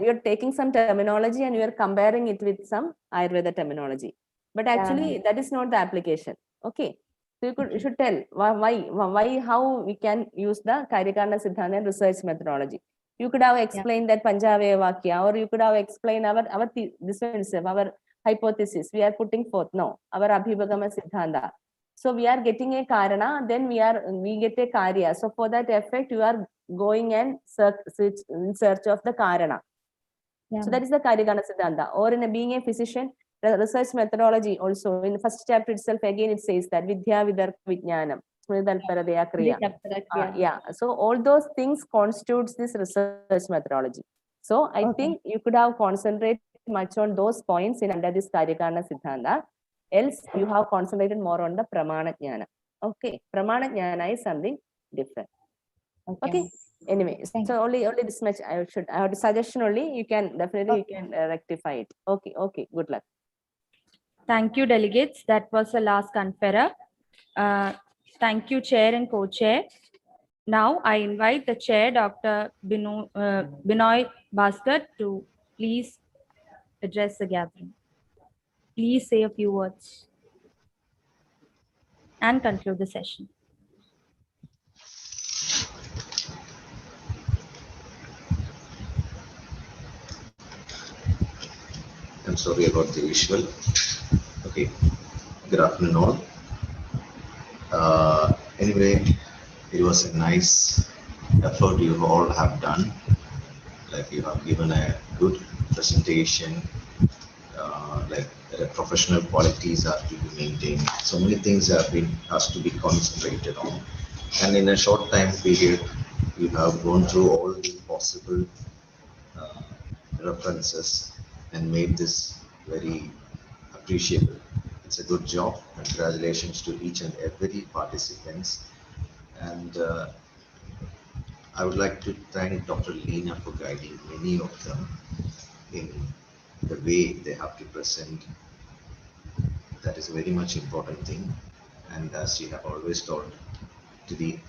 S23: you're taking some terminology and you are comparing it with some Ayurveda terminology. But actually that is not the application. Okay. So you should tell why how we can use the Karyakarna Siddhanta and research methodology. You could have explained that Panchavaya Vakya, or you could have explained our this one itself, our hypothesis we are putting forth. No, our Abhibhagama Siddhanta. So we are getting a Karana, then we get a Karya. So for that effect, you are going and in search of the Karana. So that is the Karyakarna Siddhanta. Or in being a physician, the research methodology also, in the first chapter itself, again it says that Vidya Vidarka Vijnanam. Yeah, so all those things constitutes this research methodology. So I think you could have concentrated much on those points in under this Karyakarna Siddhanta. Else you have concentrated more on the Pramana Jnana. Okay, Pramana Jnana is something different. Okay. Anyway, so only this much I have a suggestion only. You can definitely rectify it. Okay. Good luck.
S3: Thank you, delegates. That was the last conferrer. Thank you, chair and co-chair. Now I invite the chair, Dr. Binoy Bhaskar, to please address the gathering. Please say a few words and conclude the session.
S2: I'm sorry about the visual. Okay, good afternoon all. Anyway, it was a nice effort you all have done. Like you have given a good presentation, like the professional qualities are to be maintained. So many things has to be concentrated on. And in a short time period, you have gone through all the possible references and made this very appreciable. It's a good job. Congratulations to each and every participants. And I would like to thank Dr. Leena for guiding many of them in the way they have to present. That is a very much important thing. And as you have always told, to be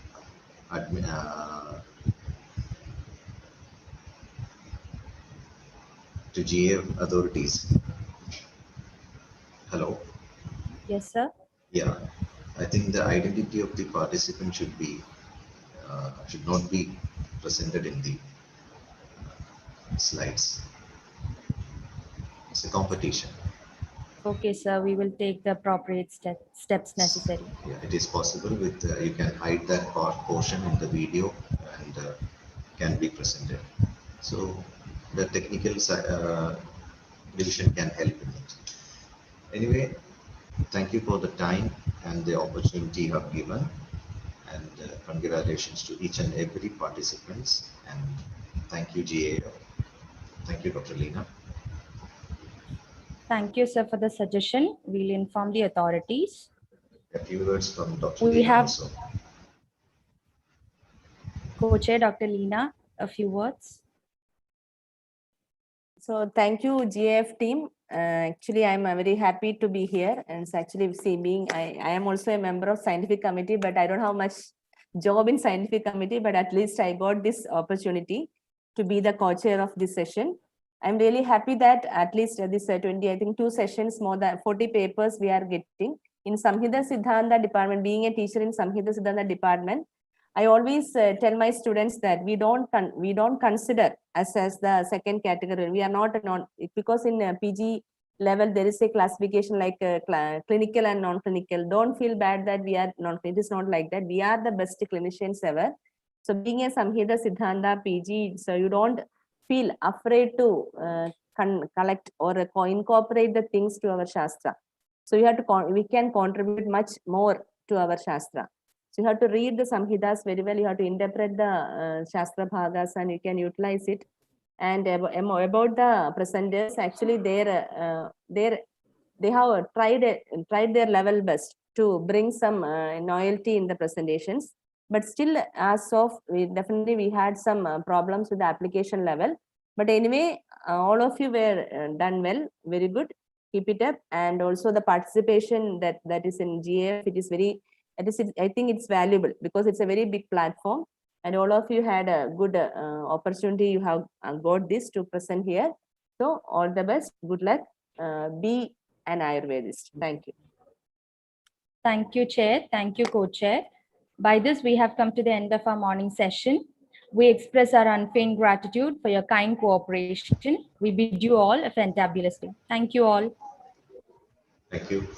S2: to GA authorities. Hello.
S3: Yes, sir.
S2: Yeah, I think the identity of the participant should not be presented in the slides. It's a competition.
S3: Okay, sir. We will take the appropriate steps necessary.
S2: Yeah, it is possible with you can hide that portion in the video and can be presented. So the technical division can help in it. Anyway, thank you for the time and the opportunity you have given, and congratulations to each and every participants, and thank you GAO. Thank you, Dr. Lena.
S3: Thank you, sir, for the suggestion. We'll inform the authorities.
S2: A few words from Dr.
S3: We
S2: Lena
S3: have
S2: also.
S3: Co-chair Dr. Lena, a few words.
S23: So thank you, GAF team. Actually, I'm very happy to be here, and it's actually being I am also a member of scientific committee, but I don't have much job in scientific committee, but at least I got this opportunity to be the co-chair of this session. I'm really happy that at least this 20, I think 2 sessions, more than 40 papers we are getting in Samhita Siddhanta department. Being a teacher in Samhita Siddhanta department, I always tell my students that we don't consider us as the second category. We are not because in PG level there is a classification like clinical and non-clinical. Don't feel bad that we are non. It is not like that. We are the best clinicians ever. So being a Samhita Siddhanta PG, so you don't feel afraid to collect or incorporate the things to our Shastra. So you have to we can contribute much more to our Shastra. So you have to read the Samhitas very well. You have to interpret the Shastra Bhagas and you can utilize it. And about the presenters, actually they have tried their level best to bring some novelty in the presentations. But still, as of we had some problems with the application level. But anyway, all of you were done well, very good. Keep it up, and also the participation that is in GAF. It is very. I think it's valuable because it's a very big platform, and all of you had a good opportunity. You have got this to present here. So all the best. Good luck. Be an Ayurvedist. Thank you.
S3: Thank you, Chair. Thank you, Co-Chair. By this, we have come to the end of our morning session. We express our unfeigned gratitude for your kind cooperation. We bid you all a fantabulous day. Thank you all.
S2: Thank you.